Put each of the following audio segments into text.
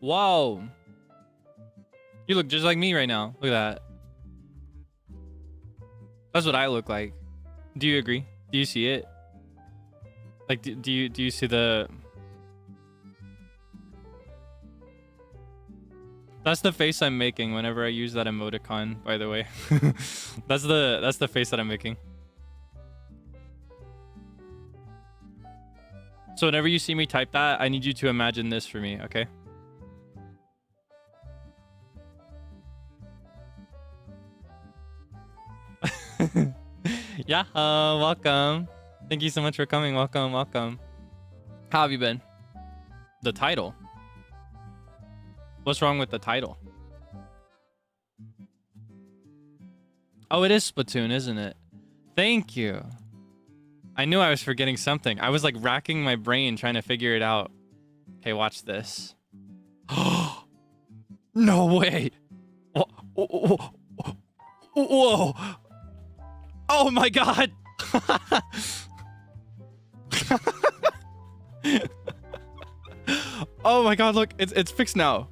Wow. You look just like me right now. Look at that. That's what I look like. Do you agree? Do you see it? Like, do you see the... That's the face I'm making whenever I use that emoticon, by the way. That's the face that I'm making. So whenever you see me type that, I need you to imagine this for me, okay? Yeah, welcome. Thank you so much for coming. Welcome, welcome. How have you been? The title. What's wrong with the title? Oh, it is Splatoon, isn't it? Thank you. I knew I was forgetting something. I was like racking my brain trying to figure it out. Okay, watch this. No way. Whoa. Oh my god. Oh my god, look, it's fixed now.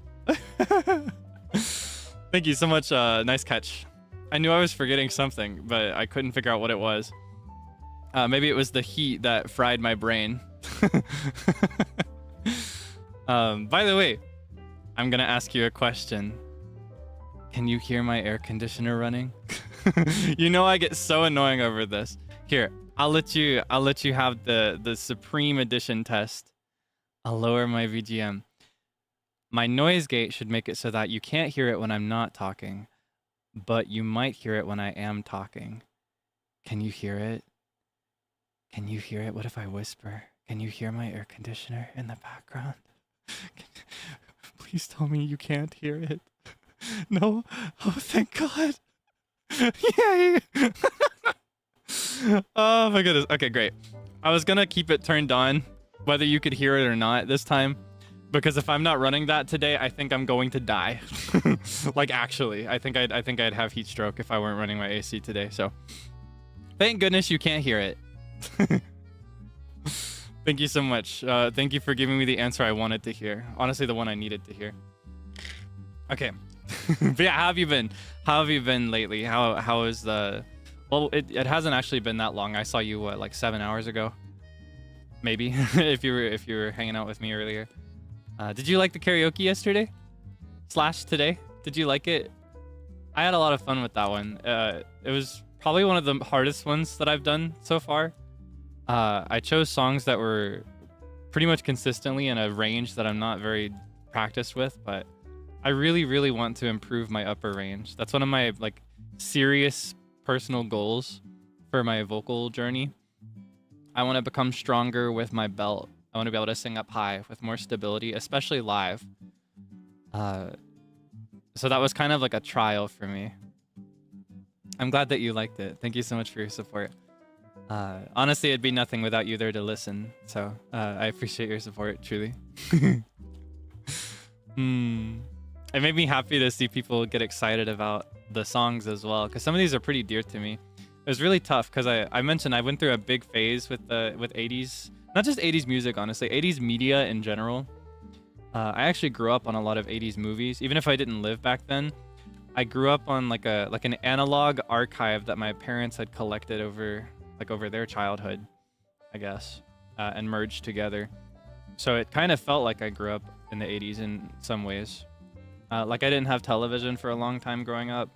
Thank you so much. Nice catch. I knew I was forgetting something, but I couldn't figure out what it was. Maybe it was the heat that fried my brain. By the way, I'm gonna ask you a question. Can you hear my air conditioner running? You know I get so annoying over this. Here, I'll let you have the Supreme Edition test. I'll lower my VGM. My noise gate should make it so that you can't hear it when I'm not talking, but you might hear it when I am talking. Can you hear it? Can you hear it? What if I whisper? Can you hear my air conditioner in the background? Please tell me you can't hear it. No? Oh, thank God. Yay! Oh my goodness. Okay, great. I was gonna keep it turned on, whether you could hear it or not this time, because if I'm not running that today, I think I'm going to die. Like, actually, I think I'd have heat stroke if I weren't running my AC today. So, thank goodness you can't hear it. Thank you so much. Thank you for giving me the answer I wanted to hear. Honestly, the one I needed to hear. Okay. But yeah, how have you been? How have you been lately? How is the... Well, it hasn't actually been that long. I saw you, what, like 7 hours ago? Maybe, if you were hanging out with me earlier. Did you like the karaoke yesterday? / today? Did you like it? I had a lot of fun with that one. It was probably one of the hardest ones that I've done so far. I chose songs that were pretty much consistently in a range that I'm not very practiced with, but I really, really want to improve my upper range. That's one of my like serious personal goals for my vocal journey. I want to become stronger with my belt. I want to be able to sing up high with more stability, especially live. So that was kind of like a trial for me. I'm glad that you liked it. Thank you so much for your support. Honestly, it'd be nothing without you there to listen. So I appreciate your support, truly. It made me happy to see people get excited about the songs as well, because some of these are pretty dear to me. It was really tough because I mentioned I went through a big phase with 80s, not just 80s music, honestly, 80s media in general. I actually grew up on a lot of 80s movies, even if I didn't live back then. I grew up on like an analog archive that my parents had collected over their childhood, I guess, and merged together. So it kind of felt like I grew up in the 80s in some ways. Like I didn't have television for a long time growing up.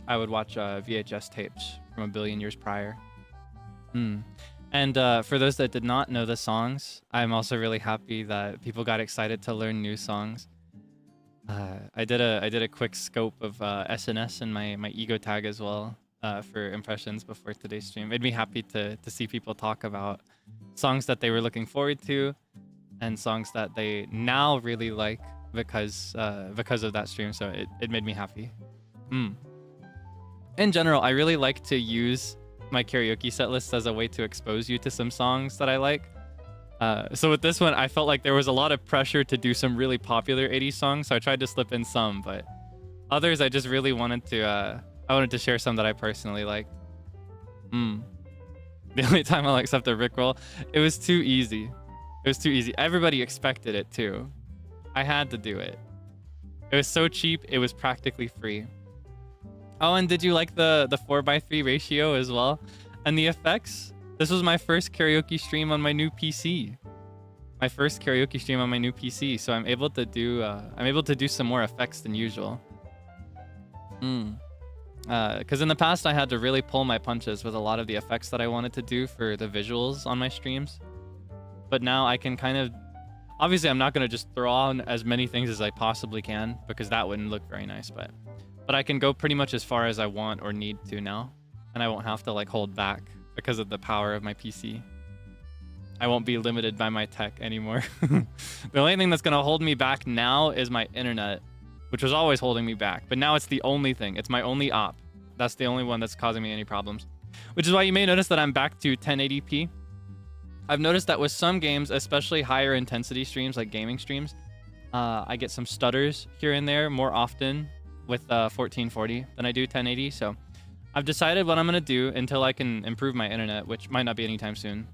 I would watch VHS tapes from a billion years prior. And for those that did not know the songs, I'm also really happy that people got excited to learn new songs. I did a quick scope of SNS in my ego tag as well for impressions before today's stream. It made me happy to see people talk about songs that they were looking forward to and songs that they now really like because of that stream. So it made me happy. In general, I really like to use my karaoke set list as a way to expose you to some songs that I like. So with this one, I felt like there was a lot of pressure to do some really popular 80s songs, so I tried to slip in some, but others I just really wanted to share some that I personally liked. The only time I'll accept a Rickroll, it was too easy. It was too easy. Everybody expected it too. I had to do it. It was so cheap, it was practically free. Oh, and did you like the 4:3 ratio as well? And the effects? This was my first karaoke stream on my new PC. My first karaoke stream on my new PC, so I'm able to do some more effects than usual. Because in the past I had to really pull my punches with a lot of the effects that I wanted to do for the visuals on my streams. But now I can kind of... Obviously, I'm not going to just throw on as many things as I possibly can, because that wouldn't look very nice, but I can go pretty much as far as I want or need to now, and I won't have to like hold back because of the power of my PC. I won't be limited by my tech anymore. The only thing that's going to hold me back now is my internet, which was always holding me back, but now it's the only thing. It's my only op. That's the only one that's causing me any problems, which is why you may notice that I'm back to 1080p. I've noticed that with some games, especially higher intensity streams like gaming streams, I get some stutters here and there more often with 1440 than I do 1080. So I've decided what I'm going to do until I can improve my internet, which might not be anytime soon.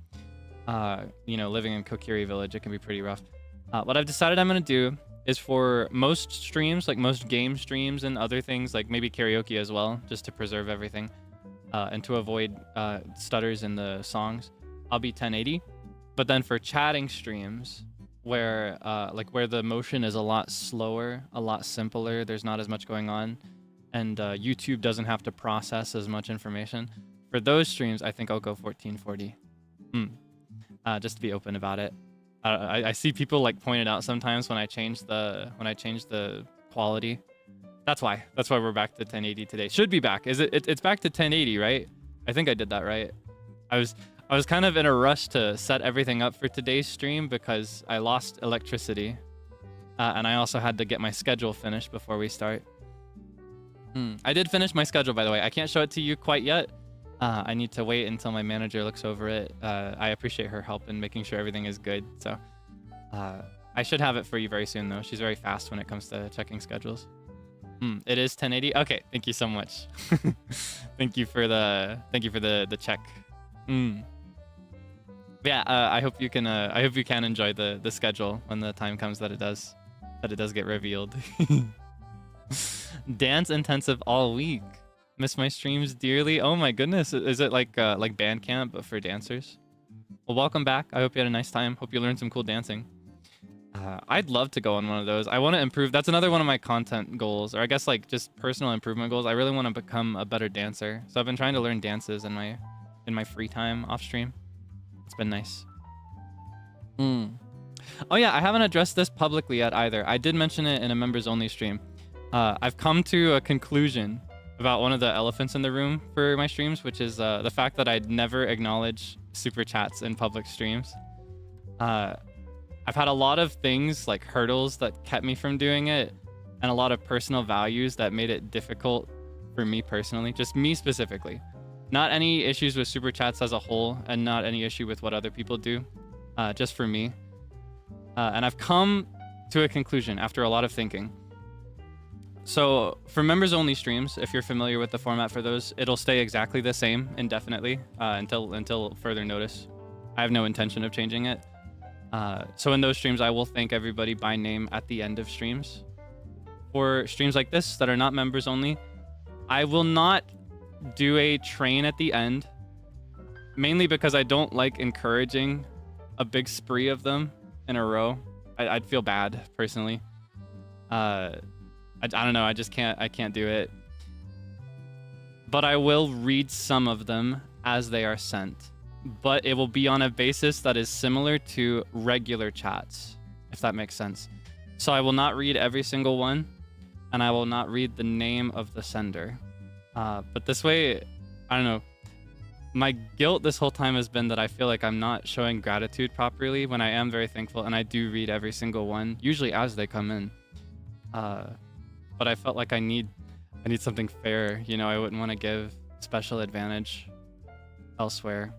You know, living in Kokiri Village, it can be pretty rough. What I've decided I'm going to do is for most streams, like most game streams and other things, like maybe karaoke as well, just to preserve everything and to avoid stutters in the songs, I'll be 1080. But then for chatting streams, where where the motion is a lot slower, a lot simpler, there's not as much going on, and YouTube doesn't have to process as much information, for those streams I think I'll go 1440. Just to be open about it. I see people like point it out sometimes when I change the quality. That's why we're back to 1080 today. Should be back. It's back to 1080, right? I think I did that right. I was kind of in a rush to set everything up for today's stream because I lost electricity. And I also had to get my schedule finished before we start. I did finish my schedule, by the way. I can't show it to you quite yet. I need to wait until my manager looks over it. I appreciate her help in making sure everything is good. So I should have it for you very soon, though. She's very fast when it comes to checking schedules. It is 1080. Okay, thank you so much. Thank you for the check. Yeah, I hope you can enjoy the schedule when the time comes that it does get revealed. Dance intensive all week. Miss my streams dearly. Oh my goodness, is it like band camp but for dancers? Well, welcome back. I hope you had a nice time. Hope you learned some cool dancing. I'd love to go on one of those. I want to improve. That's another one of my content goals, or I guess like just personal improvement goals. I really want to become a better dancer. So I've been trying to learn dances in my free time off stream. It's been nice. Oh yeah, I haven't addressed this publicly yet either. I did mention it in a members only stream. I've come to a conclusion about one of the elephants in the room for my streams, which is the fact that I'd never acknowledge super chats in public streams. I've had a lot of things like hurdles that kept me from doing it, and a lot of personal values that made it difficult for me personally, just me specifically. Not any issues with super chats as a whole, and not any issue with what other people do, just for me. And I've come to a conclusion after a lot of thinking. So for members only streams, if you're familiar with the format for those, it'll stay exactly the same indefinitely until further notice. I have no intention of changing it. So in those streams, I will thank everybody by name at the end of streams. For streams like this that are not members only, I will not do a train at the end, mainly because I don't like encouraging a big spree of them in a row. I'd feel bad personally. I don't know. I can't do it. But I will read some of them as they are sent. But it will be on a basis that is similar to regular chats, if that makes sense. So I will not read every single one, and I will not read the name of the sender. But this way, I don't know. My guilt this whole time has been that I feel like I'm not showing gratitude properly when I am very thankful, and I do read every single one, usually as they come in. But I felt like I need something fair. You know, I wouldn't want to give special advantage elsewhere.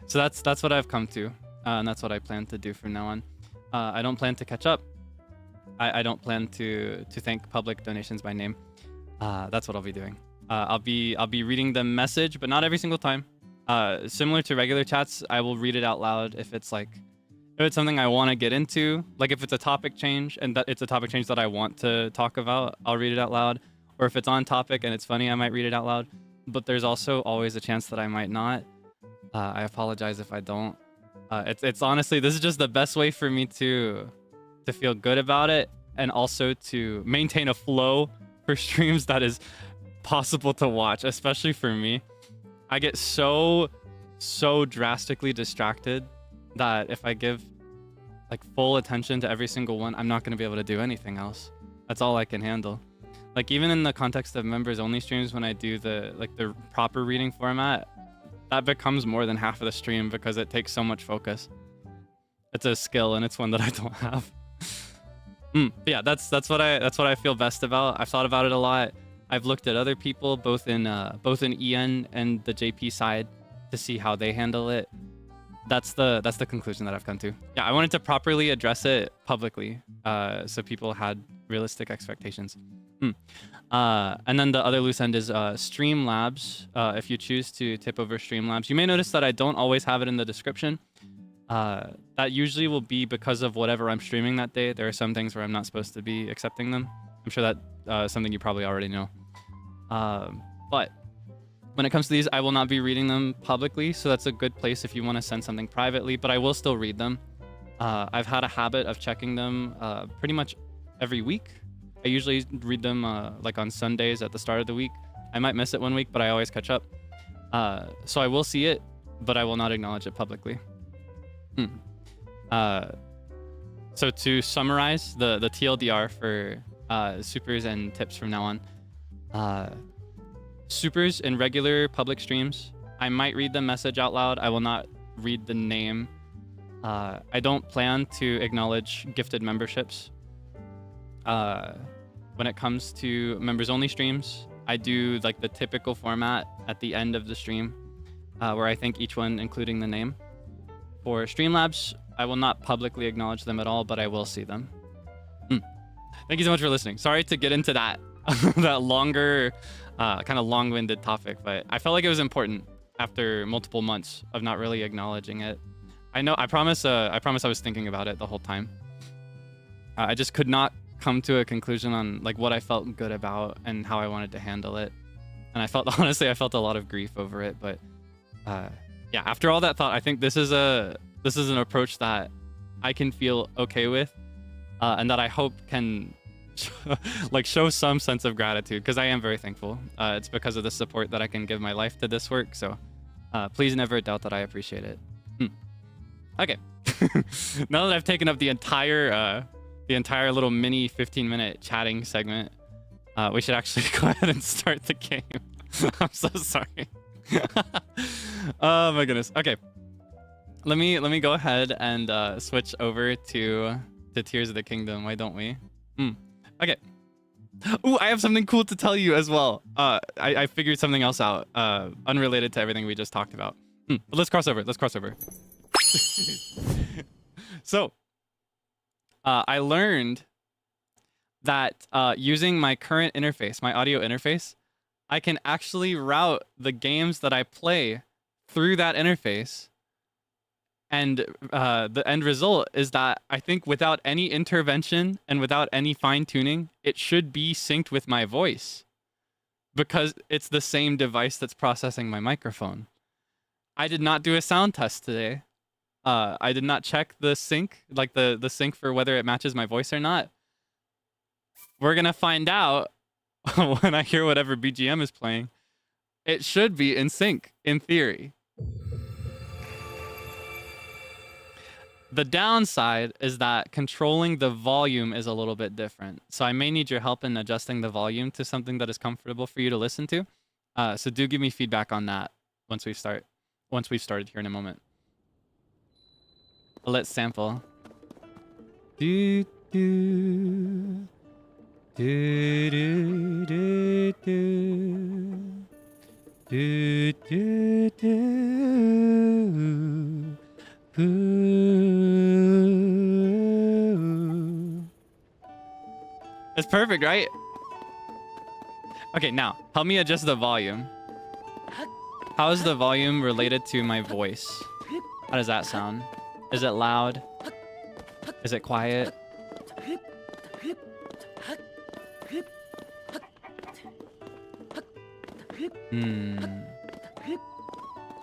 So that's what I've come to, and that's what I plan to do from now on. I don't plan to catch up. I don't plan to thank public donations by name. That's what I'll be doing. I'll be reading the message, but not every single time. Similar to regular chats, I will read it out loud if If it's something I want to get into, like if it's a topic change and that it's a topic change that I want to talk about, I'll read it out loud. Or if it's on topic and it's funny, I might read it out loud. But there's also always a chance that I might not. I apologize if I don't. It's honestly, this is just the best way for me to feel good about it, and also to maintain a flow for streams that is possible to watch, especially for me. I get so drastically distracted that if I give like full attention to every single one, I'm not going to be able to do anything else. That's all I can handle. Like even in the context of members only streams, when I do the proper reading format, that becomes more than half of the stream because it takes so much focus. It's a skill and it's one that I don't have. Yeah, that's what I feel best about. I've thought about it a lot. I've looked at other people both in EN and the JP side to see how they handle it. That's the conclusion that I've come to. Yeah, I wanted to properly address it publicly, so people had realistic expectations. And then the other loose end is Streamlabs. If you choose to tip over Streamlabs, you may notice that I don't always have it in the description. That usually will be because of whatever I'm streaming that day. There are some things where I'm not supposed to be accepting them. I'm sure that's something you probably already know. But when it comes to these, I will not be reading them publicly, so that's a good place if you want to send something privately, but I will still read them. I've had a habit of checking them pretty much every week. I usually read them like on Sundays at the start of the week. I might miss it one week, but I always catch up. So I will see it, but I will not acknowledge it publicly. So to summarize the TLDR for supers and tips from now on. Supers in regular public streams, I might read the message out loud. I will not read the name. I don't plan to acknowledge gifted memberships. When it comes to members only streams, I do like the typical format at the end of the stream, where I thank each one, including the name. For Streamlabs, I will not publicly acknowledge them at all, but I will see them. Thank you so much for listening. Sorry to get into that that longer, kind of long-winded topic, but I felt like it was important after multiple months of not really acknowledging it. I promise I was thinking about it the whole time. I just could not come to a conclusion on like what I felt good about and how I wanted to handle it. And honestly, I felt a lot of grief over it, but yeah, after all that thought, I think this is an approach that I can feel okay with, and that I hope can like show some sense of gratitude, because I am very thankful. It's because of the support that I can give my life to this work, so please never doubt that I appreciate it. Okay. Now that I've taken up the entire little mini 15-minute chatting segment, we should actually go ahead and start the game. I'm so sorry. Oh my goodness. Okay. Let me go ahead and switch over to Tears of the Kingdom. Why don't we? Okay. Ooh, I have something cool to tell you as well. I figured something else out, unrelated to everything we just talked about. But let's cross over. So, I learned that using my current interface, my audio interface, I can actually route the games that I play through that interface. And the end result is that I think without any intervention and without any fine-tuning, it should be synced with my voice, because it's the same device that's processing my microphone. I did not do a sound test today. I did not check the sync, like the sync for whether it matches my voice or not. We're going to find out when I hear whatever BGM is playing. It should be in sync, in theory. The downside is that controlling the volume is a little bit different. So I may need your help in adjusting the volume to something that is comfortable for you to listen to. So do give me feedback on that once we've started here in a moment. Let's sample. Do, do, do, do, do, do. Do, do, do. Ooh. It's perfect, right? Okay, now, help me adjust the volume. How is the volume related to my voice? How does that sound? Is it loud? Is it quiet?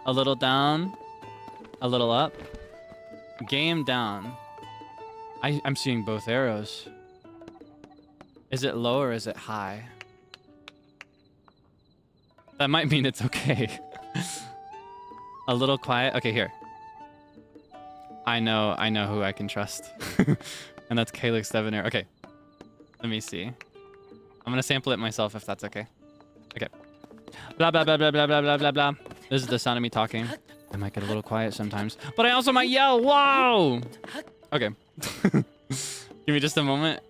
A little down, a little up. Game down. I'm seeing both arrows. Is it low or is it high? That might mean it's okay. A little quiet. Okay, here. I know who I can trust. And that's Kaelix Debonair. Okay. Let me see. I'm gonna sample it myself if that's okay. Okay. Blah blah blah blah blah blah blah blah blah. This is the sound of me talking. I might get a little quiet sometimes, but I also might yell. Whoa! Okay. Give me just a moment.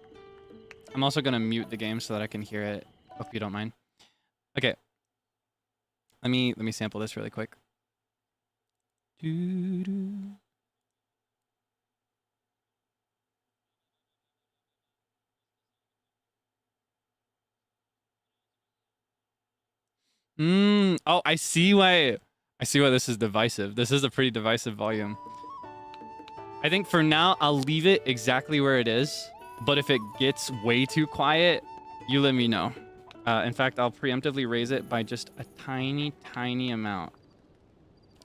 I'm also gonna mute the game so that I can hear it. Hope you don't mind. Okay. Let me sample this really quick. Oh, I see why this is divisive. This is a pretty divisive volume. I think for now, I'll leave it exactly where it is. But if it gets way too quiet, you let me know. In fact, I'll preemptively raise it by just a tiny, tiny amount.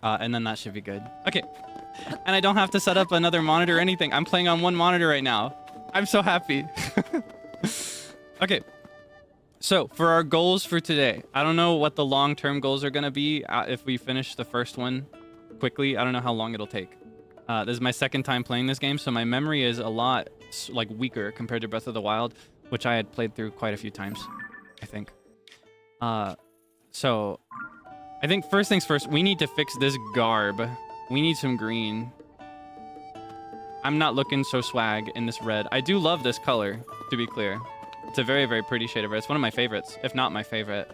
And then that should be good. Okay. And I don't have to set up another monitor or anything. I'm playing on one monitor right now. I'm so happy. Okay. So, for our goals for today, I don't know what the long-term goals are going to be if we finish the first one quickly. I don't know how long it'll take. This is my second time playing this game, so my memory is a lot like weaker compared to Breath of the Wild, which I had played through quite a few times, I think. So, I think first things first, we need to fix this garb. We need some green. I'm not looking so swag in this red. I do love this color, to be clear. It's a very, very pretty shade of red. It's one of my favorites, if not my favorite.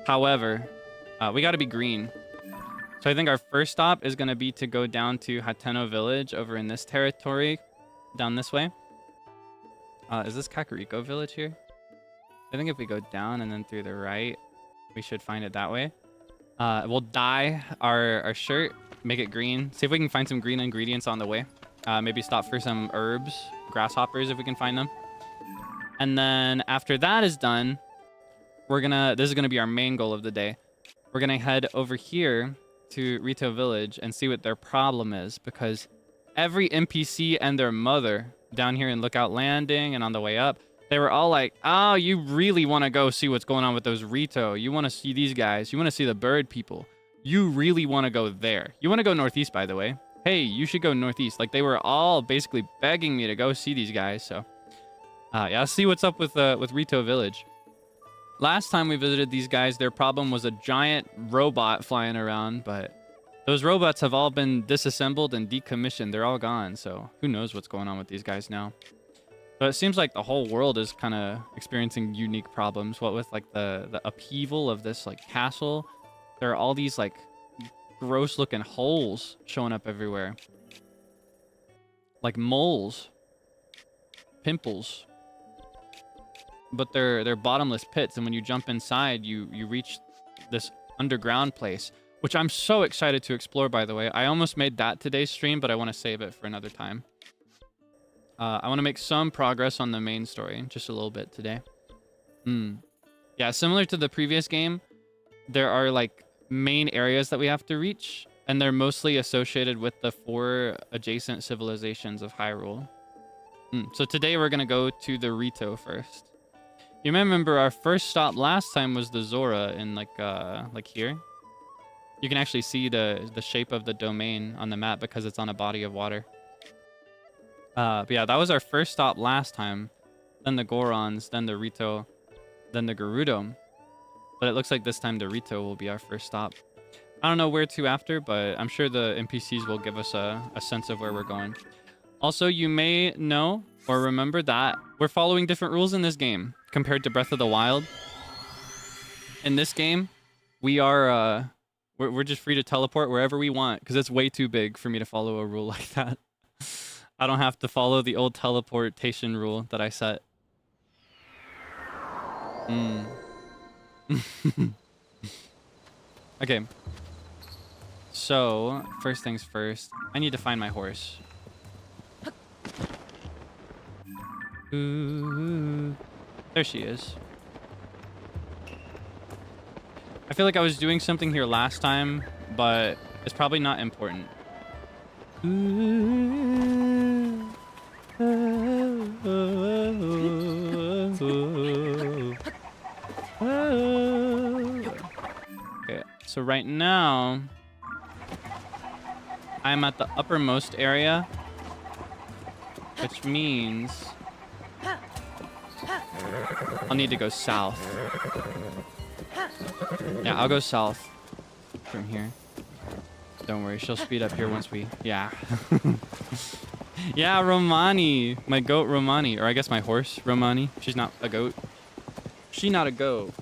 However, we got to be green. So I think our first stop is going to be to go down to Hateno Village over in this territory, down this way. Is this Kakariko Village here? I think if we go down and then through the right, we should find it that way. We'll dye our shirt, make it green. See if we can find some green ingredients on the way. Maybe stop for some herbs, grasshoppers if we can find them. And then after that is done, this is gonna be our main goal of the day. We're gonna head over here to Rito Village and see what their problem is, because every NPC and their mother down here in Lookout Landing and on the way up, they were all like, oh, you really want to go see what's going on with those Rito. You want to see these guys. You want to see the bird people. You really want to go there. You want to go northeast, by the way. Hey, you should go northeast. Like, they were all basically begging me to go see these guys, so... yeah, let's see what's up with Rito Village. Last time we visited these guys, their problem was a giant robot flying around, but those robots have all been disassembled and decommissioned. They're all gone, so who knows what's going on with these guys now. But it seems like the whole world is kind of experiencing unique problems. What with like the upheaval of this like castle, there are all these like gross looking holes showing up everywhere. Like moles. Pimples. But they're bottomless pits, and when you jump inside, you reach this underground place, which I'm so excited to explore, by the way. I almost made that today's stream, but I want to save it for another time. I want to make some progress on the main story, just a little bit today. Yeah, similar to the previous game, there are like main areas that we have to reach, and they're mostly associated with the 4 adjacent civilizations of Hyrule. So today we're gonna go to the Rito first. You may remember our first stop last time was the Zora in like here. You can actually see the shape of the domain on the map because it's on a body of water. But yeah, that was our first stop last time. Then the Gorons, then the Rito, then the Gerudo. But it looks like this time the Rito will be our first stop. I don't know where to after, but I'm sure the NPCs will give us a sense of where we're going. Also, you may know or remember that we're following different rules in this game compared to Breath of the Wild. In this game, we're just free to teleport wherever we want because it's way too big for me to follow a rule like that. I don't have to follow the old teleportation rule that I set. Okay. So, first things first, I need to find my horse. Ooh, there she is. I feel like I was doing something here last time, but it's probably not important. Okay, so right now, I'm at the uppermost area, which means I'll need to go south. Yeah, I'll go south from here. Don't worry, she'll speed up here once we... Yeah. Yeah, Romani. My goat, Romani. Or I guess my horse, Romani. She's not a goat. She not a goat.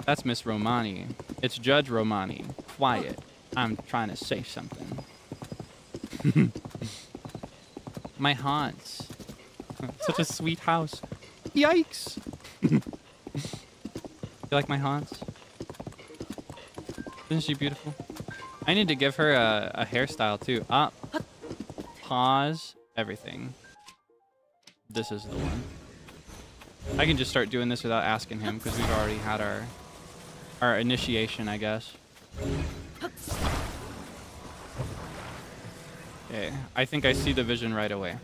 That's Miss Romani. It's Judge Romani. Quiet. I'm trying to say something. My haunts. Such a sweet house. Yikes. You like my haunts? Isn't she beautiful? I need to give her a hairstyle too. Pause everything. This is the one. I can just start doing this without asking him because we've already had our initiation, I guess. Okay, I think I see the vision right away.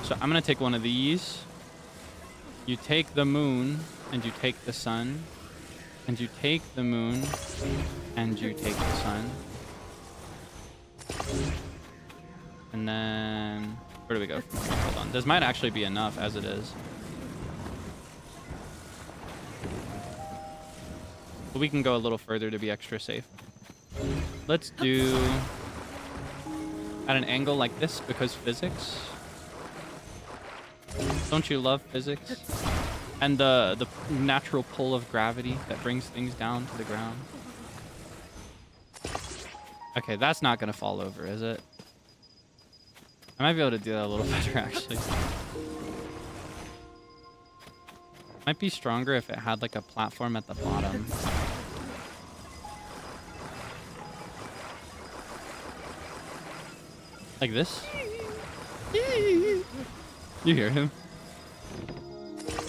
So I'm gonna take one of these. You take the moon, and you take the sun, and you take the moon, and you take the sun. And then, where do we go from here? Hold on. This might actually be enough as it is. But we can go a little further to be extra safe. Let's do at an angle like this because physics. Don't you love physics? And the natural pull of gravity that brings things down to the ground. Okay, that's not gonna fall over, is it? I might be able to do that a little better, actually. Might be stronger if it had like a platform at the bottom. Like this? You hear him?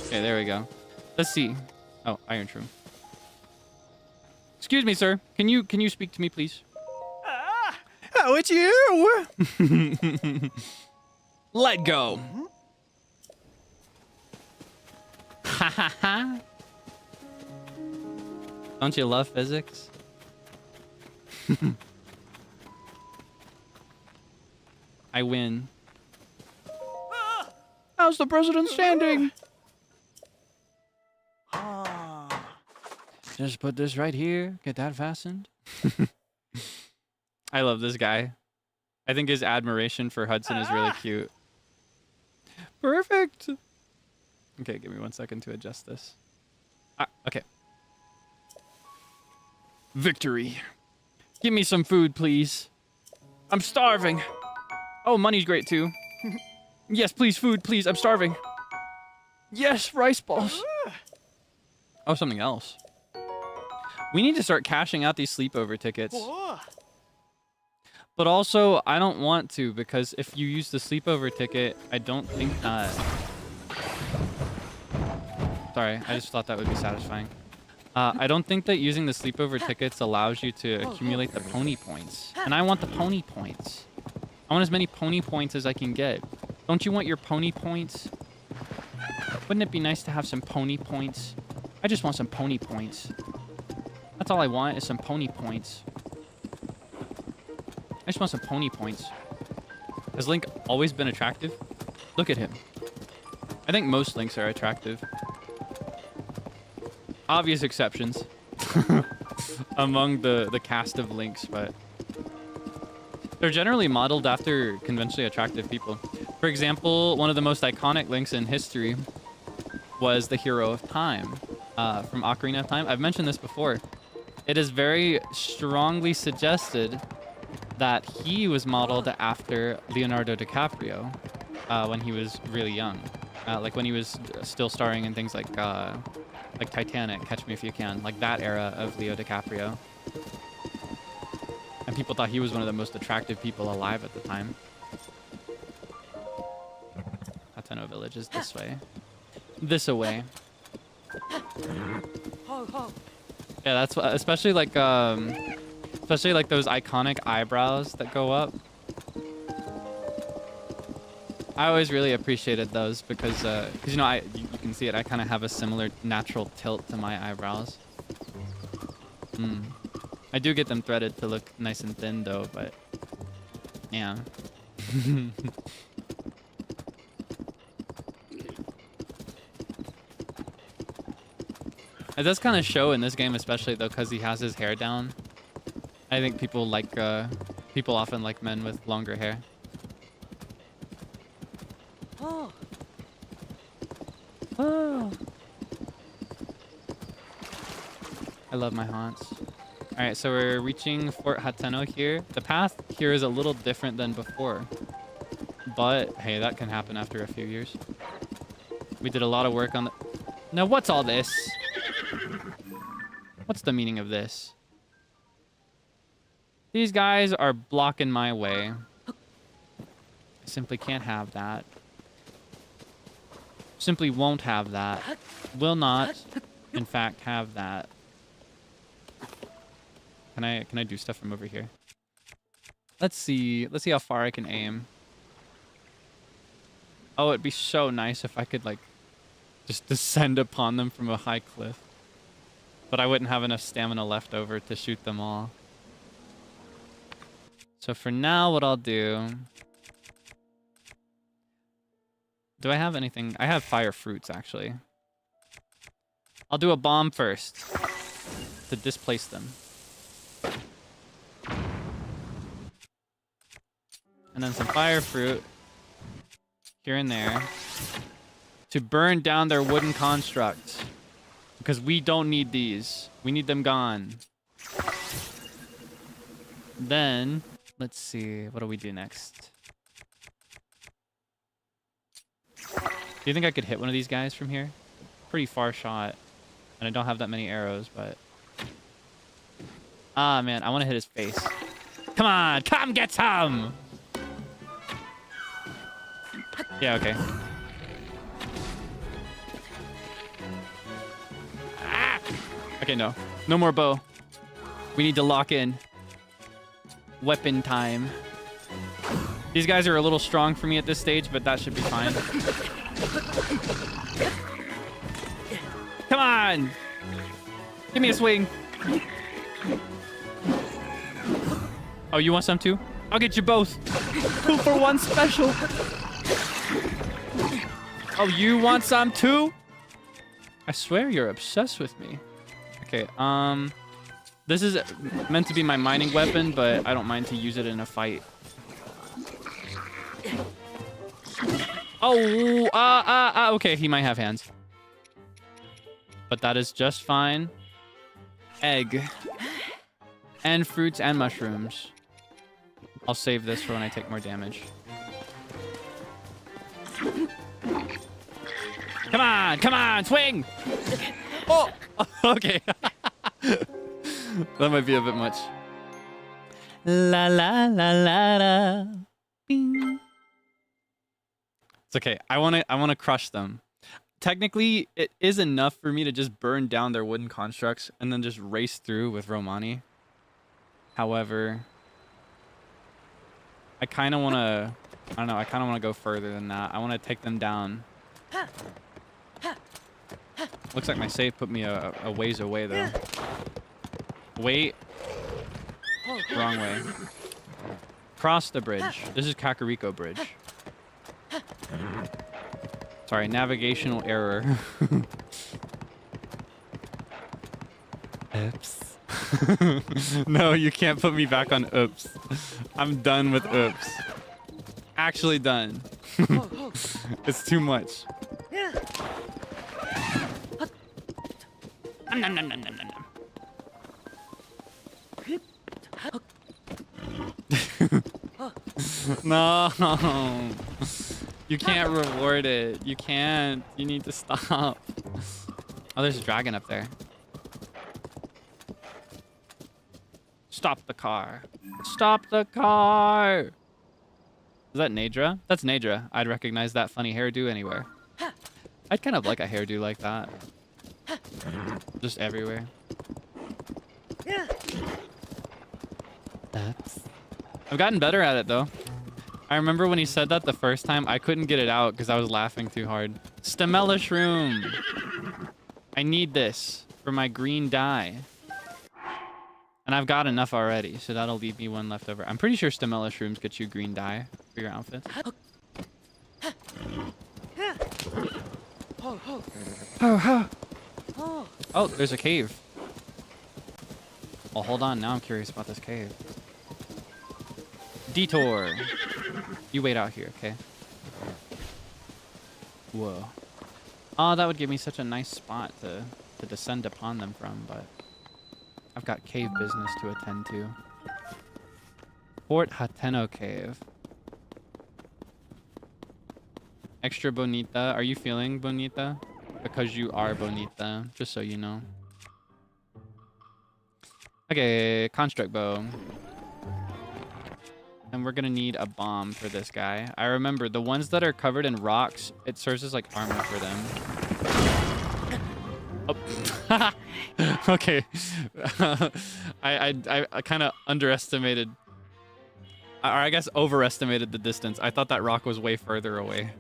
Okay, there we go. Let's see. Oh, iron shroom. Excuse me, sir. Can you speak to me, please? Oh, it's you! Let go. Ha ha ha. Don't you love physics? I win. How's the president standing? Just put this right here. Get that fastened. I love this guy. I think his admiration for Hudson is really cute. Perfect. Okay, give me 1 second to adjust this. Okay. Victory. Give me some food, please. I'm starving. Oh, money's great too. Yes, please, food, please. I'm starving. Yes, rice balls. Oh, something else. We need to start cashing out these sleepover tickets. But also, I don't want to, because if you use the sleepover ticket, I don't think that... Sorry, I just thought that would be satisfying. I don't think that using the sleepover tickets allows you to accumulate the pony points. And I want the pony points. I want as many pony points as I can get. Don't you want your pony points? Wouldn't it be nice to have some pony points? I just want some pony points. That's all I want is some pony points. I just want some pony points. Has Link always been attractive? Look at him. I think most Links are attractive. Obvious exceptions among the cast of Links, but they're generally modeled after conventionally attractive people. For example, one of the most iconic Links in history was the Hero of Time from Ocarina of Time. I've mentioned this before. It is very strongly suggested that he was modeled after Leonardo DiCaprio when he was really young. Like when he was still starring in things like Titanic, Catch Me If You Can, like that era of Leo DiCaprio. And people thought he was one of the most attractive people alive at the time. Hateno Village is this way. This away. Yeah, that's what, especially like those iconic eyebrows that go up. I always really appreciated those because you know, you can see it. I kind of have a similar natural tilt to my eyebrows. I do get them threaded to look nice and thin though, but yeah. It does kind of show in this game, especially though, because he has his hair down. I think people like people often like men with longer hair. Oh. I love my haunts. All right, so we're reaching Fort Hateno here. The path here is a little different than before, but hey, that can happen after a few years. We did a lot of work on the... Now, what's all this? What's the meaning of this? These guys are blocking my way. I simply can't have that. Simply won't have that. Will not, in fact, have that. Can I do stuff from over here? Let's see how far I can aim. Oh, it'd be so nice if I could like just descend upon them from a high cliff. But I wouldn't have enough stamina left over to shoot them all. So for now, what I'll do... Do I have anything? I have fire fruits, actually. I'll do a bomb first to displace them. And then some fire fruit here and there to burn down their wooden construct. Because we don't need these. We need them gone. Then, let's see. What do we do next? Do you think I could hit one of these guys from here? Pretty far shot. And I don't have that many arrows, but... Ah, man. I want to hit his face. Come on! Come get some! Yeah, okay. Ah! Okay, no. No more bow. We need to lock in. Weapon time. These guys are a little strong for me at this stage, but that should be fine. Come on! Give me a swing. Oh, you want some too? I'll get you both. 2 for 1 special. Oh, you want some too? I swear you're obsessed with me. Okay, this is meant to be my mining weapon, but I don't mind to use it in a fight. Oh, okay, he might have hands. But that is just fine. Egg. And fruits and mushrooms. I'll save this for when I take more damage. Come on, swing! Oh, okay. That might be a bit much. La la la la la. Bing. It's okay. I wanna crush them. Technically, it is enough for me to just burn down their wooden constructs and then just race through with Romani. However, I kind of want to... I don't know. I kind of want to go further than that. I want to take them down. Looks like my save put me a ways away, though. Wait. Wrong way. Cross the bridge. This is Kakariko Bridge. Sorry, navigational error. Oops. No, you can't put me back on oops. I'm done with oops. Actually done. It's too much. No. You can't reward it. You can't. You need to stop. Oh, there's a dragon up there. Stop the car. Stop the car. Is that Nadra? That's Nadra. I'd recognize that funny hairdo anywhere. I'd kind of like a hairdo like that. Just everywhere. I've gotten better at it though. I remember when he said that the first time, I couldn't get it out because I was laughing too hard. Stemella shroom. I need this for my green dye. And I've got enough already, so that'll leave me one left over. I'm pretty sure Stemella shrooms get you green dye for your outfits. Oh, there's a cave. Oh, hold on. Now I'm curious about this cave. Detour. You wait out here, okay? Whoa. Oh, that would give me such a nice spot to descend upon them from, but I've got cave business to attend to. Fort Hateno Cave. Extra bonita. Are you feeling bonita? Because you are bonita, just so you know. Okay, construct bow. And we're gonna need a bomb for this guy. I remember the ones that are covered in rocks, it serves as like armor for them. Oh. Okay. I kind of underestimated, or I guess overestimated the distance. I thought that rock was way further away.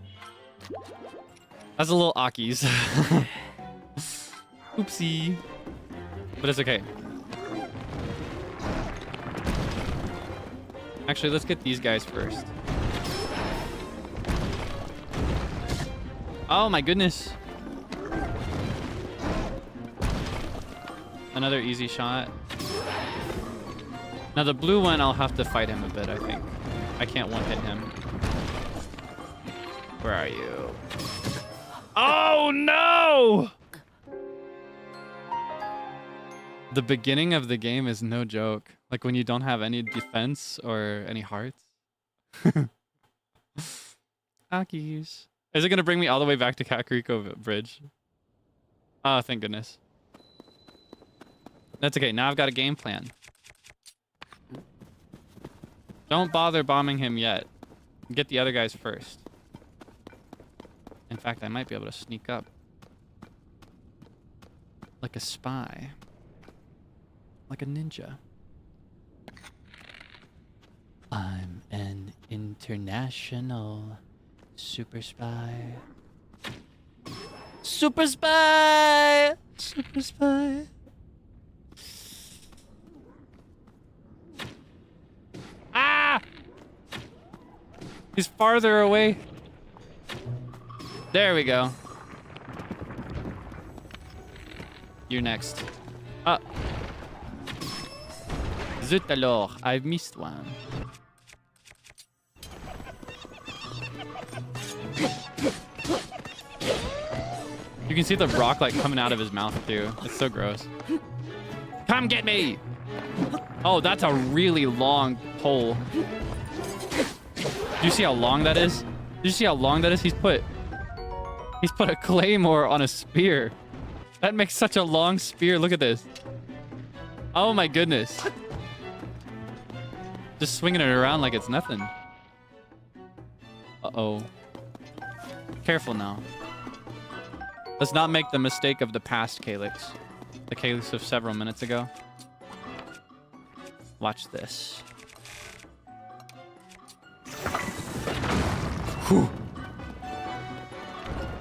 That's a little Aki's. Oopsie. But it's okay. Actually, let's get these guys first. Oh my goodness. Another easy shot. Now the blue one, I'll have to fight him a bit, I think. I can't one-hit him. Where are you? Oh no! The beginning of the game is no joke. Like when you don't have any defense or any hearts. Akis. Is it gonna bring me all the way back to Kakariko Bridge? Oh, thank goodness. That's okay. Now I've got a game plan. Don't bother bombing him yet. Get the other guys first. In fact, I might be able to sneak up. Like a spy. Like a ninja. I'm an international super spy. Super spy! Super spy! Ah! He's farther away. There we go. You're next. Ah. Zut alors, I've missed one. You can see the rock like coming out of his mouth too. It's so gross. Come get me! Oh, that's a really long pole. Do you see how long that is? Do you see how long that is? He's put a claymore on a spear. That makes such a long spear. Look at this. Oh my goodness. Just swinging it around like it's nothing. Uh-oh. Careful now. Let's not make the mistake of the past Kaelix. The Kaelix of several minutes ago. Watch this. Whew.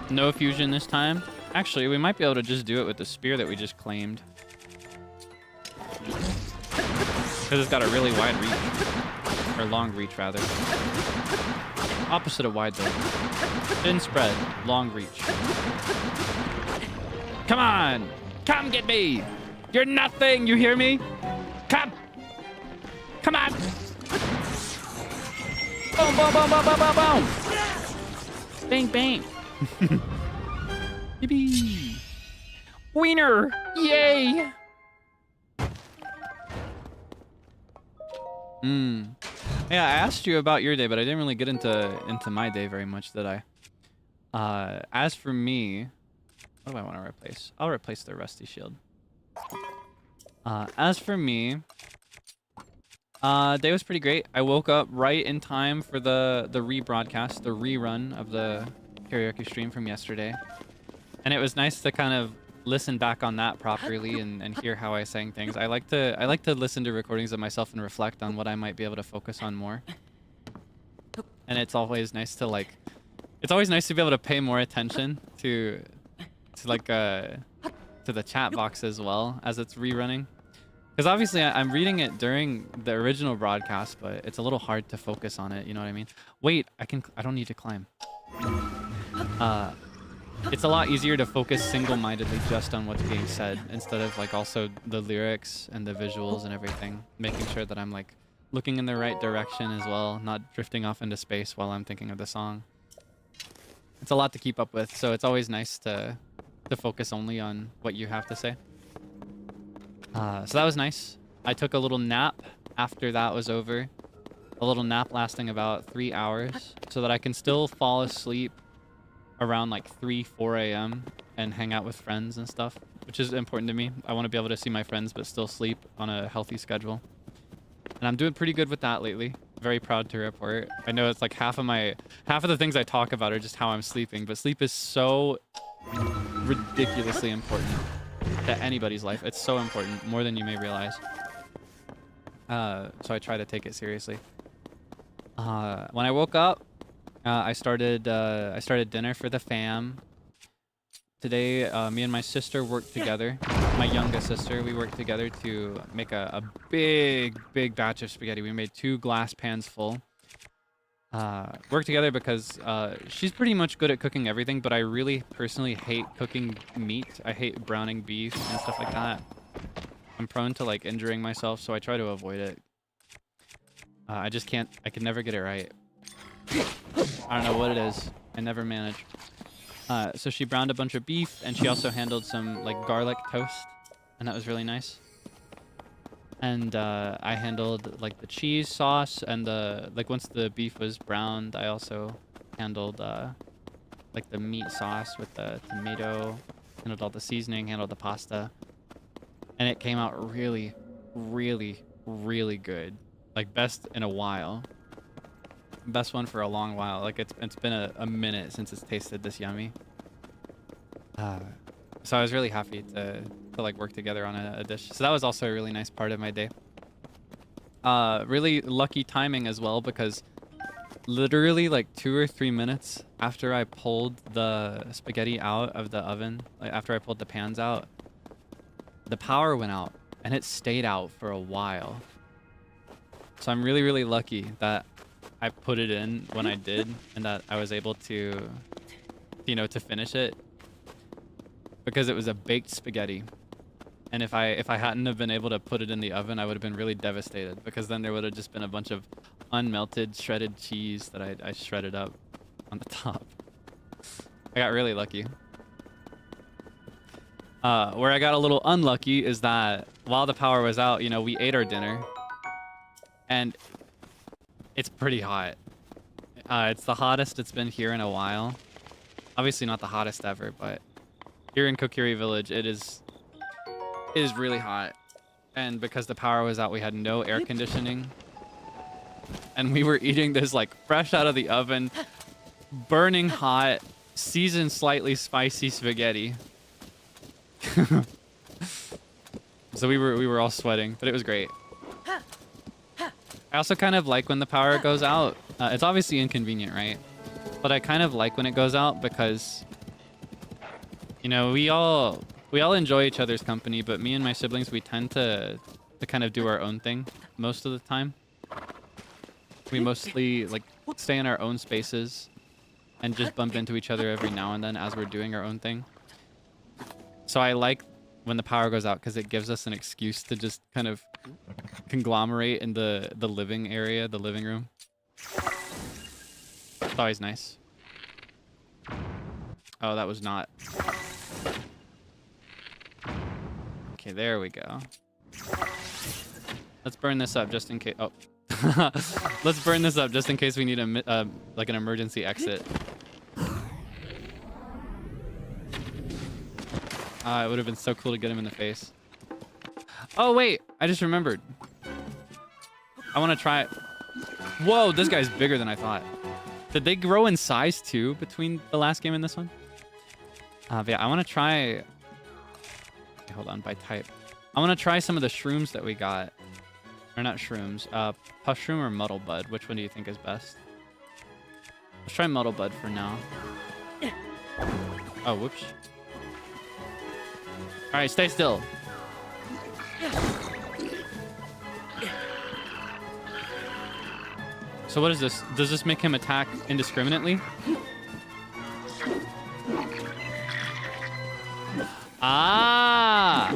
No fusion this time. Actually, we might be able to just do it with the spear that we just claimed. Because it's got a really wide reach. Or long reach, rather. Opposite of wide, though. Thin spread. Long reach. Come on! Come get me! You're nothing! You hear me? Come! Come on! Boom, boom, boom, boom, boom, boom, boom! Bang, bang! Yippee! Wiener! Yay! Yeah, I asked you about your day, but I didn't really get into my day very much, did I? As for me, what do I want to replace? I'll replace the rusty shield. As for me, Day was pretty great. I woke up right in time for the rebroadcast, the rerun of the karaoke stream from yesterday. And it was nice to kind of listen back on that properly and hear how I sang things. I like to listen to recordings of myself and reflect on what I might be able to focus on more. And it's always nice to be able to pay more attention to the chat box as well as it's rerunning. Because obviously I'm reading it during the original broadcast, but it's a little hard to focus on it, you know what I mean? Wait, I don't need to climb. It's a lot easier to focus single-mindedly just on what's being said instead of like also the lyrics and the visuals and everything, making sure that I'm like looking in the right direction as well, not drifting off into space while I'm thinking of the song. It's a lot to keep up with, so it's always nice to focus only on what you have to say. So that was nice. I took a little nap after that was over. A little nap lasting about 3 hours so that I can still fall asleep around like 4 a.m. and hang out with friends and stuff, which is important to me. I want to be able to see my friends but still sleep on a healthy schedule. And I'm doing pretty good with that lately. Very proud to report. I know it's like half of the things I talk about are just how I'm sleeping, but sleep is so ridiculously important to anybody's life. It's so important, more than you may realize. So I try to take it seriously. When I woke up, I started dinner for the fam. Today, me and my sister worked together. My youngest sister, we worked together to make a big batch of spaghetti. We made 2 glass pans full. Worked together because she's pretty much good at cooking everything, but I really personally hate cooking meat. I hate browning beef and stuff like that. I'm prone to like injuring myself, so I try to avoid it. I just can't. I can never get it right. I don't know what it is. I never manage. So she browned a bunch of beef, and she also handled some like garlic toast, and that was really nice. And I handled like the cheese sauce, and once the beef was browned, I also handled like the meat sauce with the tomato, handled all the seasoning, handled the pasta, and it came out really, really, really good. Like best in a while. Best one for a long while. Like it's been a minute since it's tasted this yummy. So I was really happy to like work together on a dish. So that was also a really nice part of my day. Really lucky timing as well, because literally like 2 or 3 minutes after I pulled the spaghetti out of the oven, like after I pulled the pans out, the power went out, and it stayed out for a while. So I'm really, really lucky that I put it in when I did, and that I was able to, you know, to finish it, because it was a baked spaghetti. And if I hadn't have been able to put it in the oven, I would have been really devastated, because then there would have just been a bunch of unmelted shredded cheese that I shredded up on the top. I got really lucky. Where I got a little unlucky is that while the power was out, you know, we ate our dinner, and it's pretty hot. It's the hottest it's been here in a while. Obviously not the hottest ever, but here in Kokiri Village, it is really hot. And because the power was out, we had no air conditioning. And we were eating this like fresh out of the oven, burning hot, seasoned slightly spicy spaghetti. So we were all sweating, but it was great. I also kind of like when the power goes out. It's obviously inconvenient, right? But I kind of like when it goes out because, you know, we all enjoy each other's company, but me and my siblings, we tend to kind of do our own thing most of the time. We mostly like stay in our own spaces and just bump into each other every now and then as we're doing our own thing. So I like when the power goes out because it gives us an excuse to just kind of conglomerate in the living area, the living room. It's always nice. Oh, that was not. Okay, there we go. Let's burn this up just in case. Oh, let's burn this up just in case we need a like an emergency exit. It would have been so cool to get him in the face. Oh wait, I just remembered. I want to try... Whoa, this guy's bigger than I thought. Did they grow in size too between the last game and this one? But yeah, I want to try... Okay, hold on, by type. I want to try some of the shrooms that we got. Or not shrooms. Pushroom or Muddlebud? Which one do you think is best? Let's try Muddlebud for now. Oh, whoops. Alright, stay still. So what is this? Does this make him attack indiscriminately? Ah!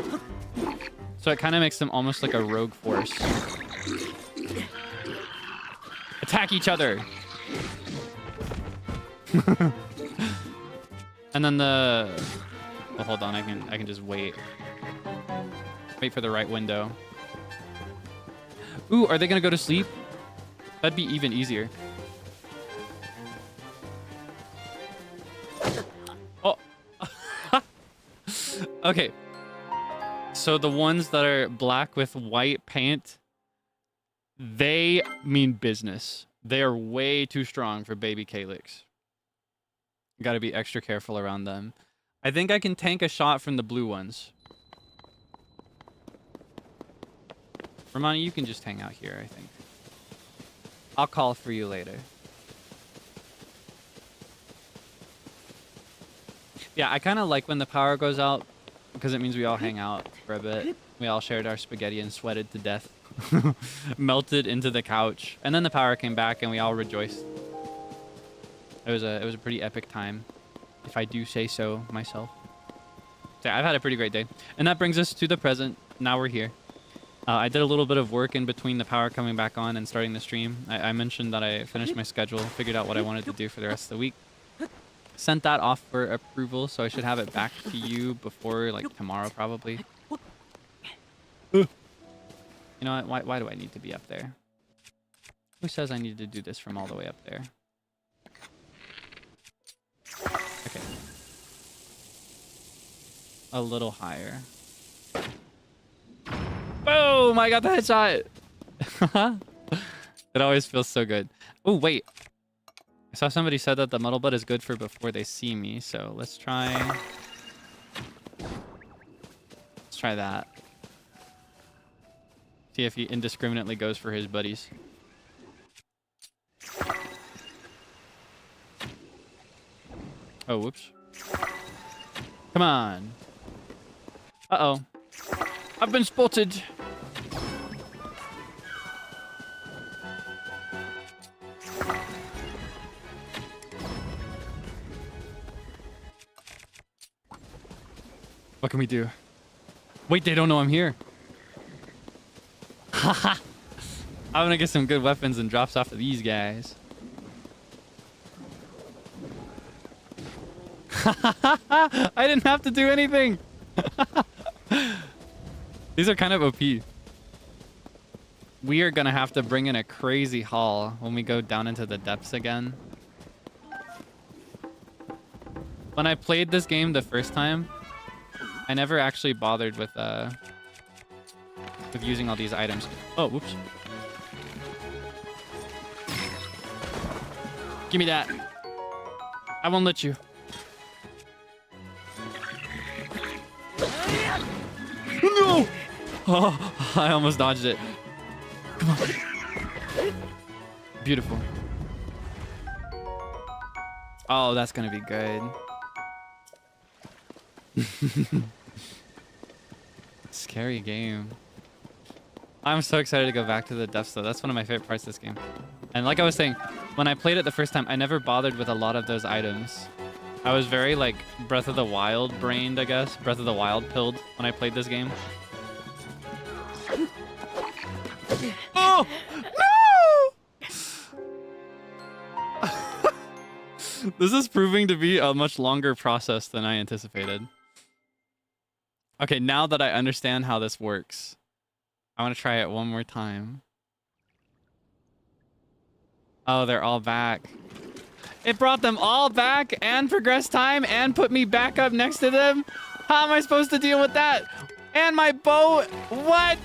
So it kind of makes them almost like a rogue force. Attack each other! And then the... Oh, hold on, I can just wait. Wait for the right window. Ooh, are they gonna go to sleep? That'd be even easier. Oh. Okay. So the ones that are black with white paint, they mean business. They are way too strong for baby Kaelix. Gotta be extra careful around them. I think I can tank a shot from the blue ones. Romani, you can just hang out here, I think. I'll call for you later. Yeah, I kind of like when the power goes out because it means we all hang out for a bit. We all shared our spaghetti and sweated to death. Melted into the couch. And then the power came back and we all rejoiced. It was a pretty epic time, if I do say so myself. So yeah, I've had a pretty great day. And that brings us to the present. Now we're here. I did a little bit of work in between the power coming back on and starting the stream. I mentioned that I finished my schedule, figured out what I wanted to do for the rest of the week. Sent that off for approval, so I should have it back to you before, like, tomorrow, probably. You know what? Why do I need to be up there? Who says I need to do this from all the way up there? Okay. A little higher. Boom! I got the headshot! It always feels so good. Oh, wait. I saw somebody said that the Muddlebud is good for before they see me, so let's try... Let's try that. See if he indiscriminately goes for his buddies. Oh, whoops. Come on. Uh-oh. I've been spotted. What can we do? Wait, they don't know I'm here. Haha. I'm gonna get some good weapons and drops off of these guys. I didn't have to do anything. These are kind of OP. We are gonna have to bring in a crazy haul when we go down into the depths again. When I played this game the first time, I never actually bothered with using all these items. Oh, whoops. Give me that. I won't let you. No! Oh, I almost dodged it. Come on. Beautiful. Oh, that's gonna be good. Scary game. I'm so excited to go back to the depths though. That's one of my favorite parts of this game. And like I was saying, when I played it the first time, I never bothered with a lot of those items. I was very like Breath of the Wild brained, I guess. Breath of the Wild pilled when I played this game. Oh! No! This is proving to be a much longer process than I anticipated. Okay, now that I understand how this works, I want to try it one more time. Oh, they're all back. It brought them all back and progressed time and put me back up next to them? How am I supposed to deal with that? And my bow? What?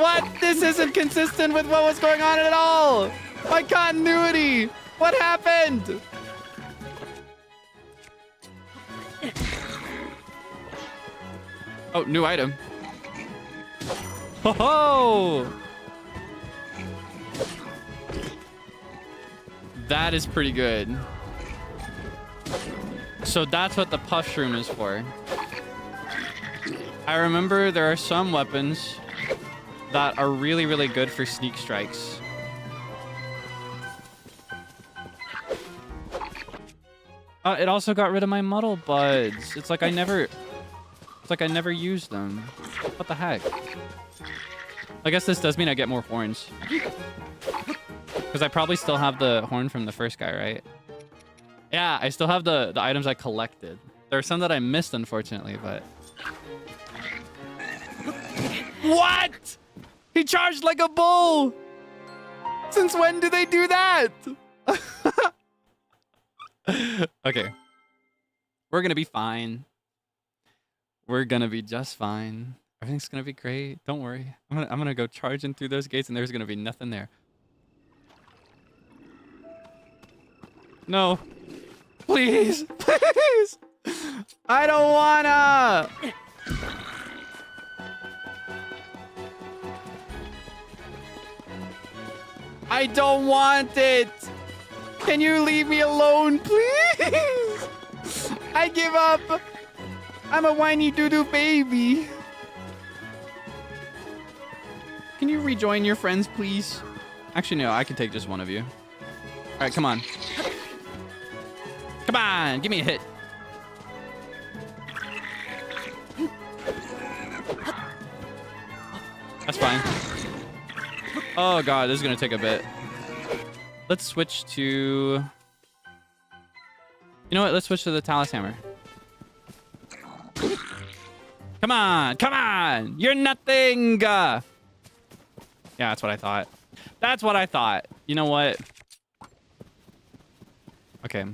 What? This isn't consistent with what was going on at all. My continuity. What happened? Oh, new item. Ho ho! That is pretty good. So that's what the puff shroom is for. I remember there are some weapons that are really, really good for sneak strikes. It also got rid of my muddle buds. It's like I never used them. What the heck? I guess this does mean I get more horns. Because I probably still have the horn from the first guy, right? Yeah, I still have the items I collected. There are some that I missed, unfortunately, but... What? He charged like a bull! Since when do they do that? Okay. We're gonna be fine. We're gonna be just fine. Everything's gonna be great. Don't worry. I'm gonna go charging through those gates and there's gonna be nothing there. No. Please. Please. I don't wanna. I don't want it. Can you leave me alone, please? I give up. I'm a whiny doo-doo baby. Can you rejoin your friends, please? Actually, no. I can take just one of you. All right, come on. Come on, give me a hit. That's fine. Oh god, this is gonna take a bit. Let's switch to... You know what? Let's switch to the Talus Hammer. Come on, come on! You're nothing! Yeah, that's what I thought. That's what I thought. You know what? Okay.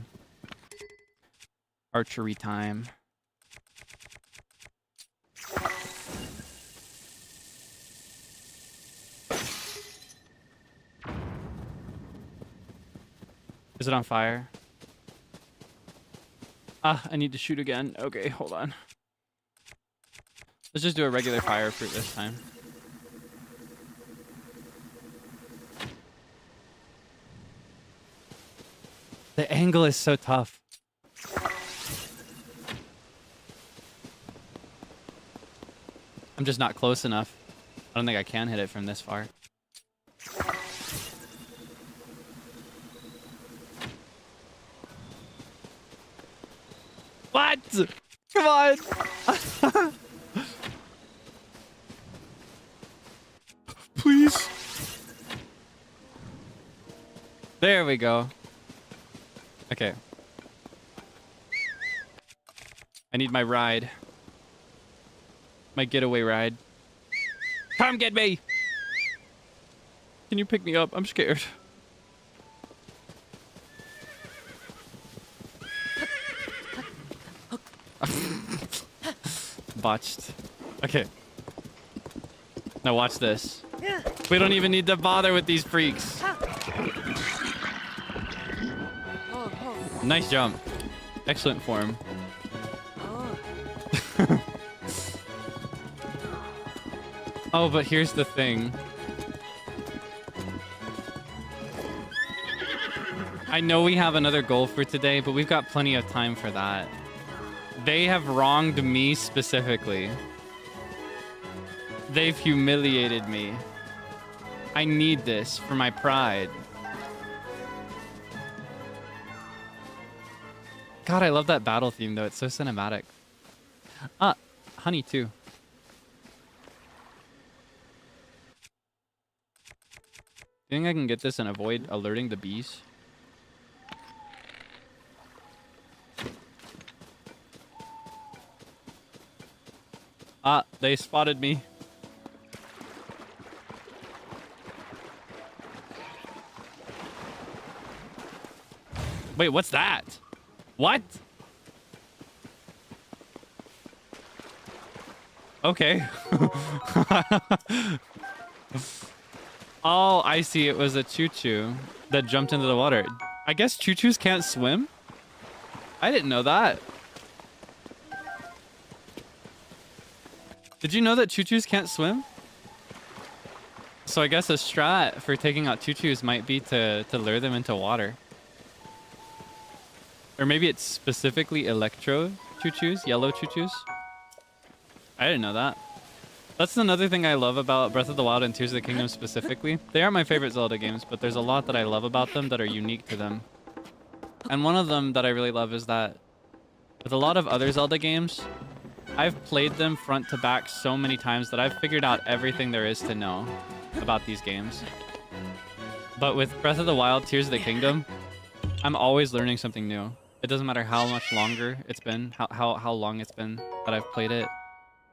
Archery time. Is it on fire? Ah, I need to shoot again. Okay, hold on. Let's just do a regular fire fruit this time. The angle is so tough. I'm just not close enough. I don't think I can hit it from this far. What? Come on. Please. There we go. Okay. I need my ride. My getaway ride. Come get me! Can you pick me up? I'm scared. Botched. Okay. Now watch this. We don't even need to bother with these freaks. Nice jump. Excellent form. Oh, but here's the thing. I know we have another goal for today, but we've got plenty of time for that. They have wronged me specifically. They've humiliated me. I need this for my pride. God, I love that battle theme, though. It's so cinematic. Ah, honey, too. Do you think I can get this and avoid alerting the bees? Ah, they spotted me. Wait, what's that? What? Okay. Oh, I see. It was a choo-choo that jumped into the water. I guess choo-choos can't swim? I didn't know that. Did you know that choo-choos can't swim? So I guess a strat for taking out choo-choos might be to lure them into water. Or maybe it's specifically electro choo-choos, yellow choo-choos. I didn't know that. That's another thing I love about Breath of the Wild and Tears of the Kingdom specifically. They are my favorite Zelda games, but there's a lot that I love about them that are unique to them. And one of them that I really love is that with a lot of other Zelda games, I've played them front to back so many times that I've figured out everything there is to know about these games. But with Breath of the Wild, Tears of the Kingdom, I'm always learning something new. It doesn't matter how much longer it's been, how long it's been that I've played it.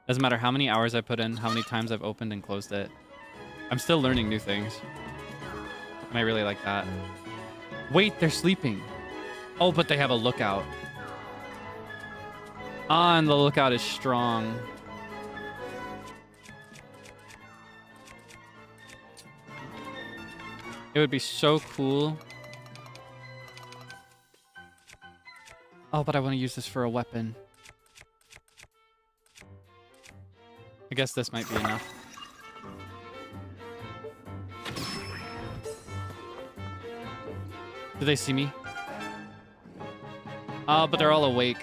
Doesn't matter how many hours I put in, how many times I've opened and closed it. I'm still learning new things. And I really like that. Wait, they're sleeping. Oh, but they have a lookout. Ah, and the lookout is strong. It would be so cool. Oh, but I want to use this for a weapon. I guess this might be enough. Do they see me? Oh, but they're all awake.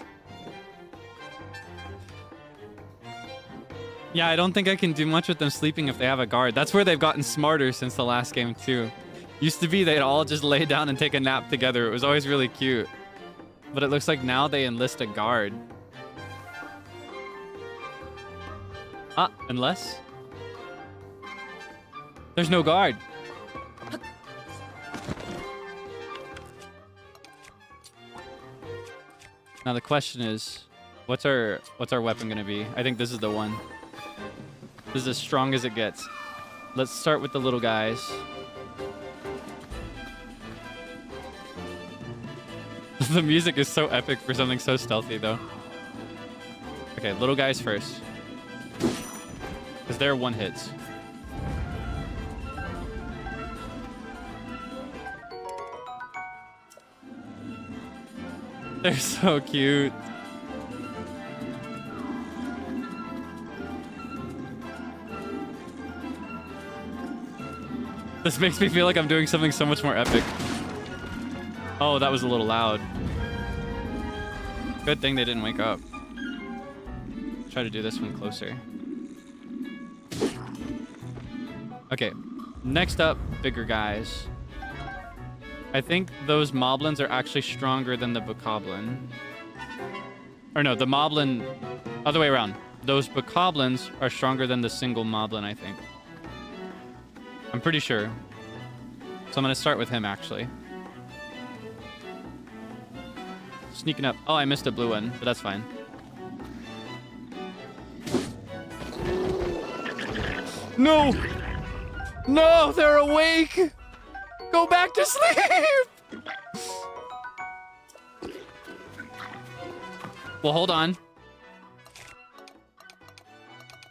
Yeah, I don't think I can do much with them sleeping if they have a guard. That's where they've gotten smarter since the last game too. Used to be they'd all just lay down and take a nap together. It was always really cute. But it looks like now they enlist a guard. Ah, unless... There's no guard. Now the question is, what's our weapon gonna be? I think this is the one. This is as strong as it gets. Let's start with the little guys. The music is so epic for something so stealthy, though. Okay, little guys first. Because they're one hits. They're so cute. This makes me feel like I'm doing something so much more epic. Oh, that was a little loud. Good thing they didn't wake up. Try to do this one closer. Okay, next up, bigger guys. I think those moblins are actually stronger than the bokoblin. Or no, the moblin, other way around. Those bokoblins are stronger than the single moblin, I think. I'm pretty sure. So I'm gonna start with him, actually. Sneaking up. Oh, I missed a blue one, but that's fine. No! No, they're awake! Go back to sleep! Well, hold on.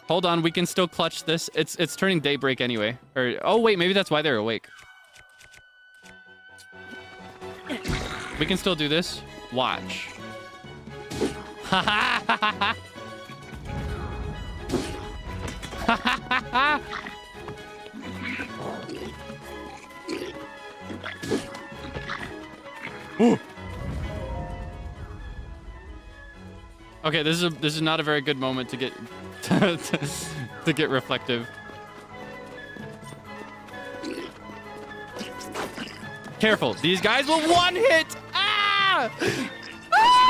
Hold on, we can still clutch this. It's turning daybreak anyway. Or oh wait, maybe that's why they're awake. We can still do this. Watch. Ha ha ha ha ha. Okay, this is not a very good moment to get to get reflective. Careful, these guys will one hit. Ah! Ah!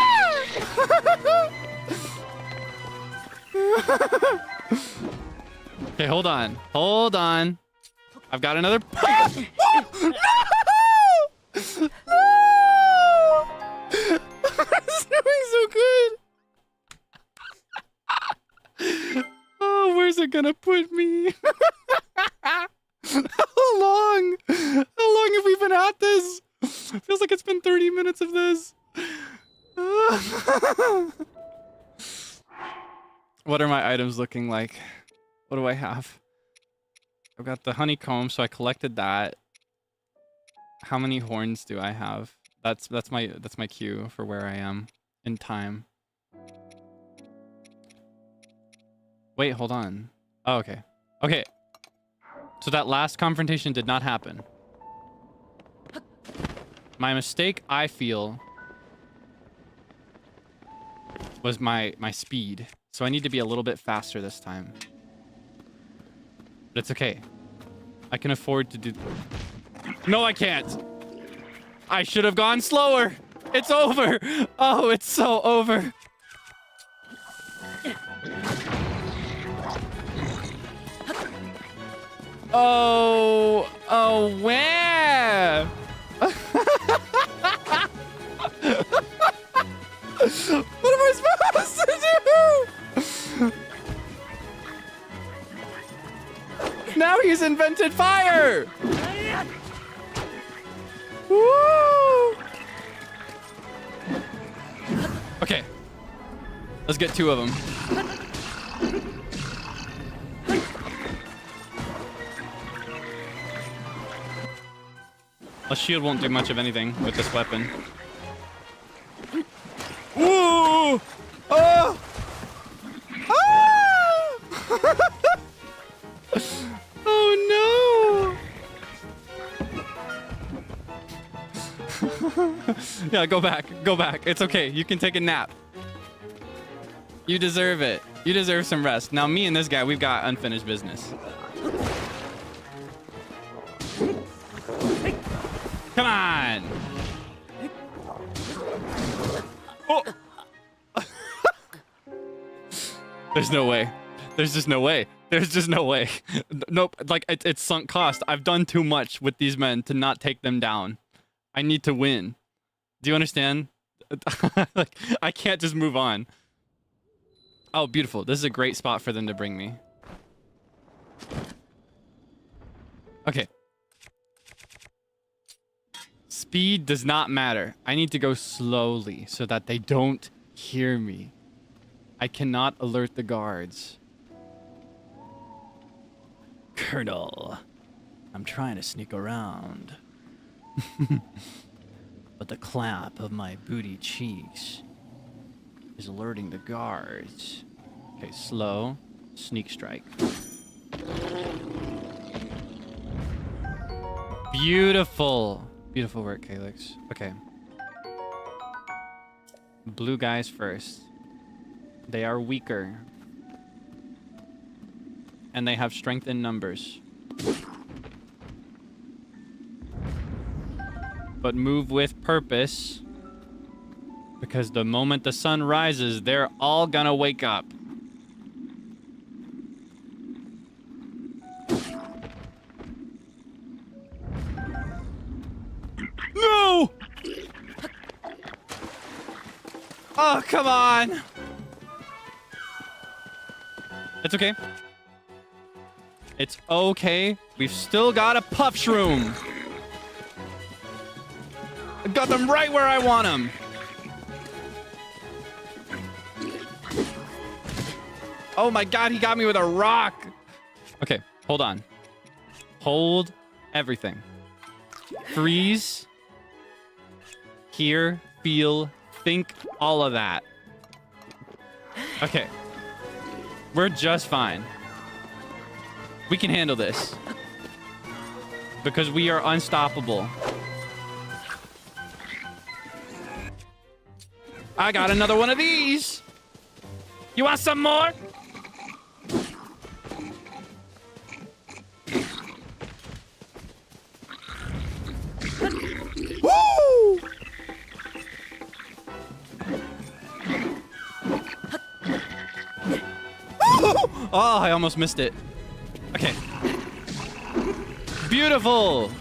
Okay, hold on. Hold on. I've got another. Ah! Oh, no! No! It's doing so good. Oh, where's it gonna put me? How long? How long have we been at this? Feels like it's been 30 minutes of this. What are my items looking like? What do I have? I've got the honeycomb, so I collected that. How many horns do I have? That's my cue for where I am in time. Wait, hold on. Oh, okay. Okay. So that last confrontation did not happen. My mistake, I feel, was my speed. So I need to be a little bit faster this time. But it's okay. I can afford to do... No, I can't. I should have gone slower. It's over. Oh, it's so over. Oh, where? What am I supposed to do? Now he's invented fire. Woo! Okay. Let's get 2 of them. A shield won't do much of anything with this weapon. Woo! Oh! Ah! Oh no! Yeah, go back. Go back. It's okay. You can take a nap. You deserve it. You deserve some rest. Now, me and this guy, we've got unfinished business. Come on! Oh! There's no way. There's just no way. There's just no way. Nope. Like, it's sunk cost. I've done too much with these men to not take them down. I need to win. Do you understand? Like, I can't just move on. Oh, beautiful. This is a great spot for them to bring me. Okay. Speed does not matter. I need to go slowly so that they don't hear me. I cannot alert the guards. Colonel, I'm trying to sneak around. But the clap of my booty cheeks is alerting the guards. Okay, slow. Sneak strike. Beautiful. Beautiful work, Kaelix. Okay. Blue guys first. They are weaker. And they have strength in numbers. But move with purpose. Because the moment the sun rises, they're all gonna wake up. No! Oh, come on! It's okay. It's okay. We've still got a puff shroom. I got them right where I want them. Oh my god, he got me with a rock. Okay, hold on. Hold everything. Freeze. Hear, feel, think, all of that. Okay. We're just fine. We can handle this. Because we are unstoppable. I got another one of these. You want some more? Woo! Oh, I almost missed it. Okay. Beautiful.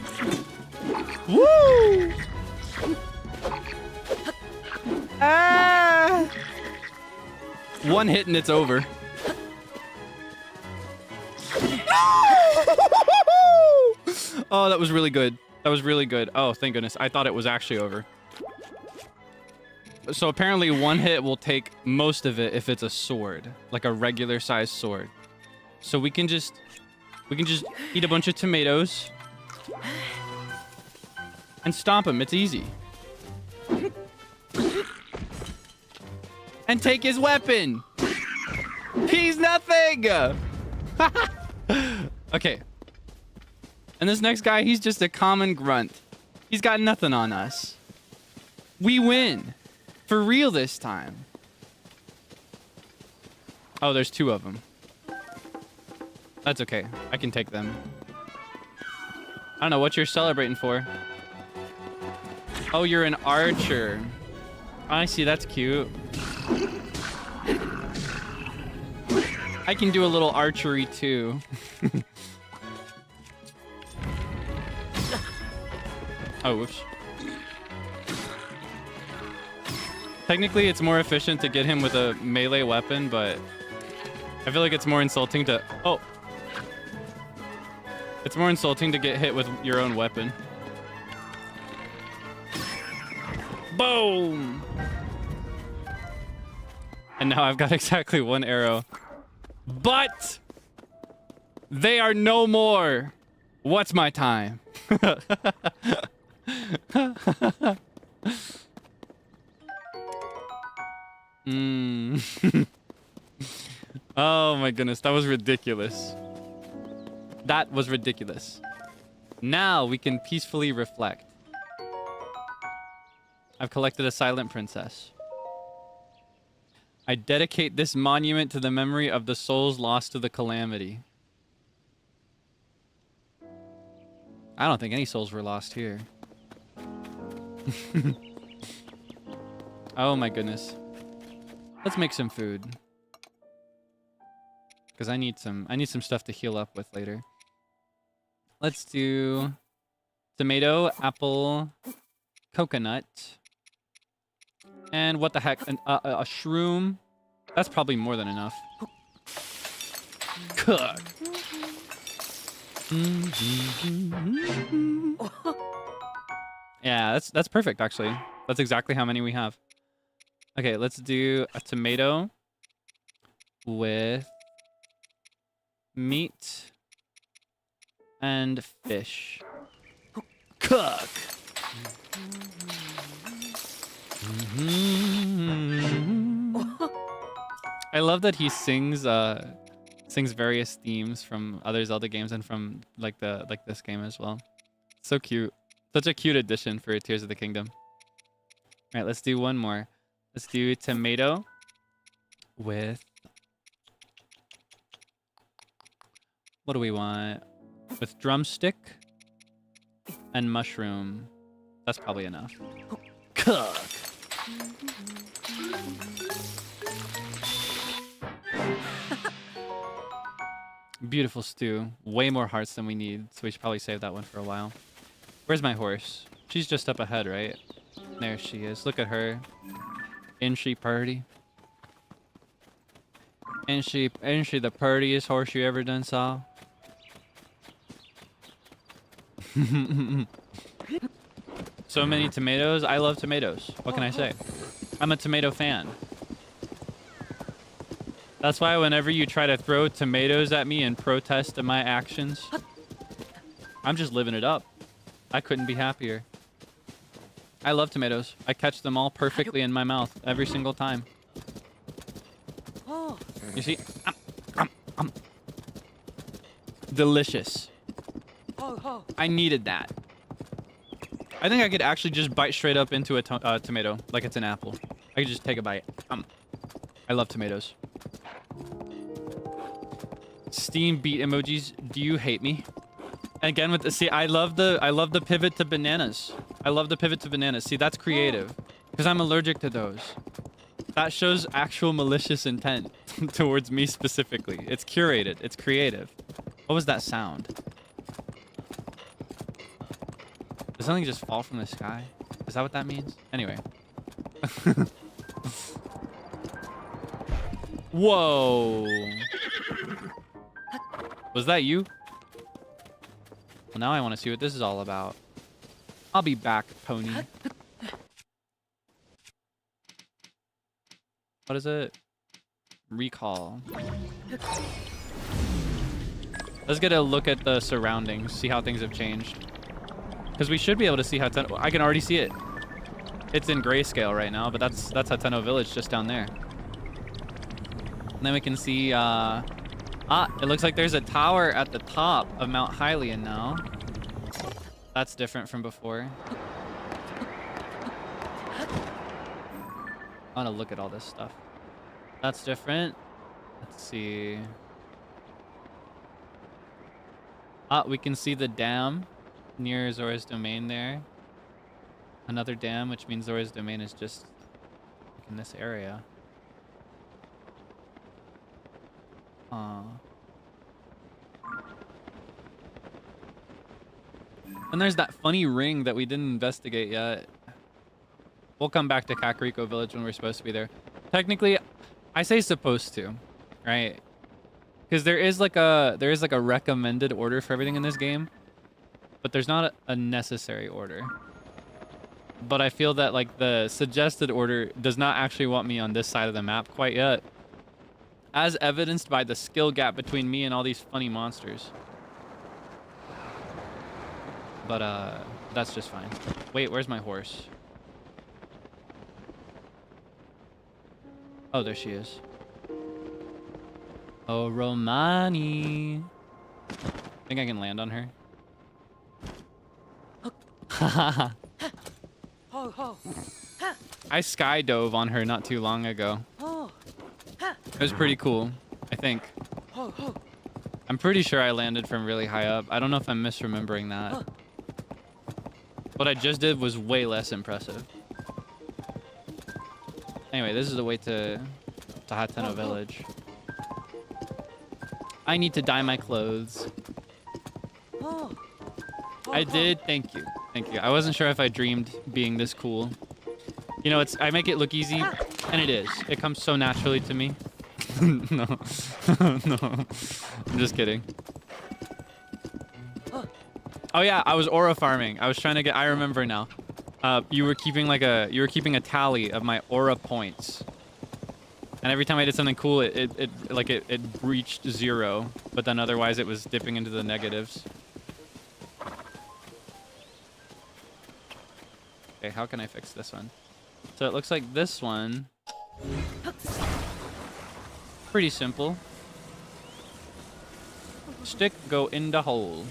Woo! Ah! One hit and it's over. Oh, that was really good. That was really good. Oh, thank goodness. I thought it was actually over. So apparently one hit will take most of it if it's a sword. Like a regular sized sword. So we can just We can just eat a bunch of tomatoes and stomp him. It's easy. And take his weapon. He's nothing. Okay. And this next guy, he's just a common grunt. He's got nothing on us. We win. For real this time. Oh, there's 2 of them. That's okay. I can take them. I don't know what you're celebrating for. Oh, you're an archer. I see. That's cute. I can do a little archery too. Oh, whoops. Technically, it's more efficient to get him with a melee weapon, but I feel like it's more insulting to... Oh! It's more insulting to get hit with your own weapon. Boom! And now I've got exactly 1 arrow. But! They are no more! What's my time? Oh my goodness, that was ridiculous. That was ridiculous. Now we can peacefully reflect. I've collected a silent princess. I dedicate this monument to the memory of the souls lost to the calamity. I don't think any souls were lost here. Oh my goodness. Let's make some food. Because I need some stuff to heal up with later. Let's do tomato, apple, coconut. And what the heck? A shroom. That's probably more than enough. Cook. Yeah, that's perfect actually. That's exactly how many we have. Okay, let's do a tomato with meat and fish. Cook. I love that he sings various themes from other Zelda games and from like this game as well. So cute. Such a cute addition for Tears of the Kingdom. All right, let's do one more. Let's do tomato with... What do we want? With drumstick and mushroom. That's probably enough. Cook! Beautiful stew. Way more hearts than we need, so we should probably save that one for a while. Where's my horse? She's just up ahead, right? There she is. Look at her. Ain't she purty? Ain't she the purtiest horse you ever done saw? So many tomatoes. I love tomatoes. What can I say? I'm a tomato fan. That's why whenever you try to throw tomatoes at me and protest my actions, I'm just living it up. I couldn't be happier. I love tomatoes. I catch them all perfectly in my mouth every single time. You see? Delicious. I needed that. I think I could actually just bite straight up into a tomato like it's an apple. I could just take a bite. I love tomatoes. Steam beat emojis. Do you hate me? Again with the see, I love the pivot to bananas. I love the pivot to bananas. See, that's creative because I'm allergic to those. That shows actual malicious intent towards me specifically. It's curated. It's creative. What was that sound? Did something just fall from the sky? Is that what that means? Anyway. Whoa. Was that you? Well, now I want to see what this is all about. I'll be back, pony. What is it? Recall. Let's get a look at the surroundings, see how things have changed. Because we should be able to see Hateno. I can already see it. It's in grayscale right now, but that's Hateno Village just down there. And then we can see, it looks like there's a tower at the top of Mount Hylian now. That's different from before. I want to look at all this stuff. That's different. Let's see. We can see the dam near Zora's domain there. Another dam, which means Zora's domain is just in this area. And there's that funny ring that we didn't investigate yet. We'll come back to Kakariko Village when we're supposed to be there. Technically, I say supposed to, right? Because there is like a recommended order for everything in this game, but there's not a necessary order. But I feel that like the suggested order does not actually want me on this side of the map quite yet, as evidenced by the skill gap between me and all these funny monsters. But that's just fine. Wait, where's my horse? Oh, there she is. Oh, Romani. Think I can land on her? I skydove on her not too long ago. It was pretty cool, I think. I'm pretty sure I landed from really high up. I don't know if I'm misremembering that. What I just did was way less impressive. Anyway, this is the way to Hateno Village. I need to dye my clothes. I did. Thank you. Thank you. I wasn't sure if I dreamed being this cool. You know, I make it look easy, and it is. It comes so naturally to me. No. No. I'm just kidding. Oh yeah, I was aura farming. I was trying to get, I remember now. You were keeping a tally of my aura points. And every time I did something cool, it reached 0, but then otherwise it was dipping into the negatives. Okay, how can I fix this one? So it looks like this one, pretty simple. Stick go in the hole.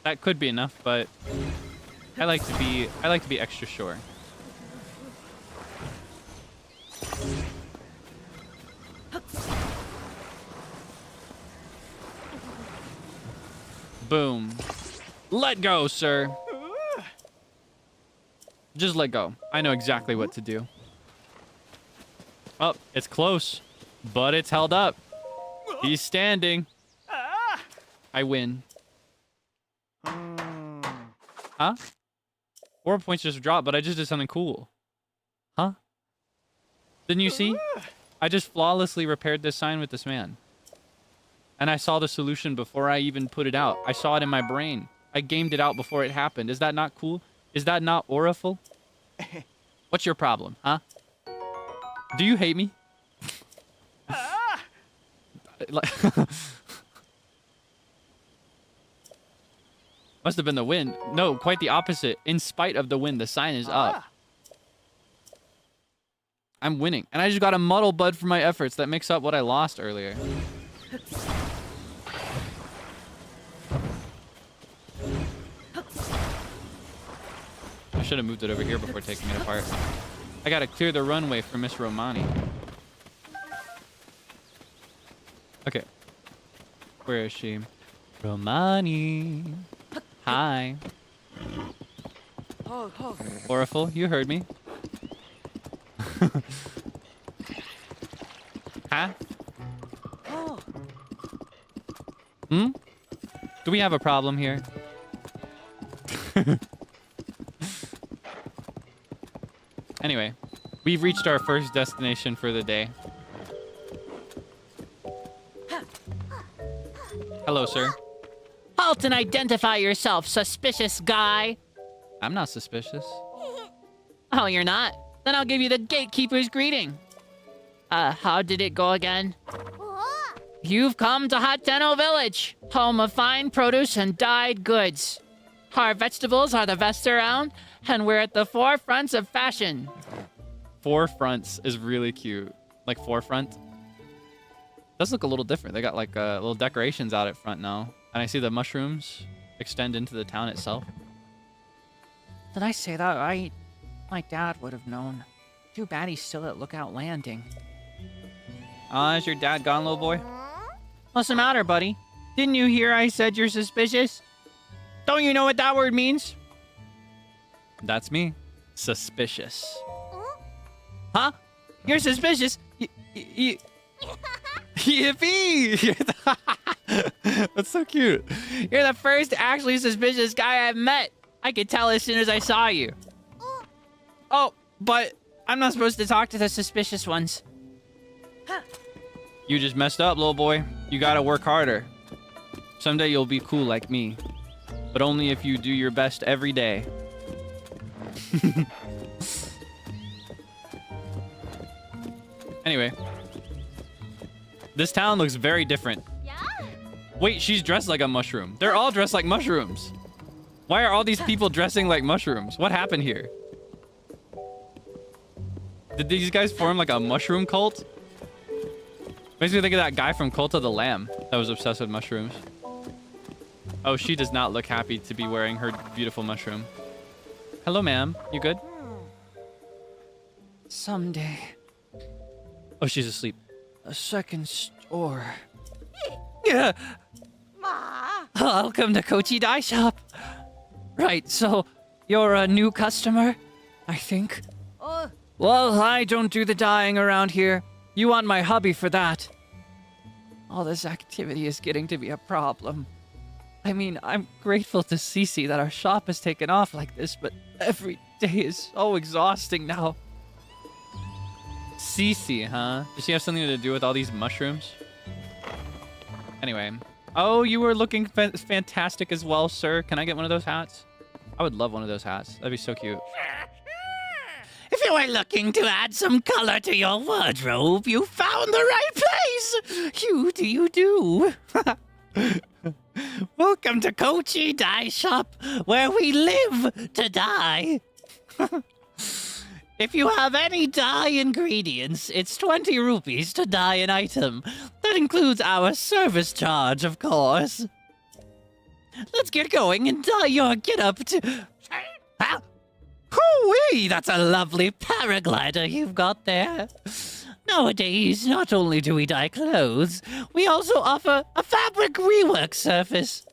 That could be enough, but I like to be extra sure. Boom. Let go, sir. Just let go. I know exactly what to do. Oh, it's close, but it's held up. He's standing. I win. Huh? 4 points just dropped, but I just did something cool. Huh? Didn't you see? I just flawlessly repaired this sign with this man. And I saw the solution before I even put it out. I saw it in my brain. I gamed it out before it happened. Is that not cool? Is that not auraful? What's your problem, huh? Do you hate me? Must have been the wind. No, quite the opposite. In spite of the wind, the sign is up. I'm winning. And I just got a muddle bud for my efforts that makes up what I lost earlier. I should have moved it over here before taking it apart. I gotta clear the runway for Miss Romani. Okay. Where is she? Romani. Hi. Oraful, you heard me. Huh? Hmm? Do we have a problem here? Anyway, we've reached our first destination for the day. Hello, sir. Halt and identify yourself, suspicious guy. I'm not suspicious. Oh, you're not? Then I'll give you the gatekeeper's greeting. How did it go again? You've come to Hateno Village, home of fine produce and dyed goods. Our vegetables are the best around, and we're at the forefronts of fashion. Forefronts is really cute. Like forefront. Does look a little different. They got like little decorations out at front now. And I see the mushrooms extend into the town itself. Did I say that right? My dad would have known. Too bad he's still at Lookout Landing. Is your dad gone, little boy? What's the matter, buddy? Didn't you hear I said you're suspicious? Don't you know what that word means? That's me. Suspicious. Huh? You're suspicious? Yippee! That's so cute. You're the first actually suspicious guy I've met. I could tell as soon as I saw you. Oh, but I'm not supposed to talk to the suspicious ones. You just messed up, little boy. You gotta work harder. Someday you'll be cool like me. But only if you do your best every day. Anyway. This town looks very different. Wait, she's dressed like a mushroom. They're all dressed like mushrooms. Why are all these people dressing like mushrooms? What happened here? Did these guys form like a mushroom cult? Makes me think of that guy from Cult of the Lamb that was obsessed with mushrooms. Oh, she does not look happy to be wearing her beautiful mushroom. Hello, ma'am. You good? Someday. Oh, she's asleep. A second store. Yeah. Welcome to Kochi Dye Shop. Right, so you're a new customer, I think. Well, I don't do the dyeing around here. You want my hubby for that. All this activity is getting to be a problem. I mean, I'm grateful to Cece that our shop has taken off like this, but every day is so exhausting now. Cece, huh? Does she have something to do with all these mushrooms? Anyway. Oh, you were looking fantastic as well, sir. Can I get one of those hats? I would love one of those hats. That'd be so cute. If you are looking to add some color to your wardrobe, you found the right place. You do. Welcome to Kochi Dye Shop, where we live to dye. If you have any dye ingredients, it's 20 rupees to dye an item. That includes our service charge, of course. Let's get going and dye your get-up to... Hoo-wee! That's a lovely paraglider you've got there. Nowadays, not only do we dye clothes, we also offer a fabric rework service.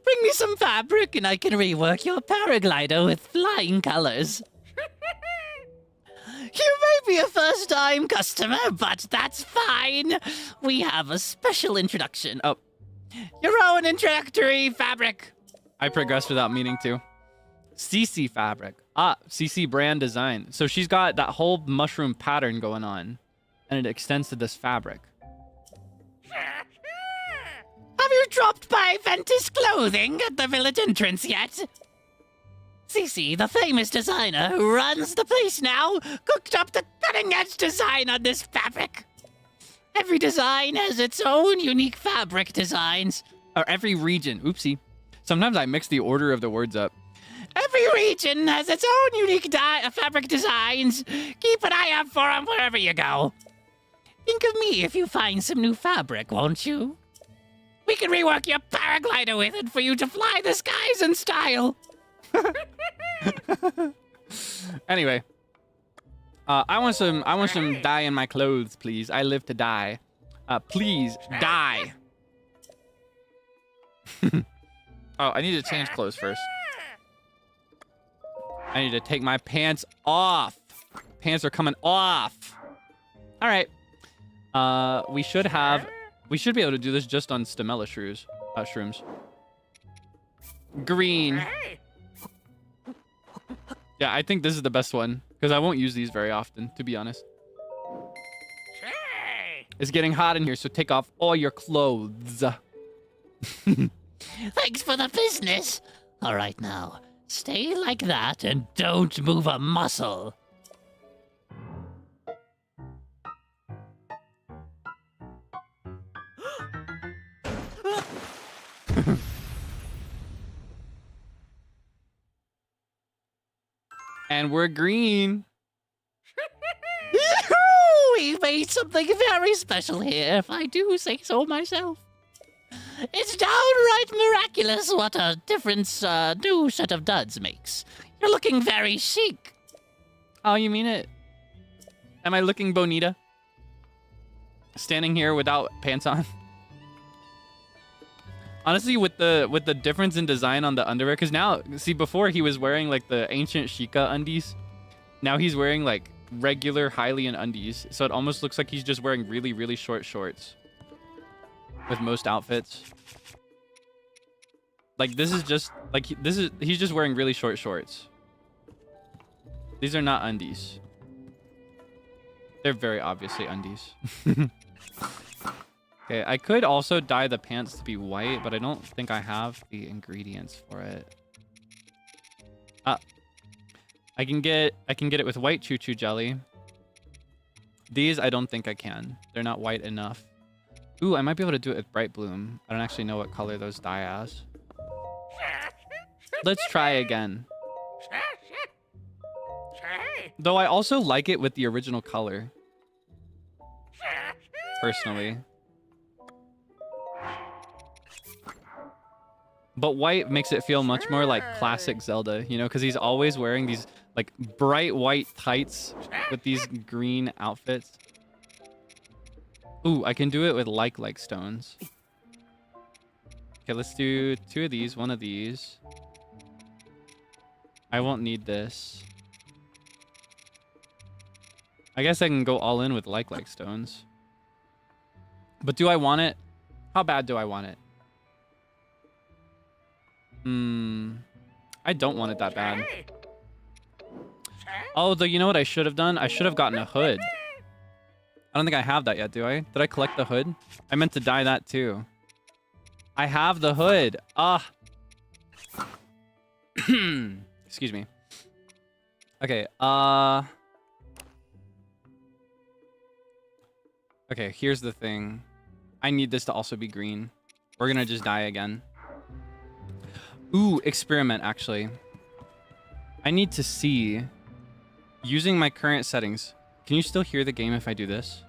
Bring me some fabric and I can rework your paraglider with flying colors. You may be a first-time customer, but that's fine. We have a special introduction. Oh, your own introductory fabric. I progressed without meaning to. CC fabric. Ah, CC brand design. So she's got that whole mushroom pattern going on, and it extends to this fabric. Have you dropped by Ventus Clothing at the village entrance yet? Cece, the famous designer who runs the place now, cooked up the cutting-edge design on this fabric. Every design has its own unique fabric designs. Or every region. Oopsie. Sometimes I mix the order of the words up. Every region has its own unique fabric designs. Keep an eye out for them wherever you go. Think of me if you find some new fabric, won't you? We can rework your paraglider with it for you to fly the skies in style. Anyway, I want some dye in my clothes, please. I live to die. Please dye. Oh, I need to change clothes first. I need to take my pants off. Pants are coming off. All right. We should be able to do this just on Stamella shrooms. Green. Yeah, I think this is the best one because I won't use these very often, to be honest. It's getting hot in here, so take off all your clothes. Thanks for the business. All right, now, stay like that and don't move a muscle. And we're green. We made something very special here, if I do say so myself. It's downright miraculous what a difference a new set of duds makes. You're looking very chic. Oh, you mean it? Am I looking bonita? Standing here without pants on. Honestly, with the difference in design on the underwear, because now, see, before he was wearing like the ancient Sheikah undies. Now he's wearing like regular Hylian undies. So it almost looks like he's just wearing really, really short shorts. With most outfits. Like this is just, like he's just wearing really short shorts. These are not undies. They're very obviously undies. Okay, I could also dye the pants to be white, but I don't think I have the ingredients for it. I can get it with white choo-choo jelly. These I don't think I can. They're not white enough. Ooh, I might be able to do it with bright bloom. I don't actually know what color those dye as. Let's try again. Though I also like it with the original color. Personally. But white makes it feel much more like classic Zelda, you know, because he's always wearing these like bright white tights with these green outfits. Ooh, I can do it with like stones. Okay, let's do 2 of these, 1 of these. I won't need this. I guess I can go all in with like stones. But do I want it? How bad do I want it? I don't want it that bad. Oh, though, you know what I should have done? I should have gotten a hood. I don't think I have that yet, do I? Did I collect the hood? I meant to dye that too. I have the hood. Ah. Excuse me. Okay, okay, here's the thing. I need this to also be green. We're gonna just dye again. Ooh, experiment, actually. I need to see, using my current settings, can you still hear the game if I do this?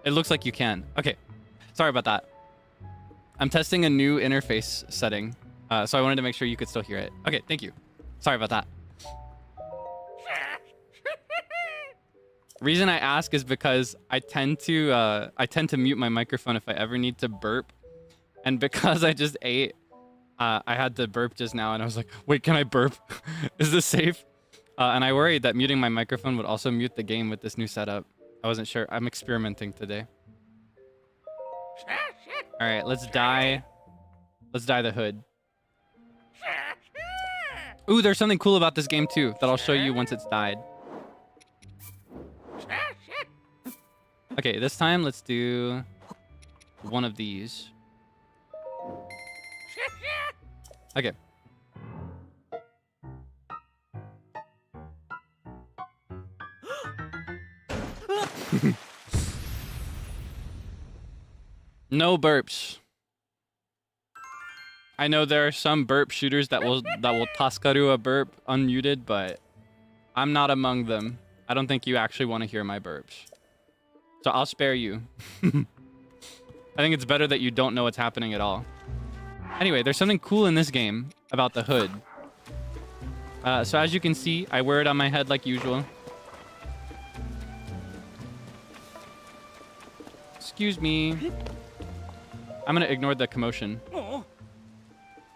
It looks like you can. Okay, sorry about that. I'm testing a new interface setting, so I wanted to make sure you could still hear it. Okay, thank you. Sorry about that. Reason I ask is because I tend to mute my microphone if I ever need to burp, and because I just ate, I had to burp just now, and I was like, wait, can I burp? Is this safe? And I worried that muting my microphone would also mute the game with this new setup. I wasn't sure. I'm experimenting today. All right, let's dye the hood. Ooh, there's something cool about this game too that I'll show you once it's dyed. Okay, this time let's do 1 of these. Okay. No burps. I know there are some burp shooters that will Taskaru a burp unmuted, but I'm not among them. I don't think you actually want to hear my burps. So I'll spare you. I think it's better that you don't know what's happening at all. Anyway, there's something cool in this game about the hood. So as you can see, I wear it on my head like usual. Excuse me. I'm gonna ignore the commotion.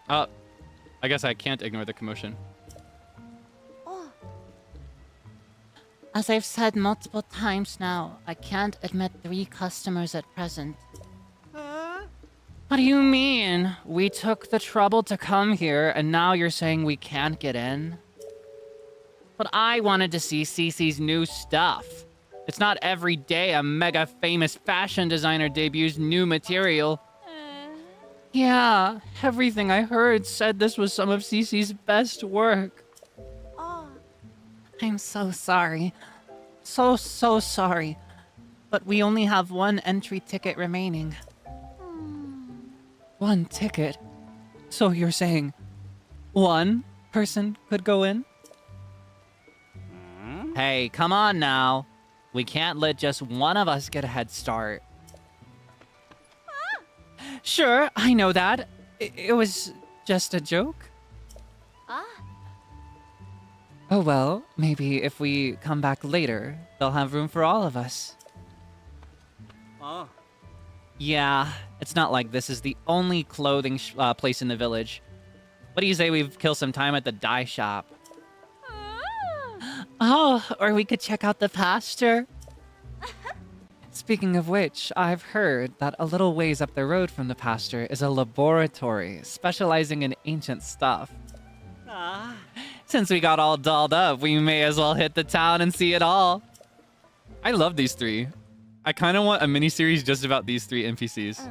I guess I can't ignore the commotion. As I've said multiple times now, I can't admit 3 customers at present. What do you mean? We took the trouble to come here, and now you're saying we can't get in? But I wanted to see Cece's new stuff. It's not every day a mega famous fashion designer debuts new material. Yeah, everything I heard said this was some of Cece's best work. I'm so sorry. So sorry. But we only have 1 entry ticket remaining. 1 ticket? So you're saying 1 person could go in? Hey, come on now. We can't let just one of us get a head start. Sure, I know that. It was just a joke. Oh well, maybe if we come back later, they'll have room for all of us. Yeah, it's not like this is the only clothing place in the village. What do you say we kill some time at the dye shop? Oh, or we could check out the pasture. Speaking of which, I've heard that a little ways up the road from the pasture is a laboratory specializing in ancient stuff. Since we got all dolled up, we may as well hit the town and see it all. I love these 3. I kind of want a mini-series just about these 3 NPCs.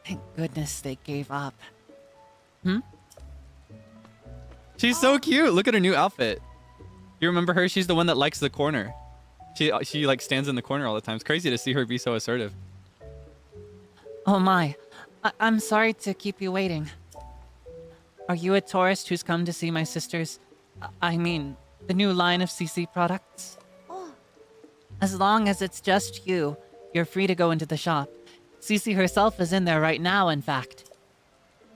Thank goodness they gave up. She's so cute. Look at her new outfit. You remember her? She's the one that likes the corner. She like stands in the corner all the time. It's crazy to see her be so assertive. Oh my. I'm sorry to keep you waiting. Are you a tourist who's come to see my sister's... I mean, the new line of CC products? As long as it's just you, you're free to go into the shop. CC herself is in there right now, in fact.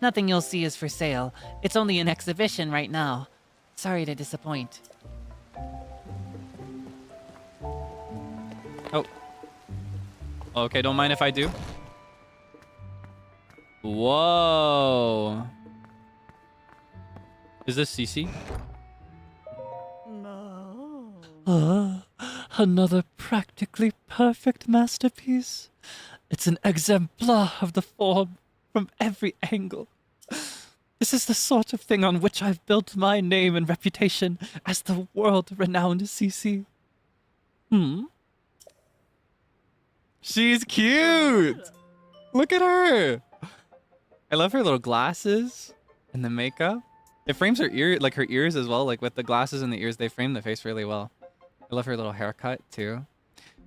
Nothing you'll see is for sale. It's only an exhibition right now. Sorry to disappoint. Oh. Okay, don't mind if I do. Whoa. Is this CC? No. Another practically perfect masterpiece. It's an exemplar of the form from every angle. This is the sort of thing on which I've built my name and reputation as the world-renowned CC. She's cute! Look at her! I love her little glasses and the makeup. It frames her ear, like her ears as well. Like with the glasses and the ears, they frame the face really well. I love her little haircut too.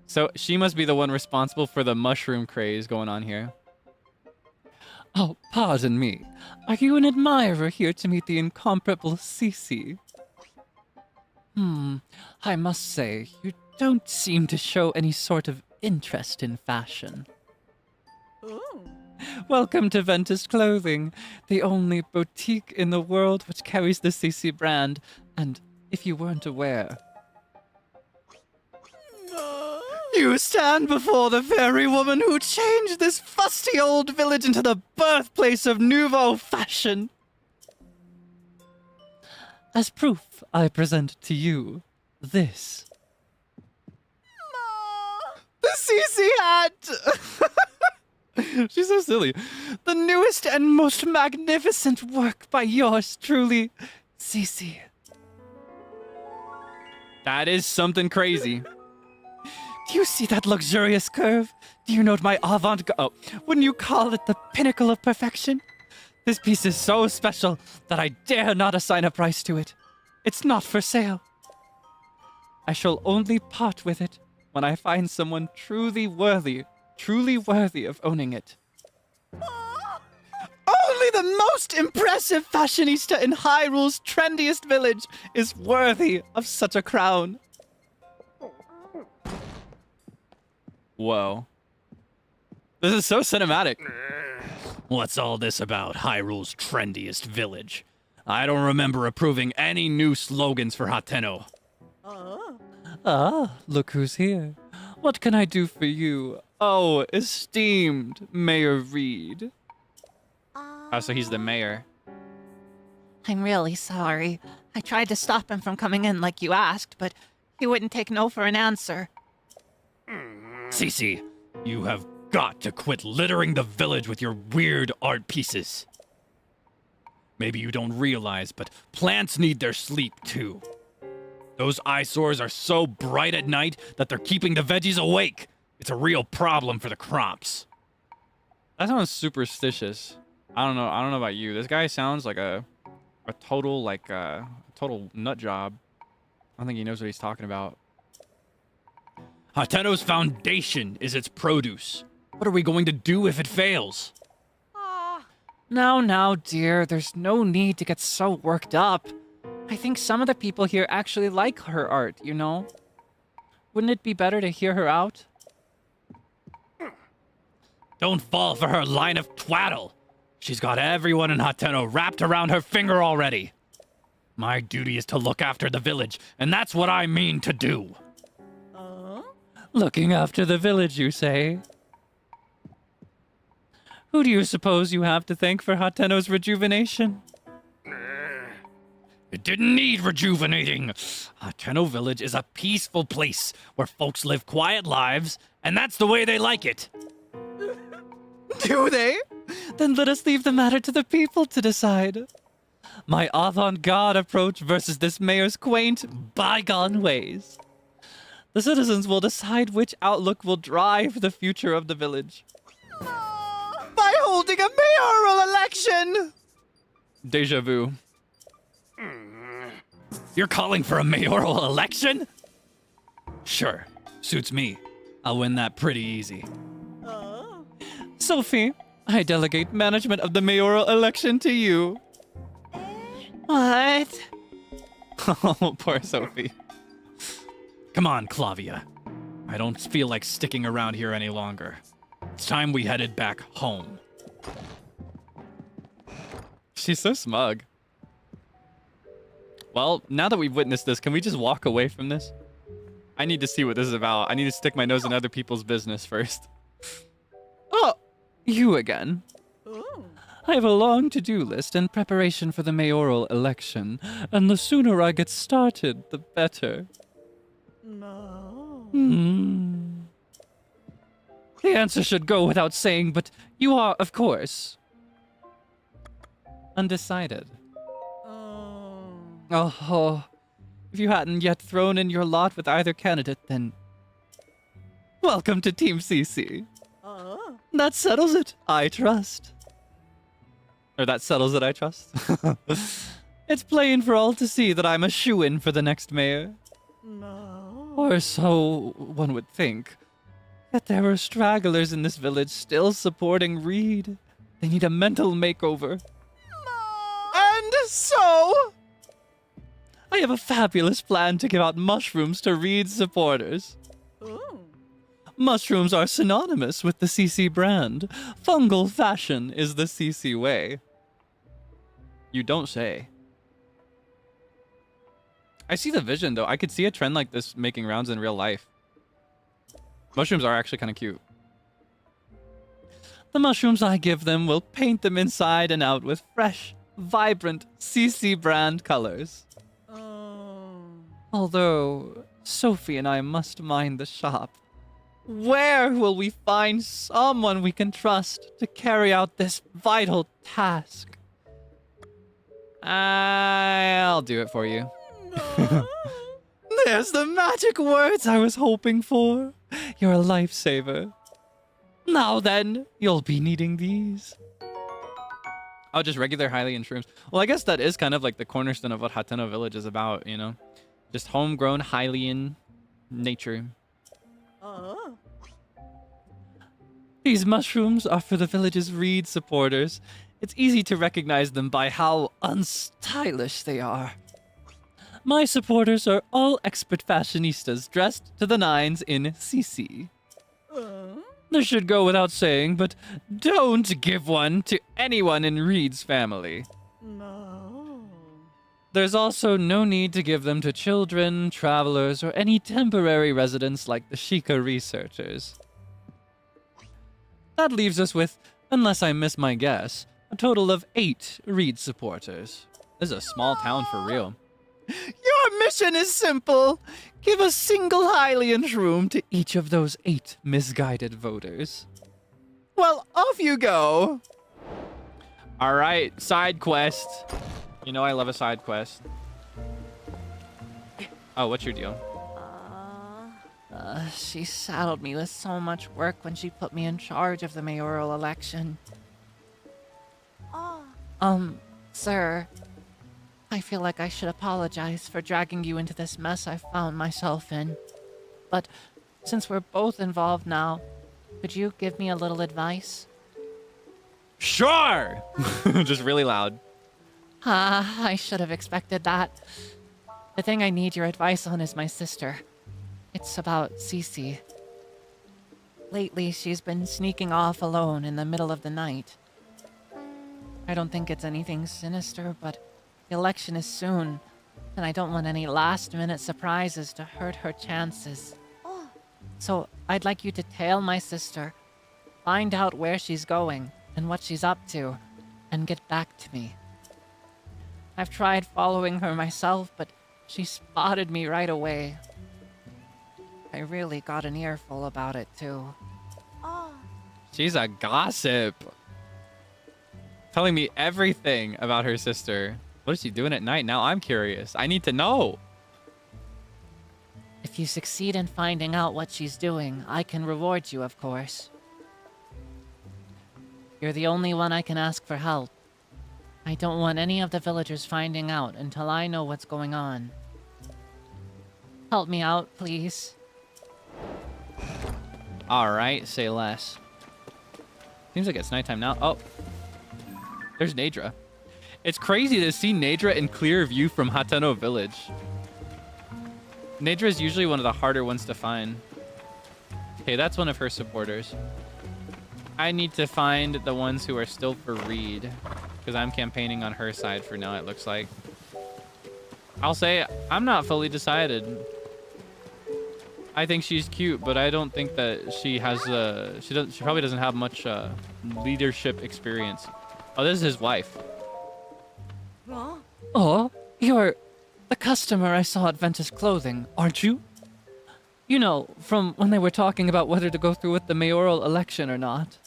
So she must be the one responsible for the mushroom craze going on here. Oh, pardon me. Are you an admirer here to meet the incomparable Cece? I must say, you don't seem to show any sort of interest in fashion. Welcome to Ventus Clothing, the only boutique in the world which carries the CC brand, and if you weren't aware... You stand before the very woman who changed this fusty old village into the birthplace of nouveau fashion. As proof, I present to you this. The CC hat! She's so silly. The newest and most magnificent work by yours truly, CC. That is something crazy. Do you see that luxurious curve? Do you note my avant-garde? Oh, wouldn't you call it the pinnacle of perfection? This piece is so special that I dare not assign a price to it. It's not for sale. I shall only part with it when I find someone truly worthy of owning it. Only the most impressive fashionista in Hyrule's trendiest village is worthy of such a crown. Whoa. This is so cinematic. What's all this about Hyrule's trendiest village? I don't remember approving any new slogans for Hateno. Look who's here. What can I do for you? Oh, esteemed Mayor Reed. Oh, so he's the mayor. I'm really sorry. I tried to stop him from coming in like you asked, but he wouldn't take no for an answer. Cece, you have got to quit littering the village with your weird art pieces. Maybe you don't realize, but plants need their sleep too. Those eyesores are so bright at night that they're keeping the veggies awake. It's a real problem for the crops. That sounds superstitious. I don't know about you. This guy sounds like a total total nut job. I don't think he knows what he's talking about. Hateno's foundation is its produce. What are we going to do if it fails? Now, dear, there's no need to get so worked up. I think some of the people here actually like her art, you know? Wouldn't it be better to hear her out? Don't fall for her line of twaddle. She's got everyone in Hateno wrapped around her finger already. My duty is to look after the village, and that's what I mean to do. Looking after the village, you say? Who do you suppose you have to thank for Hateno's rejuvenation? It didn't need rejuvenating. Hateno Village is a peaceful place where folks live quiet lives, and that's the way they like it. Do they? Then let us leave the matter to the people to decide. My avant-garde approach versus this mayor's quaint, bygone ways. The citizens will decide which outlook will drive the future of the village. By holding a mayoral election! Deja vu. You're calling for a mayoral election? Sure, suits me. I'll win that pretty easy. Sophie, I delegate management of the mayoral election to you. What? Oh, poor Sophie. Come on, Clavia. I don't feel like sticking around here any longer. It's time we headed back home. She's so smug. Well, now that we've witnessed this, can we just walk away from this? I need to see what this is about. I need to stick my nose in other people's business first. Oh, you again. I have a long to-do list in preparation for the mayoral election, and the sooner I get started, the better. The answer should go without saying, but you are, of course, Undecided. Oh, if you hadn't yet thrown in your lot with either candidate, then welcome to Team CC. That settles it, I trust. Or that settles it, I trust. It's plain for all to see that I'm a shoo-in for the next mayor. Or so one would think. Yet there are stragglers in this village still supporting Reed. They need a mental makeover. And so, I have a fabulous plan to give out mushrooms to Reed's supporters. Mushrooms are synonymous with the CC brand. Fungal fashion is the CC way. You don't say. I see the vision, though. I could see a trend like this making rounds in real life. Mushrooms are actually kind of cute. The mushrooms I give them will paint them inside and out with fresh, vibrant CC brand colors. Although, Sophie and I must mind the shop. Where will we find someone we can trust to carry out this vital task? I'll do it for you. There's the magic words I was hoping for. You're a lifesaver. Now then, you'll be needing these. Oh, just regular Hylian shrooms. Well, I guess that is kind of like the cornerstone of what Hateno Village is about, you know? Just homegrown Hylian nature. These mushrooms are for the village's Reed supporters. It's easy to recognize them by how unstylish they are. My supporters are all expert fashionistas dressed to the nines in CC. This should go without saying, but don't give one to anyone in Reed's family. There's also no need to give them to children, travelers, or any temporary residents like the Sheikah researchers. That leaves us with, unless I miss my guess, a total of 8 Reed supporters. This is a small town for real. Your mission is simple. Give a single Hylian shroom to each of those 8 misguided voters. Well, off you go. All right, side quest. You know I love a side quest. Oh, what's your deal? She saddled me with so much work when she put me in charge of the mayoral election. Sir, I feel like I should apologize for dragging you into this mess I found myself in. But since we're both involved now, could you give me a little advice? Sure! Just really loud. Ah, I should have expected that. The thing I need your advice on is my sister. It's about Cece. Lately, she's been sneaking off alone in the middle of the night. I don't think it's anything sinister, but the election is soon, and I don't want any last-minute surprises to hurt her chances. So I'd like you to tail my sister, find out where she's going and what she's up to, and get back to me. I've tried following her myself, but she spotted me right away. I really got an earful about it, too. She's a gossip. Telling me everything about her sister. What is she doing at night? Now I'm curious. I need to know. If you succeed in finding out what she's doing, I can reward you, of course. You're the only one I can ask for help. I don't want any of the villagers finding out until I know what's going on. Help me out, please. Alright, say less. Seems like it's nighttime now. Oh. There's Nadra. It's crazy to see Nadra in clear view from Hateno Village. Nadra is usually one of the harder ones to find. Okay, that's one of her supporters. I need to find the ones who are still for Reed, because I'm campaigning on her side for now, it looks like. I'll say I'm not fully decided. I think she's cute, but I don't think that she has she probably doesn't have much leadership experience. Oh, this is his wife. Oh, you're the customer I saw at Ventus Clothing, aren't you? You know, from when they were talking about whether to go through with the mayoral election or not.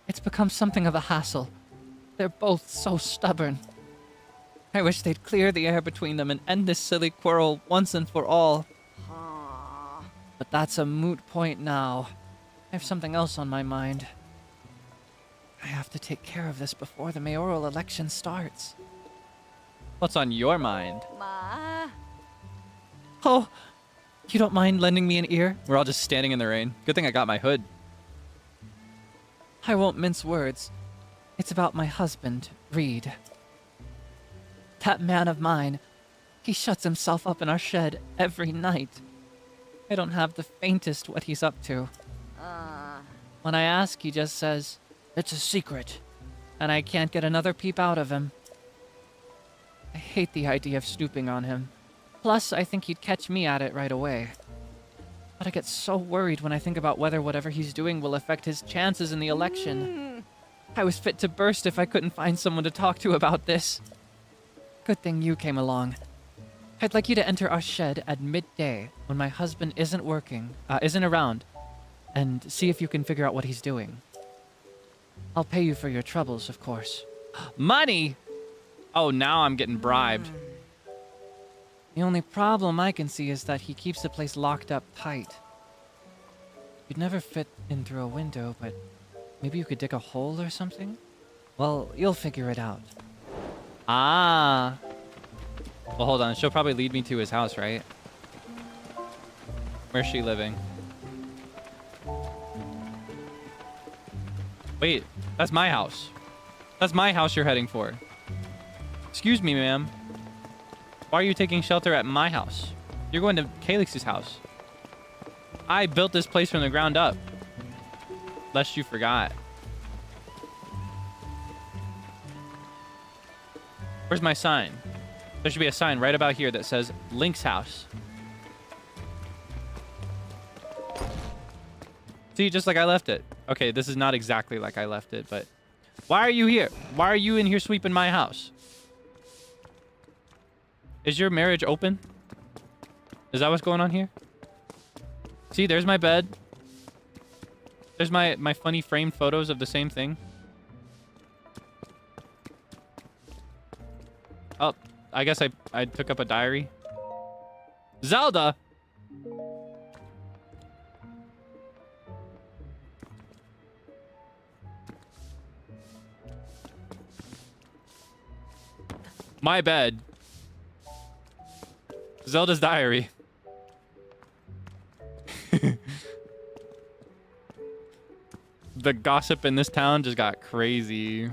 It's become something of a hassle. They're both so stubborn. I wish they'd clear the air between them and end this silly quarrel once and for all. But that's a moot point now. I have something else on my mind. I have to take care of this before the mayoral election starts. What's on your mind? Oh, you don't mind lending me an ear? We're all just standing in the rain. Good thing I got my hood. I won't mince words. It's about my husband, Reed. That man of mine, he shuts himself up in our shed every night. I don't have the faintest what he's up to. When I ask, he just says, "It's a secret," and I can't get another peep out of him. I hate the idea of snooping on him. Plus, I think he'd catch me at it right away. But I get so worried when I think about whether whatever he's doing will affect his chances in the election. I was fit to burst if I couldn't find someone to talk to about this. Good thing you came along. I'd like you to enter our shed at midday when my husband isn't around, and see if you can figure out what he's doing. I'll pay you for your troubles, of course. Money! Oh, now I'm getting bribed. The only problem I can see is that he keeps the place locked up tight. You'd never fit in through a window, but maybe you could dig a hole or something? Well, you'll figure it out. Ah. Well, hold on. She'll probably lead me to his house, right? Where's she living? Wait, that's my house. That's my house you're heading for. Excuse me, ma'am. Why are you taking shelter at my house? You're going to Kaelix's house. I built this place from the ground up. Lest you forgot. Where's my sign? There should be a sign right about here that says Link's house. See, just like I left it. Okay, this is not exactly like I left it, but... Why are you here? Why are you in here sweeping my house? Is your marriage open? Is that what's going on here? See, there's my bed. There's my funny framed photos of the same thing. Oh, I guess I took up a diary. Zelda! My bed. Zelda's diary. The gossip in this town just got crazy.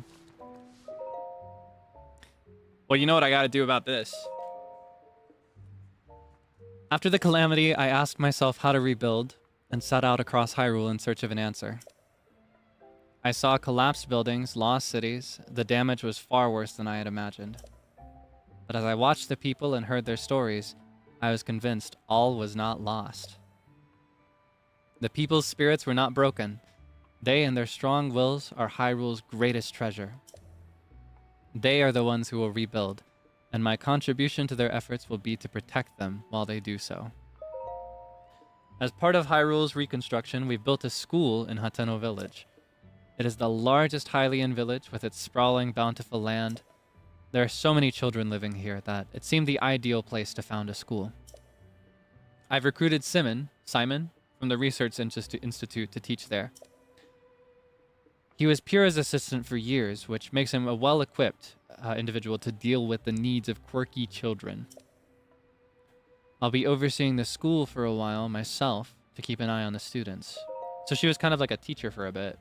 Well, you know what I gotta do about this. After the calamity, I asked myself how to rebuild and set out across Hyrule in search of an answer. I saw collapsed buildings, lost cities. The damage was far worse than I had imagined. But as I watched the people and heard their stories, I was convinced all was not lost. The people's spirits were not broken. They and their strong wills are Hyrule's greatest treasure. They are the ones who will rebuild, and my contribution to their efforts will be to protect them while they do so. As part of Hyrule's reconstruction, we've built a school in Hateno Village. It is the largest Hylian village with its sprawling, bountiful land. There are so many children living here that it seemed the ideal place to found a school. I've recruited Simon from the Research Institute to teach there. He was Pyrrha's assistant for years, which makes him a well-equipped individual to deal with the needs of quirky children. I'll be overseeing the school for a while myself to keep an eye on the students. So she was kind of like a teacher for a bit.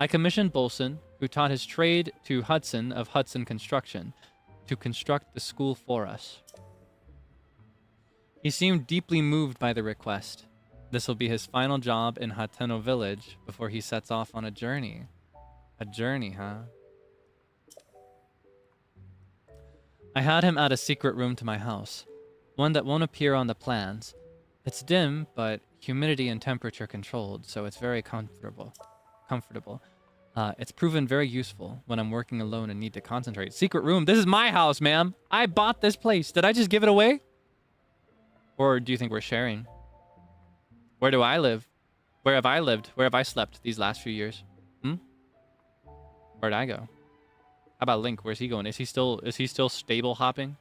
I commissioned Bolson, who taught his trade to Hudson of Hudson Construction, to construct the school for us. He seemed deeply moved by the request. This will be his final job in Hateno Village before he sets off on a journey. A journey, huh? I had him add a secret room to my house, one that won't appear on the plans. It's dim, but humidity and temperature controlled, so it's very comfortable. It's proven very useful when I'm working alone and need to concentrate. Secret room? This is my house, ma'am. I bought this place. Did I just give it away? Or do you think we're sharing? Where do I live? Where have I lived? Where have I slept these last few years? Where'd I go? How about Link? Where's he going? Is he still stable hopping?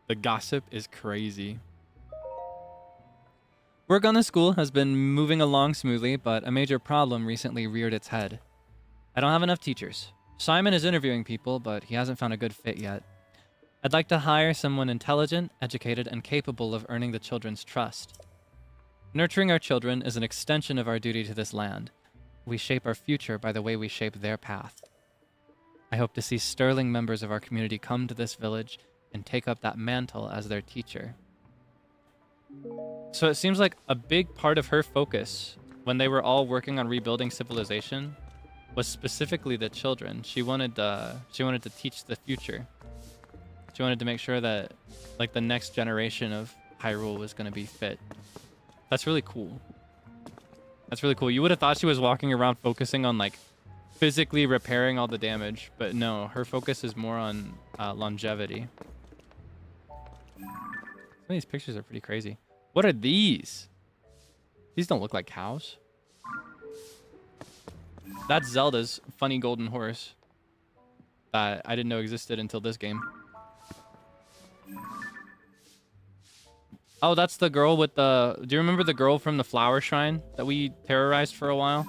The gossip is crazy. Work on the school has been moving along smoothly, but a major problem recently reared its head. I don't have enough teachers. Simon is interviewing people, but he hasn't found a good fit yet. I'd like to hire someone intelligent, educated, and capable of earning the children's trust. Nurturing our children is an extension of our duty to this land. We shape our future by the way we shape their path. I hope to see sterling members of our community come to this village and take up that mantle as their teacher. So it seems like a big part of her focus when they were all working on rebuilding civilization was specifically the children. She wanted to teach the future. She wanted to make sure that like the next generation of Hyrule was going to be fit. That's really cool. That's really cool. You would have thought she was walking around focusing on like physically repairing all the damage, but no, her focus is more on longevity. Some of these pictures are pretty crazy. What are these? These don't look like cows. That's Zelda's funny golden horse that I didn't know existed until this game. Oh, that's the girl with the... Do you remember the girl from the flower shrine that we terrorized for a while?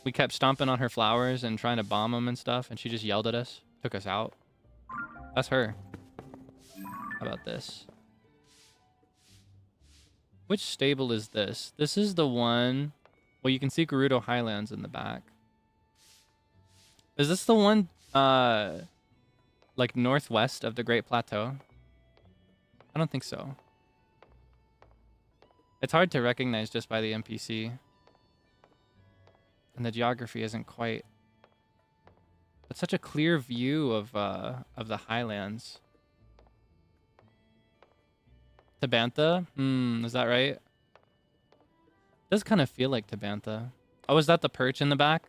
We kept stomping on her flowers and trying to bomb them and stuff, and she just yelled at us, took us out. That's her. How about this? Which stable is this? This is the one... Well, you can see Gerudo Highlands in the back. Is this the one, like, northwest of the Great Plateau? I don't think so. It's hard to recognize just by the NPC. And the geography isn't quite... But such a clear view of the Highlands. Tabantha? Is that right? It does kind of feel like Tabantha. Oh, is that the perch in the back?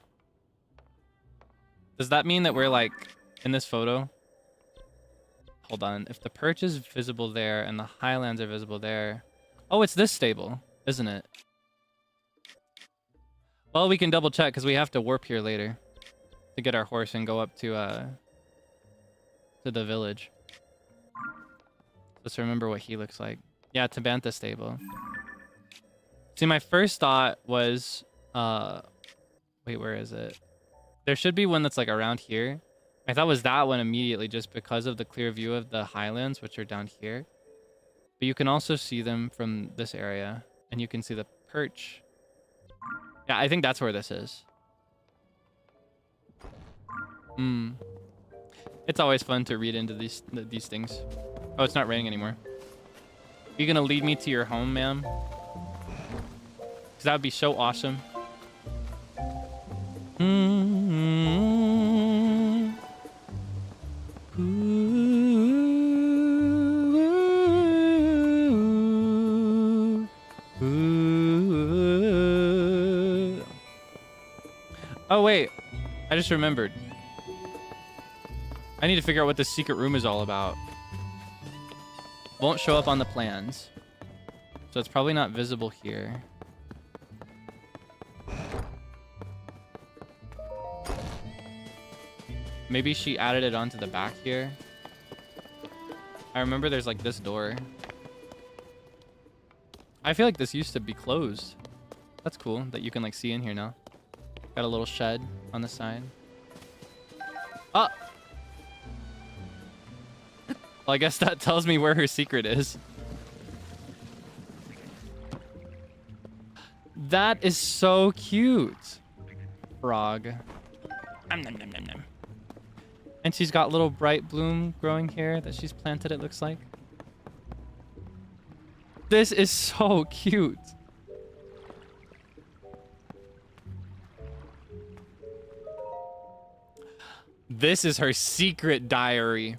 Does that mean that we're, like, in this photo? Hold on. If the perch is visible there and the Highlands are visible there... Oh, it's this stable, isn't it? Well, we can double check because we have to warp here later to get our horse and go up to the village. Let's remember what he looks like. Yeah, Tabantha stable. See, my first thought was... Wait, where is it? There should be one that's like around here. I thought it was that one immediately just because of the clear view of the Highlands, which are down here. But you can also see them from this area. and you can see the perch. Yeah, I think that's where this is. It's always fun to read into these things. Oh, it's not raining anymore. You gonna lead me to your home, ma'am? Because that would be so awesome. Oh, wait. I just remembered. I need to figure out what this secret room is all about. Won't show up on the plans. So it's probably not visible here. Maybe she added it onto the back here. I remember there's like this door. I feel like this used to be closed. That's cool that you can like see in here now. Got a little shed on the side. Oh! Well, I guess that tells me where her secret is. That is so cute. Frog. Nom, nom, nom, nom, nom. And she's got little bright bloom growing here that she's planted, it looks like. This is so cute. This is her secret diary.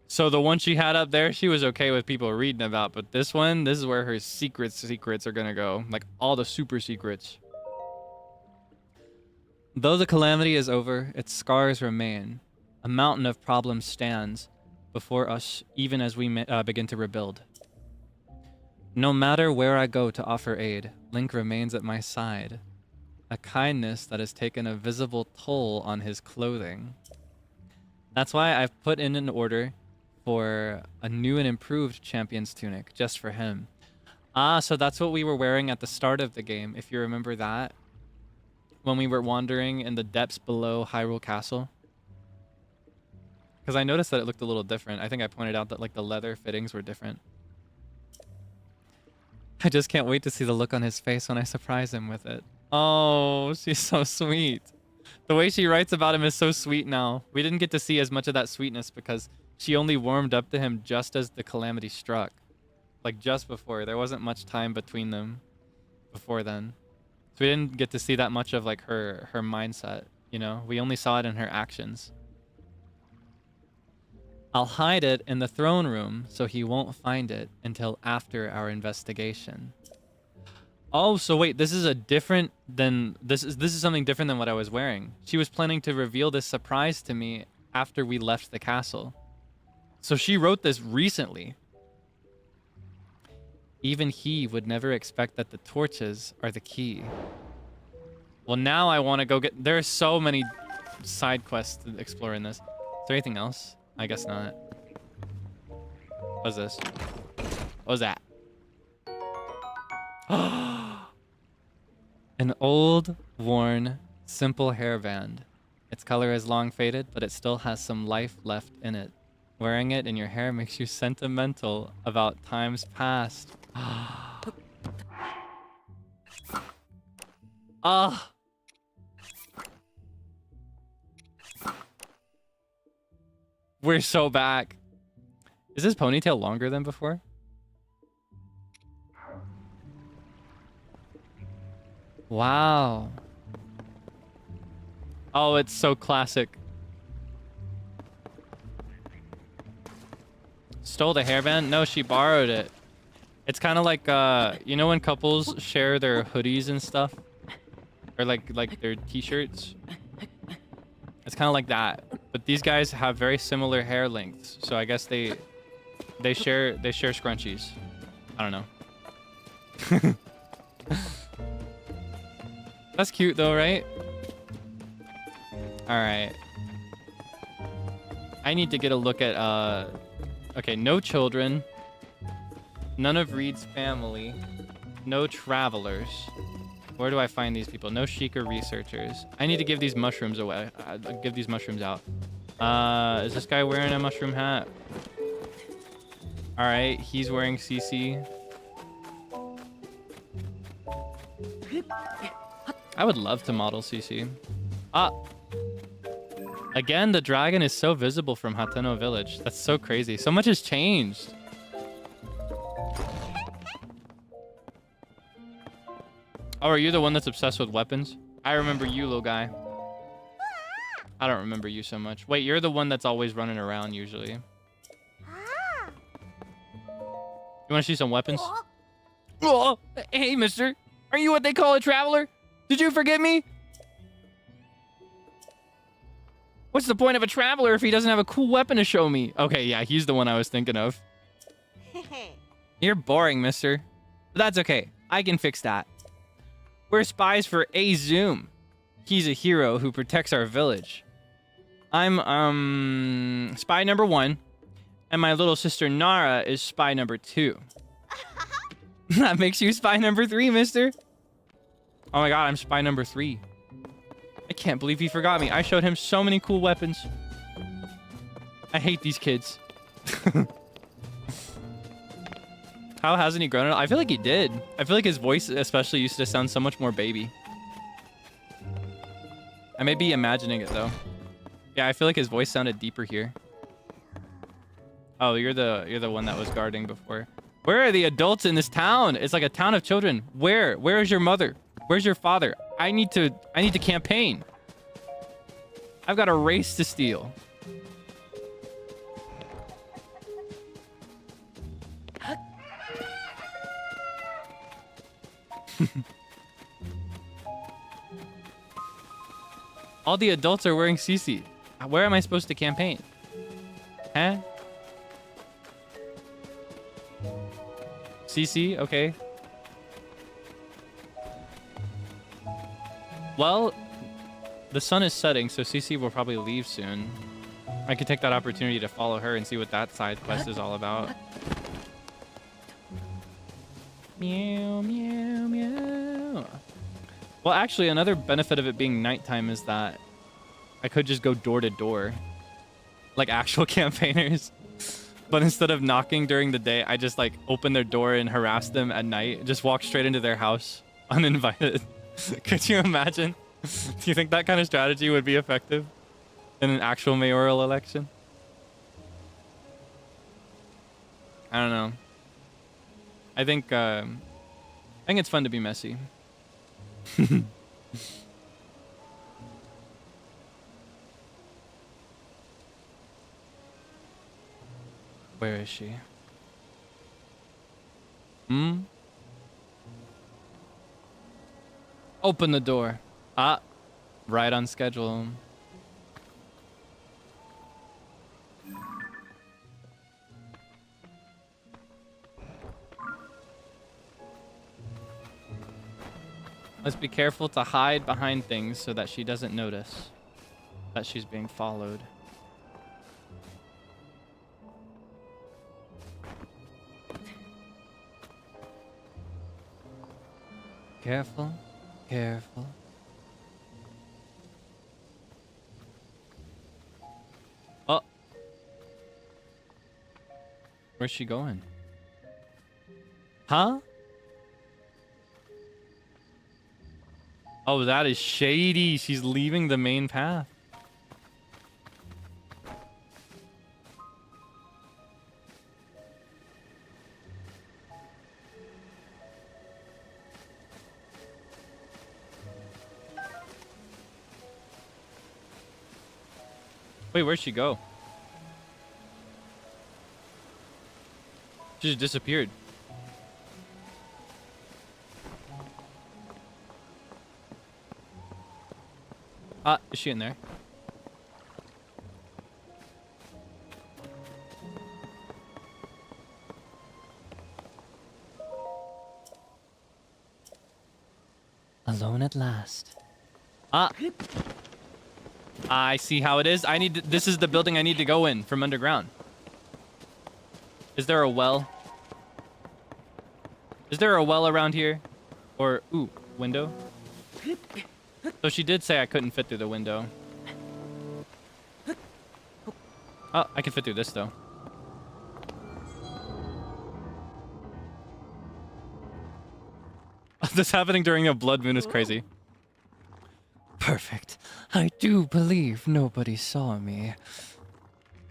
So the one she had up there, she was okay with people reading about, but this one, this is where her secrets are gonna go. Like all the super secrets. Though the calamity is over, its scars remain. A mountain of problems stands before us even as we begin to rebuild. No matter where I go to offer aid, Link remains at my side. A kindness that has taken a visible toll on his clothing. That's why I've put in an order for a new and improved champion's tunic just for him. Ah, so that's what we were wearing at the start of the game, if you remember that. When we were wandering in the depths below Hyrule Castle. Because I noticed that it looked a little different. I think I pointed out that like the leather fittings were different. I just can't wait to see the look on his face when I surprise him with it. Oh, she's so sweet. The way she writes about him is so sweet now. We didn't get to see as much of that sweetness because she only warmed up to him just as the calamity struck. Like just before. There wasn't much time between them before then. So we didn't get to see that much of like her mindset, you know? We only saw it in her actions. I'll hide it in the throne room so he won't find it until after our investigation. Oh, so wait, this is a different than this is something different than what I was wearing. She was planning to reveal this surprise to me after we left the castle. So she wrote this recently. Even he would never expect that the torches are the key. Well, now I want to go get... There are so many side quests to explore in this. Is there anything else? I guess not. What's this? What was that? An old, worn, simple hairband. Its color is long faded, but it still has some life left in it. Wearing it in your hair makes you sentimental about times past. Ah. We're so back. Is this ponytail longer than before? Wow. Oh, it's so classic. Stole the hairband? No, she borrowed it. It's kind of like, you know when couples share their hoodies and stuff? Or like their t-shirts? It's kind of like that. But these guys have very similar hair lengths. So I guess they share scrunchies. I don't know. That's cute though, right? All right. I need to get a look at, okay, no children. None of Reed's family. No travelers. Where do I find these people? No Sheikah researchers. I need to give these mushrooms away. Give these mushrooms out. Is this guy wearing a mushroom hat? All right, he's wearing CC. I would love to model CC. Ah. Again, the dragon is so visible from Hateno Village. That's so crazy. So much has changed. Oh, are you the one that's obsessed with weapons? I remember you, little guy. I don't remember you so much. Wait, you're the one that's always running around usually. You want to see some weapons? Oh, hey, mister. Are you what they call a traveler? Did you forget me? What's the point of a traveler if he doesn't have a cool weapon to show me? Okay, yeah, he's the one I was thinking of. You're boring, mister. But that's okay. I can fix that. We're spies for Zoom. He's a hero who protects our village. I'm, spy number 1. And my little sister Nara is spy number 2. That makes you spy number 3, mister. Oh my god, I'm spy number 3. I can't believe he forgot me. I showed him so many cool weapons. I hate these kids. How hasn't he grown up? I feel like he did. I feel like his voice especially used to sound so much more baby. I may be imagining it though. Yeah, I feel like his voice sounded deeper here. Oh, you're the one that was guarding before. Where are the adults in this town? It's like a town of children. Where is your mother? Where's your father? I need to campaign. I've got a race to steal. All the adults are wearing CC. Where am I supposed to campaign? Huh? CC, okay. Well, the sun is setting, so CC will probably leave soon. I could take that opportunity to follow her and see what that side quest is all about. Meow, meow, meow. Well, actually, another benefit of it being nighttime is that I could just go door to door, like actual campaigners. But instead of knocking during the day, I just like open their door and harass them at night. Just walk straight into their house, uninvited. Could you imagine? Do you think that kind of strategy would be effective in an actual mayoral election? I don't know. I think it's fun to be messy. Where is she? Hmm? Open the door. Ah, right on schedule. Let's be careful to hide behind things so that she doesn't notice that she's being followed. Careful, careful. Oh. Where's she going? Huh? Oh, that is shady. She's leaving the main path. Wait, where'd she go? She just disappeared. Ah, is she in there? Alone at last. Ah. I see how it is. This is the building I need to go in from underground. Is there a well? Is there a well around here? Or, ooh, window? So she did say I couldn't fit through the window. Oh, I can fit through this though. This happening during a blood moon is crazy. Perfect. I do believe nobody saw me.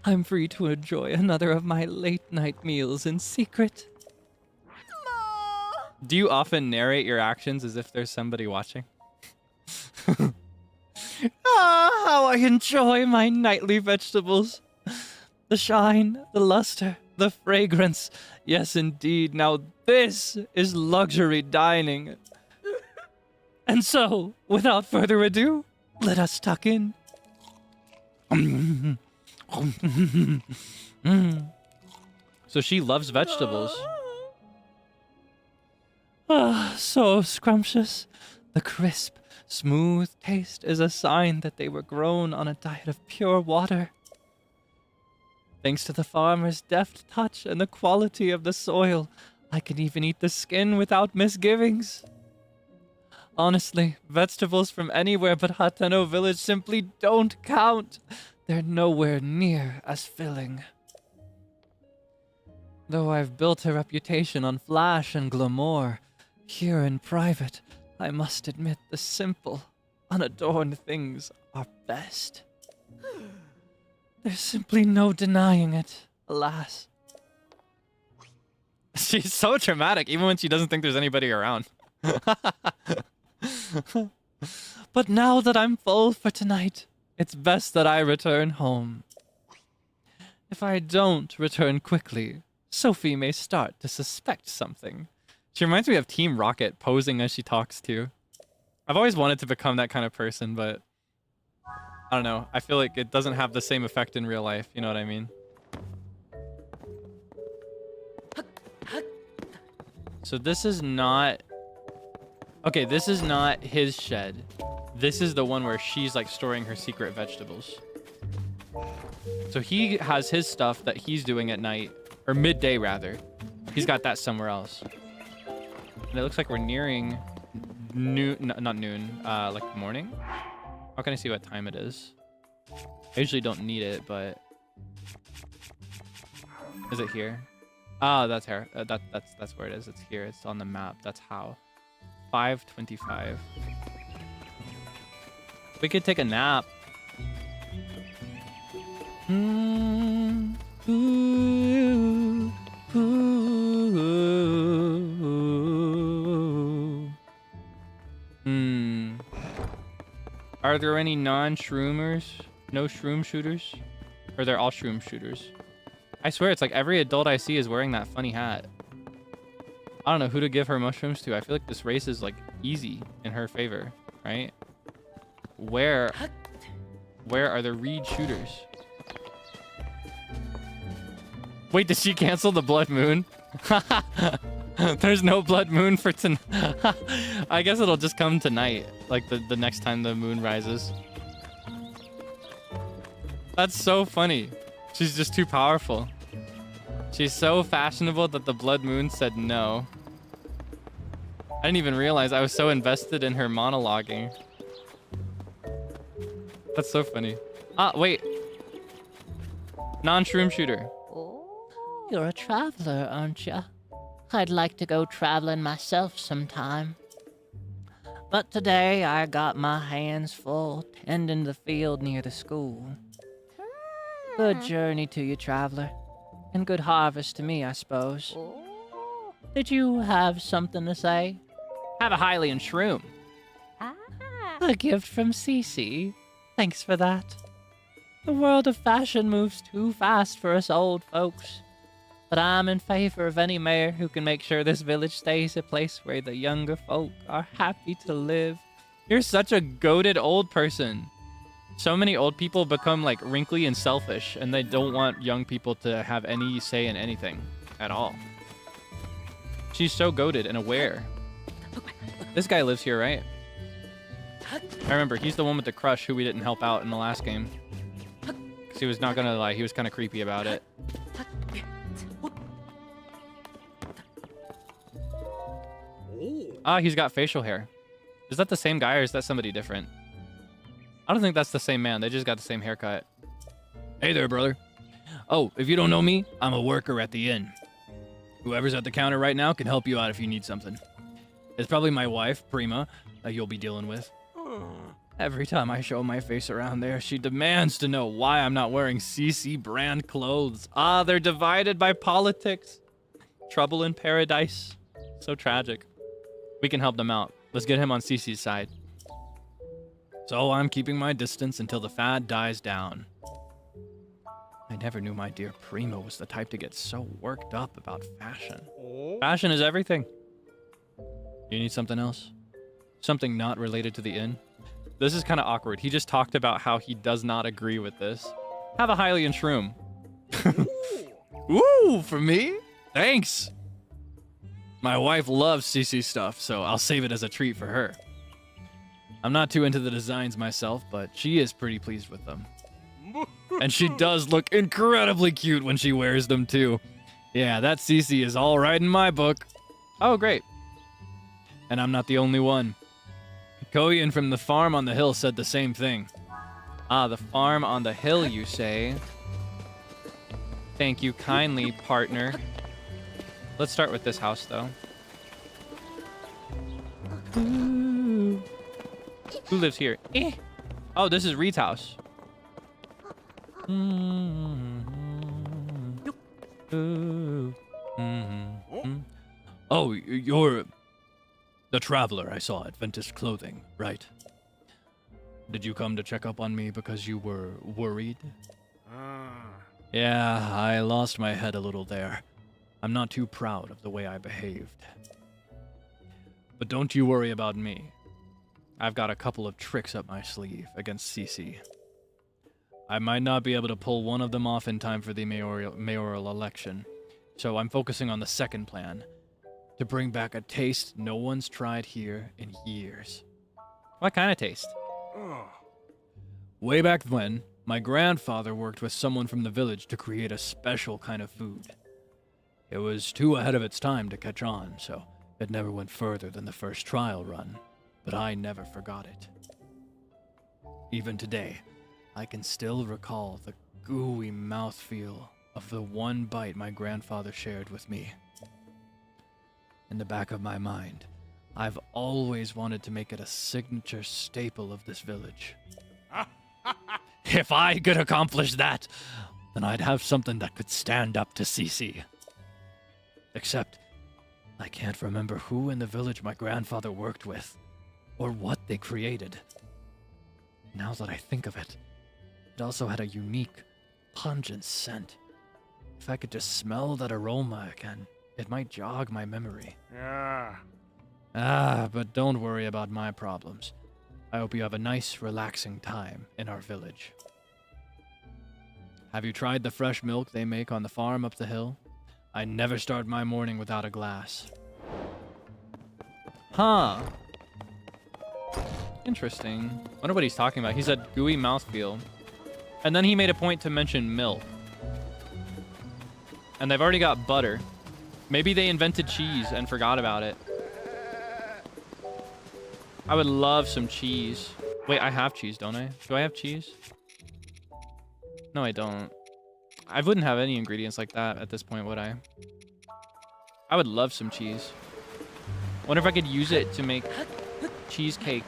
I'm free to enjoy another of my late night meals in secret. Do you often narrate your actions as if there's somebody watching? Ah, how I enjoy my nightly vegetables. The shine, the luster, the fragrance. Yes, indeed. Now this is luxury dining. And so, without further ado, let us tuck in. So she loves vegetables. Ah, so scrumptious. The crisp, smooth taste is a sign that they were grown on a diet of pure water. Thanks to the farmer's deft touch and the quality of the soil, I can even eat the skin without misgivings. Honestly, vegetables from anywhere but Hateno Village simply don't count. They're nowhere near as filling. Though I've built a reputation on flash and glamour, here in private, I must admit the simple, unadorned things are best. There's simply no denying it, alas. She's so dramatic, even when she doesn't think there's anybody around. But now that I'm full for tonight, it's best that I return home. If I don't return quickly, Sophie may start to suspect something. She reminds me of Team Rocket posing as she talks too. I've always wanted to become that kind of person, but I don't know. I feel like it doesn't have the same effect in real life. You know what I mean? So this is not... Okay, this is not his shed. This is the one where she's like storing her secret vegetables. So he has his stuff that he's doing at night, or midday rather. He's got that somewhere else. And it looks like we're nearing noon, not noon, like morning. How can I see what time it is? I usually don't need it, but is it here? Oh, that's here. That's where it is. It's here. It's on the map. That's how. 5:25. We could take a nap. Are there any non-shroomers? No shroom shooters? Or they're all shroom shooters? I swear it's like every adult I see is wearing that funny hat. I don't know who to give her mushrooms to. I feel like this race is like easy in her favor, right? Where are the reed shooters? Wait, did she cancel the blood moon? There's no blood moon for tonight. I guess it'll just come tonight, like the next time the moon rises. That's so funny. She's just too powerful. She's so fashionable that the blood moon said no. I didn't even realize I was so invested in her monologuing. That's so funny. Ah, wait. Non-shroom shooter. You're a traveler, aren't you? I'd like to go traveling myself sometime. But today I got my hands full tending the field near the school. Good journey to you, traveler. And good harvest to me, I suppose. Did you have something to say? Have a Hylian shroom. A gift from Cece. Thanks for that. The world of fashion moves too fast for us old folks. But I'm in favor of any mayor who can make sure this village stays a place where the younger folk are happy to live. You're such a goated old person. So many old people become like wrinkly and selfish, and they don't want young people to have any say in anything at all. She's so goated and aware. This guy lives here, right? I remember, he's the one with the crush who we didn't help out in the last game. Because he was not gonna lie, he was kind of creepy about it. Ah, he's got facial hair. Is that the same guy or is that somebody different? I don't think that's the same man. They just got the same haircut. Hey there, brother. Oh, if you don't know me, I'm a worker at the inn. Whoever's at the counter right now can help you out if you need something. It's probably my wife, Prima, that you'll be dealing with. Every time I show my face around there, she demands to know why I'm not wearing CC brand clothes. Ah, they're divided by politics. Trouble in paradise. So tragic. We can help them out. Let's get him on Cece's side. So I'm keeping my distance until the fad dies down. I never knew my dear Prima was the type to get so worked up about fashion. Fashion is everything. You need something else? Something not related to the inn? This is kind of awkward. He just talked about how he does not agree with this. Have a Hylian shroom. Ooh, for me? Thanks. My wife loves CC stuff, so I'll save it as a treat for her. I'm not too into the designs myself, but she is pretty pleased with them. And she does look incredibly cute when she wears them too. Yeah, that CC is all right in my book. Oh, great. And I'm not the only one. Koyan from the farm on the hill said the same thing. Ah, the farm on the hill, you say? Thank you kindly, partner. Let's start with this house, though. Ooh. Who lives here? Eh. Oh, this is Reed's house. Oh, you're the traveler I saw at Ventus Clothing, right? Did you come to check up on me because you were worried? Yeah, I lost my head a little there. I'm not too proud of the way I behaved. But don't you worry about me. I've got a couple of tricks up my sleeve against CC. I might not be able to pull one of them off in time for the mayoral election, so I'm focusing on the second plan, to bring back a taste no one's tried here in years. What kind of taste? Way back when, my grandfather worked with someone from the village to create a special kind of food. It was too ahead of its time to catch on, so it never went further than the first trial run, but I never forgot it. Even today, I can still recall the gooey mouthfeel of the one bite my grandfather shared with me. In the back of my mind, I've always wanted to make it a signature staple of this village. If I could accomplish that, then I'd have something that could stand up to CC. Except, I can't remember who in the village my grandfather worked with, or what they created. Now that I think of it, it also had a unique, pungent scent. If I could just smell that aroma again, it might jog my memory. But don't worry about my problems. I hope you have a nice, relaxing time in our village. Have you tried the fresh milk they make on the farm up the hill? I never start my morning without a glass. Huh. Interesting. Wonder what he's talking about. He said gooey mouthfeel. And then he made a point to mention milk. And they've already got butter. Maybe they invented cheese and forgot about it. I would love some cheese. Wait, I have cheese, don't I? Do I have cheese? No, I don't. I wouldn't have any ingredients like that at this point, would I? I would love some cheese. Wonder if I could use it to make cheesecake.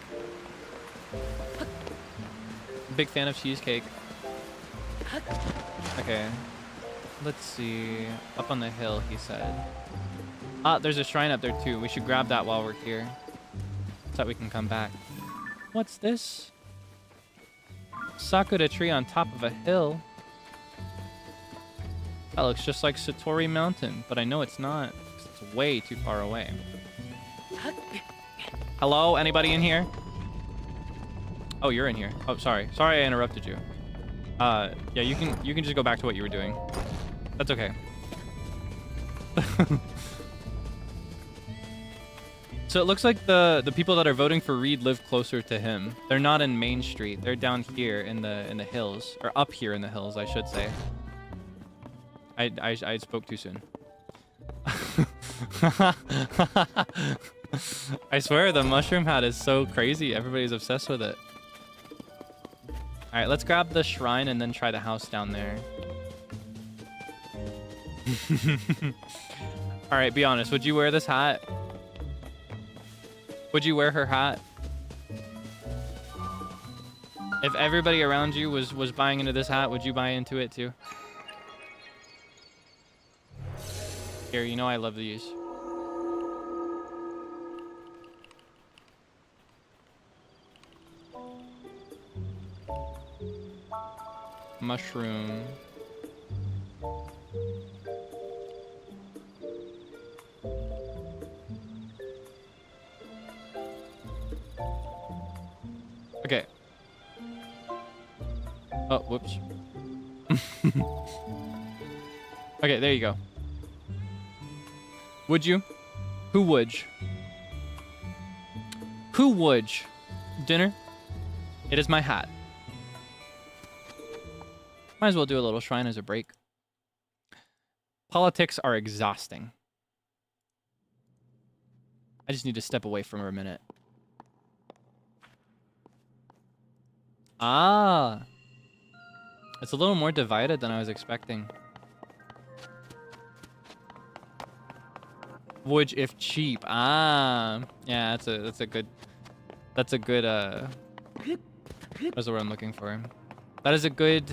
Big fan of cheesecake. Okay. Let's see. Up on the hill, he said. Ah, there's a shrine up there too. We should grab that while we're here, so that we can come back. What's this? Sakura tree on top of a hill. That looks just like Satori Mountain, but I know it's not, 'cause it's way too far away. Hello? Anybody in here? Oh, you're in here. Oh, sorry. Sorry I interrupted you. Yeah, you can just go back to what you were doing. That's okay. So it looks like the people that are voting for Reed live closer to him. They're not in Main Street. They're down here in the hills, or up here in the hills, I should say. I spoke too soon. I swear the mushroom hat is so crazy. Everybody's obsessed with it. All right, let's grab the shrine and then try the house down there. All right, be honest. Would you wear this hat? Would you wear her hat? If everybody around you was buying into this hat, would you buy into it too? Here, you know I love these. Mushroom. Okay. Oh, whoops. Okay, there you go. Would you? Who would? Who would? Dinner? It is my hat. Might as well do a little shrine as a break. Politics are exhausting. I just need to step away from her a minute. Ah. It's a little more divided than I was expecting. Wood if cheap. Ah. Yeah, that's a good what's the word I'm looking for? That is a good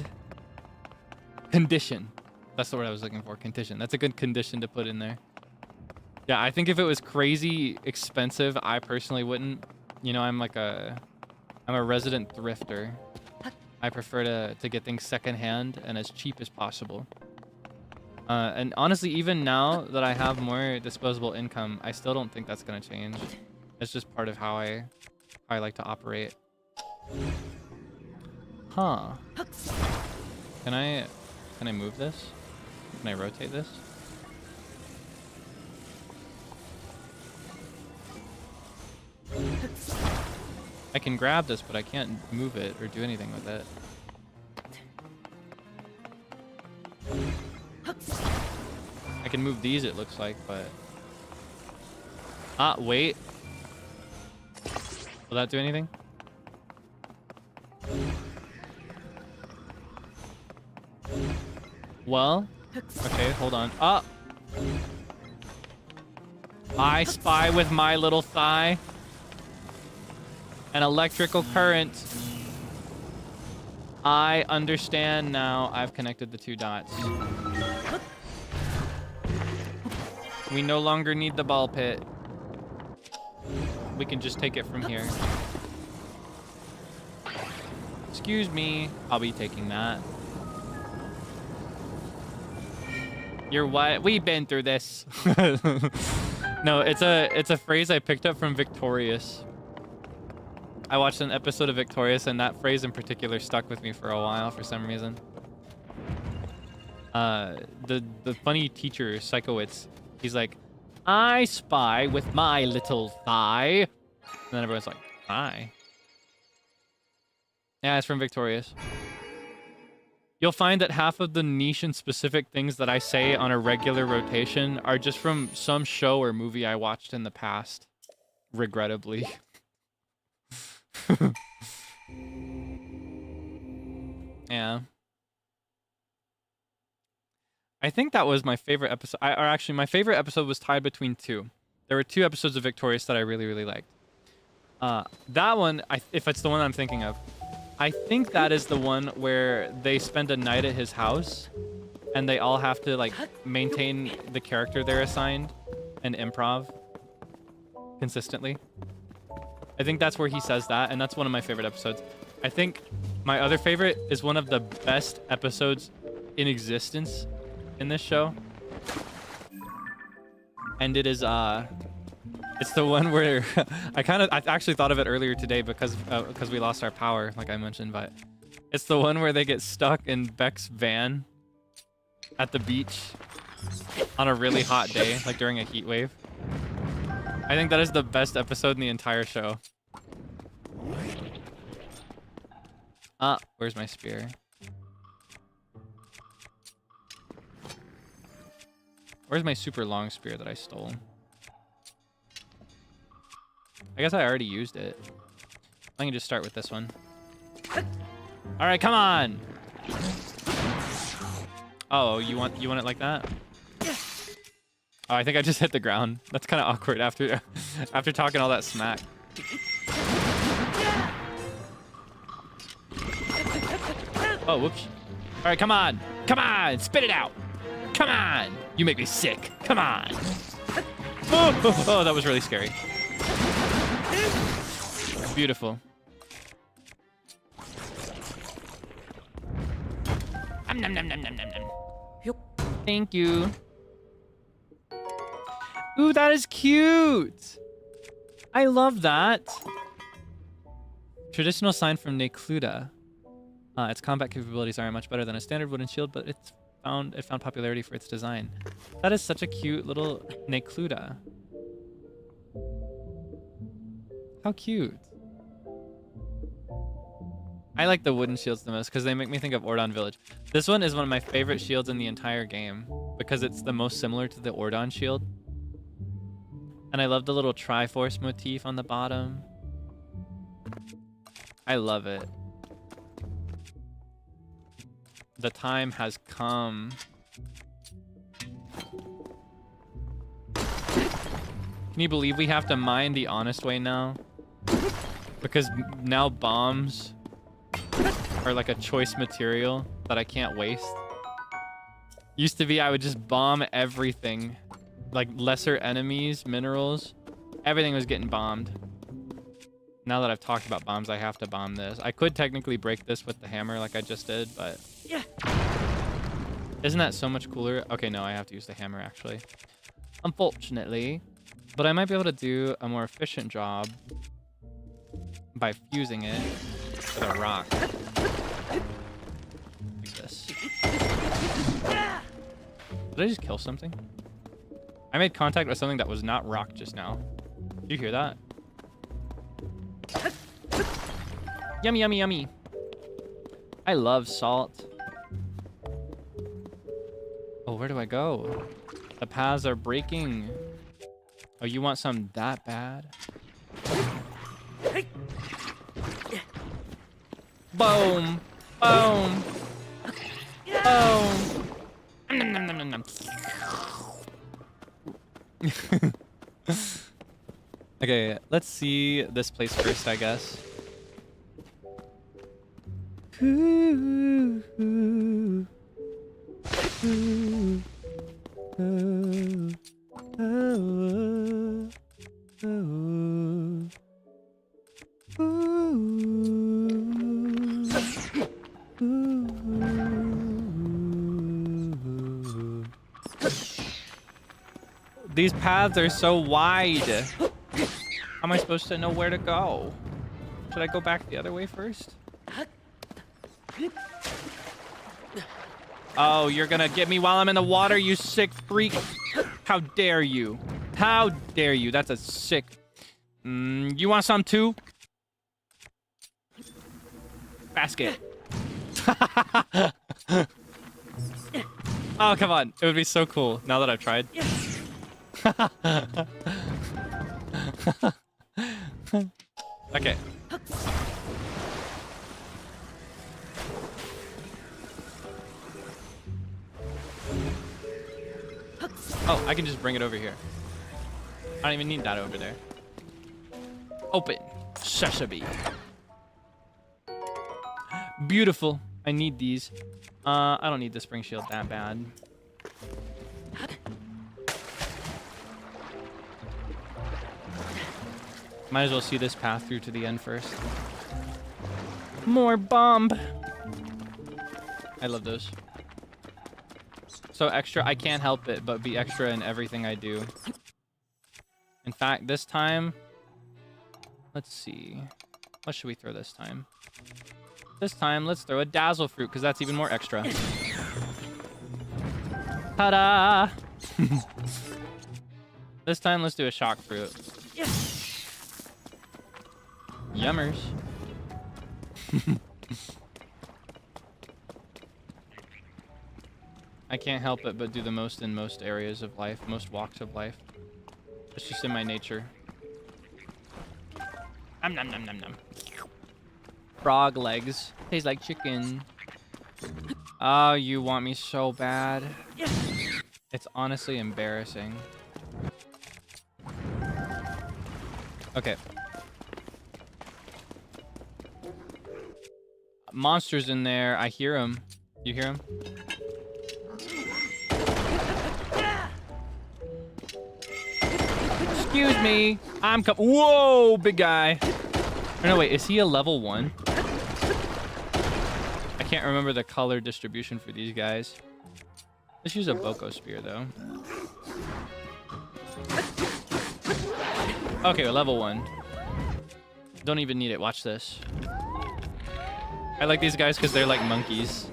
condition. That's the word I was looking for. Condition. That's a good condition to put in there. Yeah, I think if it was crazy expensive, I personally wouldn't. You know, I'm a resident thrifter. I prefer to get things secondhand and as cheap as possible. And honestly, even now that I have more disposable income, I still don't think that's gonna change. It's just part of how I like to operate. Huh. Can I move this? Can I rotate this? I can grab this, but I can't move it or do anything with it. I can move these, it looks like, but... Ah, wait. Will that do anything? Well, okay, hold on. Ah! I spy with my little thigh an electrical current. I understand now. I've connected the two dots. We no longer need the ball pit. We can just take it from here. Excuse me. I'll be taking that. You're what? We've been through this. No, it's a phrase I picked up from Victorious. I watched an episode of Victorious, and that phrase in particular stuck with me for a while for some reason. The funny teacher, Psychowitz, he's like, I spy with my little thigh. And then everyone's like, thigh? Yeah, it's from Victorious. You'll find that half of the niche and specific things that I say on a regular rotation are just from some show or movie I watched in the past. Regrettably. Yeah. I think that was my favorite episode. Or actually, my favorite episode was tied between two. There were two episodes of Victorious that I really, really liked. That one, if it's the one I'm thinking of, I think that is the one where they spend a night at his house and they all have to like maintain the character they're assigned and improv consistently. I think that's where he says that, and that's one of my favorite episodes. I think my other favorite is one of the best episodes in existence in this show. And it is it's the one where I actually thought of it earlier today because we lost our power, like I mentioned, but it's the one where they get stuck in Beck's van at the beach on a really hot day, like during a heat wave. I think that is the best episode in the entire show. Ah, where's my spear? Where's my super long spear that I stole? I guess I already used it. I can just start with this one. All right, come on. Oh, you want it like that? Oh, I think I just hit the ground. That's kind of awkward after after talking all that smack. Oh, whoops. All right, come on. Come on, spit it out. Come on. You make me sick. Come on. Oh, that was really scary. Beautiful. Nom, nom, nom, nom, nom, nom. Thank you. Ooh, that is cute. I love that. Traditional sign from Necluda. Its combat capabilities aren't much better than a standard wooden shield, but it found popularity for its design. That is such a cute little Necluda. How cute. I like the wooden shields the most because they make me think of Ordon Village. This one is one of my favorite shields in the entire game because it's the most similar to the Ordon shield. And I love the little Triforce motif on the bottom. I love it. The time has come. Can you believe we have to mine the honest way now? Because now bombs are like a choice material that I can't waste. Used to be I would just bomb everything. Like lesser enemies, minerals, everything was getting bombed. Now that I've talked about bombs, I have to bomb this. I could technically break this with the hammer like I just did, but... Isn't that so much cooler? Okay, no, I have to use the hammer actually. Unfortunately. But I might be able to do a more efficient job by fusing it with a rock. Like this. Did I just kill something? I made contact with something that was not rock just now. Did you hear that? Yummy, yummy, yummy. I love salt. Oh, where do I go? The paths are breaking. Oh, you want some that bad? Boom! Boom! Boom! Nom, nom, nom, nom, nom. Okay, let's see this place first, I guess. These paths are so wide. How am I supposed to know where to go? Should I go back the other way first? Oh, you're gonna get me while I'm in the water, you sick freak. How dare you? How dare you? That's a sick... you want some too? Basket. Oh, come on. It would be so cool now that I've tried. Okay. Oh, I can just bring it over here. I don't even need that over there. Open. Sesame. Beautiful. I need these. I don't need the spring shield that bad. Might as well see this path through to the end first. More bomb. I love those. So extra, I can't help it but be extra in everything I do. In fact, this time, let's see. What should we throw this time? This time, let's throw a dazzle fruit because that's even more extra. Ta-da! This time, let's do a shock fruit. Yummers. I can't help it but do the most in most areas of life, most walks of life. It's just in my nature. Nom nom nom nom nom. Frog legs. Tastes like chicken. Oh, you want me so bad. It's honestly embarrassing. Okay. Monsters in there. I hear him. You hear him? Excuse me. I'm Whoa, big guy. Or no, wait. Is he a level 1? I can't remember the color distribution for these guys. Let's use a Boko Spear, though. Okay, level 1. Don't even need it. Watch this. I like these guys because they're like monkeys.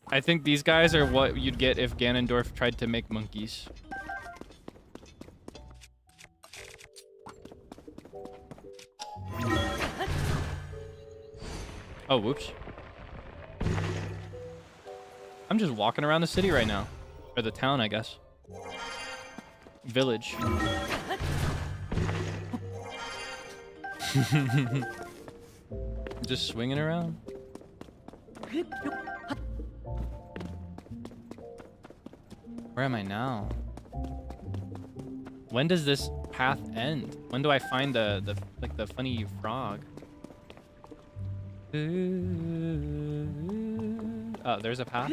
I think these guys are what you'd get if Ganondorf tried to make monkeys. Oh, whoops. I'm just walking around the city right now. Or the town, I guess. Village. Just swinging around. Where am I now? When does this path end? When do I find the funny frog? Oh, there's a path.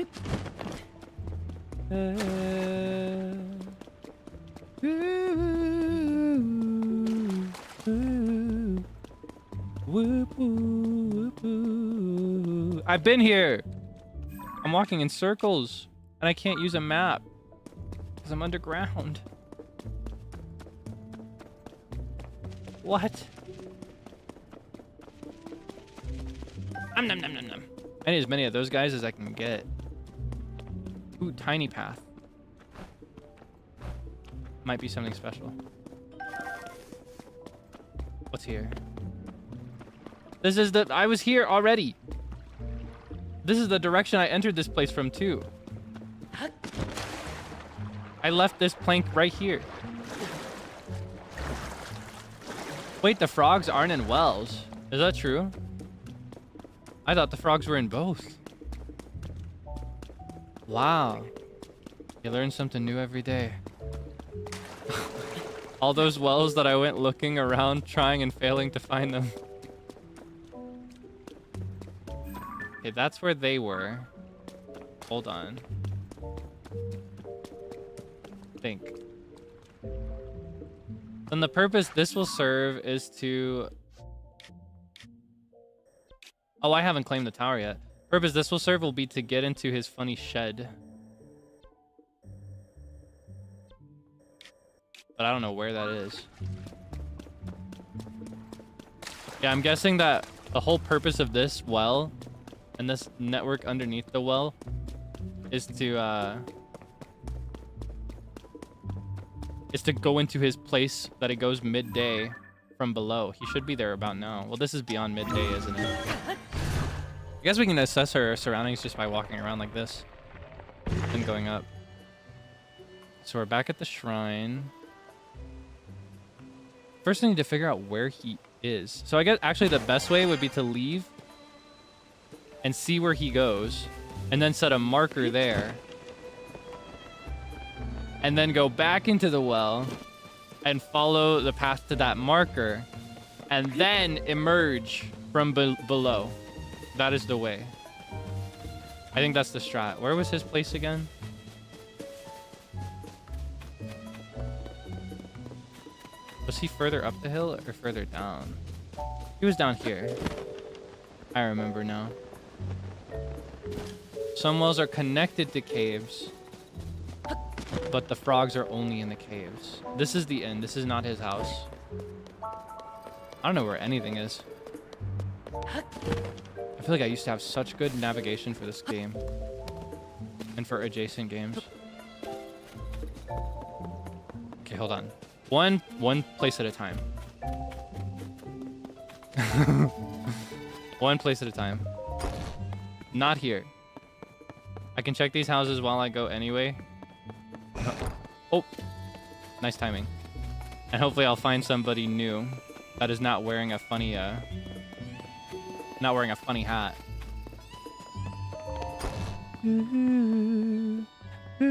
I've been here. I'm walking in circles and I can't use a map because I'm underground. What? Nom nom nom nom nom. I need as many of those guys as I can get. Ooh, tiny path. Might be something special. What's here? This is the... I was here already. This is the direction I entered this place from, too. I left this plank right here. Wait, the frogs aren't in wells. Is that true? I thought the frogs were in both. Wow. You learn something new every day. All those wells that I went looking around, trying and failing to find them. Okay, that's where they were. Hold on. Think. Then the purpose this will serve is to... Oh, I haven't claimed the tower yet. Purpose this will serve will be to get into his funny shed. But I don't know where that is. Yeah, I'm guessing that the whole purpose of this well and this network underneath the well is to go into his place that it goes midday from below. He should be there about now. Well, this is beyond midday, isn't it? I guess we can assess our surroundings just by walking around like this and going up. So we're back at the shrine. First, I need to figure out where he is. So I guess actually the best way would be to leave and see where he goes and then set a marker there. And then go back into the well and follow the path to that marker and then emerge from below. That is the way. I think that's the strat. Where was his place again? Was he further up the hill or further down? He was down here. I remember now. Some wells are connected to caves, but the frogs are only in the caves. This is the inn. This is not his house. I don't know where anything is. I feel like I used to have such good navigation for this game and for adjacent games. Okay, hold on. One place at a time. One place at a time. Not here. I can check these houses while I go anyway. Oh, nice timing. And hopefully I'll find somebody new that is not wearing a funny hat. I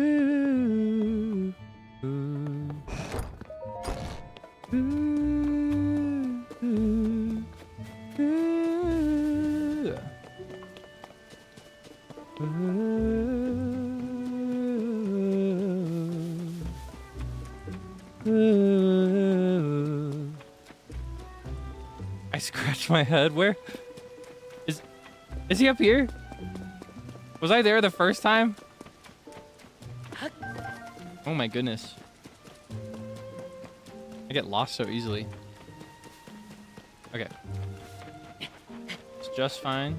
scratched my head. Where is he up here? Was I there the first time? Oh my goodness. I get lost so easily. Okay. It's just fine.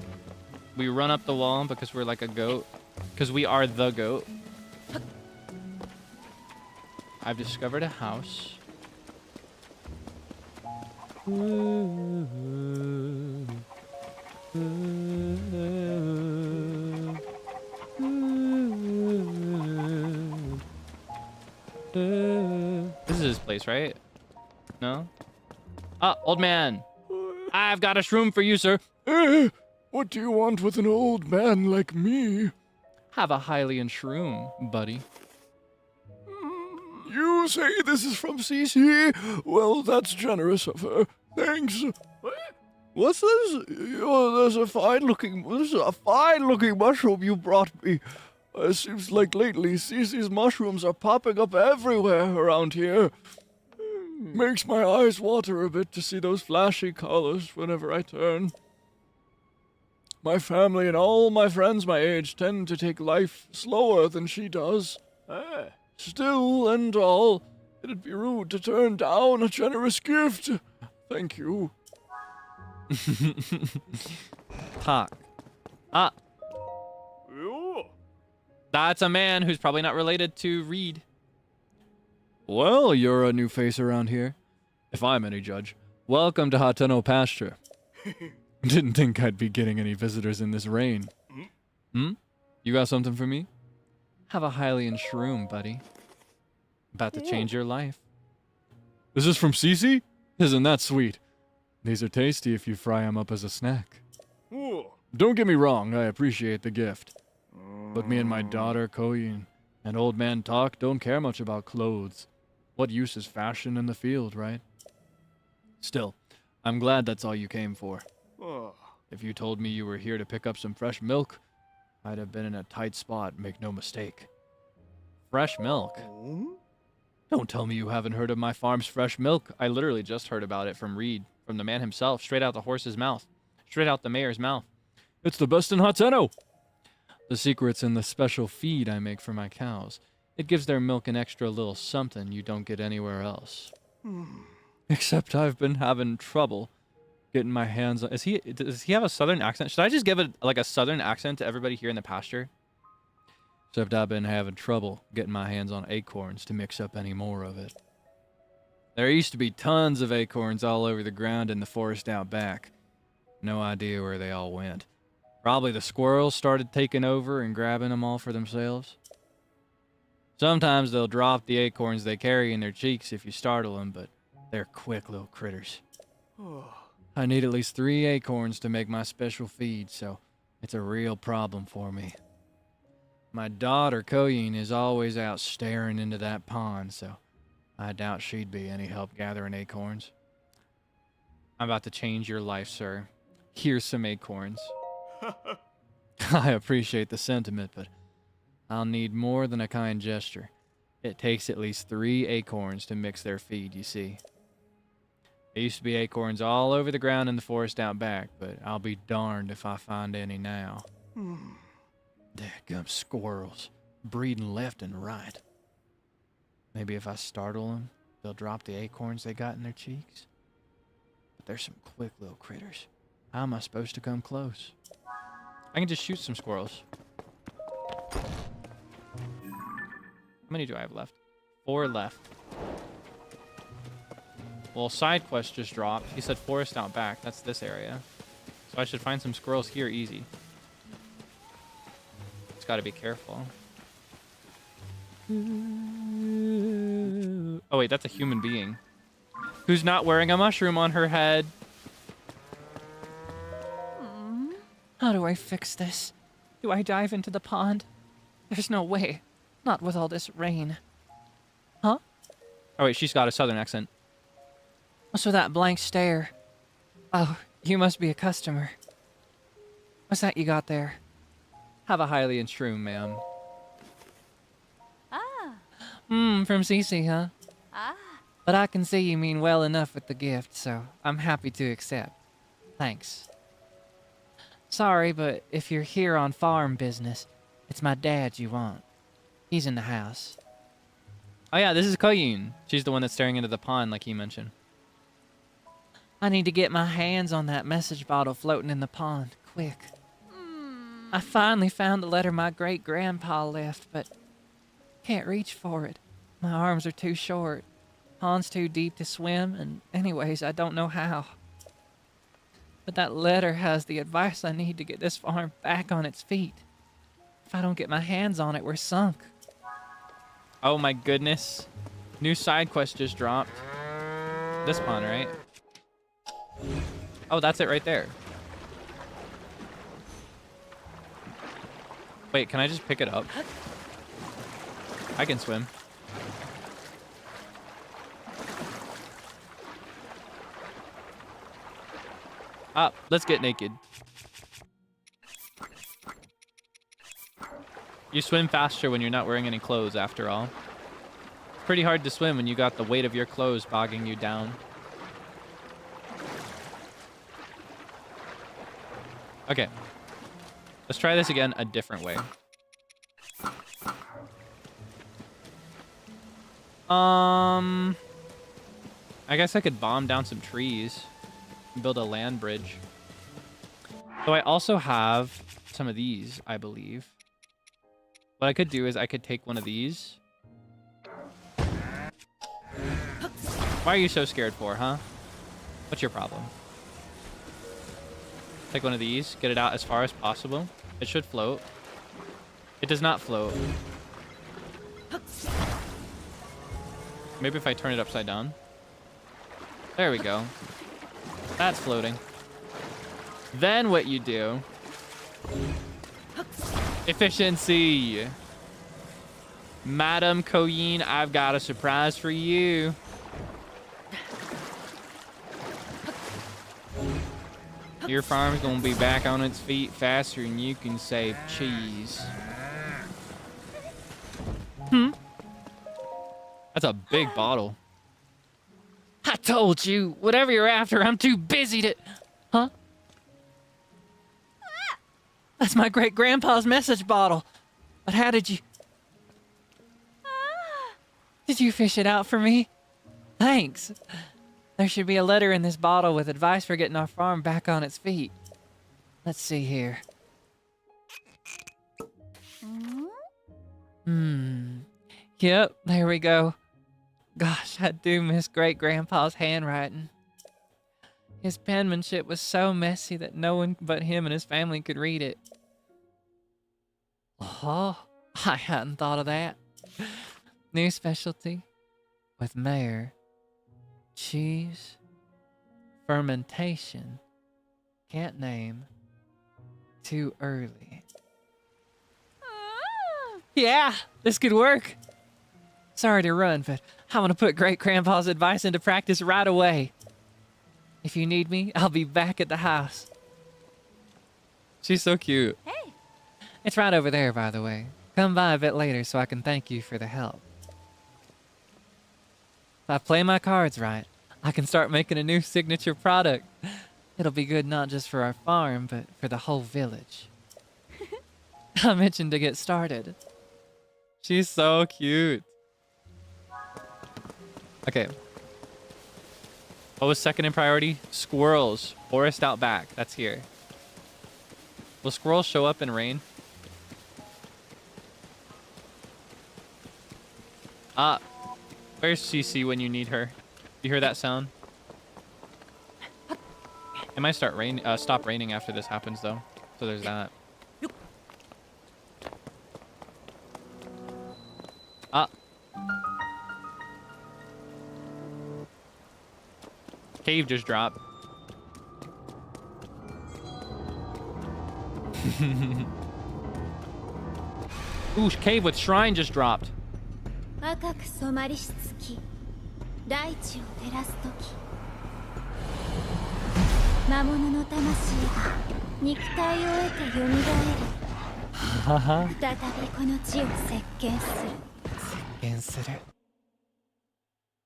We run up the wall because we're like a goat. Because we are the goat. I've discovered a house. This is his place, right? No? Ah, old man. I've got a shroom for you, sir. What do you want with an old man like me? Have a Hylian shroom, buddy. You say this is from Cece? Well, that's generous of her. Thanks. What's this? Oh, this is a fine-looking mushroom you brought me. It seems like lately Cece's mushrooms are popping up everywhere around here. Makes my eyes water a bit to see those flashy colors whenever I turn. My family and all my friends my age tend to take life slower than she does. Still and all, it'd be rude to turn down a generous gift. Thank you. Talk. Ah. That's a man who's probably not related to Reed. Well, you're a new face around here. If I'm any judge, welcome to Hateno pasture. Didn't think I'd be getting any visitors in this rain. You got something for me? Have a Hylian shroom, buddy. About to change your life. This is from Cece? Isn't that sweet? These are tasty if you fry them up as a snack. Don't get me wrong, I appreciate the gift. But me and my daughter, Koyin, and old man Talk don't care much about clothes. What use is fashion in the field, right? Still, I'm glad that's all you came for. If you told me you were here to pick up some fresh milk, I'd have been in a tight spot, make no mistake. Fresh milk? Don't tell me you haven't heard of my farm's fresh milk. I literally just heard about it from Reed, from the man himself, straight out the horse's mouth. Straight out the mayor's mouth. It's the best in Hateno! The secret's in the special feed I make for my cows. It gives their milk an extra little something you don't get anywhere else. Except I've been having trouble getting my hands on... Does he have a southern accent? Should I just give it like a southern accent to everybody here in the pasture? Except I've been having trouble getting my hands on acorns to mix up any more of it. There used to be tons of acorns all over the ground in the forest out back. No idea where they all went. Probably the squirrels started taking over and grabbing them all for themselves. Sometimes they'll drop the acorns they carry in their cheeks if you startle them, but they're quick little critters. I need at least 3 acorns to make my special feed, so it's a real problem for me. My daughter, Koyin, is always out staring into that pond, so I doubt she'd be any help gathering acorns. I'm about to change your life, sir. Here's some acorns. I appreciate the sentiment, but I'll need more than a kind gesture. It takes at least 3 acorns to mix their feed, you see. There used to be acorns all over the ground in the forest out back, but I'll be darned if I find any now. Dadgum squirrels, breeding left and right. Maybe if I startle them, they'll drop the acorns they got in their cheeks. But they're some quick little critters. How am I supposed to come close? I can just shoot some squirrels. How many do I have left? 4 left. Well, side quest just dropped. He said forest out back. That's this area. So I should find some squirrels here easy. Just gotta be careful. Oh wait, that's a human being. Who's not wearing a mushroom on her head. How do I fix this? Do I dive into the pond? There's no way. Not with all this rain. Oh wait, she's got a southern accent. What's with that blank stare? Oh, you must be a customer. What's that you got there? Have a Hylian shroom, ma'am. From Cece, huh? But I can see you mean well enough with the gift, so I'm happy to accept. Thanks. Sorry, but if you're here on farm business, it's my dad you want. He's in the house. Oh yeah, this is Koyin. She's the one that's staring into the pond like he mentioned. I need to get my hands on that message bottle floating in the pond, quick. I finally found the letter my great-grandpa left, but can't reach for it. My arms are too short. Pond's too deep to swim, and anyways, I don't know how. But that letter has the advice I need to get this farm back on its feet. If I don't get my hands on it, we're sunk. Oh my goodness. New side quest just dropped. This pond, right? Oh, that's it right there. Wait, can I just pick it up? I can swim. Ah, let's get naked. You swim faster when you're not wearing any clothes, after all. It's pretty hard to swim when you got the weight of your clothes bogging you down. Okay. Let's try this again a different way. I guess I could bomb down some trees and build a land bridge. So I also have some of these, I believe. What I could do is I could take one of these. Why are you so scared for, huh? What's your problem? Take one of these, get it out as far as possible. It should float. It does not float. Maybe if I turn it upside down. There we go. That's floating. Then what you do... Efficiency! Madam Koyin, I've got a surprise for you. Your farm's gonna be back on its feet faster than you can save cheese. That's a big bottle. I told you, whatever you're after, I'm too busy to... Huh? That's my great-grandpa's message bottle. But how did you... Did you fish it out for me? Thanks. There should be a letter in this bottle with advice for getting our farm back on its feet. Let's see here. Yep, there we go. Gosh, I do miss great-grandpa's handwriting. His penmanship was so messy that no one but him and his family could read it. Oh, I hadn't thought of that. New specialty with Mayor. Cheese. Fermentation. Can't name. Too early. Yeah, this could work. Sorry to run, but I want to put great-grandpa's advice into practice right away. If you need me, I'll be back at the house. She's so cute. Hey. It's right over there, by the way. Come by a bit later so I can thank you for the help. If I play my cards right, I can start making a new signature product. It'll be good not just for our farm, but for the whole village. I'm itching to get started. She's so cute. Okay. What was second in priority? Squirrels. Forest out back. That's here. Will squirrels show up in rain? Where's Cece when you need her? You hear that sound? It might stop raining after this happens, though. So there's that. Cave just dropped. Ooh, cave with shrine just dropped. 赤く染まりし月、大地を照らす時、魔物の魂が肉体を得て蘇る。再びこの地を席巻する。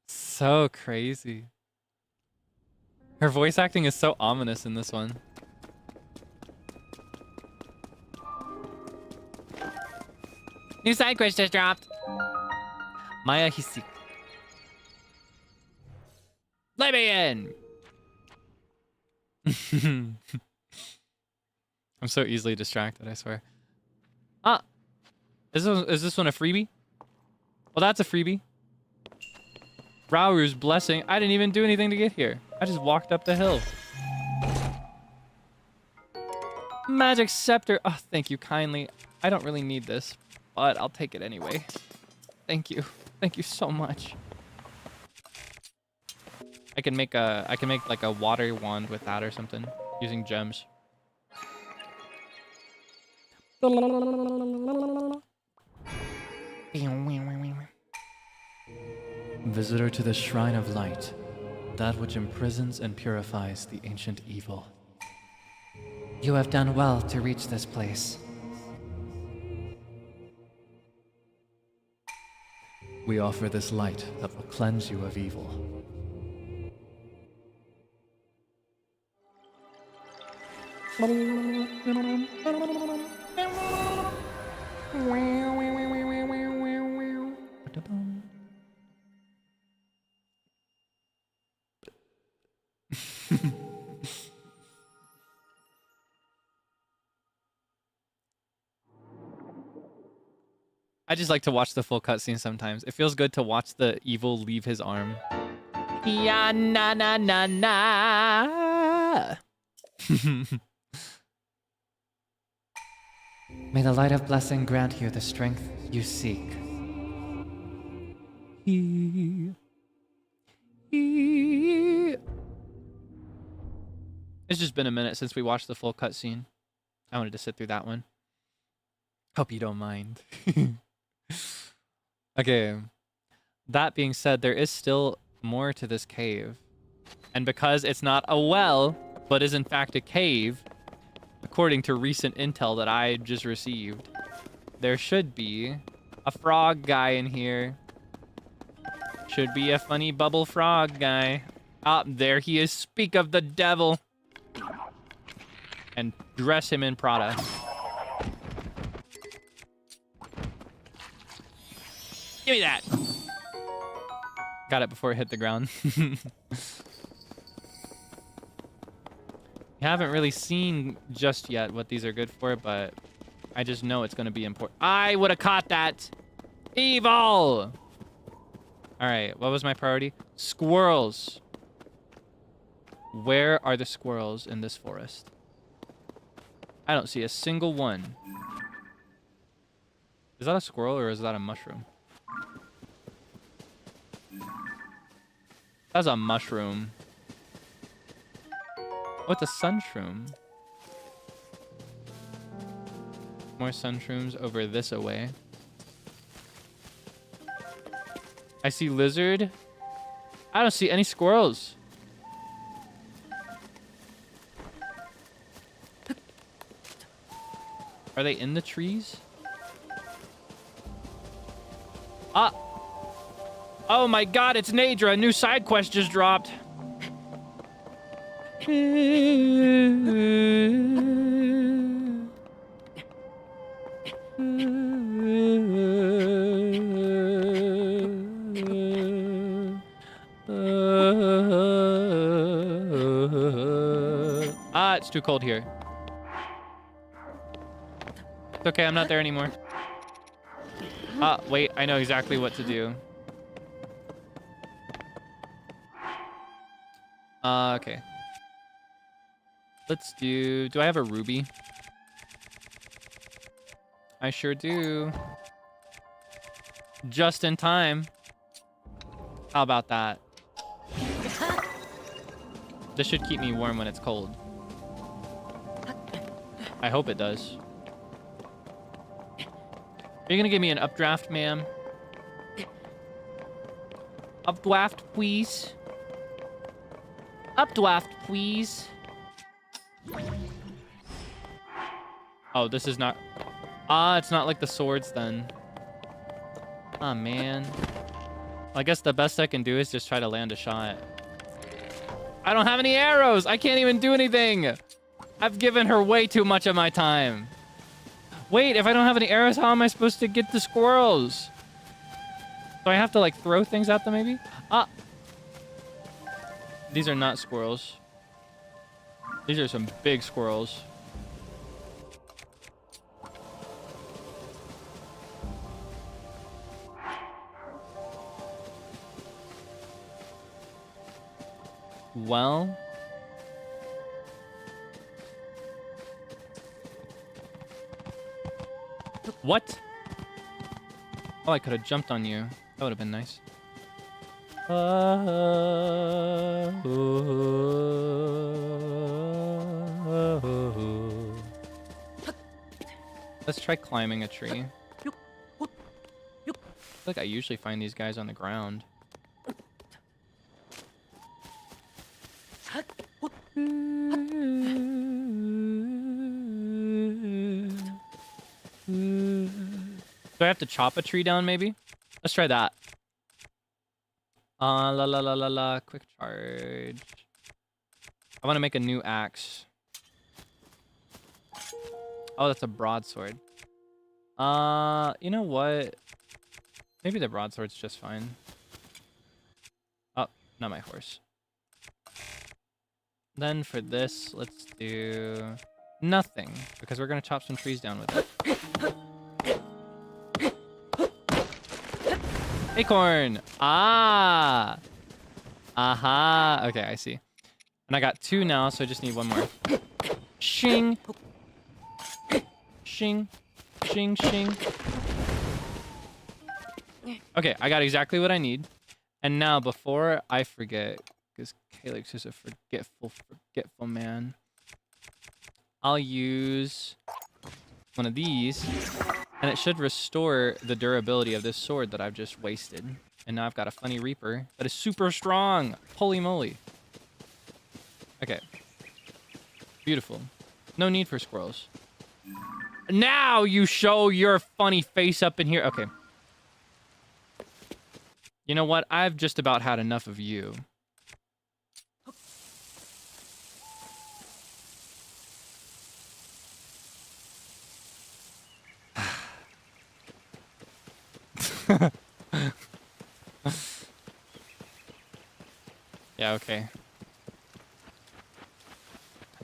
So crazy. Her voice acting is so ominous in this one. New side quest just dropped. Maya Hisik. Let me in. I'm so easily distracted, I swear. Ah! Is this one a freebie? Well, that's a freebie. Rauru's blessing. I didn't even do anything to get here. I just walked up the hill. Magic scepter. Oh, thank you kindly. I don't really need this, but I'll take it anyway. Thank you. Thank you so much. I can make like a water wand with that or something using gems. Visitor to the Shrine of Light, that which imprisons and purifies the ancient evil. You have done well to reach this place. We offer this light that will cleanse you of evil. I just like to watch the full cutscene sometimes. It feels good to watch the evil leave his arm. Ya na na na na. May the light of blessing grant you the strength you seek. It's just been a minute since we watched the full cutscene. I wanted to sit through that one. Hope you don't mind. Okay. That being said, there is still more to this cave. And because it's not a well, but is in fact a cave, according to recent intel that I just received, there should be a frog guy in here. Should be a funny bubble frog guy. Ah, there he is. Speak of the devil. And dress him in Prada. Give me that. Got it before it hit the ground. You haven't really seen just yet what these are good for, but I just know it's going to be important. I would have caught that. Evil. All right, what was my priority? Squirrels. Where are the squirrels in this forest? I don't see a single one. Is that a squirrel or is that a mushroom? That's a mushroom. Oh, it's a sunshroom. More sunshrooms over this away. I see lizard. I don't see any squirrels. Are they in the trees? Ah! Oh my god, it's Nadra. A new side quest just dropped. Ah, it's too cold here. It's okay, I'm not there anymore. Ah, wait, I know exactly what to do. Okay. Let's do I have a ruby? I sure do. Just in time. How about that? This should keep me warm when it's cold. I hope it does. you gonna give me an updraft, ma'am? Updraft, please. Updraft, please. Oh, this is not... Ah, it's not like the swords then. Oh, man. I guess the best I can do is just try to land a shot. I don't have any arrows! I can't even do anything! I've given her way too much of my time. Wait, if I don't have any arrows, how am I supposed to get the squirrels? Do I have to, like, throw things at them, maybe? Ah! These are not squirrels. These are some big squirrels. Well... What? Oh, I could have jumped on you. That would have been nice. Let's try climbing a tree. I feel like I usually find these guys on the ground. Do I have to chop a tree down, maybe? Let's try that. Quick charge. I want to make a new axe. Oh, that's a broadsword. You know what? Maybe the broadsword's just fine. Oh, not my horse. Then for this, let's do nothing, because we're gonna chop some trees down with it. Acorn! Ah! Aha! Okay, I see. And I got 2 now, so I just need 1 more. Shing! Shing! Shing, shing. Okay, I got exactly what I need. And now, before I forget, because Kaelix is a forgetful man, I'll use one of these, and it should restore the durability of this sword that I've just wasted. And now I've got a funny reaper that is super strong. Holy moly. Okay. Beautiful. No need for squirrels. Now you show your funny face up in here. Okay. You know what? I've just about had enough of you. Yeah, okay.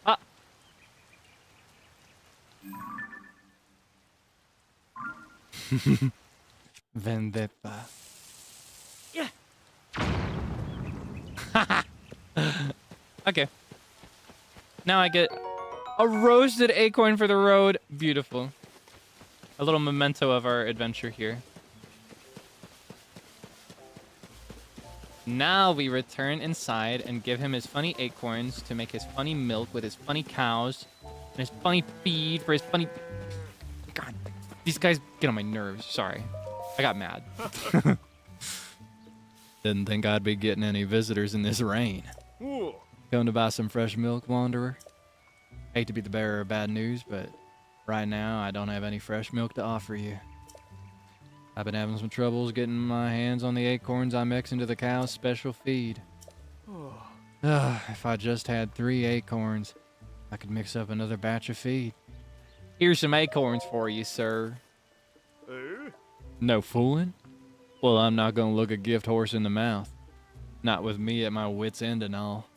Ah! Vendetta. Yeah. Okay. Now I get a roasted acorn for the road. Beautiful. A little memento of our adventure here. Now we return inside and give him his funny acorns to make his funny milk with his funny cows and his funny feed for his funny... God, these guys get on my nerves. Sorry. I got mad. Didn't think I'd be getting any visitors in this rain. Going to buy some fresh milk, Wanderer? Hate to be the bearer of bad news, but right now I don't have any fresh milk to offer you. I've been having some troubles getting my hands on the acorns I mix into the cow's special feed. If I just had 3 acorns, I could mix up another batch of feed. Here's some acorns for you, sir. No fooling? Well, I'm not gonna look a gift horse in the mouth. Not with me at my wit's end and all.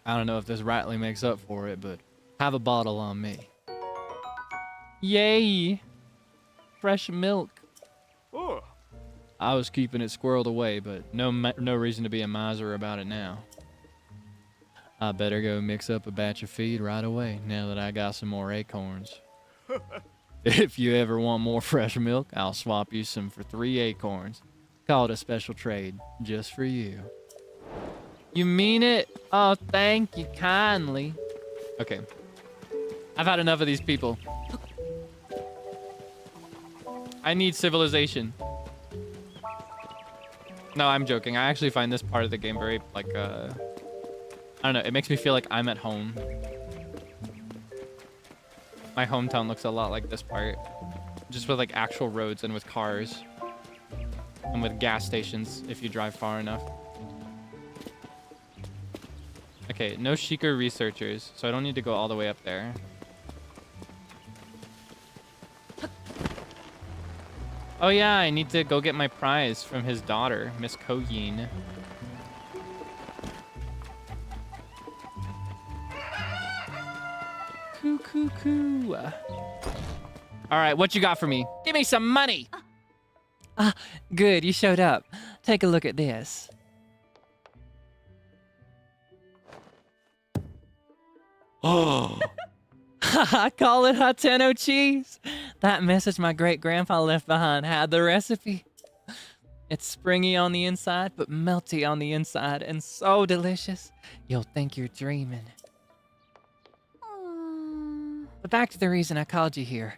I don't know if this rightly makes up for it, but have a bottle on me. Yay! Fresh milk. I was keeping it squirreled away, but no reason to be a miser about it now. I better go mix up a batch of feed right away, now that I got some more acorns. If you ever want more fresh milk, I'll swap you some for 3 acorns. Call it a special trade, just for you. You mean it? Oh, thank you kindly. Okay. I've had enough of these people. I need civilization. No, I'm joking. I actually find this part of the game very, like, I don't know. It makes me feel like I'm at home. My hometown looks a lot like this part. Just with, like, actual roads and with cars. And with gas stations if you drive far enough. Okay, no Sheikah researchers, so I don't need to go all the way up there. Oh yeah, I need to go get my prize from his daughter, Miss Koyin. Coo. All right, what you got for me? Give me some money. Good, you showed up. Take a look at this. Oh. I call it Hateno cheese. That message my great-grandpa left behind had the recipe. It's springy on the inside, but melty on the inside, and so delicious, you'll think you're dreaming. But back to the reason I called you here.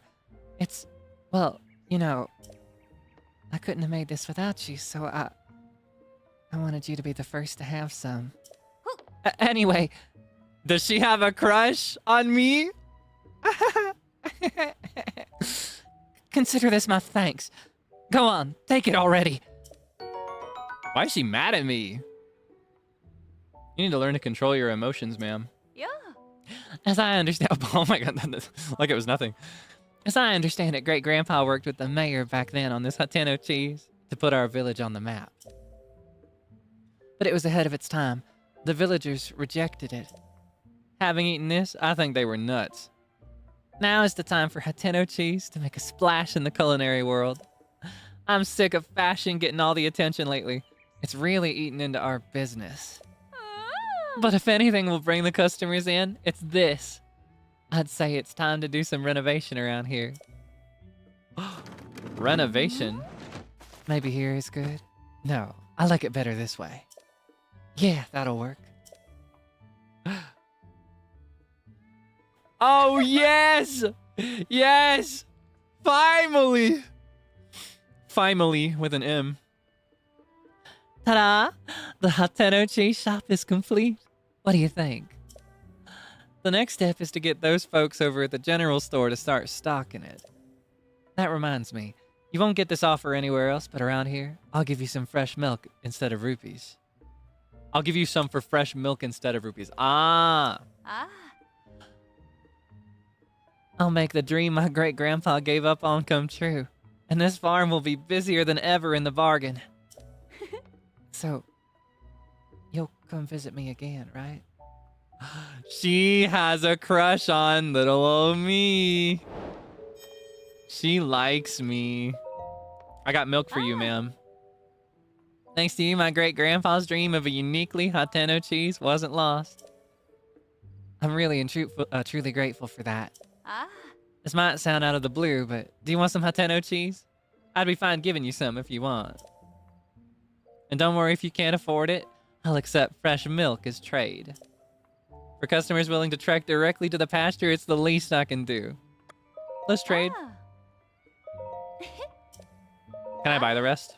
It's, well, you know, I couldn't have made this without you, so I wanted you to be the first to have some. Anyway, does she have a crush on me? Consider this my thanks. Go on, take it already. Why is she mad at me? You need to learn to control your emotions, ma'am. Yeah. As I understand, Oh my god, like it was nothing. as I understand it, great-grandpa worked with the mayor back then on this Hateno cheese to put our village on the map. But it was ahead of its time. The villagers rejected it. Having eaten this, I think they were nuts. Now is the time for Hateno cheese to make a splash in the culinary world. I'm sick of fashion getting all the attention lately. It's really eating into our business. But if anything will bring the customers in, it's this. I'd say it's time to do some renovation around here. Renovation? Maybe here is good? No, I like it better this way. Yeah, that'll work. Oh, yes! Yes! Finally! Finally, with an M. Ta-da! The Hateno cheese shop is complete. What do you think? The next step is to get those folks over at the general store to start stocking it. That reminds me, you won't get this offer anywhere else but around here. I'll give you some fresh milk instead of rupees. I'll give you some for fresh milk instead of rupees. Ah! I'll make the dream my great-grandpa gave up on come true. And this farm will be busier than ever in the bargain. So, you'll come visit me again, right? She has a crush on little old me. She likes me. I got milk for you, ma'am. Thanks to you, my great-grandpa's dream of a uniquely Hateno cheese wasn't lost. I'm really and truly grateful for that. This might sound out of the blue, but do you want some Hateno cheese? I'd be fine giving you some if you want. And don't worry if you can't afford it, I'll accept fresh milk as trade. For customers willing to trek directly to the pasture, it's the least I can do. Let's trade. Can I buy the rest?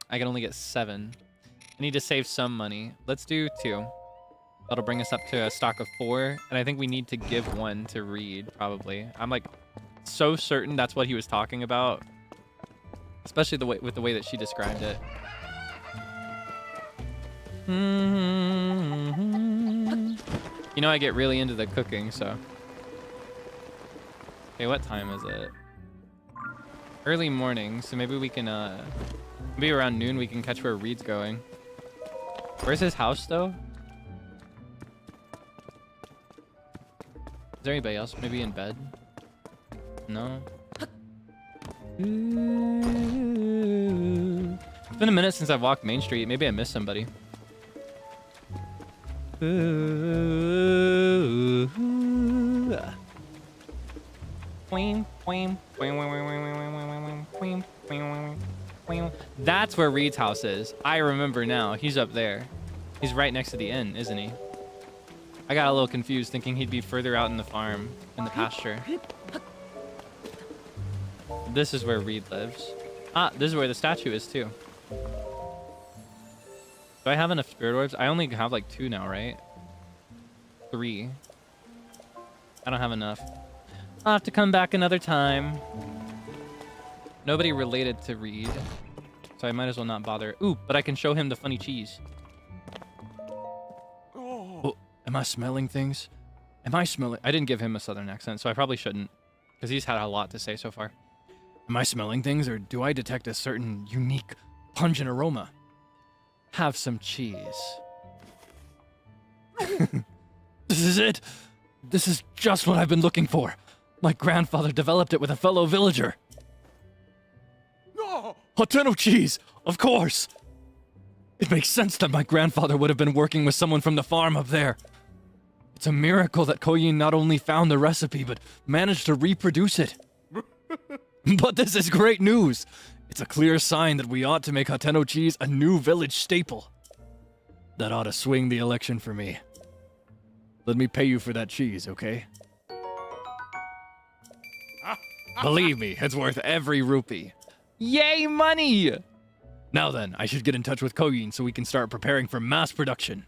I can only get 7. I need to save some money. Let's do 2. That'll bring us up to a stock of 4, and I think we need to give 1 to Reed, probably. I'm like so certain that's what he was talking about, especially with the way that she described it. You know, I get really into the cooking, so. Okay, what time is it? Early morning, so maybe we can, maybe around noon we can catch where Reed's going. Where's his house, though? Is there anybody else? Maybe in bed? No? It's been a minute since I've walked Main Street. Maybe I missed somebody. That's where Reed's house is. I remember now. He's up there. He's right next to the inn, isn't he? I got a little confused thinking he'd be further out in the farm, in the pasture. This is where Reed lives. Ah, this is where the statue is too. Do I have enough spirit orbs? I only have like 2 now, right? 3. I don't have enough. I'll have to come back another time. Nobody related to Reed, so I might as well not bother. Ooh, but I can show him the funny cheese. Oh, am I smelling things? Am I smelling? I didn't give him a southern accent, so I probably shouldn't, because he's had a lot to say so far. Am I smelling things, or do I detect a certain unique, pungent aroma? Have some cheese. This is it! This is just what I've been looking for. My grandfather developed it with a fellow villager. Hateno cheese! Of course! It makes sense that my grandfather would have been working with someone from the farm up there. It's a miracle that Koyin not only found the recipe, but managed to reproduce it. But this is great news! It's a clear sign that we ought to make Hateno cheese a new village staple. That ought to swing the election for me. Let me pay you for that cheese, okay? Believe me, it's worth every rupee. Yay, money! Now then, I should get in touch with Koyin so we can start preparing for mass production.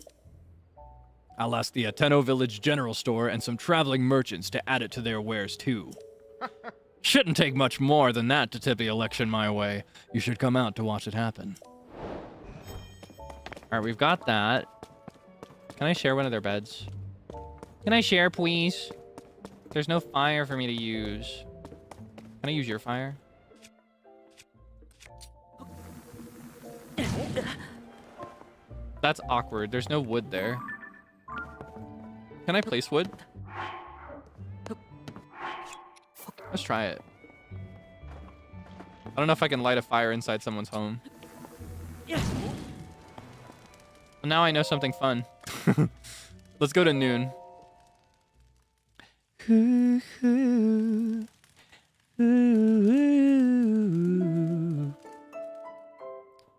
I'll ask the Hateno Village General Store and some traveling merchants to add it to their wares too. Shouldn't take much more than that to tip the election my way. You should come out to watch it happen. Alright, we've got that. Can I share one of their beds? Can I share, please? There's no fire for me to use. Can I use your fire? That's awkward. There's no wood there. Can I place wood? Let's try it. I don't know if I can light a fire inside someone's home. Well, now I know something fun. Let's go to noon.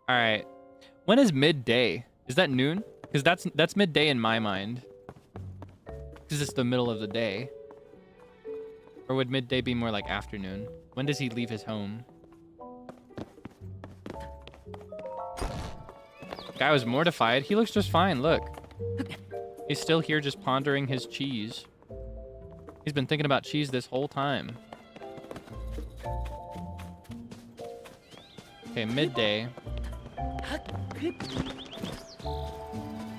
All right. When is midday? Is that noon? Because that's midday in my mind. Because it's the middle of the day. Or would midday be more like afternoon? When does he leave his home? Guy was mortified. He looks just fine, look. He's still here just pondering his cheese. He's been thinking about cheese this whole time. Okay, midday.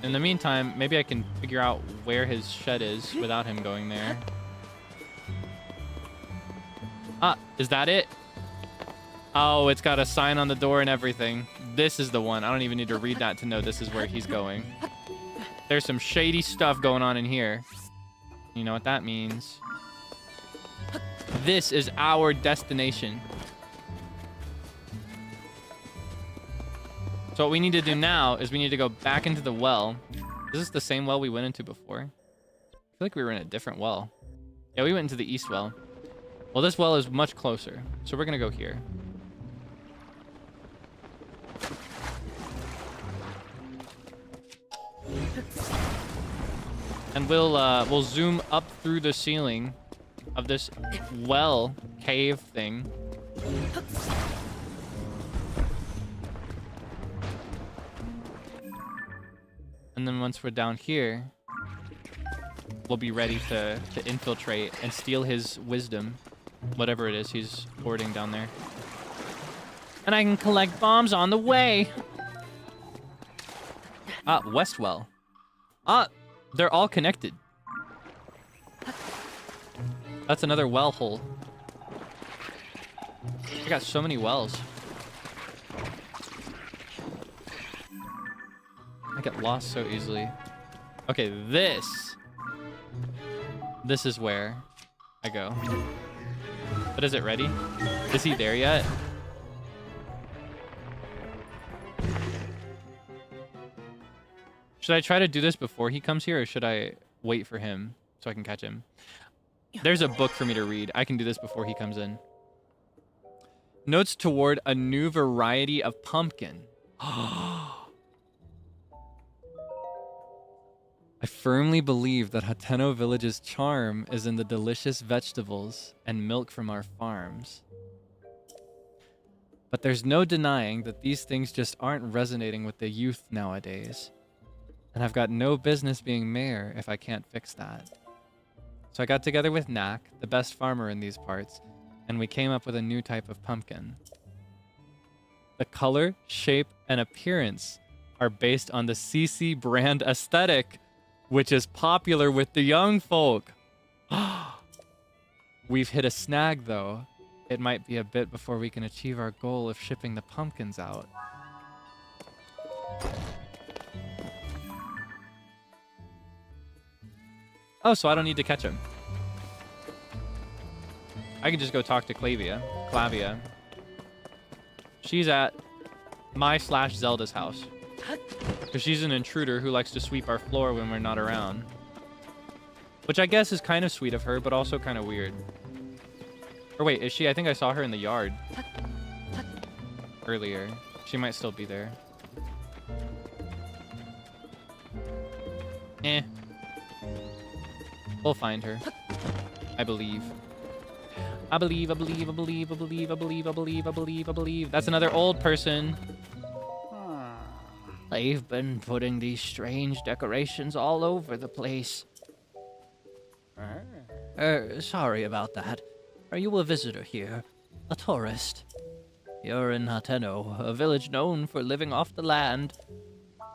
In the meantime, maybe I can figure out where his shed is without him going there. Ah, is that it? Oh, it's got a sign on the door and everything. This is the one. I don't even need to read that to know this is where he's going. There's some shady stuff going on in here. You know what that means. This is our destination. So what we need to do now is we need to go back into the well. Is this the same well we went into before? I feel like we were in a different well. Yeah, we went into the east well. Well, this well is much closer, so we're gonna go here. And we'll zoom up through the ceiling of this well cave thing. And then once we're down here, we'll be ready to infiltrate and steal his wisdom, whatever it is he's hoarding down there. And I can collect bombs on the way. Ah, Westwell. Ah, they're all connected. That's another well hole. I got so many wells. I get lost so easily. Okay, this is where I go. But is it ready? Is he there yet? Should I try to do this before he comes here, or should I wait for him so I can catch him? There's a book for me to read. I can do this before he comes in. Notes toward a new variety of pumpkin. I I firmly believe that Hateno Village's charm is in the delicious vegetables and milk from our farms. But there's no denying that these things just aren't resonating with the youth nowadays. And I've got no business being mayor if I can't fix that. So I got together with Knack, the best farmer in these parts, and we came up with a new type of pumpkin. The color, shape, and appearance are based on the CC brand aesthetic, which is popular with the young folk. We've hit a snag, though. It might be a bit before we can achieve our goal of shipping the pumpkins out. Oh, so I don't need to catch him. I can just go talk to Clavia. She's at my/Zelda's house. Because she's an intruder who likes to sweep our floor when we're not around. Which I guess is kind of sweet of her, but also kind of weird. Or wait, is she? I think I saw her in the yard earlier. She might still be there. Eh. We'll find her. I believe. I believe. That's another old person. They've been putting these strange decorations all over the place. Sorry about that. Are you a visitor here? A tourist? You're in Hateno, a village known for living off the land.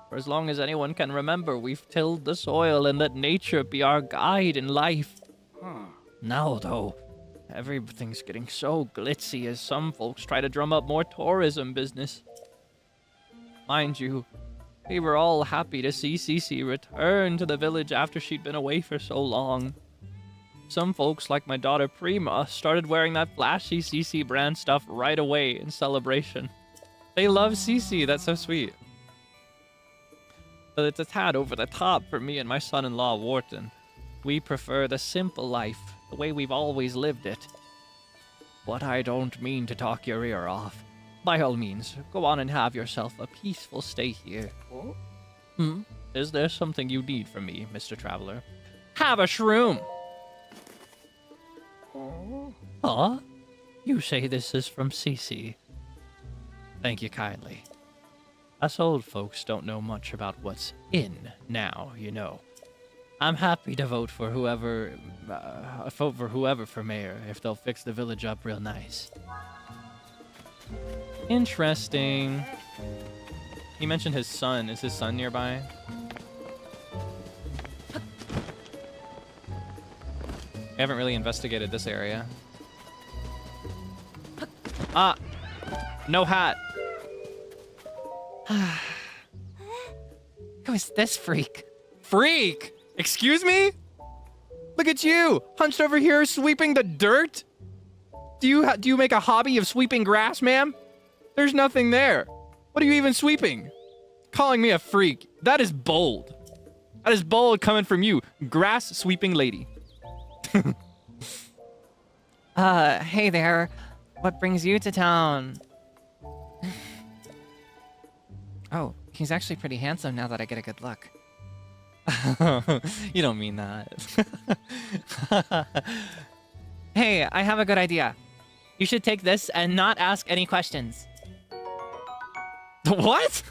For as long as anyone can remember, we've tilled the soil and let nature be our guide in life. Now, though, everything's getting so glitzy as some folks try to drum up more tourism business. Mind you, we were all happy to see Cece return to the village after she'd been away for so long. Some folks, like my daughter Prima, started wearing that flashy Cece brand stuff right away in celebration. They love Cece. That's so sweet. But it's a tad over the top for me and my son-in-law Wharton. We prefer the simple life, the way we've always lived it. But I don't mean to talk your ear off. By all means, go on and have yourself a peaceful stay here. Is there something you need from me, Mr. Traveler? Have a shroom! Huh? You say this is from Cece. Thank you kindly. Us old folks don't know much about what's in now, you know. I'm happy to vote for whoever for mayor if they'll fix the village up real nice. Interesting. He mentioned his son. Is his son nearby? I haven't really investigated this area. Ah! No hat! Who is this freak? Freak! Excuse me? Look at you! Hunched over here sweeping the dirt? Do you make a hobby of sweeping grass, ma'am? There's nothing there. What are you even sweeping? Calling me a freak. That is bold. That is bold coming from you, grass sweeping lady. Hey there. What brings you to town? Oh, he's actually pretty handsome now that I get a good look. You don't mean that. Hey, I have a good idea. You should take this and not ask any questions. What?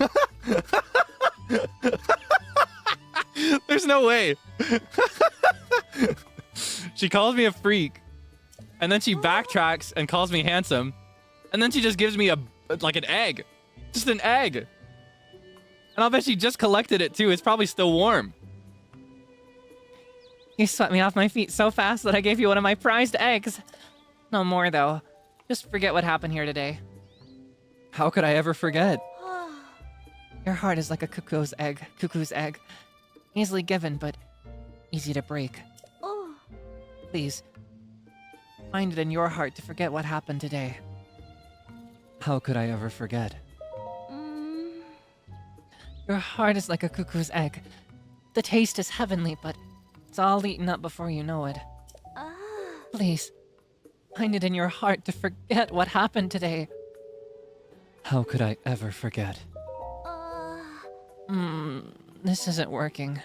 There's no way. She calls me a freak, and then she backtracks and calls me handsome, and then she just gives me an egg. Just an egg. And I'll bet she just collected it too. It's probably still warm. You swept me off my feet so fast that I gave you one of my prized eggs. No more, though. Just forget what happened here today. How could I ever forget? Your heart is like a cuckoo's egg. Easily given, but easy to break. Please, find it in your heart to forget what happened today. How could I ever forget? Your heart is like a cuckoo's egg. The taste is heavenly, but it's all eaten up before you know it. Please, find it in your heart to forget what happened today. How could I ever forget? This isn't working.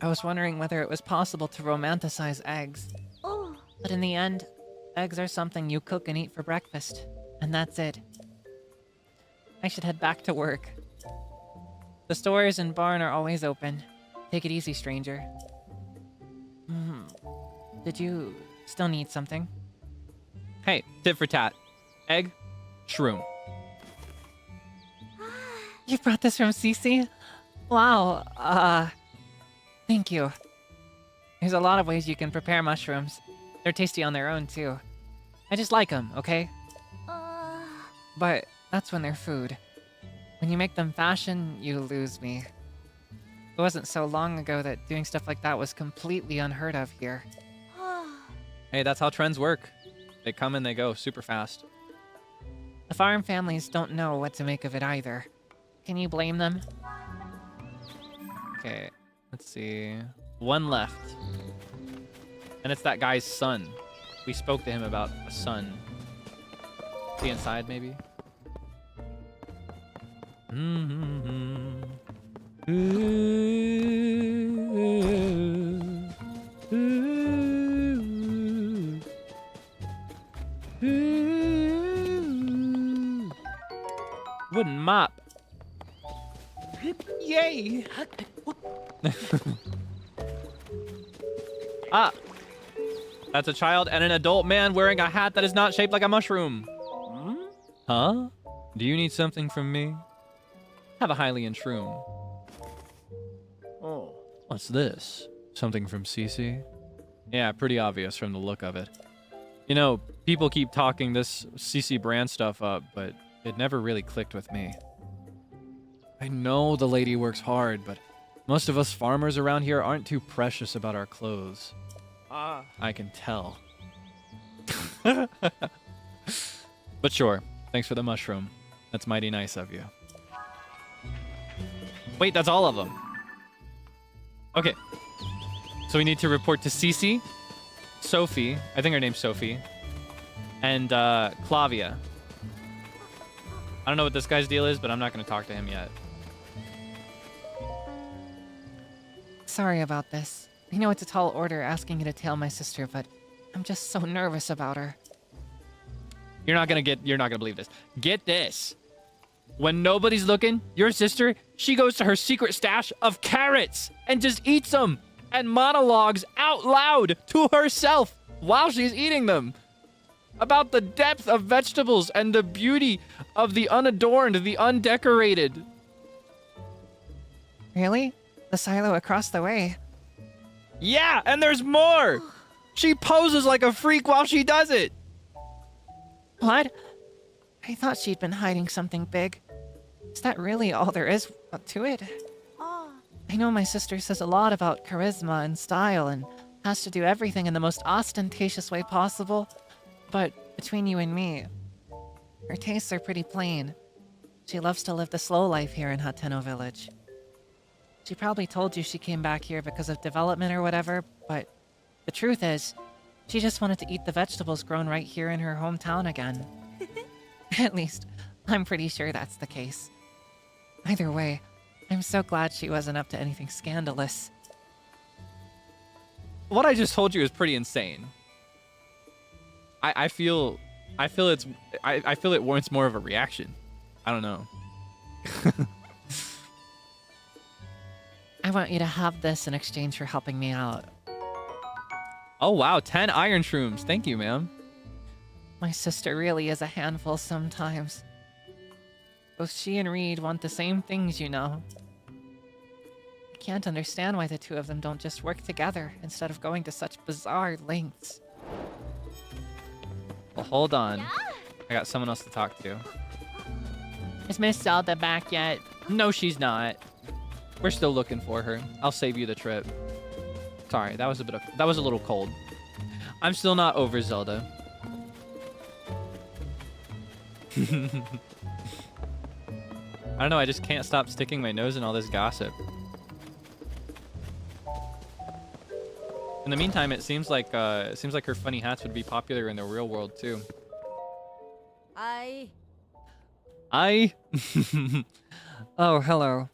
I was wondering whether it was possible to romanticize eggs. Oh, But in the end, eggs are something you cook and eat for breakfast. And that's it. I should head back to work. The stores and barn are always open. Take it easy, stranger. Did you still need something? Hey, tit for tat. Egg, shroom. You brought this from Cece? Wow, thank you. There's a lot of ways you can prepare mushrooms. They're tasty on their own, too. I just like them, okay? But that's when they're food. When you make them fashion, you lose me. It wasn't so long ago that doing stuff like that was completely unheard of here. Hey, that's how trends work. They come and they go super fast. The farm families don't know what to make of it either. Can you blame them? Okay, let's see. One left. And it's that guy's son. We spoke to him about a son. Is he inside, maybe? Wooden mop. Yay! Ah! That's a child and an adult man wearing a hat that is not shaped like a mushroom. Huh? Do you need something from me? Have a Hylian shroom. Oh. What's this? Something from Cece? Yeah, pretty obvious from the look of it. You know, people keep talking this CC brand stuff up, but it never really clicked with me. I know the lady works hard, but most of us farmers around here aren't too precious about our clothes. I can tell. But sure, thanks for the mushroom. That's mighty nice of you. Wait, that's all of them. Okay. So we need to report to Cece, Sophie, I think her name's Sophie, and Clavia. I don't know what this guy's deal is, but I'm not going to talk to him yet. Sorry about this. I know it's a tall order asking you to tail my sister, but I'm just so nervous about her. You're not going to believe this. Get this. When nobody's looking, your sister, she goes to her secret stash of carrots and just eats them and monologues out loud to herself while she's eating them about the depth of vegetables and the beauty of the unadorned, the undecorated. Really? The silo across the way? Yeah, and there's more. She poses like a freak while she does it. What? I thought she'd been hiding something big. Is that really all there is to it? I know my sister says a lot about charisma and style and has to do everything in the most ostentatious way possible. But between you and me, her tastes are pretty plain. She loves to live the slow life here in Hateno Village. She probably told you she came back here because of development or whatever, but the truth is, she just wanted to eat the vegetables grown right here in her hometown again. At least, I'm pretty sure that's the case. Either way, I'm so glad she wasn't up to anything scandalous. What I just told you is pretty insane. I feel it warrants more of a reaction. I don't know. I want you to have this in exchange for helping me out. Oh wow, 10 iron shrooms. Thank you, ma'am. My sister really is a handful sometimes. Both she and Reed want the same things, you know. I can't understand why the two of them don't just work together instead of going to such bizarre lengths. Well, hold on. I got someone else to talk to. Is Miss Zelda back yet? No, she's not. We're still looking for her. I'll save you the trip. Sorry, that was a little cold. I'm still not over Zelda. I don't know, I just can't stop sticking my nose in all this gossip. In the meantime, it seems like her funny hats would be popular in the real world too. Oh, hello.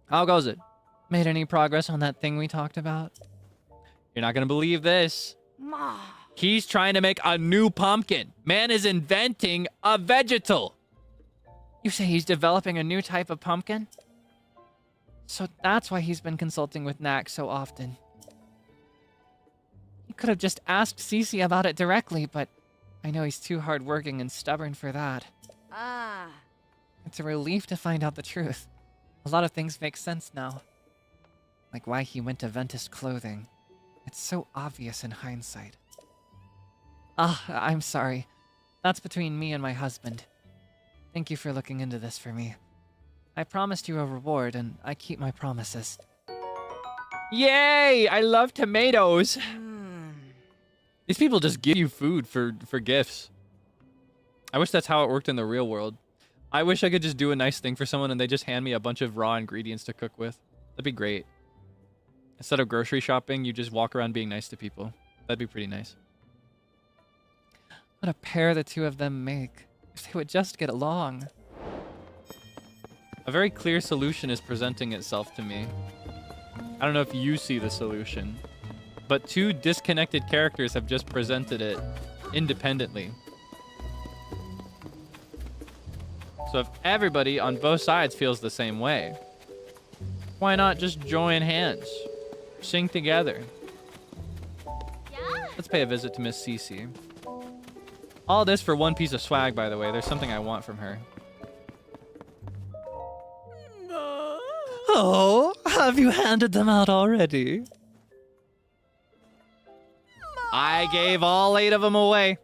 How goes it? Made any progress on that thing we talked about? You're not gonna believe this. He's trying to make a new pumpkin. Man is inventing a vegetal. You say he's developing a new type of pumpkin? So that's why he's been consulting with Nak so often. He could have just asked Cece about it directly, but I know he's too hardworking and stubborn for that. It's a relief to find out the truth. A lot of things make sense now. Like why he went to Ventus Clothing. It's so obvious in hindsight. I'm sorry. That's between me and my husband. Thank you for looking into this for me. I promised you a reward, and I keep my promises. Yay! I love tomatoes. These people just give you food for gifts. I wish that's how it worked in the real world. I wish I could just do a nice thing for someone and they just hand me a bunch of raw ingredients to cook with. That'd be great. Instead of grocery shopping, you just walk around being nice to people. That'd be pretty nice. What a pair the two of them make. If they would just get along. A very clear solution is presenting itself to me. I don't know if you see the solution, but two disconnected characters have just presented it independently. So if everybody on both sides feels the same way, why not just join hands? Sing together. Let's pay a visit to Miss Cece. All this for one piece of swag, by the way. There's something I want from her. Oh, have you handed them out already? I gave all 8 of them away.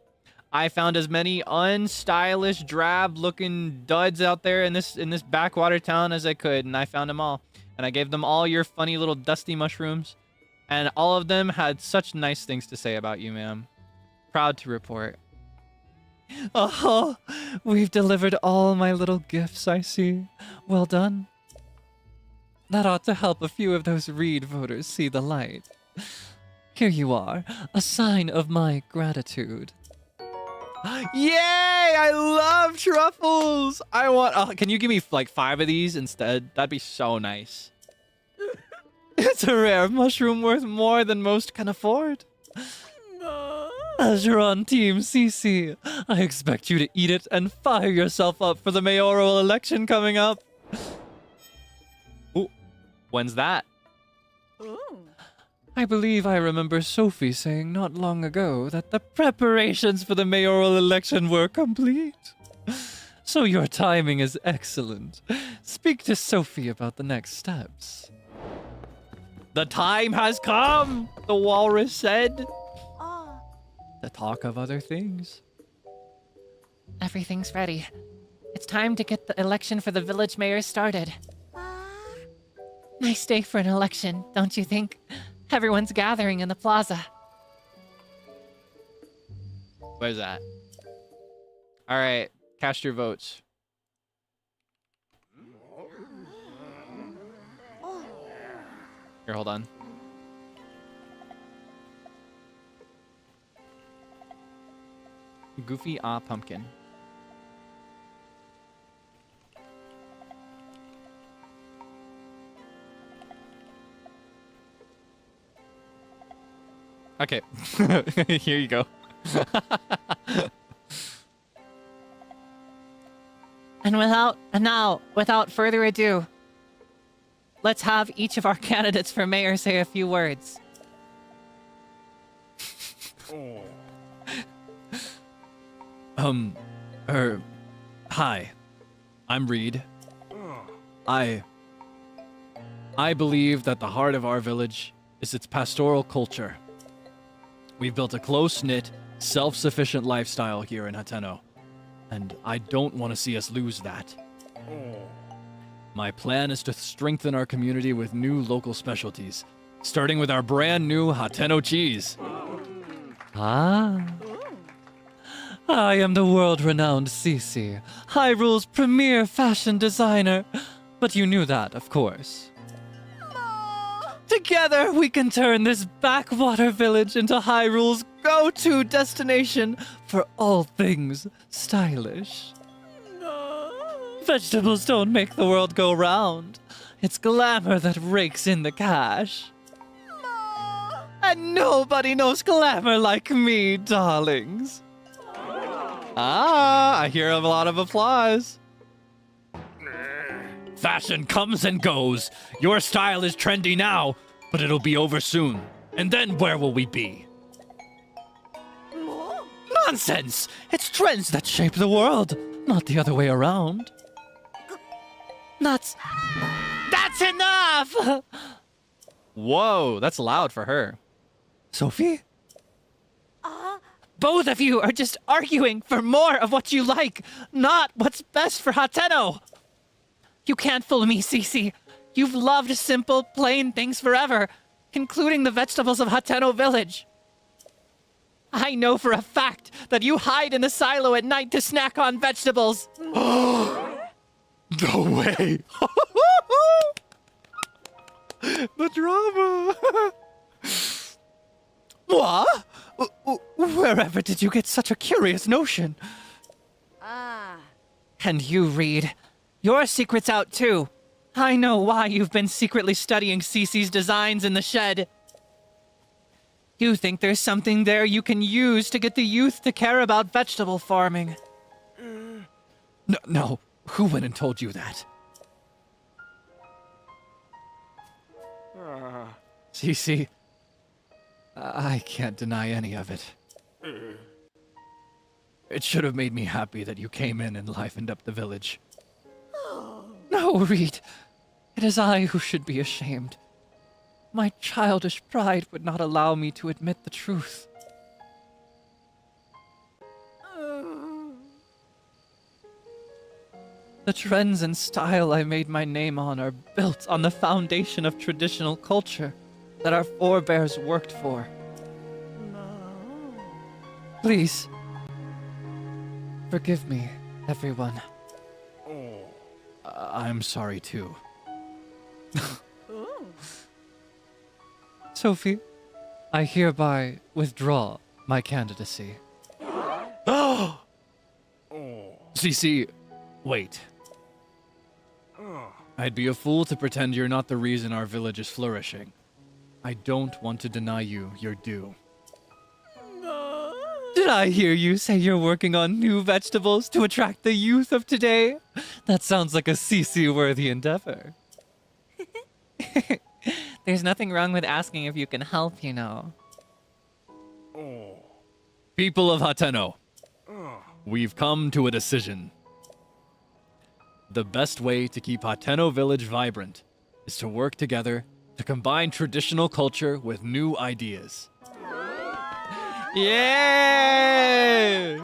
I found as many unstylish, drab-looking duds out there in this backwater town as I could, and I found them all. And I gave them all your funny little dusty mushrooms, and all of them had such nice things to say about you, ma'am. Proud to report. Oh, we've delivered all my little gifts, I see. Well done. That ought to help a few of those Reed voters see the light. Here you are, a sign of my gratitude. Yay! I love truffles! I want... can you give me like 5 of these instead? That'd be so nice. It's a rare mushroom worth more than most can afford. As you're on Team CC, I expect you to eat it and fire yourself up for the mayoral election coming up. Ooh, when's that? I believe I remember Sophie saying not long ago that the preparations for the mayoral election were complete. So your timing is excellent. Speak to Sophie about the next steps. The time has come, the walrus said. To talk of other things. Everything's ready. It's time to get the election for the village mayor started. Nice day for an election, don't you think? Everyone's gathering in the plaza. Where's that? All right, cast your votes. Here, hold on. Goofy pumpkin. Okay. Here you go. And now, without further ado, let's have each of our candidates for mayor say a few words. Hi. I'm Reed. I believe that the heart of our village is its pastoral culture. We've built a close-knit, self-sufficient lifestyle here in Hateno, and I don't want to see us lose that. My plan is to strengthen our community with new local specialties, starting with our brand new Hateno cheese. Ah. I am the world-renowned Cece, Hyrule's premier fashion designer. But you knew that, of course. Together, we can turn this backwater village into Hyrule's go-to destination for all things stylish. Vegetables don't make the world go round. It's glamour that rakes in the cash. And nobody knows glamour like me, darlings. Ah, I hear a lot of applause. Fashion comes and goes. Your style is trendy now, but it'll be over soon. And then where will we be? Nonsense! It's trends that shape the world, not the other way around. That's enough! Whoa, that's loud for her. Sophie? Both of you are just arguing for more of what you like, not what's best for Hateno. You can't fool me, Cece. You've loved simple, plain things forever, including the vegetables of Hateno Village. I know for a fact that you hide in the silo at night to snack on vegetables. No way! The drama. What? Wherever did you get such a curious notion? And you, Reed, your secret's out too. I know why you've been secretly studying Cece's designs in the shed. You think there's something there you can use to get the youth to care about vegetable farming. No. Who went and told you that? Cece, I can't deny any of it. It should have made me happy that you came in and livened up the village. No, Reed. It is I who should be ashamed. My childish pride would not allow me to admit the truth. The trends and style I made my name on are built on the foundation of traditional culture that our forebears worked for. Please, forgive me, everyone. I'm sorry too. Sophie, I hereby withdraw my candidacy. Cece, wait. I'd be a fool to pretend you're not the reason our village is flourishing. I don't want to deny you your due. Did I hear you say you're working on new vegetables to attract the youth of today? That sounds like a CC-worthy endeavor. There's nothing wrong with asking if you can help, you know. People of Hateno, we've come to a decision. The best way to keep Hateno Village vibrant is to work together to combine traditional culture with new ideas. Yay!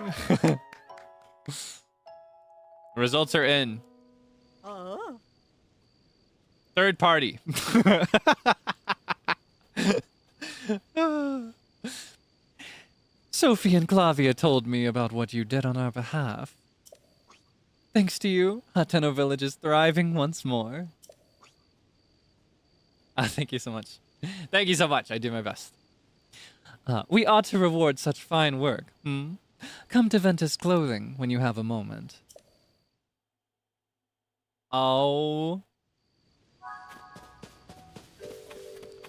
Results are in. Third party. Sophie and Clavia told me about what you did on our behalf. Thanks to you, Hateno Village is thriving once more. Thank you so much. Thank you so much. I do my best. We ought to reward such fine work. Come to Ventus Clothing when you have a moment. Oh.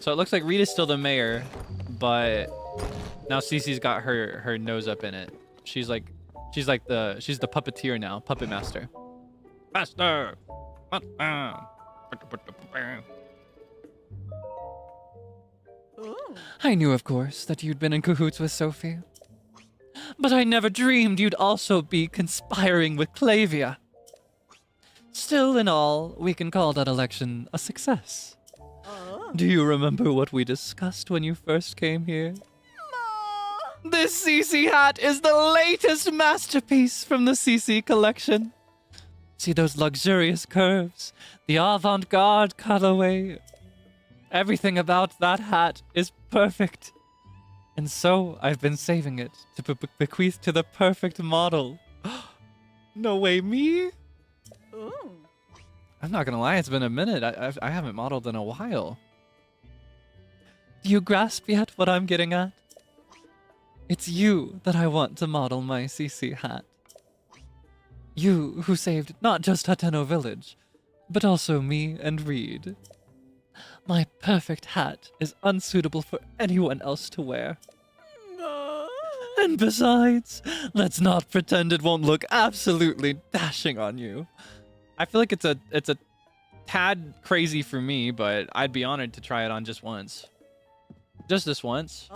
So it looks like Rita's still the mayor, but now Cece's got her nose up in it. She's the puppeteer now, puppet master. Master. I knew, of course, that you'd been in cahoots with Sophie. But I never dreamed you'd also be conspiring with Clavia. Still, in all, we can call that election a success. Do you remember what we discussed when you first came here? This CC hat is the latest masterpiece from the CC collection. See those luxurious curves, the avant-garde colorway. Everything about that hat is perfect. And so I've been saving it to bequeath to the perfect model. No way, me? I'm not gonna lie, it's been a minute. I haven't modeled in a while. Do you grasp yet what I'm getting at? It's you that I want to model my CC hat. You who saved not just Hateno Village, but also me and Reed. My perfect hat is unsuitable for anyone else to wear. And besides, let's not pretend it won't look absolutely dashing on you. I feel like it's a tad crazy for me, but I'd be honored to try it on just once. Just this once.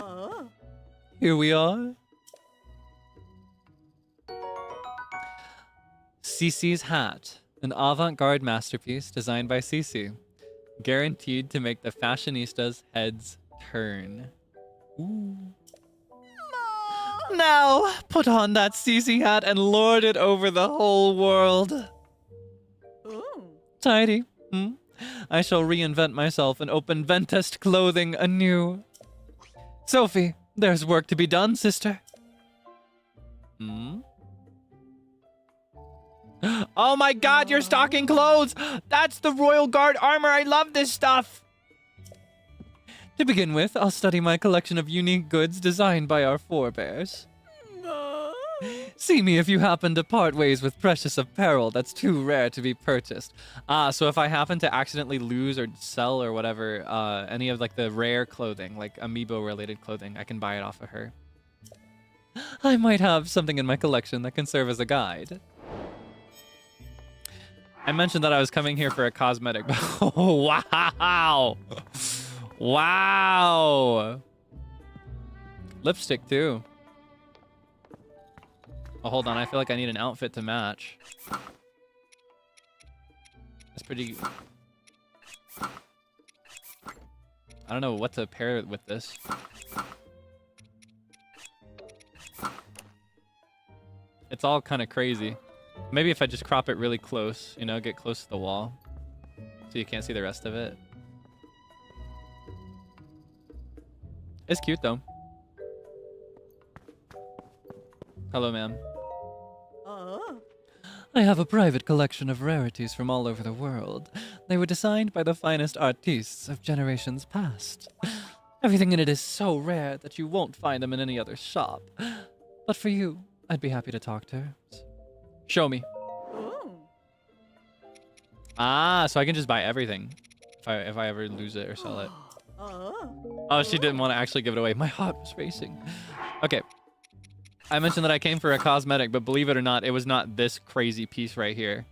Here we are. Cece's hat, an avant-garde masterpiece designed by Cece, guaranteed to make the fashionistas' heads turn. Ooh. Now, put on that Cece hat and lord it over the whole world. Tidy. I shall reinvent myself and open Ventest clothing anew. Sophie, there's work to be done, sister. Oh my god, you're stocking clothes! That's the Royal Guard armor! I love this stuff! To begin with, I'll study my collection of unique goods designed by our forebears. See me if you happen to part ways with precious apparel that's too rare to be purchased. So if I happen to accidentally lose or sell or whatever, any of like the rare clothing, like amiibo-related clothing, I can buy it off of her. I might have something in my collection that can serve as a guide. I mentioned that I was coming here for a cosmetic. Oh, wow! Wow! Lipstick, too. Oh, hold on. I feel like I need an outfit to match. That's pretty... I don't know what to pair with this. It's all kind of crazy. Maybe if I just crop it really close, you know, get close to the wall. So you can't see the rest of it. It's cute, though. Hello, ma'am. I have a private collection of rarities from all over the world. They were designed by the finest artistes of generations past. Everything in it is so rare that you won't find them in any other shop. But for you, I'd be happy to talk terms. Show me. Ah, so I can just buy everything if I ever lose it or sell it. Oh, she didn't want to actually give it away. My heart was racing. Okay. I mentioned that I came for a cosmetic, but believe it or not, it was not this crazy piece right here.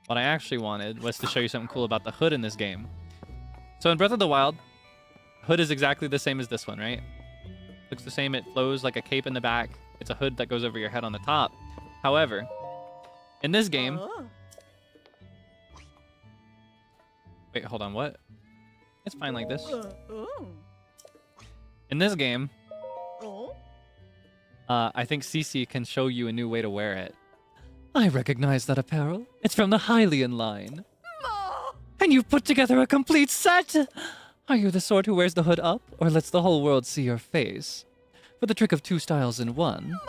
What I actually wanted was to show you something cool about the hood in this game. So in Breath of the Wild, hood is exactly the same as this one, right? Looks the same. It flows like a cape in the back. It's a hood that goes over your head on the top. However, in this game... Wait, hold on, what? It's fine like this. In this game, I think Cece can show you a new way to wear it. I recognize that apparel. It's from the Hylian line. And you've put together a complete set! Are you the sort who wears the hood up, or lets the whole world see your face? For the trick of 2 styles in 1.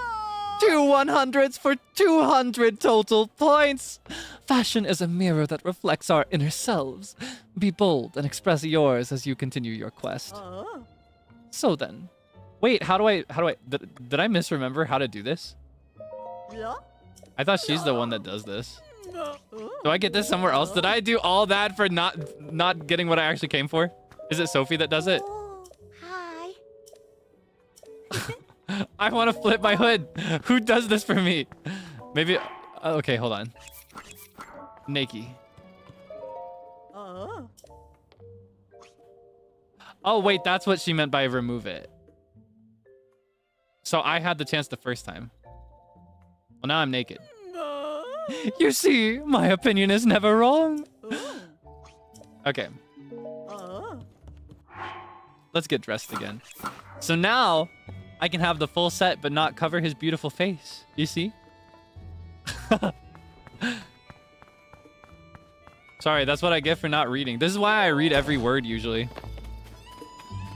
2 100s for 200 total points! Fashion is a mirror that reflects our inner selves. Be bold and express yours as you continue your quest. So then... Wait, how do I... Did I misremember how to do this? I thought she's the one that does this. Do I get this somewhere else? Did I do all that for not getting what I actually came for? Is it Sophie that does it? Hi. I want to flip my hood. Who does this for me? Maybe... Okay, hold on. Nakey. Oh, wait, that's what she meant by remove it. So I had the chance the first time. Well, now I'm naked. You see, my opinion is never wrong. Okay. Let's get dressed again. So now I can have the full set but not cover his beautiful face. You see? Sorry, that's what I get for not reading. This is why I read every word usually.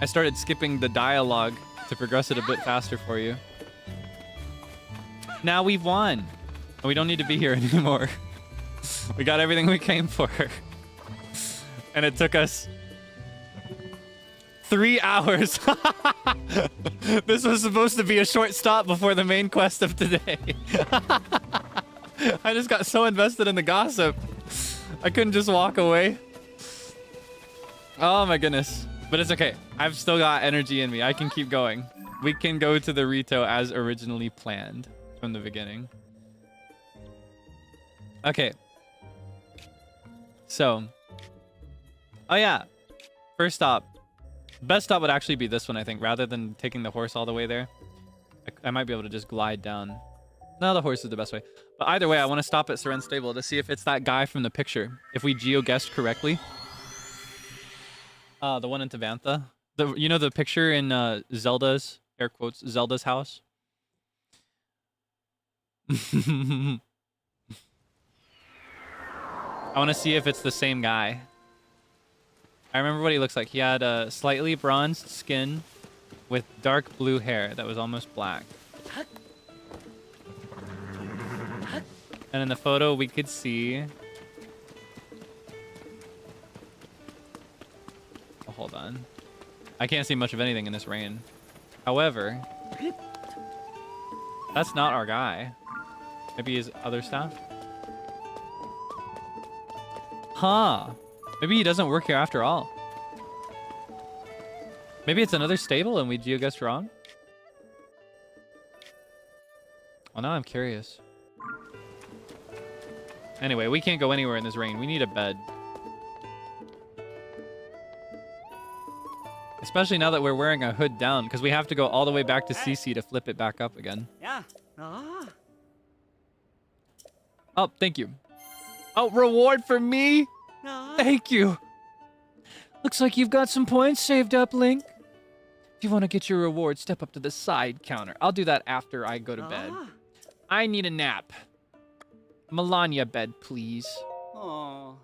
I started skipping the dialogue to progress it a bit faster for you. Now we've won. And we don't need to be here anymore. We got everything we came for. And it took us 3 hours. This was supposed to be a short stop before the main quest of today. I just got so invested in the gossip. I couldn't just walk away. Oh my goodness. But it's okay. I've still got energy in me. I can keep going. We can go to the Rito as originally planned from the beginning. Okay. So. Oh yeah. First stop. Best stop would actually be this one, I think, rather than taking the horse all the way there. I might be able to just glide down. No, the horse is the best way. But either way, I want to stop at Seren's Stable to see if it's that guy from the picture. If we geo-guessed correctly. The one in Tavantha. You know the picture in Zelda's, air quotes, Zelda's house? I want to see if it's the same guy. I remember what he looks like. He had a slightly bronzed skin with dark blue hair that was almost black. And in the photo, we could see... Oh, hold on. I can't see much of anything in this rain. However, that's not our guy. Maybe his other staff? Huh. Maybe he doesn't work here after all. Maybe it's another stable and we geo-guessed wrong? Well, now I'm curious. Anyway, we can't go anywhere in this rain. We need a bed. Especially now that we're wearing a hood down, because we have to go all the way back to CC to flip it back up again. Yeah. Oh, thank you. Oh, reward for me? Thank you. Looks like you've got some points saved up, Link. If you want to get your reward, step up to the side counter. I'll do that after I go to bed. I need a nap. Melania bed, please. Oh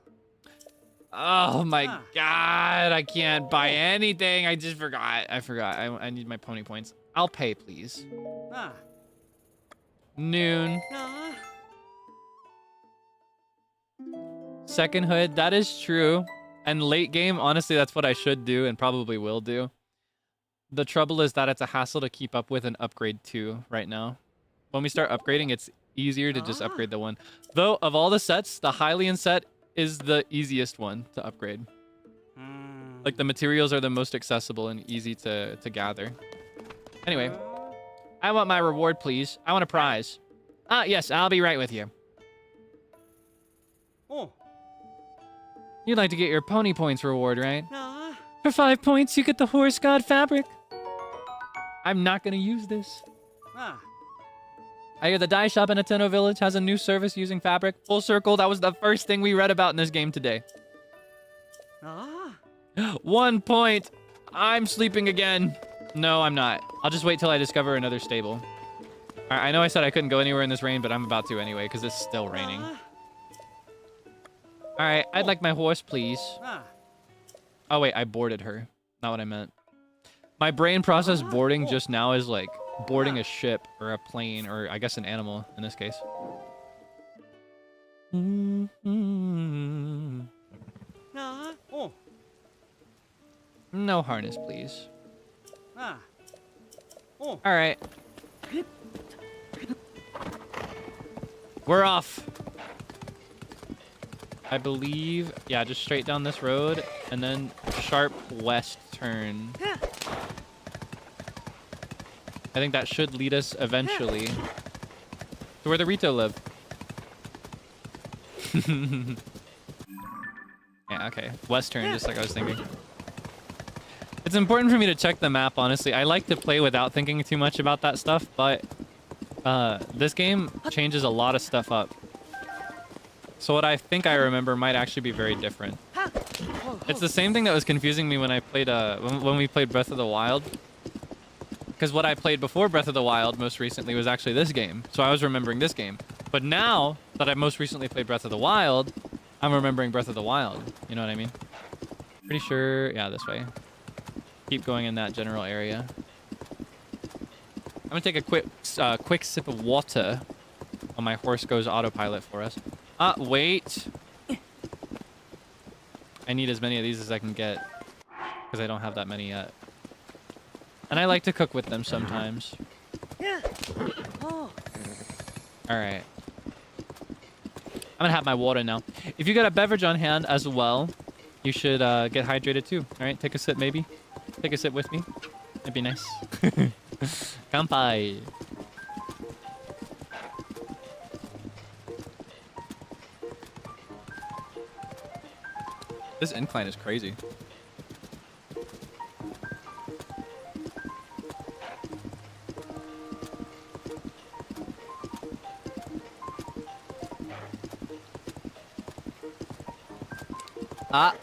my god, I can't buy anything. I just forgot. I forgot. I need my pony points. I'll pay, please. Noon. Second hood, that is true. And late game, honestly, that's what I should do and probably will do. The trouble is that it's a hassle to keep up with and upgrade to right now. When we start upgrading, it's easier to just upgrade the one. Though, of all the sets, the Hylian set is the easiest one to upgrade. Like, the materials are the most accessible and easy to gather. Anyway, I want my reward, please. I want a prize. Yes, I'll be right with you. You'd like to get your pony points reward, right? For 5 points, you get the horse god fabric. I'm not going to use this. I hear the dye shop in Hateno Village has a new service using fabric. Full circle, that was the first thing we read about in this game today. 1 point. I'm sleeping again. No, I'm not. I'll just wait till I discover another stable. All right, I know I said I couldn't go anywhere in this rain, but I'm about to anyway, because it's still raining. All right, I'd like my horse, please. Oh, wait, I boarded her. Not what I meant. My brain processed boarding just now is like boarding a ship or a plane or I guess an animal in this case. No harness, please. All right. We're off. I believe, yeah, just straight down this road and then sharp west turn. I think that should lead us eventually to where the Rito live. Yeah, okay. West turn, just like I was thinking. It's important for me to check the map, honestly. I like to play without thinking too much about that stuff, but this game changes a lot of stuff up. So what I think I remember might actually be very different. It's the same thing that was confusing me when I played when we played Breath of the Wild. Because what I played before Breath of the Wild most recently was actually this game. So I was remembering this game. But now that I most recently played Breath of the Wild, I'm remembering Breath of the Wild. You know what I mean? Pretty sure, yeah, this way. Keep going in that general area. I'm gonna take a quick sip of water while my horse goes autopilot for us. Wait. I need as many of these as I can get because I don't have that many yet. And I like to cook with them sometimes. All right. I'm gonna have my water now. If you got a beverage on hand as well, you should get hydrated too. All right, take a sip maybe. Take a sip with me. That'd be nice. Kanpai. This incline is crazy. Ah,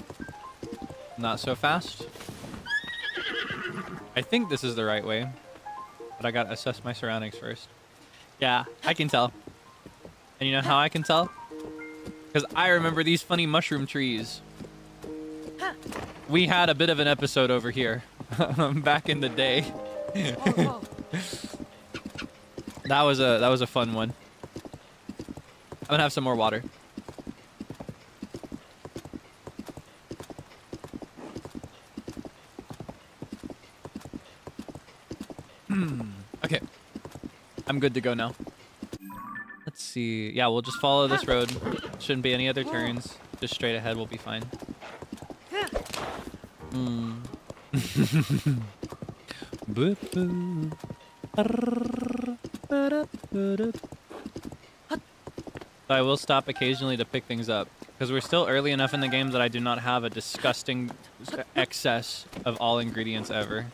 not so fast. I think this is the right way, but I gotta assess my surroundings first. Yeah, I can tell. And you know how I can tell? Because I remember these funny mushroom trees. We had a bit of an episode over here back in the day. That was a fun one. I'm gonna have some more water. Okay, I'm good to go now. Let's see. Yeah, we'll just follow this road. Shouldn't be any other turns. Just straight ahead, we'll be fine. So I will stop occasionally to pick things up, because we're still early enough in the game that I do not have a disgusting excess of all ingredients ever.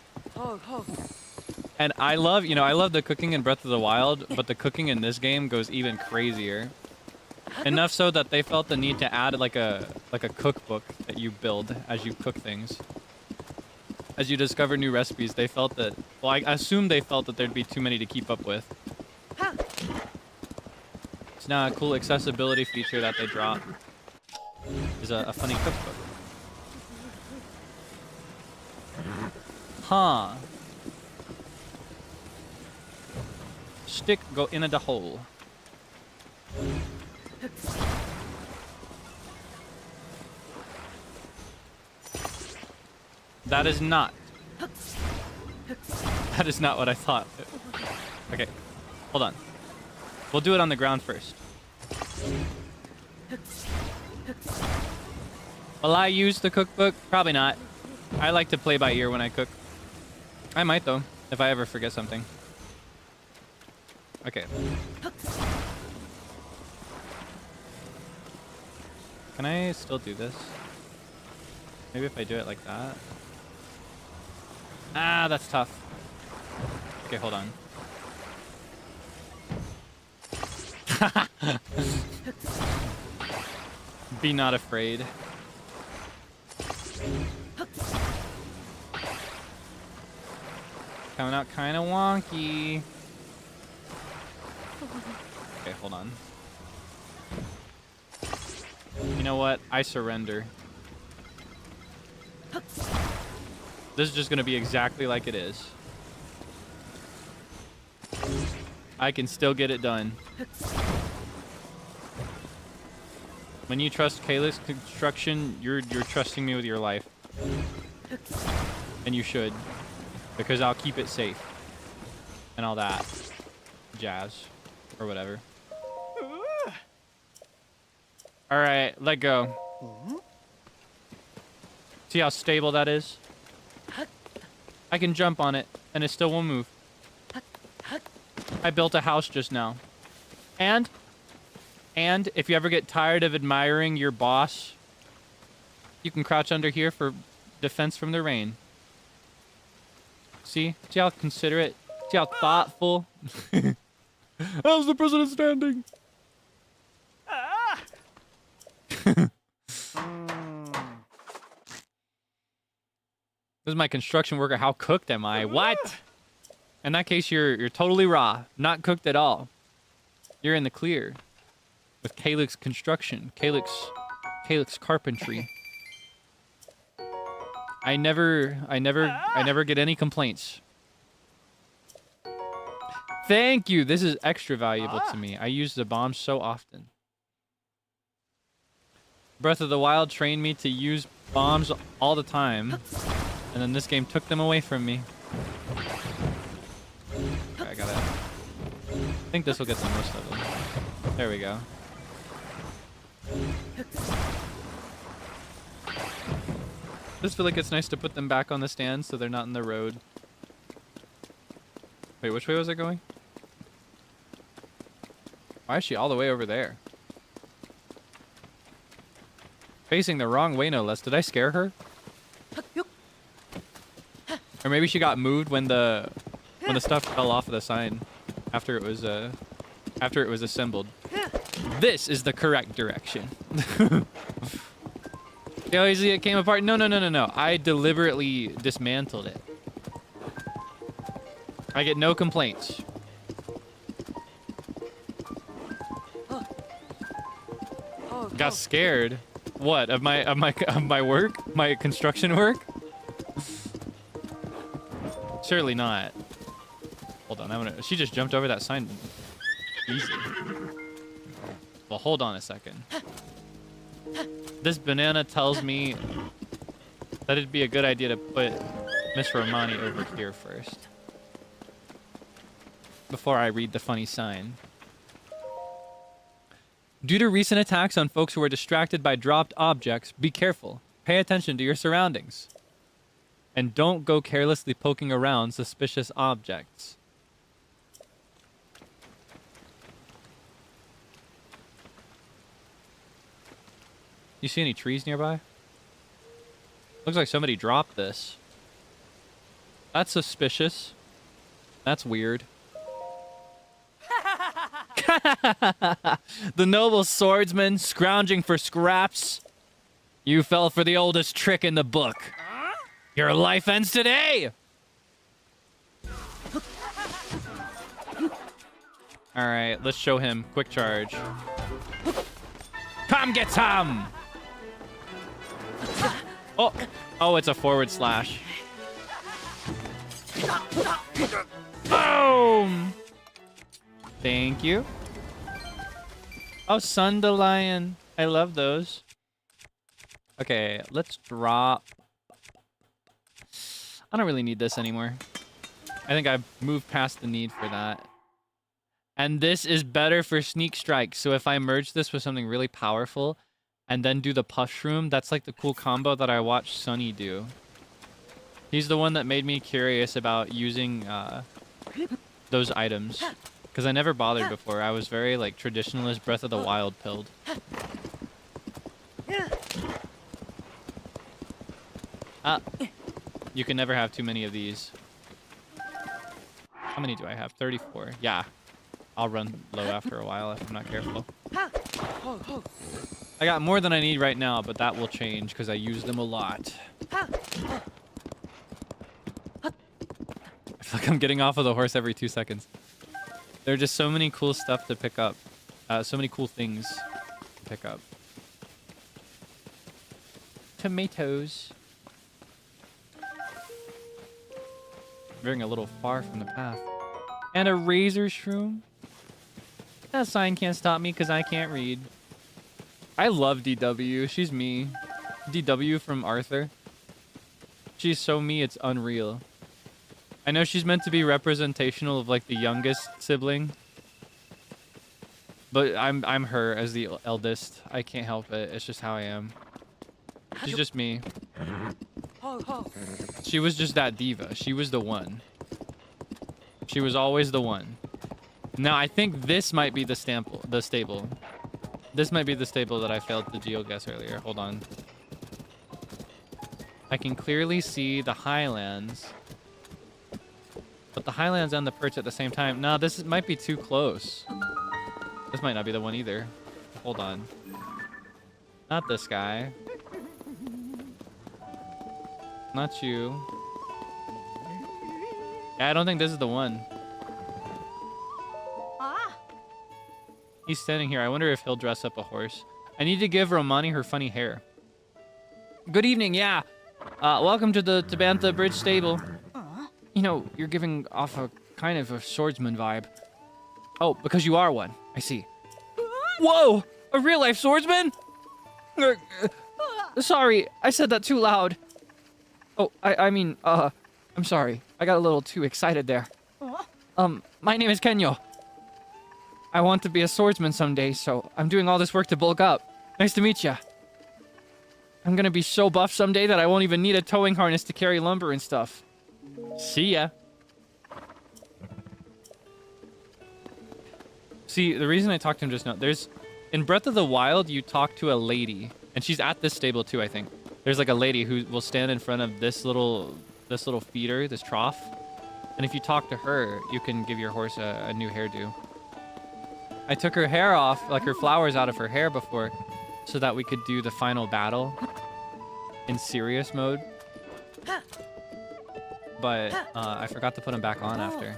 And I love, I love the cooking in Breath of the Wild, but the cooking in this game goes even crazier. Enough so that they felt the need to add like a cookbook that you build as you cook things. As you discover new recipes, they felt that, well, I assume they felt that there'd be too many to keep up with. It's now a cool accessibility feature that they drop. Is a funny cookbook. Huh. Stick go in the hole. That is not. That is not what I thought. Okay, hold on. We'll do it on the ground first. Will I use the cookbook? Probably not. I like to play by ear when I cook. I might though, if I ever forget something. Okay. Can I still do this? Maybe if I do it like that. Ah, that's tough. Okay, hold on. Be not afraid. Coming out kind of wonky. Okay, hold on. You know what? I surrender. This is just gonna be exactly like it is. I can still get it done. When you trust Kaelix Construction, you're trusting me with your life. And you should. Because I'll keep it safe. And all that jazz. Or whatever. Alright, let go. See how stable that is? I can jump on it, and it still won't move. I built a house just now. And if you ever get tired of admiring your boss, you can crouch under here for defense from the rain. See? See how considerate? See how thoughtful? How's the president standing? This is my construction worker. How cooked am I? What? In that case, you're totally raw, not cooked at all. You're in the clear with Kaelix Construction, Kaelix Carpentry. I never get any complaints. Thank you. This is extra valuable to me. I use the bombs so often. Breath of the Wild trained me to use bombs all the time. And then this game took them away from me. Okay, I think this will get the most of them. There we go. I just feel like it's nice to put them back on the stand so they're not in the road. Wait, which way was I going? Why is she all the way over there? Facing the wrong way, no less. Did I scare her? Or maybe she got moved when the stuff fell off of the sign after it was assembled. This is the correct direction. Yo, easy, it came apart. No. I deliberately dismantled it. I get no complaints. Got scared. What, of my work? My construction work? Surely not. Hold on, she just jumped over that sign. Easy. Well, hold on a second. This banana tells me that it'd be a good idea to put Miss Romani over here first. Before I read the funny sign. Due to recent attacks on folks who are distracted by dropped objects, be careful. Pay attention to your surroundings. And don't go carelessly poking around suspicious objects. You see any trees nearby? Looks like somebody dropped this. That's suspicious. That's weird. The noble swordsman scrounging for scraps. You fell for the oldest trick in the book. Your life ends today! Alright, let's show him. Quick charge. Come get some! Oh, it's a forward slash. Boom! Thank you. Oh, Sundelion. I love those. Okay, let's drop. I don't really need this anymore. I think I've moved past the need for that. And this is better for sneak strike. So if I merge this with something really powerful and then do the pushroom, that's like the cool combo that I watched Sunny do. He's the one that made me curious about using those items. Because I never bothered before. I was very, like, traditionalist Breath of the Wild pilled. You can never have too many of these. How many do I have? 34. Yeah. I'll run low after a while if I'm not careful. I got more than I need right now, but that will change because I use them a lot. I feel like I'm getting off of the horse every 2 seconds. There are just so many cool stuff to pick up. So many cool things to pick up. Tomatoes. Veering a little far from the path. And a razor shroom. That sign can't stop me because I can't read. I love DW. She's me. DW from Arthur. She's so me, it's unreal. I know she's meant to be representational of like the youngest sibling, but I'm her as the eldest. I can't help it. It's just how I am. She's just me. She was just that diva. She was the one. She was always the one. Now I think this might be the stable. This might be the stable that I failed to geoguess earlier. Hold on. I can clearly see the highlands. But the highlands and the perch at the same time. No, this might be too close. This might not be the one either. Hold on. Not this guy. Not you. Yeah, I don't think this is the one. He's standing here. I wonder if he'll dress up a horse. I need to give Romani her funny hair. Good evening, yeah. Welcome to the Tabantha Bridge Stable. You know, you're giving off a kind of a swordsman vibe. Oh, because you are one. I see. Whoa! A real-life swordsman? Sorry, I said that too loud. Oh, I mean, I'm sorry. I got a little too excited there. My name is Kenyo. I want to be a swordsman someday, so I'm doing all this work to bulk up. Nice to meet ya. I'm gonna be so buff someday that I won't even need a towing harness to carry lumber and stuff. See ya. See, the reason I talked to him just now, in Breath of the Wild, you talk to a lady, and she's at this stable too, I think. There's like a lady who will stand in front of this little feeder, this trough, and if you talk to her, you can give your horse a new hairdo. I took her hair off, like her flowers out of her hair before, so that we could do the final battle in serious mode. But I forgot to put them back on after.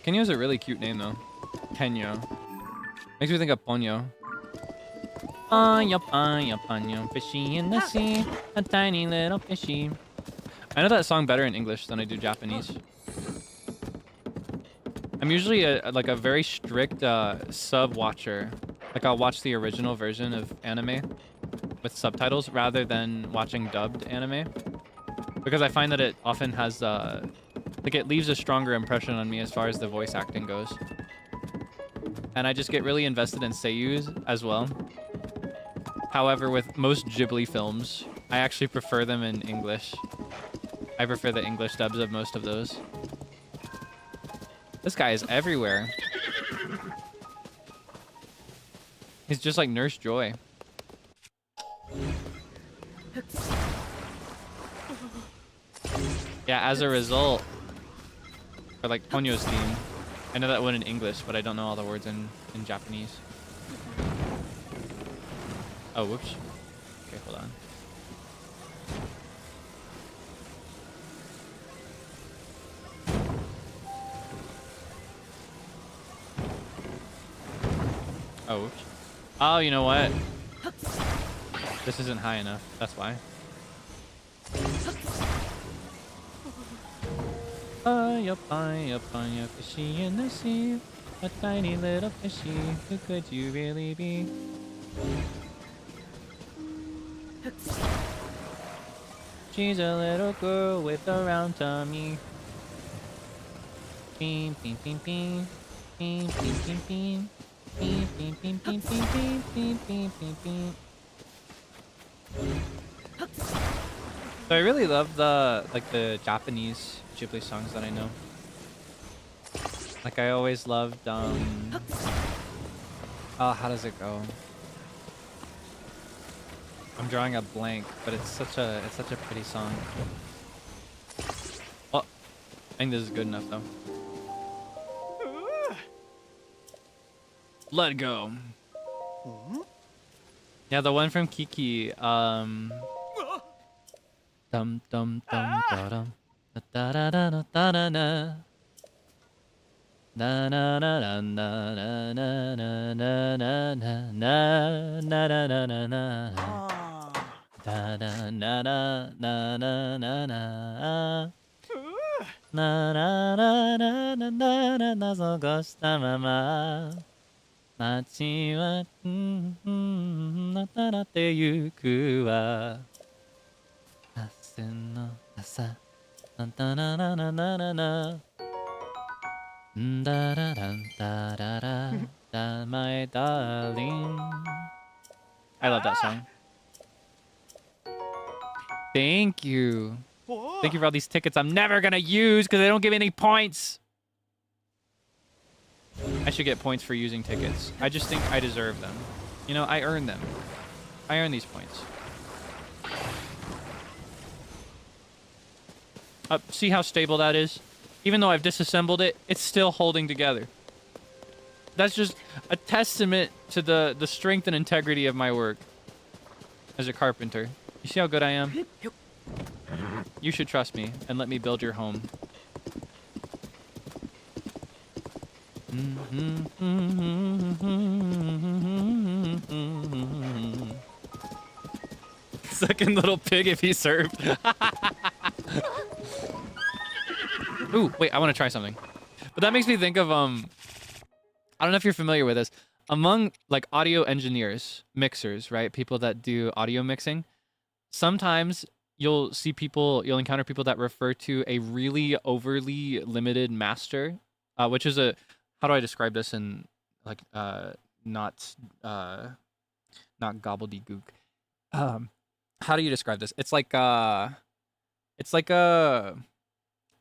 Kenyo's a really cute name though. Kenyo. Makes me think of Ponyo. Ponyo, fishy in the sea, a tiny little fishy. I know that song better in English than I do Japanese. I'm usually like a very strict sub watcher. Like I'll watch the original version of anime with subtitles rather than watching dubbed anime, because I find that it often has like it leaves a stronger impression on me as far as the voice acting goes. And I just get really invested in seiyus as well. However, with most Ghibli films, I actually prefer them in English. I prefer the English dubs of most of those. This guy is everywhere. He's just like Nurse Joy. Yeah, as a result, for like Ponyo's theme, I know that one in English, but I don't know all the words in Japanese. Oh, whoops. Okay, hold on. Oh, whoops. Oh, you know what? This isn't high enough. That's why. Fishy in the sea, a tiny little fishy. Who could you really be? She's a little girl with a round tummy. Beam, beam, beam, beam, beam, beam, beam, beam. Beep, beep, beep, beep, beep, beep, beep, beep, beep, beep. So I really love the Japanese Ghibli songs that I know. Like I always loved oh, how does it go? I'm drawing a blank, but it's such a pretty song. Oh, I think this is good enough though. Let go. Yeah, the one from Kiki. Dum dum dum da dum da da da da da da da. Na na na na na na na na na na na na na na na. Da da na na na na na na. Na na na na na na na na zo go shita mama. 街は渡ってゆくわ明日の朝ななななななななんだららんだららだmy darling. I love that song. Thank you. Thank you for all these tickets I'm never gonna use because they don't give me any points. I should get points for using tickets. I just think I deserve them. You know, I earn them. I earn these points. See how stable that is? Even though I've disassembled it, it's still holding together. That's just a testament to the strength and integrity of my work as a carpenter. You see how good I am? You should trust me and let me build your home. Second little pig if he served. Ooh, wait, I want to try something. But that makes me think of I don't know if you're familiar with this. Among like audio engineers, mixers, right? People that do audio mixing, sometimes you'll encounter people that refer to a really overly limited master, which is how do I describe this in like not gobbledygook. How do you describe this? It's like a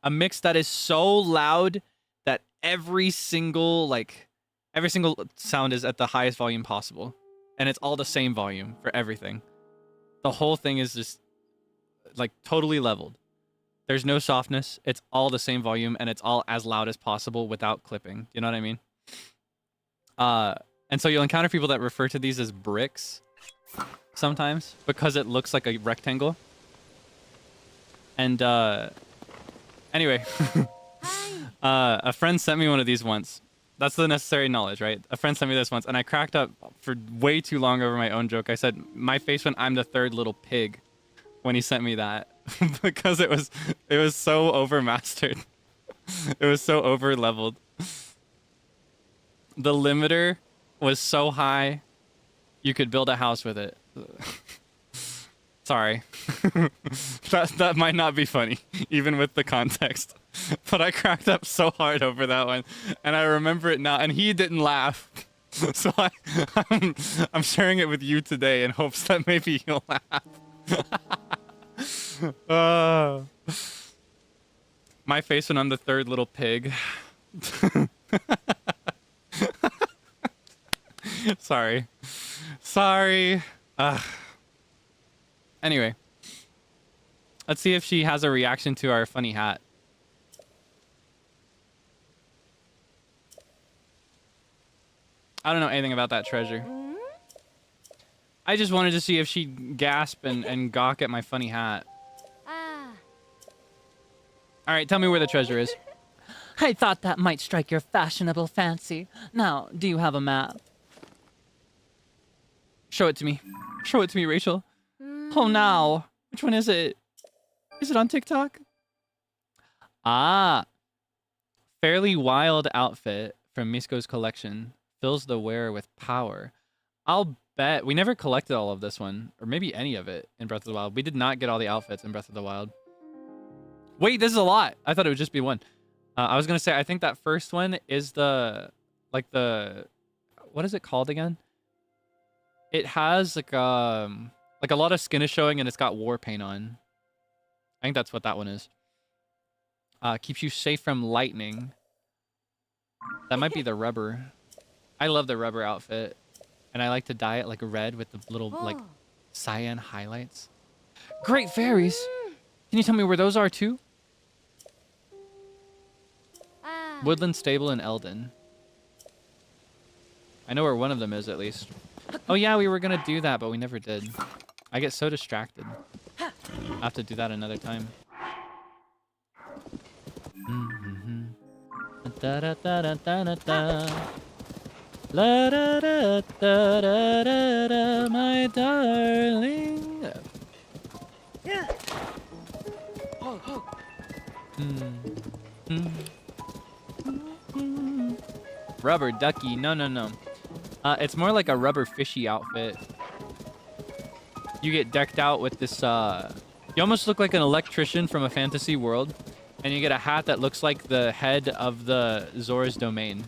mix that is so loud that every single sound is at the highest volume possible, and it's all the same volume for everything. The whole thing is just like totally leveled. There's no softness. It's all the same volume, and it's all as loud as possible without clipping. You know what I mean? And so you'll encounter people that refer to these as bricks sometimes because it looks like a rectangle. And anyway, a friend sent me one of these once. That's the necessary knowledge, right? A friend sent me this once, and I cracked up for way too long over my own joke. I said, my face when I'm the third little pig, when he sent me that. Because it was so overmastered. It was so over leveled. The limiter was so high you could build a house with it. Sorry. that might not be funny, even with the context. But I cracked up so hard over that one, and I remember it now, and he didn't laugh. So I'm sharing it with you today in hopes that maybe he'll laugh. My face when I'm the third little pig. Sorry. Anyway, let's see if she has a reaction to our funny hat. I don't know anything about that treasure. I just wanted to see if she'd gasp and gawk at my funny hat. All right, tell me where the treasure is. I thought that might strike your fashionable fancy. Now, do you have a map? Show it to me. Show it to me, Rachel. Oh, now. Which one is it? Is it on TikTok? Ah. Fairly wild outfit from Misko's collection. Fills the wearer with power. I'll bet we never collected all of this one, or maybe any of it in Breath of the Wild. We did not get all the outfits in Breath of the Wild. Wait, this is a lot. I thought it would just be one. I was gonna say I think that first one is the what is it called again? It has like a lot of skin is showing and it's got war paint on. I think that's what that one is. Keeps you safe from lightning. That might be the rubber. I love the rubber outfit. And I like to dye it like red with the little like cyan highlights. Great fairies! Can you tell me where those are too? Woodland Stable in Eldon. I know where one of them is at least. Oh yeah, we were gonna do that, but we never did. I get so distracted. I'll have to do that another time. Da da da da da da da. La da da da da da da, my darling. Rubber ducky, no. It's more like a rubber fishy outfit. You get decked out with this, you almost look like an electrician from a fantasy world, and you get a hat that looks like the head of the Zora's domain.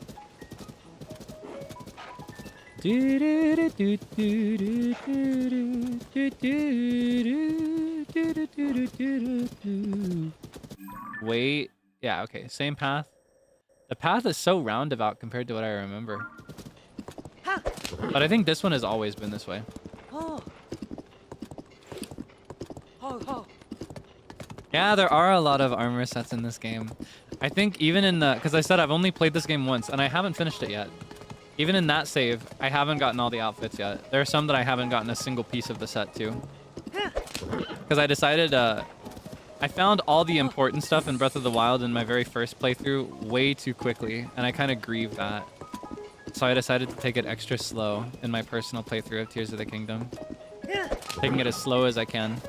Wait, yeah, okay, same path. The path is so roundabout compared to what I remember. But I think this one has always been this way. Yeah, there are a lot of armor sets in this game. I think even in the... Because I said I've only played this game once, and I haven't finished it yet. Even in that save, I haven't gotten all the outfits yet. There are some that I haven't gotten a single piece of the set to. Because I decided... I found all the important stuff in Breath of the Wild in my very first playthrough way too quickly, and I kind of grieve that. So I decided to take it extra slow in my personal playthrough of Tears of the Kingdom. Taking it as slow as I can,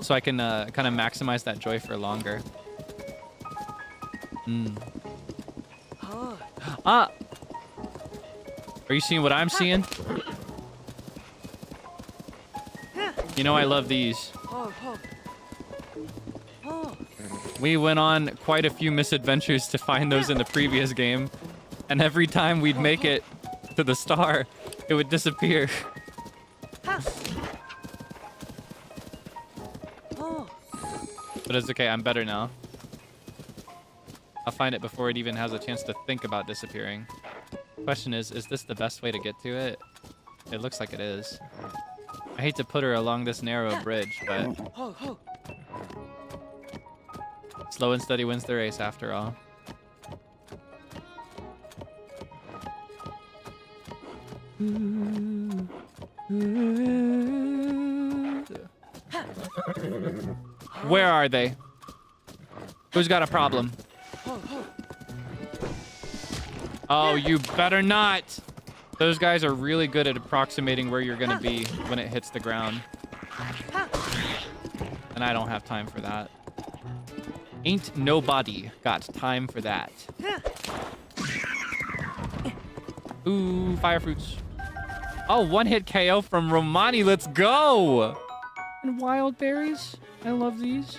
so I can kind of maximize that joy for longer. Ah! Are you seeing what I'm seeing? You know I love these. We went on quite a few misadventures to find those in the previous game, and every time we'd make it, to the star, it would disappear. But it's okay, I'm better now. I'll find it before it even has a chance to think about disappearing. Question is this the best way to get to it? It looks like it is. I hate to put her along this narrow bridge, but... slow and steady wins the race after all. Where are they? Who's got a problem? Oh, you better not! Those guys are really good at approximating where you're gonna be when it hits the ground. And I don't have time for that. Ain't nobody got time for that. Ooh, fire fruits. Oh, one-hit KO from Romani. Let's go! And wild berries. I love these.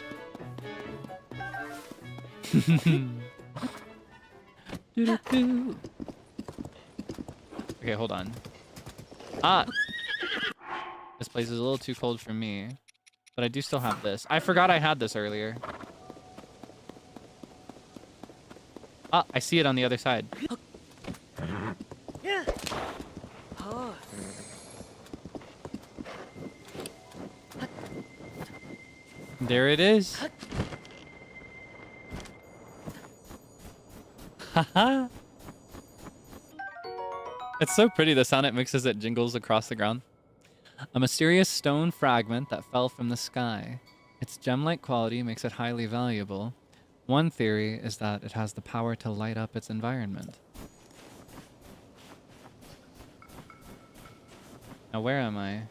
Okay, hold on. Ah! This place is a little too cold for me. But I do still have this. I forgot I had this earlier. Ah, I see it on the other side. There it is. Haha. It's so pretty, the sound it makes as it jingles across the ground. A mysterious stone fragment that fell from the sky. Its gem-like quality makes it highly valuable. One theory is that it has the power to light up its environment. Now where am I?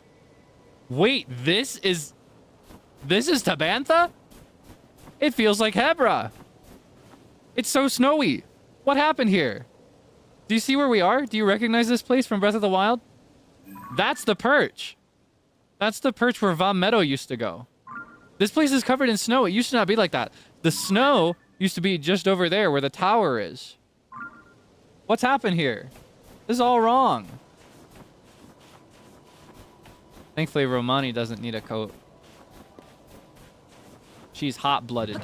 Wait, this is Tabantha? It feels like Hebra. It's so snowy. What happened here? Do you see where we are? Do you recognize this place from Breath of the Wild? That's the perch. That's the perch where Vom Meadow used to go. This place is covered in snow. It used to not be like that. The snow used to be just over there where the tower is. What's happened here? This is all wrong. Thankfully, Romani doesn't need a coat. She's hot-blooded.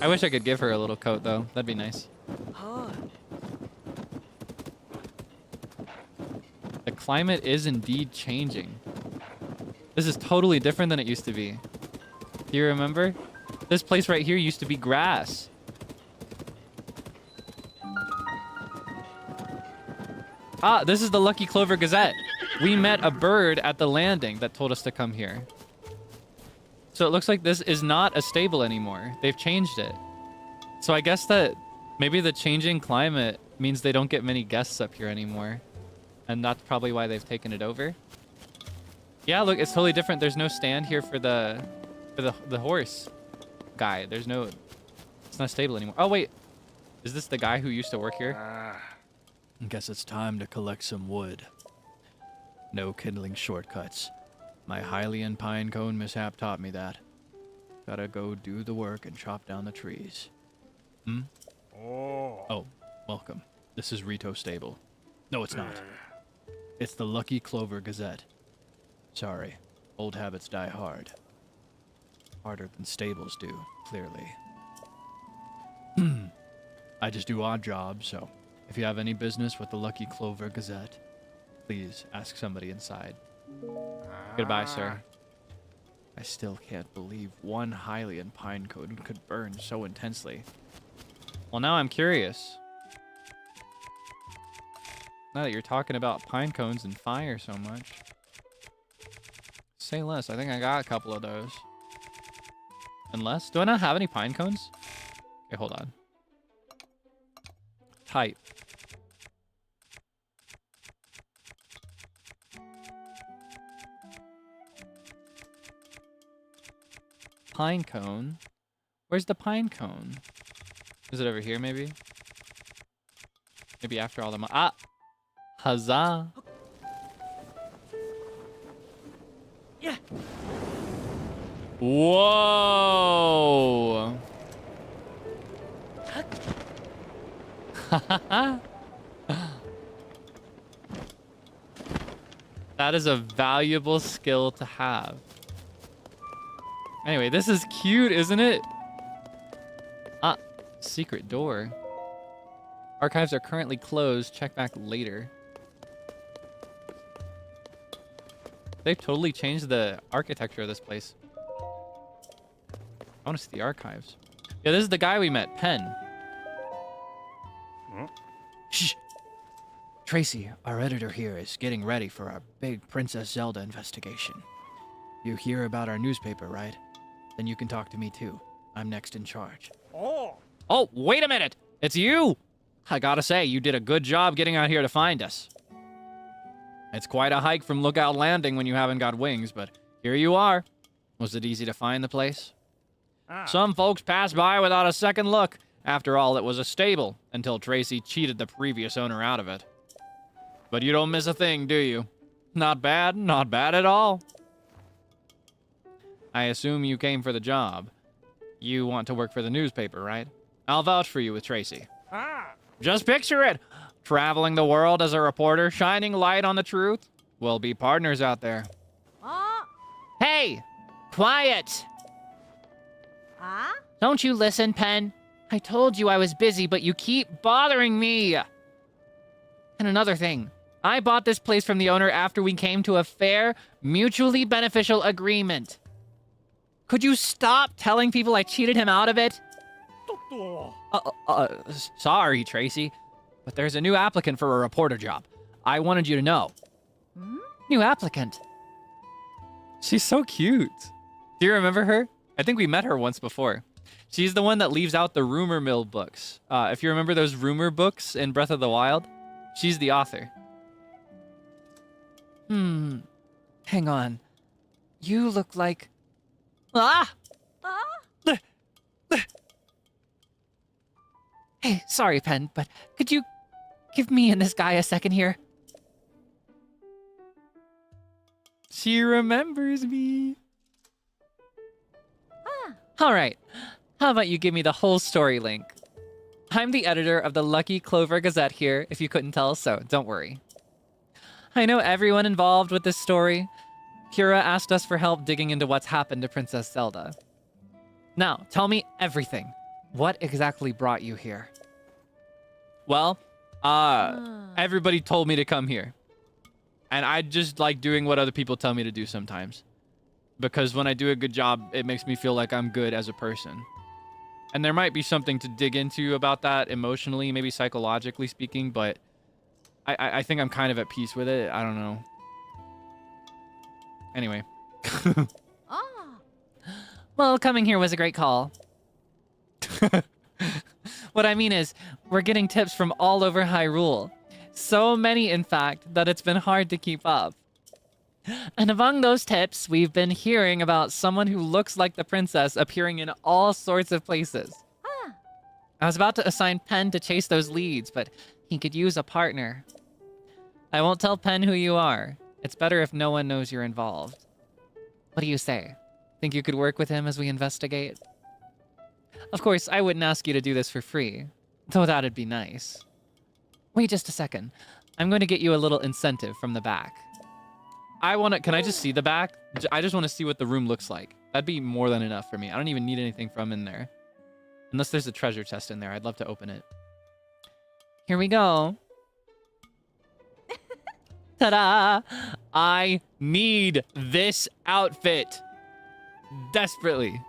I wish I could give her a little coat, though. That'd be nice. The climate is indeed changing. This is totally different than it used to be. Do you remember? This place right here used to be grass. Ah, this is the Lucky Clover Gazette. We met a bird at the landing that told us to come here. So it looks like this is not a stable anymore. They've changed it. So I guess that maybe the changing climate means they don't get many guests up here anymore. And that's probably why they've taken it over. Yeah, look, it's totally different. There's no stand here for the horse guy. There's no... It's not stable anymore. Oh, wait. Is this the guy who used to work here? I guess it's time to collect some wood. No kindling shortcuts. My Hylian pine cone mishap taught me that. Gotta go do the work and chop down the trees. Hmm? Oh, welcome. This is Rito Stable. No, it's not. It's the Lucky Clover Gazette. Sorry, old habits die hard. Harder than stables do, clearly. I just do odd jobs, so if you have any business with the Lucky Clover Gazette, please ask somebody inside. Goodbye, sir. I still can't believe one Hylian pine cone could burn so intensely. Well, now I'm curious. Now that you're talking about pine cones and fire so much. Say less. I think I got a couple of those. Unless... Do I not have any pine cones? Okay, hold on. Type. Pine cone? Where's the pine cone? Is it over here, maybe? Maybe after all the... Ah! Huzzah! Yeah. Whoa! That is a valuable skill to have. Anyway, this is cute, isn't it? Ah, secret door. Archives are currently closed. Check back later. They've totally changed the architecture of this place. I want to see the archives. Yeah, this is the guy we met, Pen. Shh. Tracy, our editor here, is getting ready for our big Princess Zelda investigation. You hear about our newspaper, right? Then you can talk to me too. I'm next in charge. Oh, wait a minute! It's you! I gotta say, you did a good job getting out here to find us. It's quite a hike from Lookout Landing when you haven't got wings, but here you are. Was it easy to find the place? Some folks passed by without a second look. After all, it was a stable, until Tracy cheated the previous owner out of it. But you don't miss a thing, do you? Not bad at all. I assume you came for the job. You want to work for the newspaper, right? I'll vouch for you with Tracy. Just picture it! Traveling the world as a reporter, shining light on the truth. We'll be partners out there. Hey! Quiet! Don't you listen, Pen? I told you I was busy, but you keep bothering me! And another thing. I bought this place from the owner after we came to a fair, mutually beneficial agreement. Could you stop telling people I cheated him out of it? Sorry, Tracy, but there's a new applicant for a reporter job. I wanted you to know. New applicant. She's so cute. Do you remember her? I think we met her once before. She's the one that leaves out the rumor mill books. If you remember those rumor books in Breath of the Wild, she's the author. Hang on. You look like... Hey, sorry, Pen, but could you give me and this guy a second here? She remembers me. All right. How about you give me the whole story, Link? I'm the editor of the Lucky Clover Gazette here, if you couldn't tell, so don't worry. I know everyone involved with this story. Kira asked us for help digging into what's happened to Princess Zelda. Now, tell me everything. What exactly brought you here? Well, everybody told me to come here. And I just like doing what other people tell me to do sometimes. Because when I do a good job, it makes me feel like I'm good as a person. And there might be something to dig into about that emotionally, maybe psychologically speaking, but I think I'm kind of at peace with it. I don't know. Anyway. Well, coming here was a great call. What I mean is, we're getting tips from all over Hyrule. So many, in fact, that it's been hard to keep up. And among those tips, we've been hearing about someone who looks like the princess appearing in all sorts of places. I was about to assign Pen to chase those leads, but he could use a partner. I won't tell Pen who you are. It's better if no one knows you're involved. What do you say? Think you could work with him as we investigate? Of course, I wouldn't ask you to do this for free, though that'd be nice. Wait just a second. I'm going to get you a little incentive from the back. Can I just see the back? I just want to see what the room looks like. That'd be more than enough for me. I don't even need anything from in there. Unless there's a treasure chest in there. I'd love to open it. Here we go. Ta-da! I need this outfit. Desperately.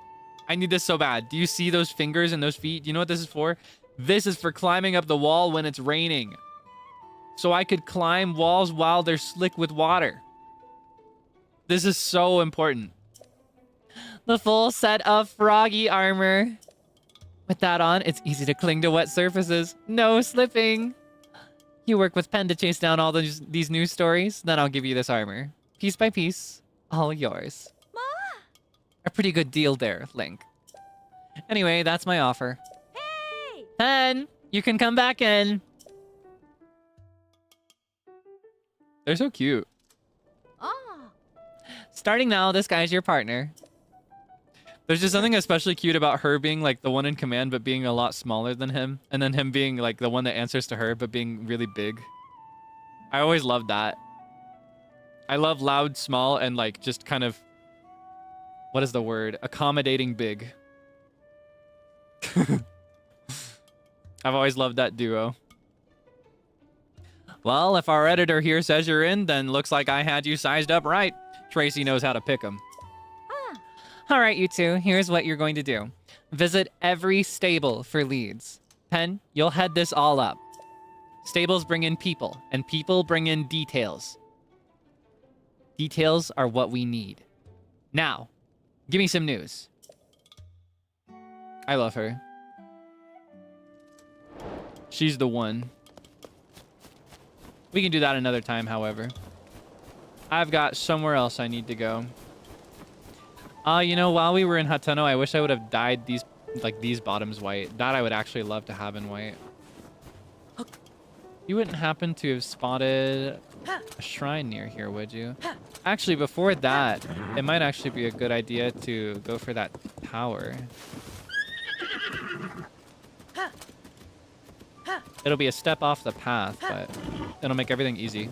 I need this so bad. Do you see those fingers and those feet? Do you know what this is for? This is for climbing up the wall when it's raining. So I could climb walls while they're slick with water. This is so important. The full set of froggy armor. With that on, it's easy to cling to wet surfaces. No slipping. You work with Pen to chase down all these news stories, then I'll give you this armor. Piece by piece, all yours. A pretty good deal there, Link. Anyway, that's my offer. Hey! Pen, you can come back in. They're so cute. Starting now, this guy's your partner. There's just something especially cute about her being like the one in command, but being a lot smaller than him. And then him being like the one that answers to her, but being really big. I always loved that. I love loud, small, and like just kind of, what is the word? Accommodating big. I've always loved that duo. Well, if our editor here says you're in, then looks like I had you sized up right. Tracy knows how to pick them. All right, you two, here's what you're going to do. Visit every stable for leads. Pen, you'll head this all up. Stables bring in people, and people bring in details. Details are what we need. Now, give me some news. I love her. She's the one. We can do that another time, however. I've got somewhere else I need to go. You know, while we were in Hateno, I wish I would have dyed these, like, these bottoms white. That I would actually love to have in white. You wouldn't happen to have spotted a shrine near here, would you? Actually, before that, it might actually be a good idea to go for that tower. It'll be a step off the path, but it'll make everything easy.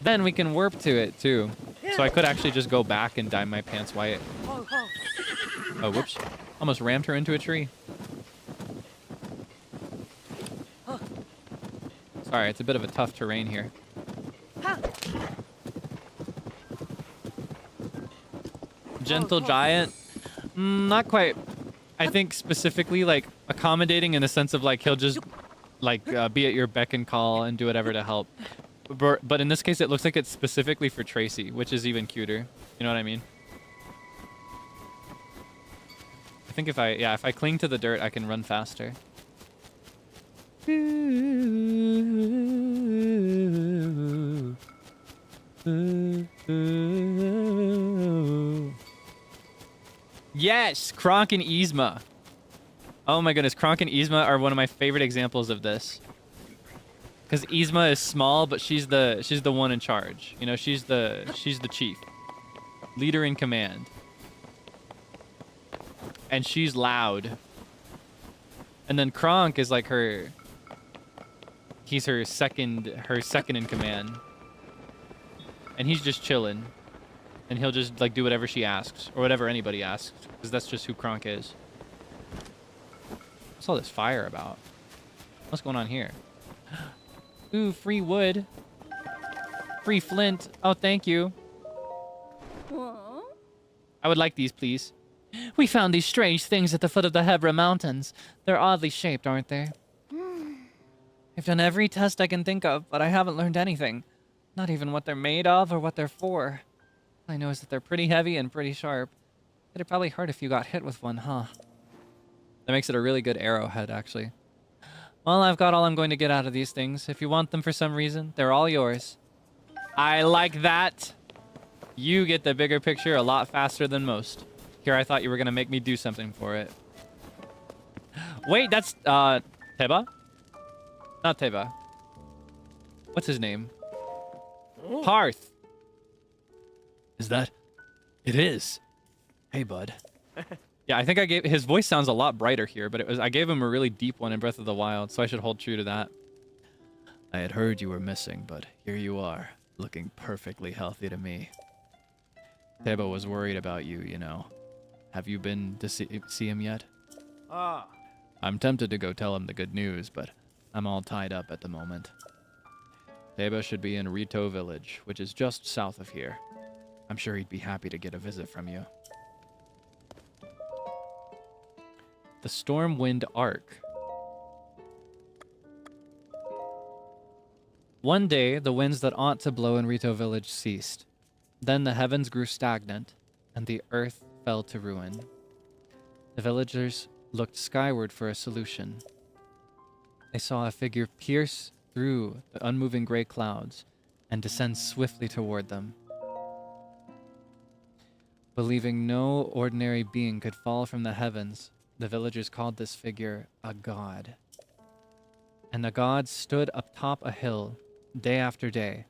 Then we can warp to it, too. So I could actually just go back and dye my pants white. Oh, whoops. Almost rammed her into a tree. Sorry, it's a bit of a tough terrain here. Gentle giant? Not quite. I think specifically, like, accommodating in the sense of, like, he'll just, like, be at your beck and call and do whatever to help. But in this case, it looks like it's specifically for Tracy, which is even cuter. You know what I mean? I think if I cling to the dirt, I can run faster. Yes, Kronk and Yzma. Oh my goodness, Kronk and Yzma are one of my favorite examples of this. Because Yzma is small, but she's the one in charge. You know, she's the chief, leader in command, and she's loud. And then Kronk is like he's her second in command, and he's just chilling, and he'll just like do whatever she asks or whatever anybody asks, because that's just who Kronk is. What's all this fire about? What's going on here? Ooh, free wood. Free flint. Oh, thank you. I would like these, please. We found these strange things at the foot of the Hebra Mountains. They're oddly shaped, aren't they? I've done every test I can think of, but I haven't learned anything. Not even what they're made of or what they're for. All I know is that they're pretty heavy and pretty sharp. It'd probably hurt if you got hit with one, huh? That makes it a really good arrowhead, actually. Well, I've got all I'm going to get out of these things. If you want them for some reason, they're all yours. I like that. You get the bigger picture a lot faster than most. Here, I thought you were going to make me do something for it. Wait, that's, Teba? Not Teba. What's his name? Hearth. Is that? It is. Hey, bud. Yeah, I think his voice sounds a lot brighter here, but I gave him a really deep one in Breath of the Wild, so I should hold true to that. I had heard you were missing, but here you are, looking perfectly healthy to me. Teba was worried about you, you know. Have you been to see him yet? I'm tempted to go tell him the good news, but I'm all tied up at the moment. Teba should be in Rito Village, which is just south of here. I'm sure he'd be happy to get a visit from you. The Stormwind Arc. One day, the winds that ought to blow in Rito Village ceased. Then the heavens grew stagnant, and the earth fell to ruin. The villagers looked skyward for a solution. They saw a figure pierce through the unmoving gray clouds and descend swiftly toward them. Believing no ordinary being could fall from the heavens, the villagers called this figure a god. And the god stood atop a hill day after day,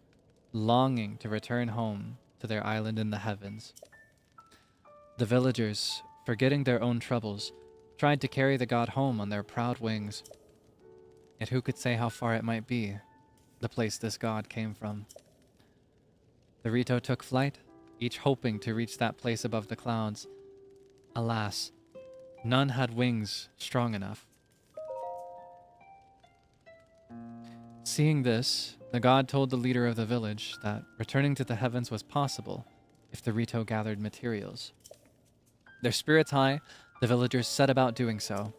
longing to return home to their island in the heavens. The villagers forgetting their own troubles, tried to carry the god home on their proud wings. Yet who could say how far it might be, the place this god came from? The Rito took flight, each hoping to reach that place above the clouds. Alas, none had wings strong enough. Seeing this, the god told the leader of the village that returning to the heavens was possible if the Rito gathered materials. Their spirits high, the villagers set about doing so.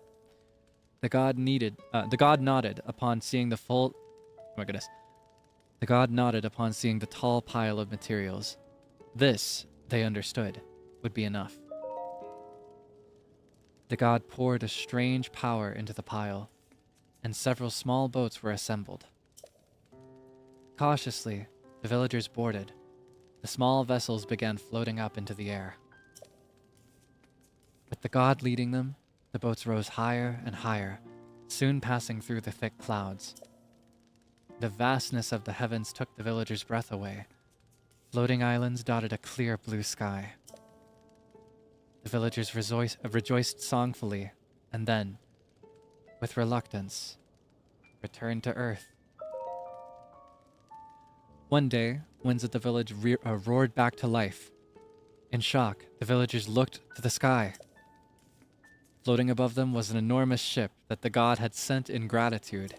The god nodded upon seeing the full... Oh my goodness. The god nodded upon seeing the tall pile of materials. This, they understood, would be enough. The god poured a strange power into the pile, and several small boats were assembled. Cautiously, the villagers boarded. The small vessels began floating up into the air. With the god leading them, the boats rose higher and higher, soon passing through the thick clouds. The vastness of the heavens took the villagers' breath away. Floating islands dotted a clear blue sky. The villagers rejoiced songfully, and then, with reluctance, returned to Earth. One day, winds at the village roared back to life. In shock, the villagers looked to the sky. Floating above them was an enormous ship that the god had sent in gratitude.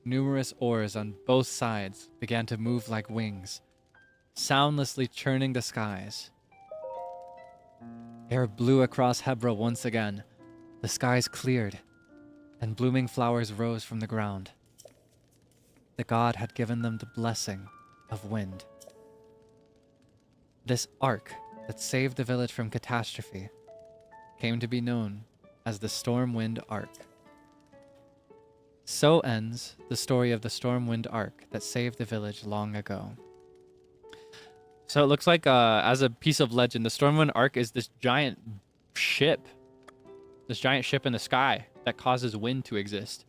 Numerous oars on both sides began to move like wings, soundlessly churning the skies. Air blew across Hebra once again. The skies cleared, and blooming flowers rose from the ground. The god had given them the blessing of wind. This ark that saved the village from catastrophe came to be known as the Stormwind Ark. So ends the story of the Stormwind Ark that saved the village long ago. So it looks like, as a piece of legend, the Stormwind Ark is this giant ship. This giant ship in the sky that causes wind to exist.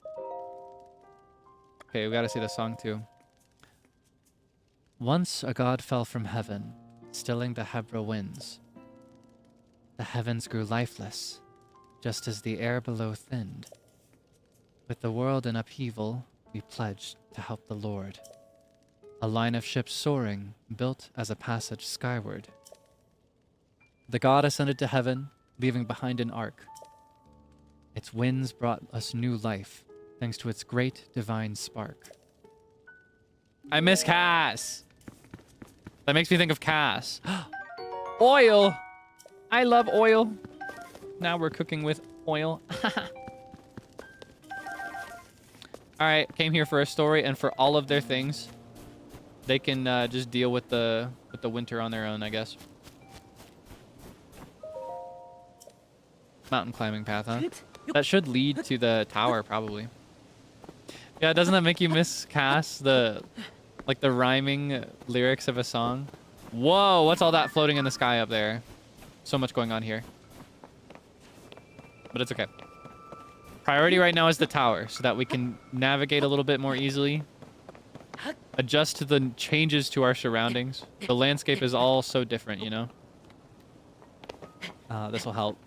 Okay, we gotta see the song too. Once a god fell from heaven, stilling the Hebra winds. The heavens grew lifeless, just as the air below thinned. With the world in upheaval, we pledged to help the Lord. A line of ships soaring, built as a passage skyward. The god ascended to heaven, leaving behind an ark. Its winds brought us new life, thanks to its great divine spark. I miss Cass! That makes me think of Cass. Oil! I love oil. Now we're cooking with oil. Alright, came here for a story and for all of their things. They can just deal with the winter on their own, I guess. Mountain climbing path, huh? That should lead to the tower, probably. Yeah, doesn't that make you miss Cass? The rhyming lyrics of a song? Whoa, what's all that floating in the sky up there? So much going on here. But it's okay. Priority right now is the tower, so that we can navigate a little bit more easily. Adjust to the changes to our surroundings. The landscape is all so different, you know? This will help.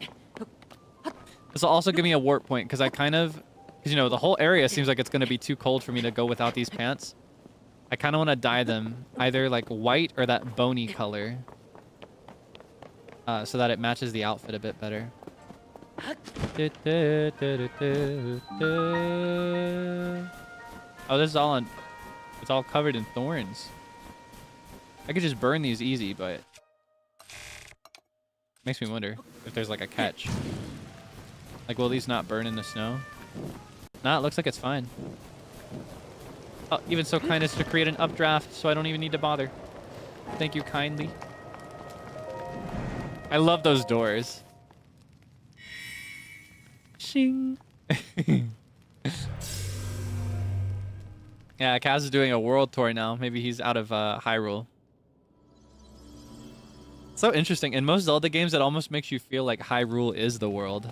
This will also give me a warp point, because because, you know, the whole area seems like it's going to be too cold for me to go without these pants. I kind of want to dye them either like white or that bony color. So that it matches the outfit a bit better. Oh, this is all on... It's all covered in thorns. I could just burn these easy, but... Makes me wonder if there's like a catch. Like, will these not burn in the snow? Nah, it looks like it's fine. Oh, even so kind as to create an updraft, so I don't even need to bother. Thank you kindly. I love those doors. Shing. Yeah, Kaz is doing a world tour now. Maybe he's out of Hyrule. So interesting. In most Zelda games, it almost makes you feel like Hyrule is the world.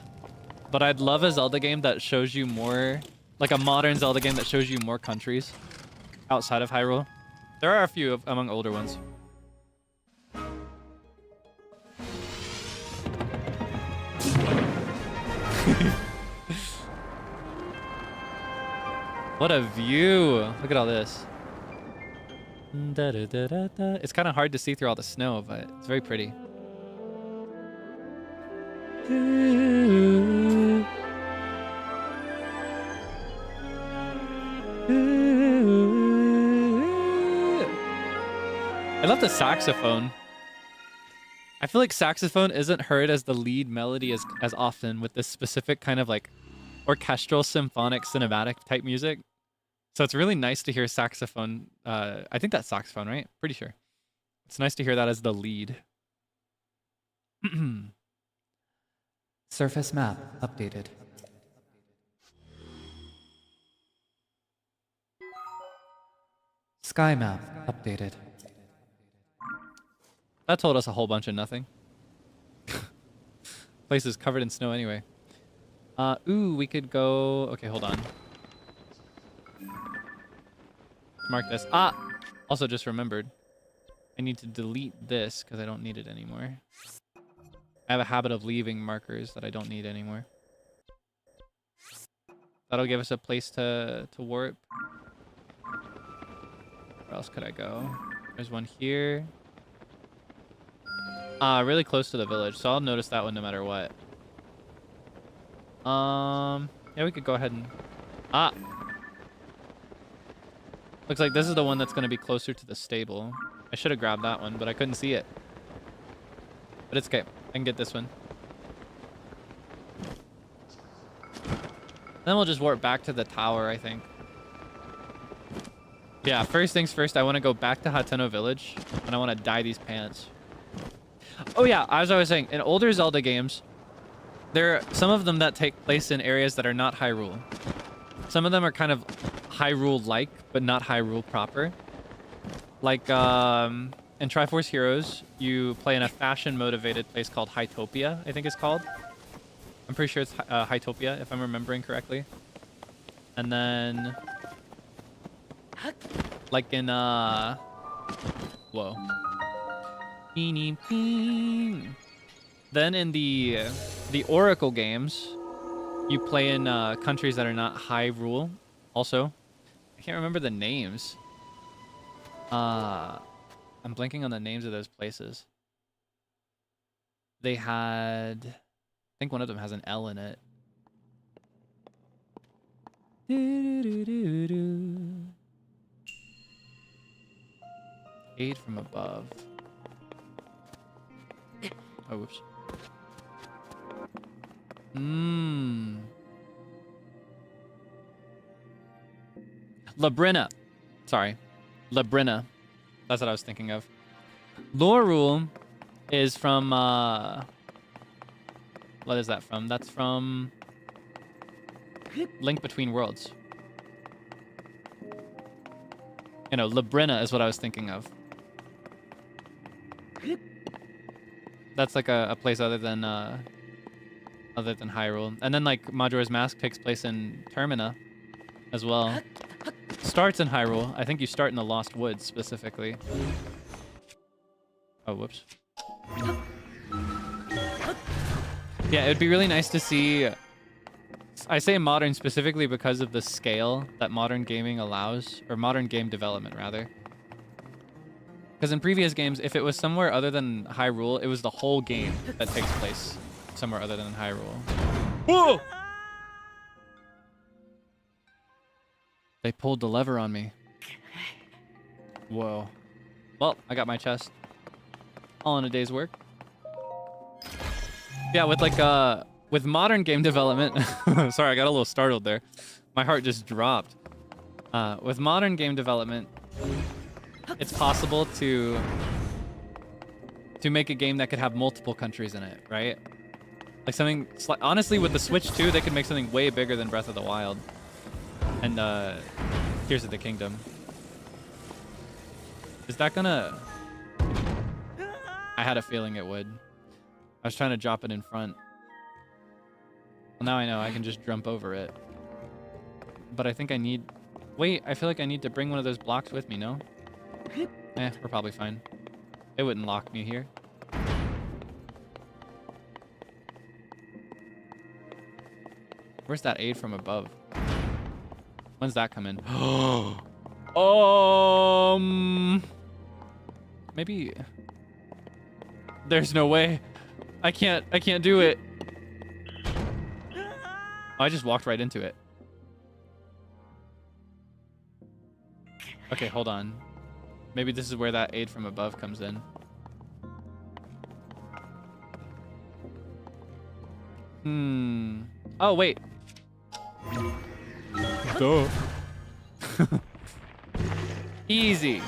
But I'd love a Zelda game that shows you more... Like a modern Zelda game that shows you more countries outside of Hyrule. There are a few among older ones. What a view. Look at all this. It's kind of hard to see through all the snow, but it's very pretty. I love the saxophone. I feel like saxophone isn't heard as the lead melody as often with this specific kind of like orchestral, symphonic, cinematic type music. So it's really nice to hear saxophone. I think that's saxophone, right? Pretty sure. It's nice to hear that as the lead. Surface map updated. Sky map updated. That told us a whole bunch of nothing. Place is covered in snow anyway. Ooh, we could go... Okay, hold on. Mark this. Ah! Also just remembered. I need to delete this because I don't need it anymore. I have a habit of leaving markers that I don't need anymore. That'll give us a place to warp. Where else could I go? There's one here. Really close to the village, so I'll notice that one no matter what. Yeah, we could go ahead and... Ah! Looks like this is the one that's going to be closer to the stable. I should have grabbed that one, but I couldn't see it. But it's okay. I can get this one. Then we'll just warp back to the tower, I think. Yeah, first things first, I want to go back to Hateno Village, and I want to dye these pants. Oh yeah, as I was saying, in older Zelda games, there are some of them that take place in areas that are not Hyrule. Some of them are kind of Hyrule-like, but not Hyrule proper. Like, in Triforce Heroes, you play in a fashion-motivated place called Hytopia, I think it's called. I'm pretty sure it's Hytopia, if I'm remembering correctly. And then... Like in, Whoa. Then in the Oracle games, you play in countries that are not Hyrule. Also, I can't remember the names. I'm blanking on the names of those places. They had, I think one of them has an L in it. Aid from above. Oh, whoops. Labrina. Sorry. Labrina. That's what I was thinking of. Lorule is from, what is that from? That's from Link Between Worlds. You know, Labrina is what I was thinking of. That's like a place other than Hyrule. And then like Majora's Mask takes place in Termina as well. Starts in Hyrule. I think you start in the Lost Woods specifically. Oh, whoops. Yeah, it would be really nice to see... I say modern specifically because of the scale that modern gaming allows, or modern game development rather. Because in previous games, if it was somewhere other than Hyrule, it was the whole game that takes place somewhere other than Hyrule. Whoa! They pulled the lever on me. Whoa. Well, I got my chest. All in a day's work. Yeah, with like, with modern game development... Sorry, I got a little startled there. My heart just dropped. With modern game development, it's possible to make a game that could have multiple countries in it, right? Like something... Honestly, with the Switch 2, they could make something way bigger than Breath of the Wild. And, Tears of the Kingdom. Is that gonna... I had a feeling it would. I was trying to drop it in front. Well, now I know I can just jump over it. But I think I need... Wait, I feel like I need to bring one of those blocks with me, no? Eh, we're probably fine. It wouldn't lock me here. Where's that aid from above? When's that coming? Maybe. There's no way. I can't do it. Oh, I just walked right into it. Okay, hold on. Maybe this is where that aid from above comes in. Oh, wait. Duh. Easy.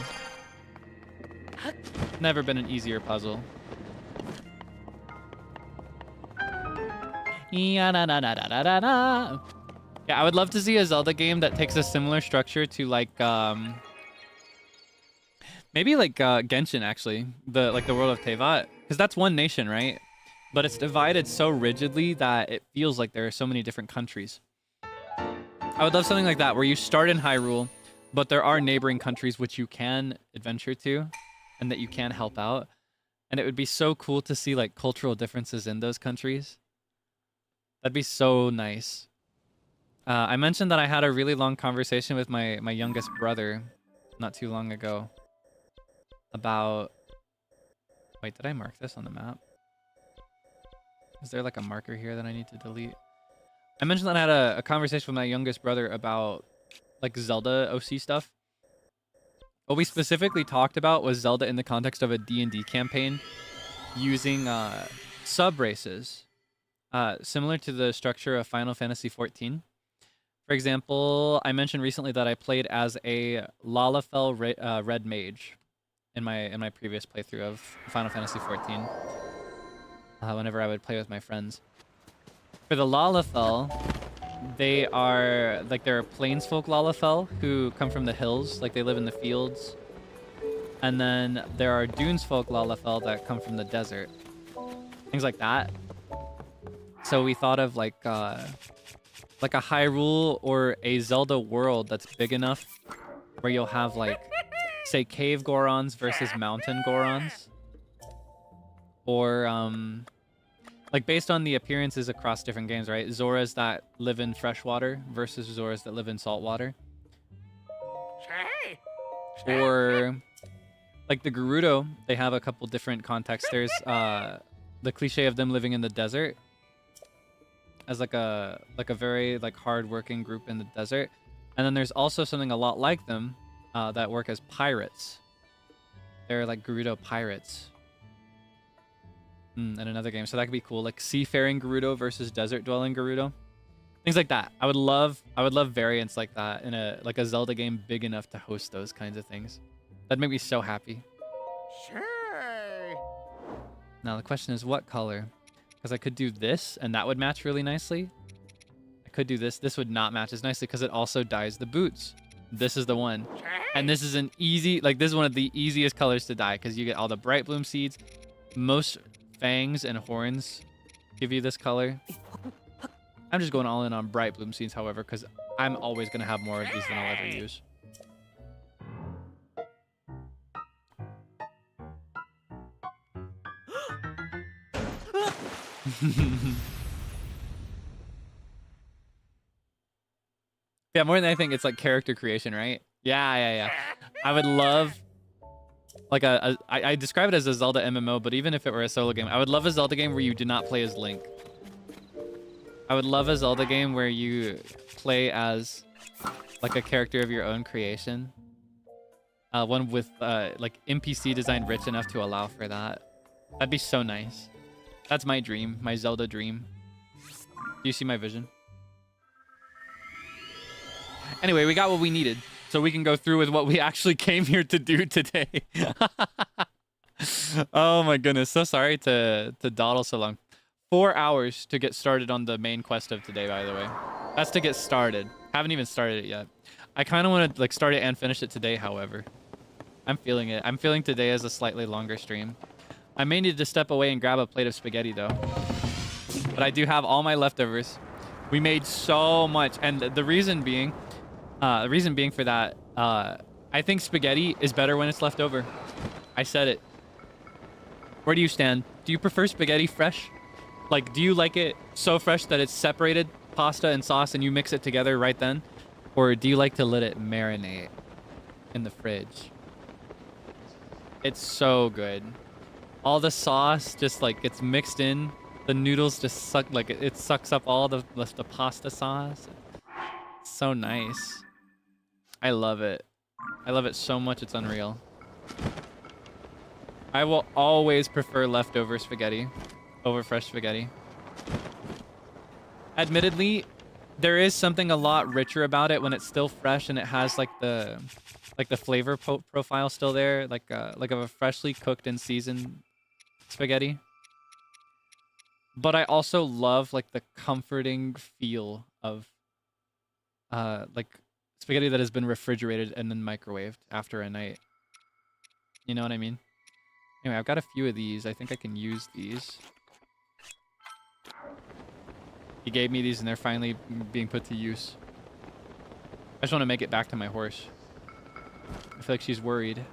Never been an easier puzzle. Yeah, I would love to see a Zelda game that takes a similar structure to like maybe like Genshin actually, the world of Tevat, because that's one nation, right? But it's divided so rigidly that it feels like there are so many different countries. I would love something like that where you start in Hyrule, but there are neighboring countries which you can adventure to and that you can help out. And it would be so cool to see like cultural differences in those countries. That'd be so nice. I mentioned that I had a really long conversation with my youngest brother not too long ago about... Wait, did I mark this on the map? Is there like a marker here that I need to delete? I mentioned that I had a conversation with my youngest brother about like Zelda OC stuff. What we specifically talked about was Zelda in the context of a D&D campaign using sub-races similar to the structure of Final Fantasy XIV. For example, I mentioned recently that I played as a Lalafell red mage in my previous playthrough of Final Fantasy XIV. Whenever I would play with my friends. For the Lalafell, they're plainsfolk Lalafell who come from the hills, like they live in the fields. And then there are Dunesfolk Lalafell that come from the desert. Things like that. So we thought of like a Hyrule or a Zelda world that's big enough where you'll have like, say, cave Gorons versus mountain Gorons. Or, like, based on the appearances across different games, right? Zoras that live in freshwater versus Zoras that live in saltwater. Or, like, the Gerudo, they have a couple different contexts. There's the cliche of them living in the desert as, like a very, like, hard-working group in the desert. And then there's also something a lot like them that work as pirates. They're, like, Gerudo pirates. And another game, so that could be cool, like seafaring Gerudo versus desert dwelling Gerudo, things like that. I would love variants like that in a Zelda game big enough to host those kinds of things. That'd make me so happy. Sure. Now the question is what color, because I could do this and that would match really nicely. I could do this. This would not match as nicely because it also dyes the boots. This is the one, and this is an easy, like this is one of the easiest colors to dye because you get all the bright bloom seeds. Most fangs and horns give you this color. I'm just going all in on bright bloom seeds, however, because I'm always going to have more of these than I'll ever use. Yeah, more than anything, it's like character creation, right? Yeah. I would love... like I describe it as a Zelda MMO, but even if it were a solo game, I would love a Zelda game where you do not play as Link. I would love a Zelda game where you play as like a character of your own creation. One with like NPC design rich enough to allow for that. That'd be so nice. That's my dream, my Zelda dream. Do you see my vision? Anyway, we got what we needed. So we can go through with what we actually came here to do today. Oh my goodness. So sorry to dawdle so long. 4 hours to get started on the main quest of today, by the way. That's to get started. Haven't even started it yet. I kind of want to like start it and finish it today, however. I'm feeling it. I'm feeling today as a slightly longer stream. I may need to step away and grab a plate of spaghetti though. But I do have all my leftovers. We made so much. And the reason being for that, I think spaghetti is better when it's left over. I said it. Where do you stand? Do you prefer spaghetti fresh? Like, do you like it so fresh that it's separated, pasta and sauce, and you mix it together right then? Or do you like to let it marinate in the fridge? It's so good. All the sauce just like gets mixed in. The noodles just suck, like it sucks up all the pasta sauce. It's so nice. I love it. I love it so much, it's unreal. I will always prefer leftover spaghetti over fresh spaghetti. Admittedly, there is something a lot richer about it when it's still fresh and it has like the flavor profile still there, like of a freshly cooked and seasoned spaghetti. But I also love like the comforting feel of like spaghetti that has been refrigerated and then microwaved after a night. You know what I mean? Anyway, I've got a few of these. I think I can use these. He gave me these and they're finally being put to use. I just want to make it back to my horse. I feel like she's worried.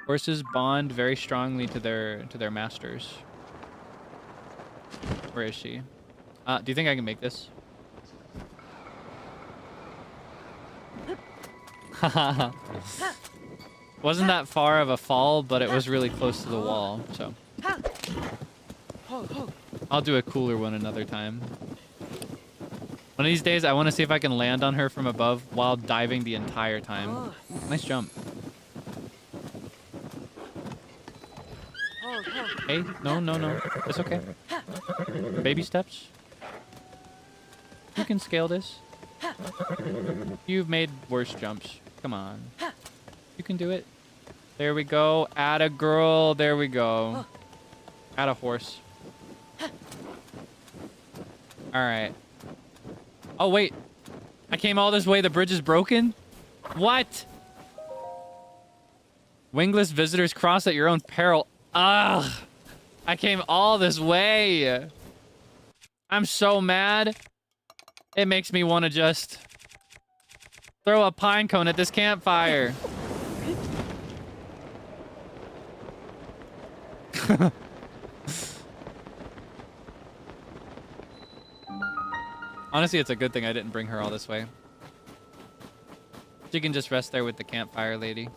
Horses bond very strongly to their masters. Where is she? Do you think I can make this? Wasn't that far of a fall, but it was really close to the wall, so. I'll do a cooler one another time. One of these days, I want to see if I can land on her from above while diving the entire time. Nice jump. Hey, no. It's okay. Baby steps. You can scale this. You've made worse jumps. Come on. You can do it. There we go. Add a girl. There we go. Add a horse. Alright. Oh, wait. I came all this way. The bridge is broken? What? Wingless visitors cross at your own peril. Ugh. I came all this way. I'm so mad. It makes me want to just throw a pine cone at this campfire. Honestly, it's a good thing I didn't bring her all this way. She can just rest there with the campfire lady.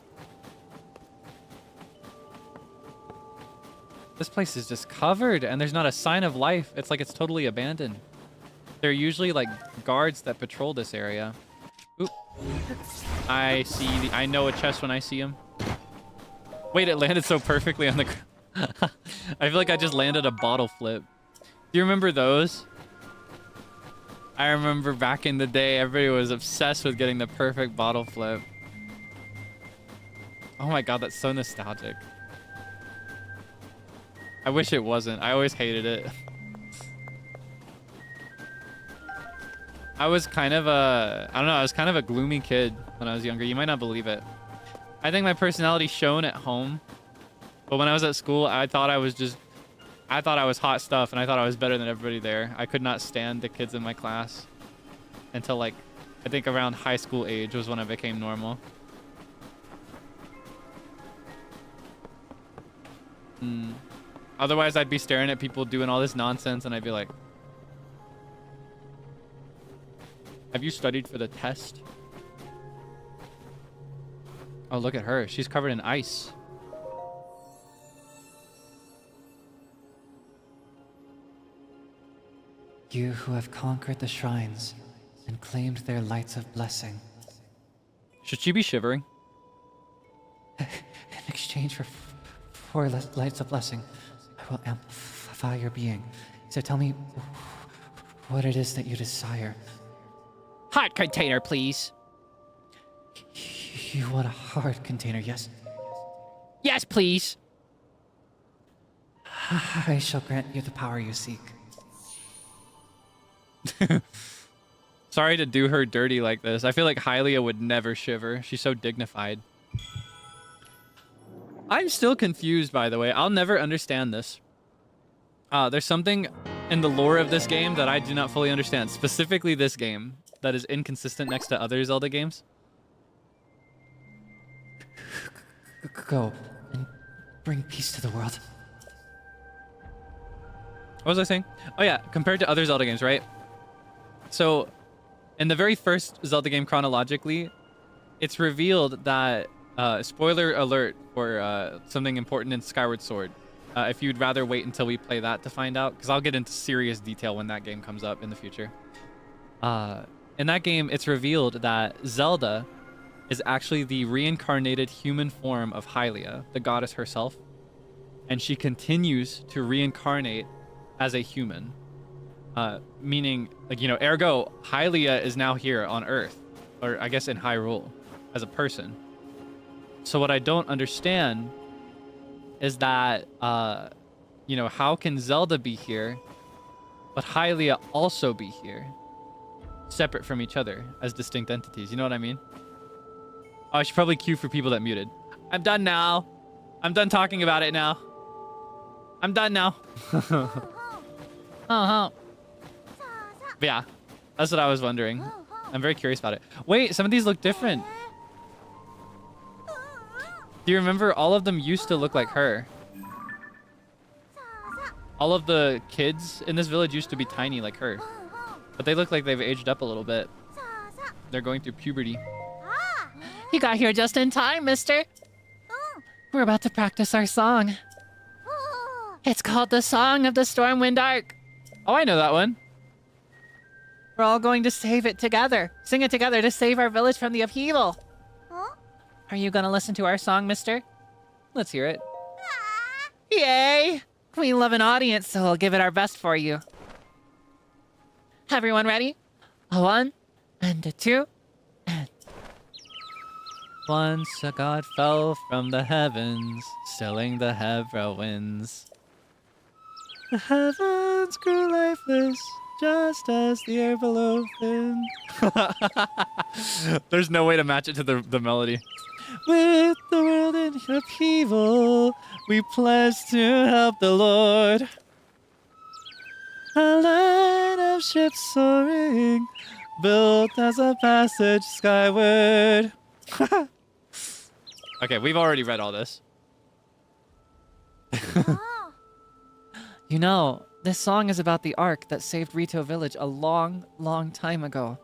This place is just covered and there's not a sign of life. It's like it's totally abandoned. There are usually like guards that patrol this area. Oop. I know a chest when I see him. Wait, it landed so perfectly on the ground. I feel like I just landed a bottle flip. Do you remember those? I remember back in the day, everybody was obsessed with getting the perfect bottle flip. Oh my god, that's so nostalgic. I wish it wasn't. I always hated it. I was kind of a... I don't know, I was kind of a gloomy kid when I was younger. You might not believe it. I think my personality shone at home. But when I was at school, I thought I was hot stuff and I thought I was better than everybody there. I could not stand the kids in my class until like, I think around high school age was when I became normal. Otherwise, I'd be staring at people doing all this nonsense and I'd be like, have you studied for the test? Oh, look at her. She's covered in ice. You who have conquered the shrines and claimed their lights of blessing. Should she be shivering? In exchange for lights of blessing, I will amplify your being. So tell me what it is that you desire. Hot container, please. You want a hard container, yes? Yes, please. I shall grant you the power you seek. Sorry to do her dirty like this. I feel like Hylia would never shiver. She's so dignified. I'm still confused, by the way. I'll never understand this. There's something in the lore of this game that I do not fully understand. Specifically this game that is inconsistent next to other Zelda games. Go and bring peace to the world. What was I saying? Oh yeah, compared to other Zelda games, right? So in the very first Zelda game chronologically, it's revealed that spoiler alert for something important in Skyward Sword. If you'd rather wait until we play that to find out, because I'll get into serious detail when that game comes up in the future. In that game, it's revealed that Zelda is actually the reincarnated human form of Hylia, the goddess herself. And she continues to reincarnate as a human. Meaning, like, you know, ergo, Hylia is now here on Earth, or I guess in Hyrule, as a person. So what I don't understand is that, you know, how can Zelda be here, but Hylia also be here? Separate from each other as distinct entities. You know what I mean? Oh, I should probably queue for people that muted. I'm done now. I'm done talking about it now. I'm done now. Uh-huh. But yeah, that's what I was wondering. I'm very curious about it. Wait, some of these look different. Do you remember all of them used to look like her? All of the kids in this village used to be tiny like her. But they look like they've aged up a little bit. They're going through puberty. You got here just in time, mister. We're about to practice our song. It's called the Song of the Stormwind Arc. Oh, I know that one. We're all going to save it together. Sing it together to save our village from the upheaval. Are you gonna listen to our song, mister? Let's hear it. Yay! We love an audience, so we'll give it our best for you. Everyone ready? A 1 and a 2 and... Once a god fell from the heavens, stilling the Hebra winds. The heavens grew lifeless, just as the air below thinned. There's no way to match it to the melody. With the world in upheaval, we pledge to help the Lord. A line of ships soaring, built as a passage skyward. Okay, we've already read all this. You know, this song is about the ark that saved Rito Village a long, long time ago.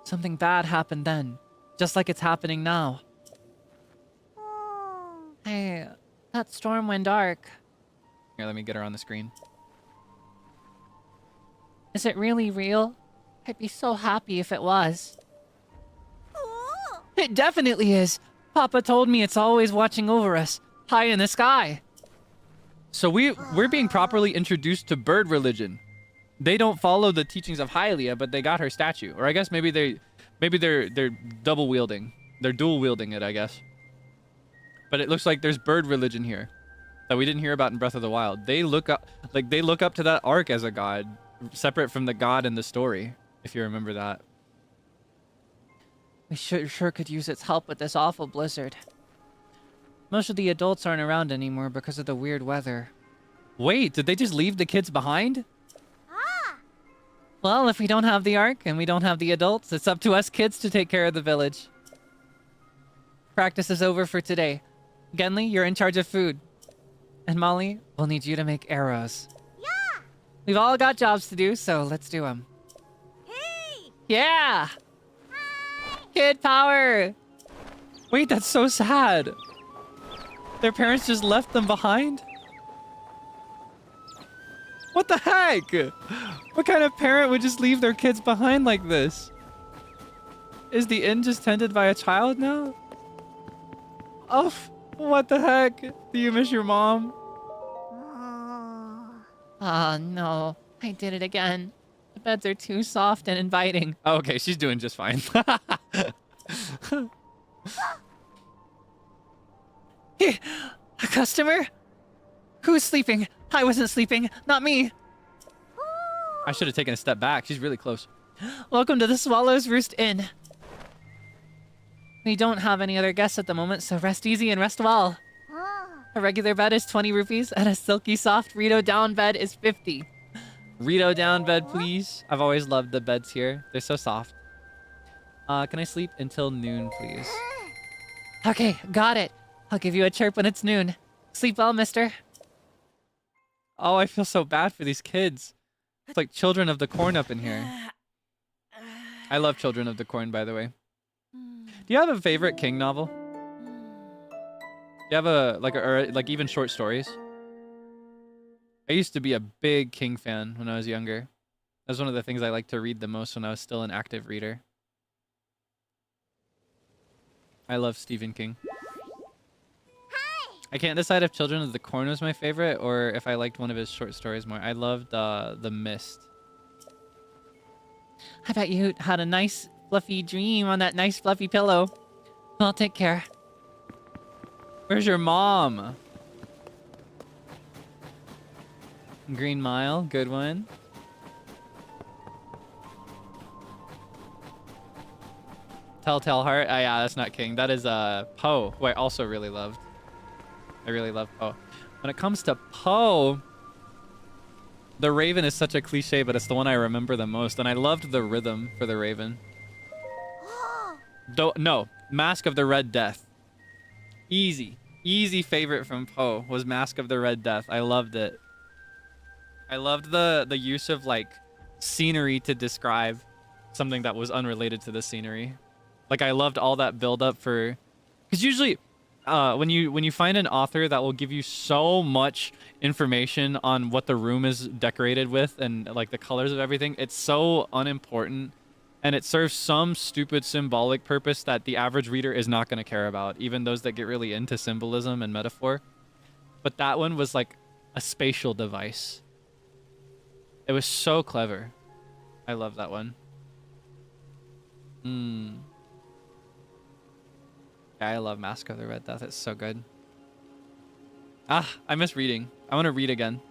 Something bad happened then, just like it's happening now. Hey, that Stormwind Arc, Here, let me get her on the screen. is it really real? I'd be so happy if it was. It definitely is. Papa told me it's always watching over us, high in the sky. So we're being properly introduced to bird religion. They don't follow the teachings of Hylia, but they got her statue. Or I guess maybe they're double wielding. They're dual wielding it, I guess. But it looks like there's bird religion here that we didn't hear about in Breath of the Wild. They look up to that ark as a god, separate from the god in the story, if you remember that. We sure could use its help with this awful blizzard. Most of the adults aren't around anymore because of the weird weather. Wait, did they just leave the kids behind? Well, if we don't have the ark and we don't have the adults, it's up to us kids to take care of the village. Practice is over for today. Genli, you're in charge of food. And Molly, we'll need you to make arrows. Yeah! We've all got jobs to do, so let's do them. Hey! Yeah! Hi! Kid power! Wait, that's so sad. Their parents just left them behind? What the heck? What kind of parent would just leave their kids behind like this? Is the inn just tended by a child now? Oh, what the heck? Do you miss your mom? Oh, no. I did it again. The beds are too soft and inviting. Oh, okay, she's doing just fine. A customer? Who's sleeping? I wasn't sleeping, not me. I should have taken a step back. She's really close. Welcome to the Swallow's Roost Inn. We don't have any other guests at the moment, so rest easy and rest well. A regular bed is 20 rupees, and a silky soft Rito down bed is 50. Rito down bed, please. I've always loved the beds here. They're so soft. Can I sleep until noon, please? Okay, got it. I'll give you a chirp when it's noon. Sleep well, mister. Oh, I feel so bad for these kids. It's like children of the corn up in here. I love Children of the Corn, by the way. Do you have a favorite King novel? Do you have like even short stories? I used to be a big King fan when I was younger. That was one of the things I liked to read the most when I was still an active reader. I love Stephen King. I can't decide if Children of the Corn was my favorite or if I liked one of his short stories more. I loved The Mist. I bet you had a nice fluffy dream on that nice fluffy pillow. Well, take care. Where's your mom? Green Mile, good one. Telltale Heart. Ah, yeah, that's not King. That is Poe, who I also really loved. I really love Poe. When it comes to Poe, the Raven is such a cliche, but it's the one I remember the most. And I loved the rhythm for the Raven. No, Mask of the Red Death. Easy favorite from Poe was Mask of the Red Death. I loved it. I loved the use of like scenery to describe something that was unrelated to the scenery. Like I loved all that build up for, because usually when you find an author that will give you so much information on what the room is decorated with and like the colors of everything, it's so unimportant and it serves some stupid symbolic purpose that the average reader is not going to care about, even those that get really into symbolism and metaphor. But that one was like a spatial device. It was so clever. I love that one. Yeah, I love Mask of the Red Death. It's so good. Ah, I miss reading. I want to read again.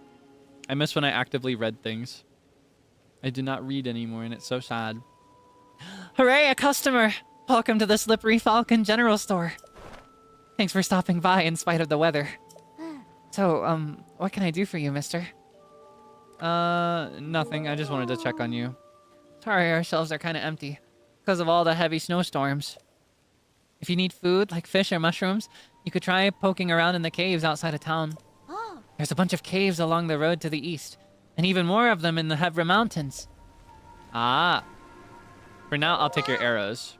I miss when I actively read things. I do not read anymore, and it's so sad. Hooray, a customer! Welcome to the Slippery Falcon General Store. Thanks for stopping by in spite of the weather. So, what can I do for you, mister? Nothing. I just wanted to check on you. Sorry, our shelves are kind of empty because of all the heavy snowstorms. If you need food, like fish or mushrooms, you could try poking around in the caves outside of town. There's a bunch of caves along the road to the east, and even more of them in the Hevra Mountains. Ah. For now, I'll take your arrows.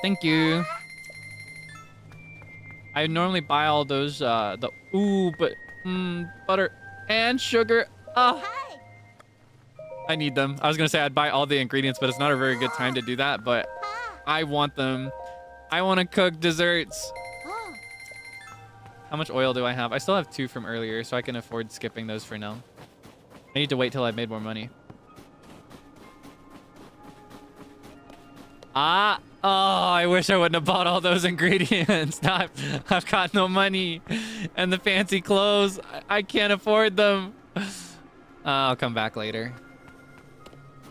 Thank you. I normally buy all those, but butter and sugar. Ah. I need them. I was gonna say I'd buy all the ingredients, but it's not a very good time to do that, but I want them. I want to cook desserts. How much oil do I have? I still have 2 from earlier, so I can afford skipping those for now. I need to wait till I've made more money. Ah! Oh, I wish I wouldn't have bought all those ingredients. Now I've got no money. And the fancy clothes, I can't afford them. I'll come back later.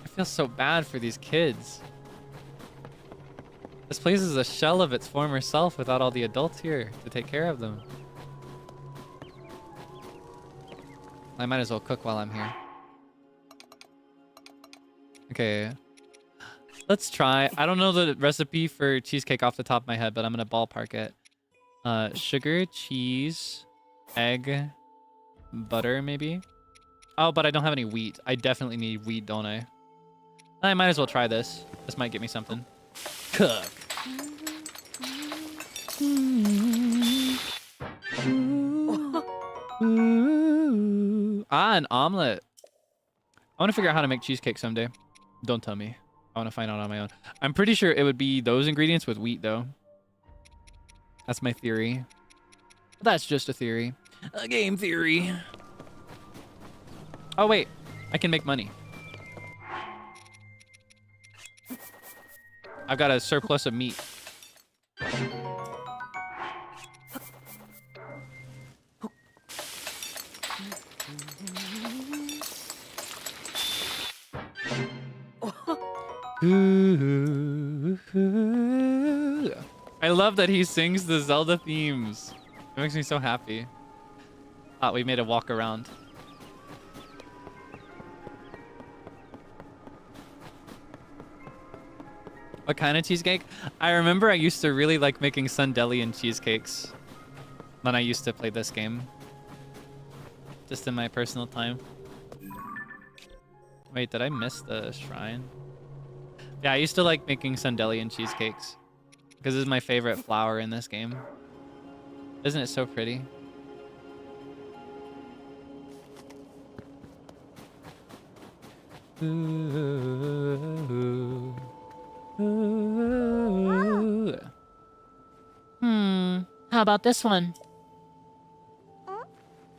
I feel so bad for these kids. This place is a shell of its former self without all the adults here to take care of them. I might as well cook while I'm here. Okay. Let's try. I don't know the recipe for cheesecake off the top of my head, but I'm going to ballpark it. Sugar, cheese, egg, butter maybe? Oh, but I don't have any wheat. I definitely need wheat, don't I? I might as well try this. This might get me something. Cook. Ah, an omelet. I want to figure out how to make cheesecake someday. Don't tell me. I want to find out on my own. I'm pretty sure it would be those ingredients with wheat, though. That's my theory. That's just a theory. A game theory. Oh, wait. I can make money. I've got a surplus of meat. I love that he sings the Zelda themes. It makes me so happy. Ah, we made a walk around. What kind of cheesecake? I remember I used to really like making Sundelian cheesecakes when I used to play this game. Just in my personal time. Wait, did I miss the shrine? Yeah, I used to like making Sandelian cheesecakes because this is my favorite flower in this game. Isn't it so pretty? How about this one?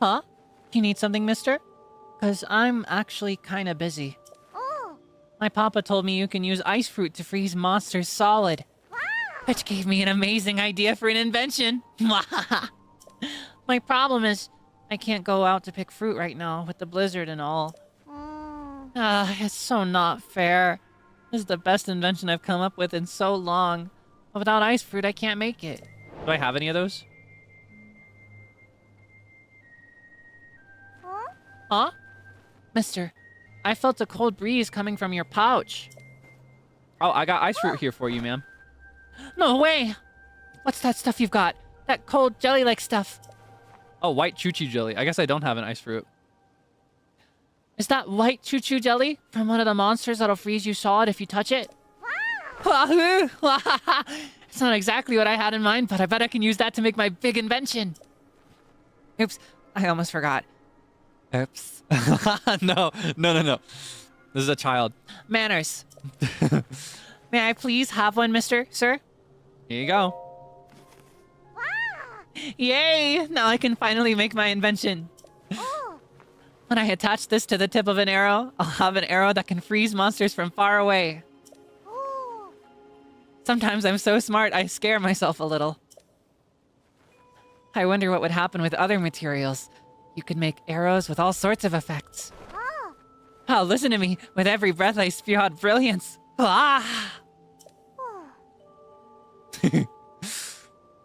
Huh? You need something, mister? Because I'm actually kind of busy. My papa told me you can use ice fruit to freeze monsters solid. Which gave me an amazing idea for an invention. My problem is, I can't go out to pick fruit right now with the blizzard and all. It's so not fair. This is the best invention I've come up with in so long. But without ice fruit, I can't make it. Do I have any of those? Huh? Mister, I felt a cold breeze coming from your pouch. Oh, I got ice fruit here for you, ma'am. No way! What's that stuff you've got? That cold jelly-like stuff. Oh, white choo-choo jelly. I guess I don't have an ice fruit. Is that white choo-choo jelly from one of the monsters that'll freeze you solid if you touch it? It's not exactly what I had in mind, but I bet I can use that to make my big invention. Oops, I almost forgot. Oops. No. This is a child. Manners. May I please have one, mister, sir? Here you go. Yay! Now I can finally make my invention. When I attach this to the tip of an arrow, I'll have an arrow that can freeze monsters from far away. Sometimes I'm so smart, I scare myself a little. I wonder what would happen with other materials. You could make arrows with all sorts of effects. Oh, listen to me. With every breath I spew out brilliance. Ah!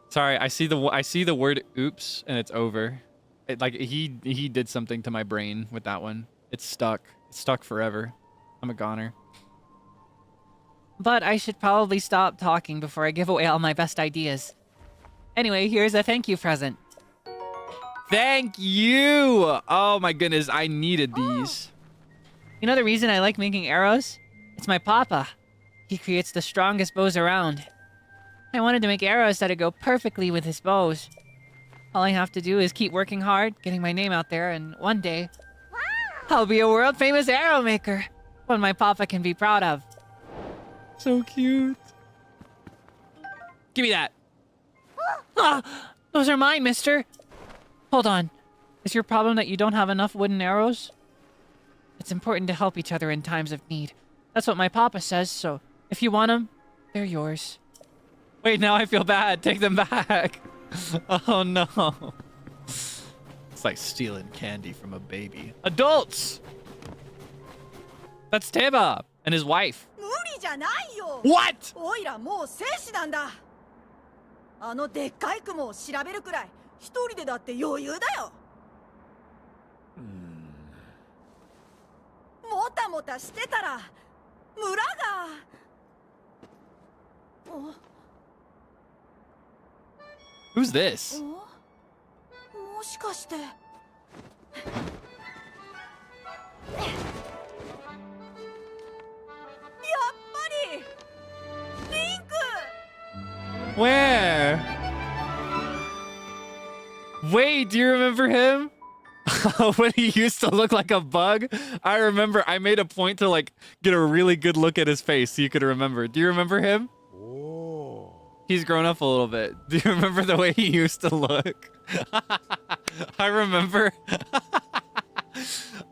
Sorry, I see the word oops and it's over. He did something to my brain with that one. It's stuck. It's stuck forever. I'm a goner. But I should probably stop talking before I give away all my best ideas. Anyway, here's a thank you present. Thank you! Oh my goodness, I needed these. You know the reason I like making arrows? It's my papa. He creates the strongest bows around. I wanted to make arrows that'd go perfectly with his bows. All I have to do is keep working hard, getting my name out there, and one day, I'll be a world-famous arrow maker. One my papa can be proud of. So cute. Give me that. Ah, those are mine, mister. Hold on. Is your problem that you don't have enough wooden arrows? It's important to help each other in times of need. That's what my papa says, so if you want them, they're yours. Wait, now I feel bad. Take them back. Oh no. It's like stealing candy from a baby. Adults! That's Teba and his wife. What? おいらもう戦士なんだ。あのでっかい雲を調べるくらい一人でだって余裕だよ。もたもたしてたら村が。Who's this? もしかして。Where? Wait, do you remember him? When he used to look like a bug? I remember I made a point to like get a really good look at his face so you could remember. Do you remember him? Oh. He's grown up a little bit. Do you remember the way he used to look? I remember.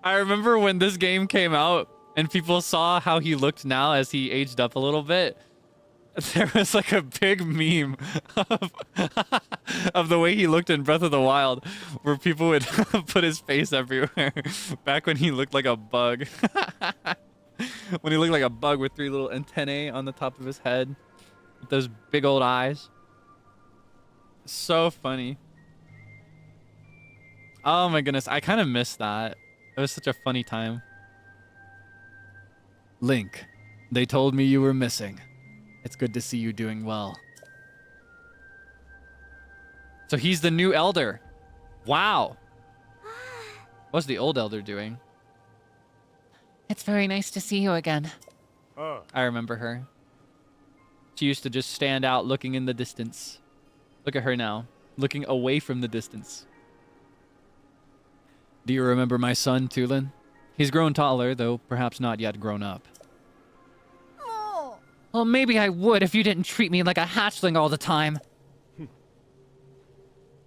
I remember when this game came out and people saw how he looked now as he aged up a little bit. There was like a big meme of the way he looked in Breath of the Wild, where people would put his face everywhere back when he looked like a bug. When he looked like a bug with 3 little antennae on the top of his head, with those big old eyes. So funny. Oh my goodness, I kind of missed that. It was such a funny time. Link, they told me you were missing. It's good to see you doing well. So he's the new elder. Wow. What's the old elder doing? It's very nice to see you again. I remember her. She used to just stand out looking in the distance. Look at her now, looking away from the distance. Do you remember my son, Tulin? He's grown taller, though perhaps not yet grown up. Well, maybe I would if you didn't treat me like a hatchling all the time.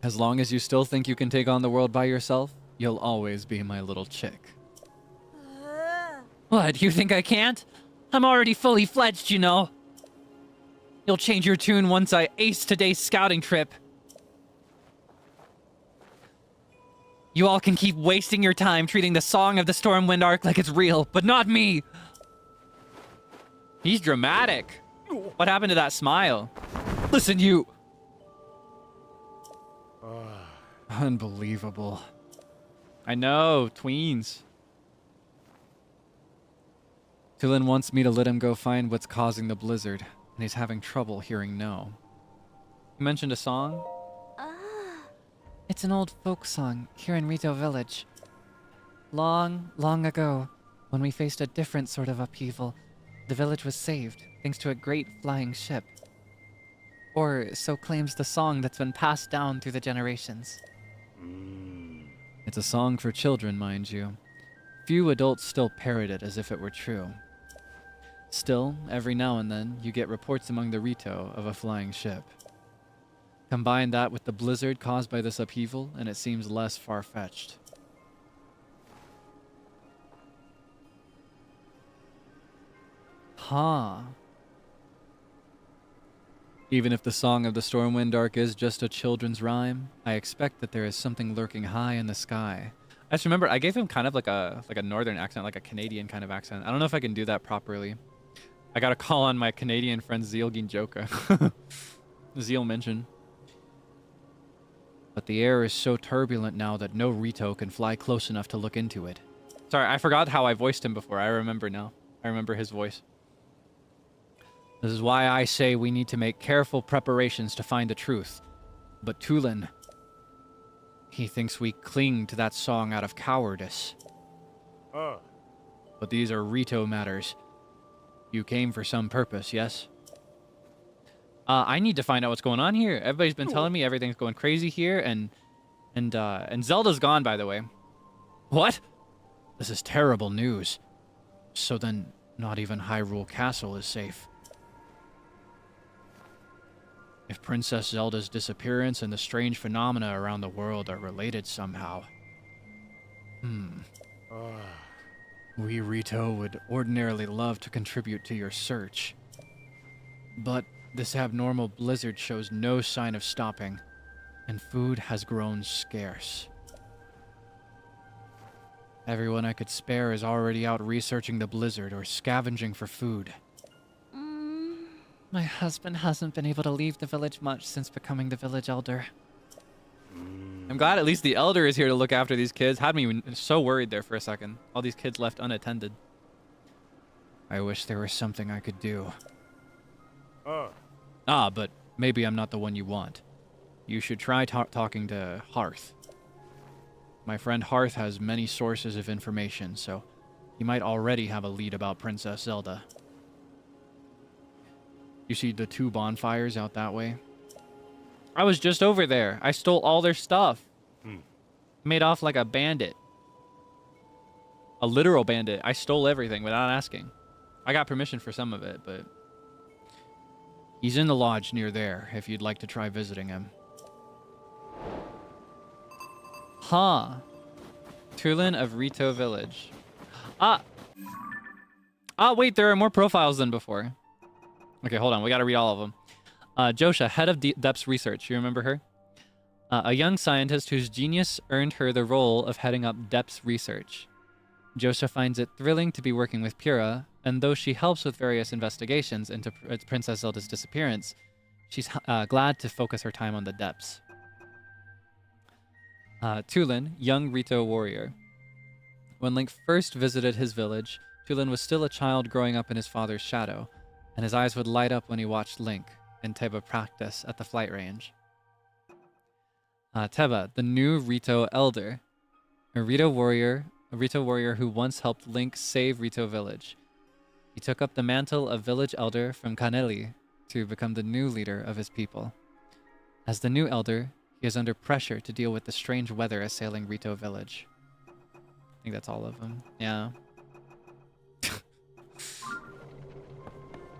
As long as you still think you can take on the world by yourself, you'll always be my little chick. What, you think I can't? I'm already fully fledged, you know. You'll change your tune once I ace today's scouting trip. You all can keep wasting your time treating the Song of the Stormwind arc like it's real, but not me. He's dramatic. What happened to that smile? Listen, you... Unbelievable. I know, tweens. Tulin wants me to let him go find what's causing the blizzard, and he's having trouble hearing no. You mentioned a song? It's an old folk song here in Rito Village. Long, long ago, when we faced a different sort of upheaval, the village was saved thanks to a great flying ship. Or so claims the song that's been passed down through the generations. It's a song for children, mind you. Few adults still parrot it as if it were true. Still, every now and then, you get reports among the Rito of a flying ship. Combine that with the blizzard caused by this upheaval, and it seems less far-fetched. Huh. Even if the Song of the Stormwind arc is just a children's rhyme, I expect that there is something lurking high in the sky. I just remember I gave him kind of like a northern accent, like a Canadian kind of accent. I don't know if I can do that properly. I got to call on my Canadian friend Zeal Ginjoka. Zeal mentioned. But the air is so turbulent now that no Rito can fly close enough to look into it. Sorry, I forgot how I voiced him before. I remember now. I remember his voice. This is why I say we need to make careful preparations to find the truth. But Tulin, he thinks we cling to that song out of cowardice. But these are Rito matters. You came for some purpose, yes? I need to find out what's going on here. Everybody's been telling me everything's going crazy here, and Zelda's gone, by the way. What? This is terrible news. So then, not even Hyrule Castle is safe. If Princess Zelda's disappearance and the strange phenomena around the world are related somehow. We Rito would ordinarily love to contribute to your search. But this abnormal blizzard shows no sign of stopping, and food has grown scarce. Everyone I could spare is already out researching the blizzard or scavenging for food. My husband hasn't been able to leave the village much since becoming the village elder. I'm glad at least the elder is here to look after these kids. Had me so worried there for a second. All these kids left unattended. I wish there was something I could do. But maybe I'm not the one you want. You should try talking to Hearth. My friend Hearth has many sources of information, so he might already have a lead about Princess Zelda. You see the 2 bonfires out that way? I was just over there. I stole all their stuff. Made off like a bandit. A literal bandit. I stole everything without asking. I got permission for some of it, but... He's in the lodge near there, if you'd like to try visiting him. Huh. Tulin of Rito Village. Wait, there are more profiles than before. Okay, hold on. We gotta read all of them. Josha, head of Depths Research. You remember her? A young scientist whose genius earned her the role of heading up Depths Research. Josha finds it thrilling to be working with Pura, and though she helps with various investigations into Princess Zelda's disappearance, she's glad to focus her time on the depths. Tulin, young Rito warrior. When Link first visited his village, Tulin was still a child growing up in his father's shadow, and his eyes would light up when he watched Link and Teba practice at the flight range. Teba, the new Rito elder. A Rito warrior a Rito warrior who once helped Link save Rito Village. He took up the mantle of village elder from Conversely to become the new leader of his people. As the new elder, he is under pressure to deal with the strange weather assailing Rito Village. I think that's all of them. Yeah.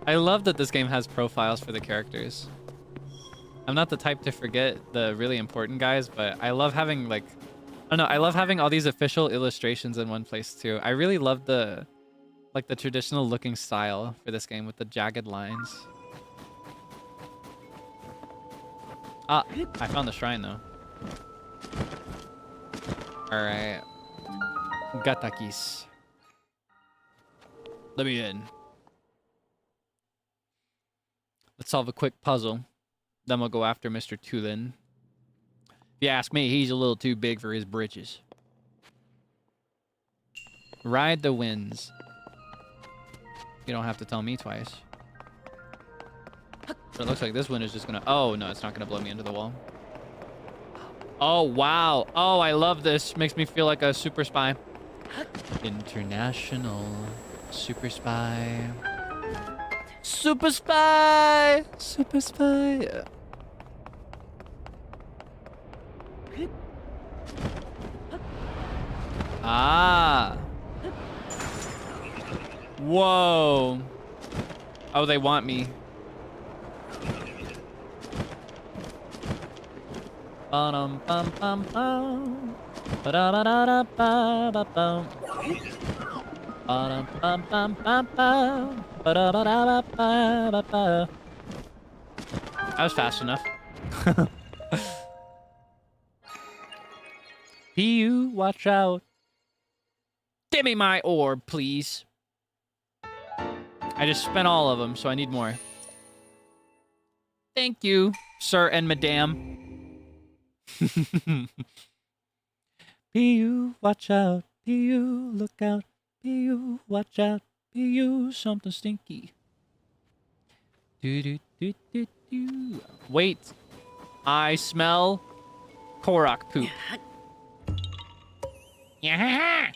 I love that this game has profiles for the characters. I'm not the type to forget the really important guys, but I love having like, I don't know, I love having all these official illustrations in one place too. I really love the traditional looking style for this game with the jagged lines. Ah, I found the shrine though. Alright. Gatakis. Let me in. Let's solve a quick puzzle. Then we'll go after Mr. Tulin. If you ask me, he's a little too big for his britches. Ride the winds. You don't have to tell me twice. But it looks like this wind is just gonna... Oh, no, it's not gonna blow me into the wall. Oh, wow. Oh, I love this. Makes me feel like a super spy. International super spy. Super spy! Super spy! Ah! Whoa! Oh, they want me. Bum bum bum bum. Ba-da-ba-da-da-ba-ba-bum. Bum bum bum bum bum. Ba-da-ba-da-ba-ba-ba. That was fast enough. Piu, watch out. Give me my orb, please. I just spent all of them, so I need more. Thank you, sir and madame. Piu, watch out. Piu, look out. Piu, watch out. Piu, something stinky. Do do do do do. Wait, I smell Korok poop. Yeah.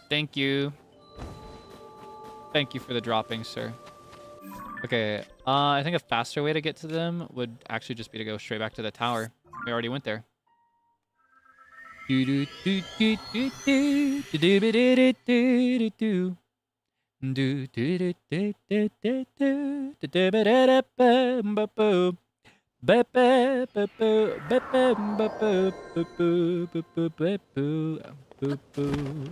Thank you. Thank you for the dropping, sir. Okay, I think a faster way to get to them would actually just be to go straight back to the tower. We already went there. Do do do do do do do do do do do do. Do do do do do do do do do do do.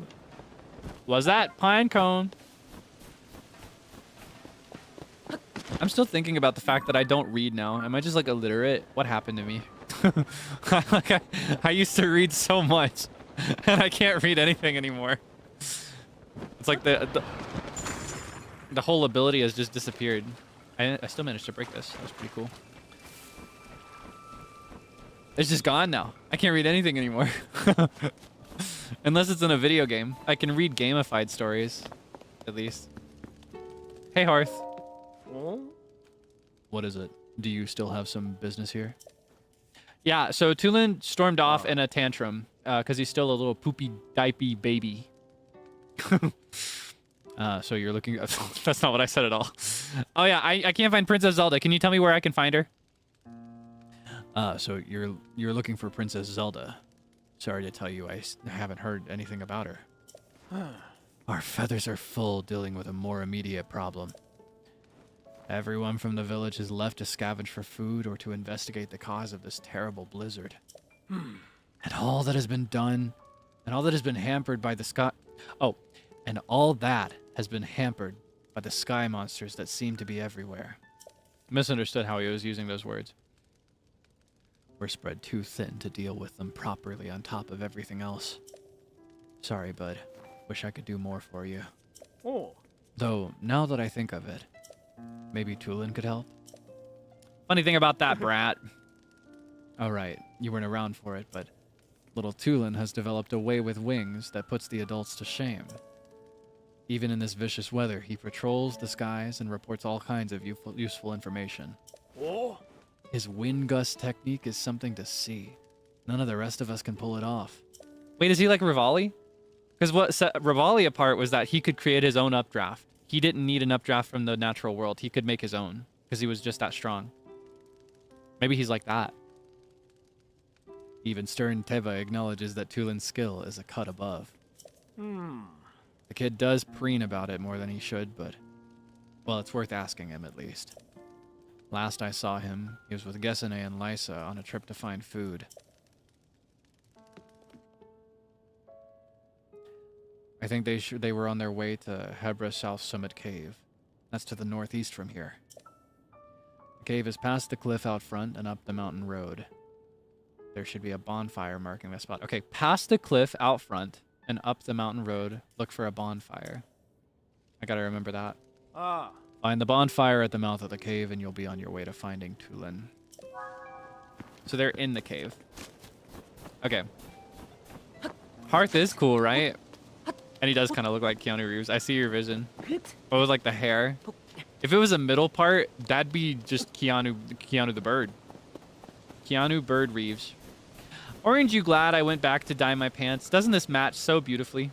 Was that pine cone? I'm still thinking about the fact that I don't read now. Am I just like illiterate? What happened to me? Like I used to read so much, and I can't read anything anymore. It's like the whole ability has just disappeared. I still managed to break this. That was pretty cool. It's just gone now. I can't read anything anymore. Unless it's in a video game. I can read gamified stories, at least. Hey, Hearth. What is it? Do you still have some business here? Yeah, so Tulin stormed off in a tantrum because he's still a little poopy, diaper baby. So you're looking... That's not what I said at all. Oh, yeah, I can't find Princess Zelda. Can you tell me where I can find her? So you're looking for Princess Zelda. Sorry to tell you, I haven't heard anything about her. Our feathers are full dealing with a more immediate problem. Everyone from the village is left to scavenge for food or to investigate the cause of this terrible blizzard. And all that has been done, and all that has been hampered by the sky... Oh, and all that has been hampered by the sky monsters that seem to be everywhere. Misunderstood how he was using those words. We're spread too thin to deal with them properly on top of everything else. Sorry, bud. Wish I could do more for you. Oh. Though, now that I think of it, maybe Tulin could help? Funny thing about that, brat. Oh, right. You weren't around for it, but little Tulin has developed a way with wings that puts the adults to shame. Even in this vicious weather, he patrols the skies and reports all kinds of useful information. Oh. His wind gust technique is something to see. None of the rest of us can pull it off. Wait, is he like Rivali? Because what set Rivali apart was that he could create his own updraft. He didn't need an updraft from the natural world. He could make his own because he was just that strong. Maybe he's like that. Even stern Teva acknowledges that Tulin's skill is a cut above. The kid does preen about it more than he should, but... well, it's worth asking him, at least. Last I saw him, he was with Gesene and Lysa on a trip to find food. I think they were on their way to Hebra South Summit Cave. That's to the northeast from here. The cave is past the cliff out front and up the mountain road. There should be a bonfire marking the spot. Okay, past the cliff out front and up the mountain road, look for a bonfire. I gotta remember that. Find the bonfire at the mouth of the cave and you'll be on your way to finding Tulin. So they're in the cave. Okay. Hearth is cool, right? And he does kind of look like Keanu Reeves. I see your vision. Oh, with like the hair. If it was a middle part, that'd be just Keanu the bird. Keanu Bird Reeves. Orange, you glad I went back to dye my pants? Doesn't this match so beautifully?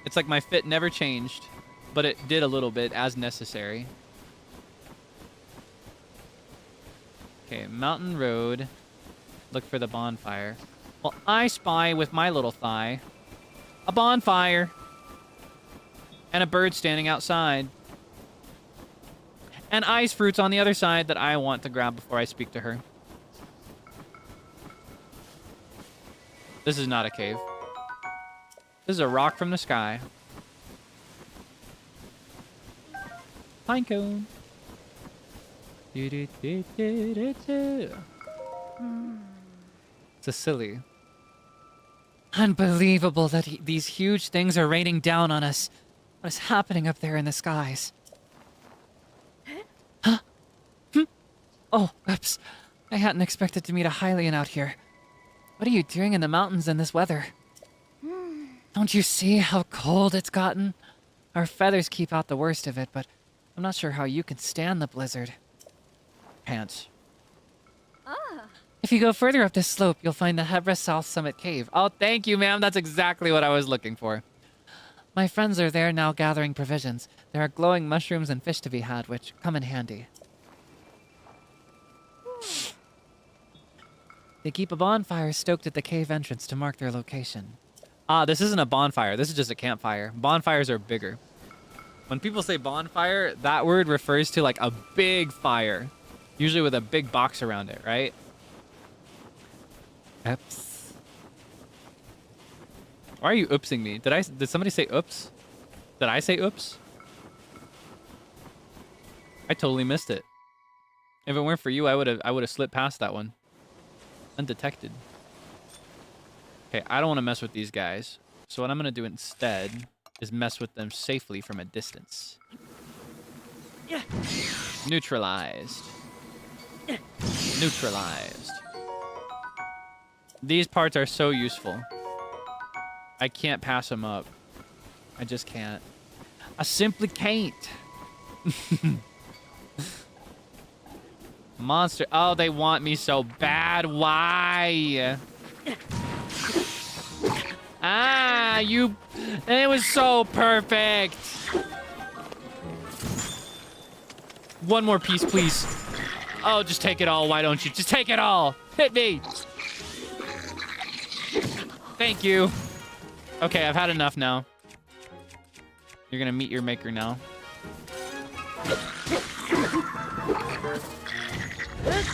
It's like my fit never changed, but it did a little bit as necessary. Okay, mountain road. Look for the bonfire. Well, I spy with my little thigh a bonfire and a bird standing outside and ice fruits on the other side that I want to grab before I speak to her. This is not a cave. This is a rock from the sky. Pine cone. It's a silly. Unbelievable that these huge things are raining down on us. What is happening up there in the skies? Huh? Oh, oops. I hadn't expected to meet a Hylian out here. What are you doing in the mountains in this weather? Don't you see how cold it's gotten? Our feathers keep out the worst of it, but I'm not sure how you can stand the blizzard. Pants. If you go further up this slope, you'll find the Hebra South Summit Cave. Oh, thank you, ma'am. That's exactly what I was looking for. My friends are there now gathering provisions. There are glowing mushrooms and fish to be had, which come in handy. They keep a bonfire stoked at the cave entrance to mark their location. Ah, this isn't a bonfire. This is just a campfire. Bonfires are bigger. When people say bonfire, that word refers to like a big fire. Usually with a big box around it, right? Oops. Why are you oopsing me? Did somebody say oops? Did I say oops? I totally missed it. If it weren't for you, I would have slipped past that one. Undetected. Okay, I don't want to mess with these guys. So what I'm going to do instead is mess with them safely from a distance. Neutralized. Neutralized. These parts are so useful. I can't pass them up. I just can't. I simply can't. Monster. Oh, they want me so bad. Why? Ah, you... It was so perfect. One more piece, please. Oh, just take it all. Why don't you? Just take it all. Hit me. Thank you. Okay, I've had enough now. You're gonna meet your maker now.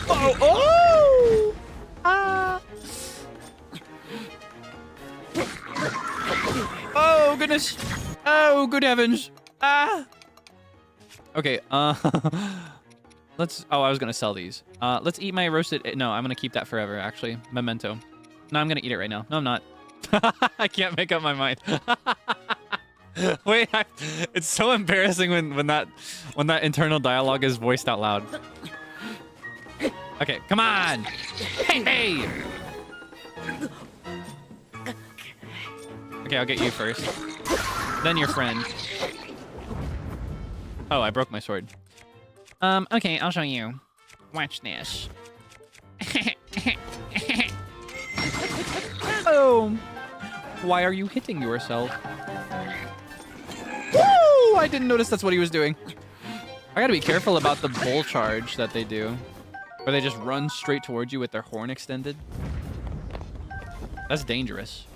Oh! Oh! Ah! Oh, goodness. Oh, good heavens. Ah! Okay, let's... Oh, I was gonna sell these. Let's eat my roasted... No, I'm gonna keep that forever, actually. Memento. No, I'm gonna eat it right now. No, I'm not. I can't make up my mind. Wait, it's so embarrassing when that internal dialogue is voiced out loud. Okay, come on! Hey, hey! Okay, I'll get you first. Then your friend. Oh, I broke my sword. Okay, I'll show you. Watch this. Boom! Why are you hitting yourself? Woo! I didn't notice that's what he was doing. I gotta be careful about the bull charge that they do. Where they just run straight towards you with their horn extended. That's dangerous.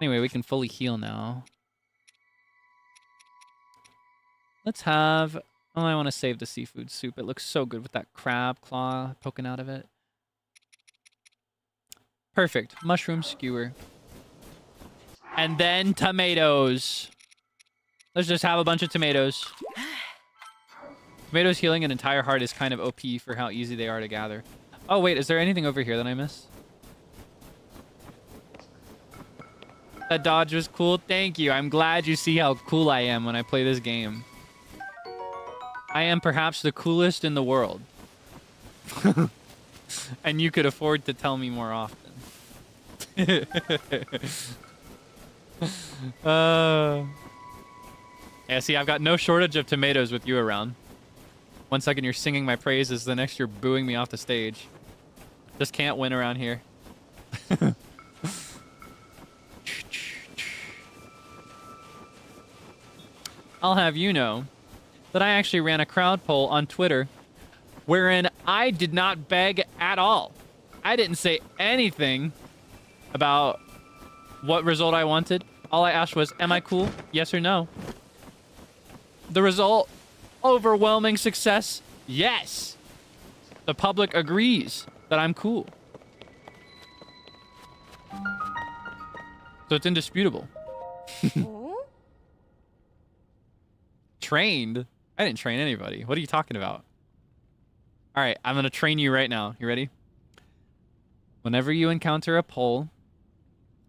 Anyway, we can fully heal now. Let's have... Oh, I want to save the seafood soup. It looks so good with that crab claw poking out of it. Perfect. Mushroom skewer. And then tomatoes. Let's just have a bunch of tomatoes. Tomatoes healing an entire heart is kind of OP for how easy they are to gather. Oh, wait. Is there anything over here that I missed? That dodge was cool. Thank you. I'm glad you see how cool I am when I play this game. I am perhaps the coolest in the world. And you could afford to tell me more often. Yeah, see, I've got no shortage of tomatoes with you around. 1 second you're singing my praises, the next you're booing me off the stage. Just can't win around here. I'll have you know that I actually ran a crowd poll on Twitter wherein I did not beg at all. I didn't say anything about what result I wanted. All I asked was, am I cool? Yes or no? The result, overwhelming success, yes. The public agrees that I'm cool. So it's indisputable. Trained? I didn't train anybody. What are you talking about? All right, I'm going to train you right now. You ready? Whenever you encounter a poll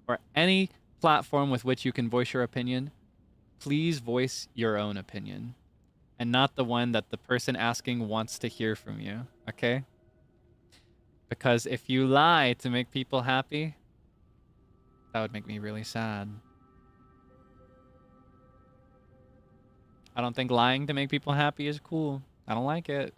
or any platform with which you can voice your opinion, please voice your own opinion and not the one that the person asking wants to hear from you, okay? Because if you lie to make people happy, that would make me really sad. I don't think lying to make people happy is cool. I don't like it.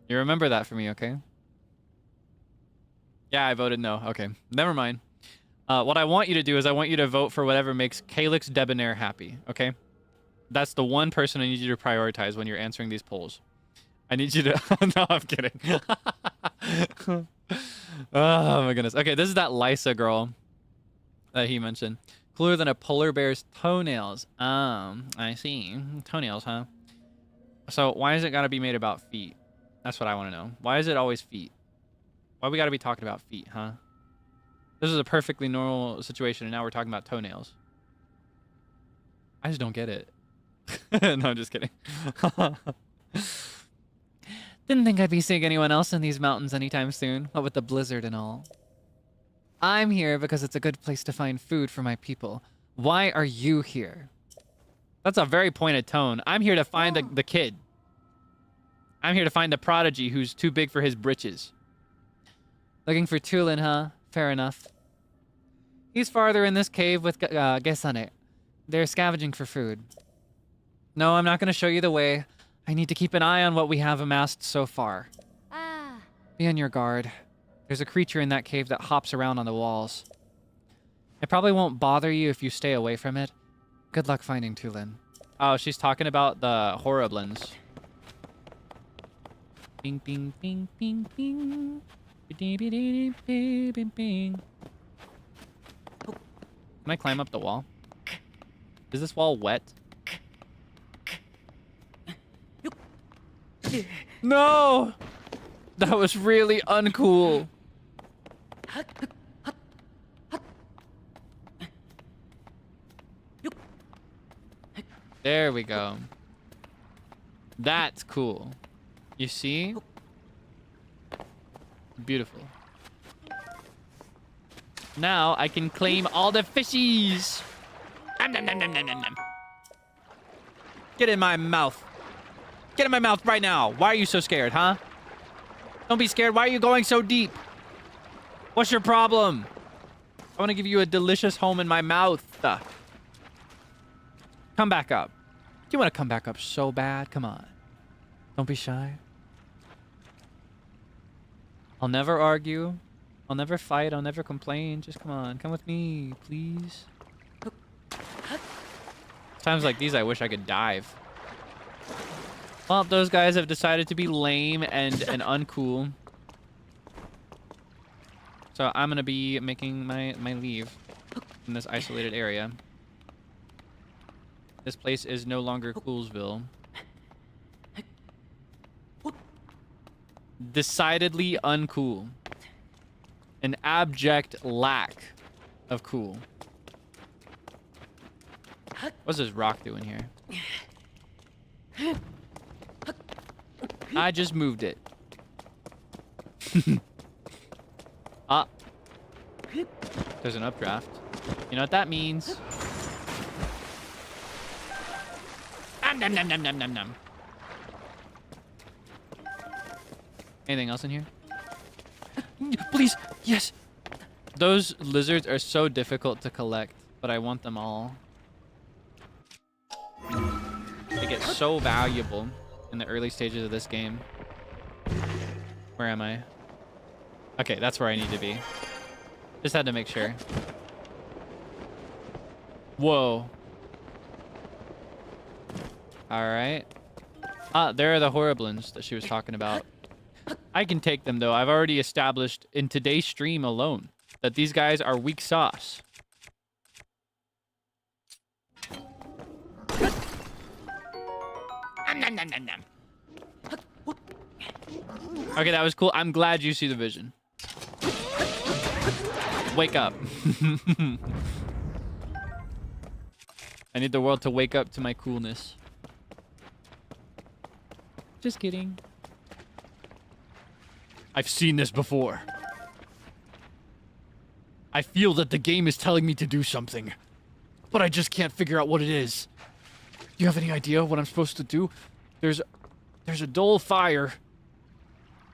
You remember that for me, okay? Yeah, I voted no. Okay, never mind. What I want you to do is I want you to vote for whatever makes Kaelix Debonair happy, okay? That's the one person I need you to prioritize when you're answering these polls. I need you to... No, I'm kidding. Oh, my goodness. Okay, this is that Lysa girl that he mentioned. Cooler than a polar bear's toenails. I see. Toenails, huh? So why is it got to be made about feet? That's what I want to know. Why is it always feet? Why we got to be talking about feet, huh? This is a perfectly normal situation, and now we're talking about toenails. I just don't get it. No, I'm just kidding. Didn't think I'd be seeing anyone else in these mountains anytime soon, what with the blizzard and all. I'm here because it's a good place to find food for my people. Why are you here? That's a very pointed tone. I'm here to find the kid. I'm here to find the prodigy who's too big for his britches. Looking for Tulin, huh? Fair enough. He's farther in this cave with Gesane. They're scavenging for food. No, I'm not going to show you the way. I need to keep an eye on what we have amassed so far. Be on your guard. There's a creature in that cave that hops around on the walls. It probably won't bother you if you stay away from it. Good luck finding Tulin. Oh, she's talking about the Horriblins. Bing, bing, bing, bing, bing. Bing, bing, bing. Can I climb up the wall? Is this wall wet? No! That was really uncool. There we go. That's cool. You see? Beautiful. Now I can claim all the fishies. Nom, nom, nom, nom, nom, nom, nom. Get in my mouth. Get in my mouth right now. Why are you so scared, huh? Don't be scared. Why are you going so deep? What's your problem? I want to give you a delicious home in my mouth. Come back up. Do you want to come back up so bad? Come on. Don't be shy. I'll never argue. I'll never fight. I'll never complain. Just come on. Come with me, please. Times like these, I wish I could dive. Well, those guys have decided to be lame and uncool. So I'm gonna be making my leave in this isolated area. This place is no longer Coolsville. Decidedly uncool. An abject lack of cool. What's this rock doing here? I just moved it. Ah. There's an updraft. You know what that means? Nom nom nom nom nom nom. Anything else in here? Please, yes. Those lizards are so difficult to collect, but I want them all. They get so valuable in the early stages of this game. Where am I? Okay, that's where I need to be. Just had to make sure. Whoa. Alright. Ah, there are the Horriblins that she was talking about. I can take them, though. I've already established in today's stream alone that these guys are weak sauce. Okay, that was cool. I'm glad you see the vision. Wake up. I need the world to wake up to my coolness. Just kidding. I've seen this before. I feel that the game is telling me to do something, but I just can't figure out what it is. Do you have any idea what I'm supposed to do? There's a dull fire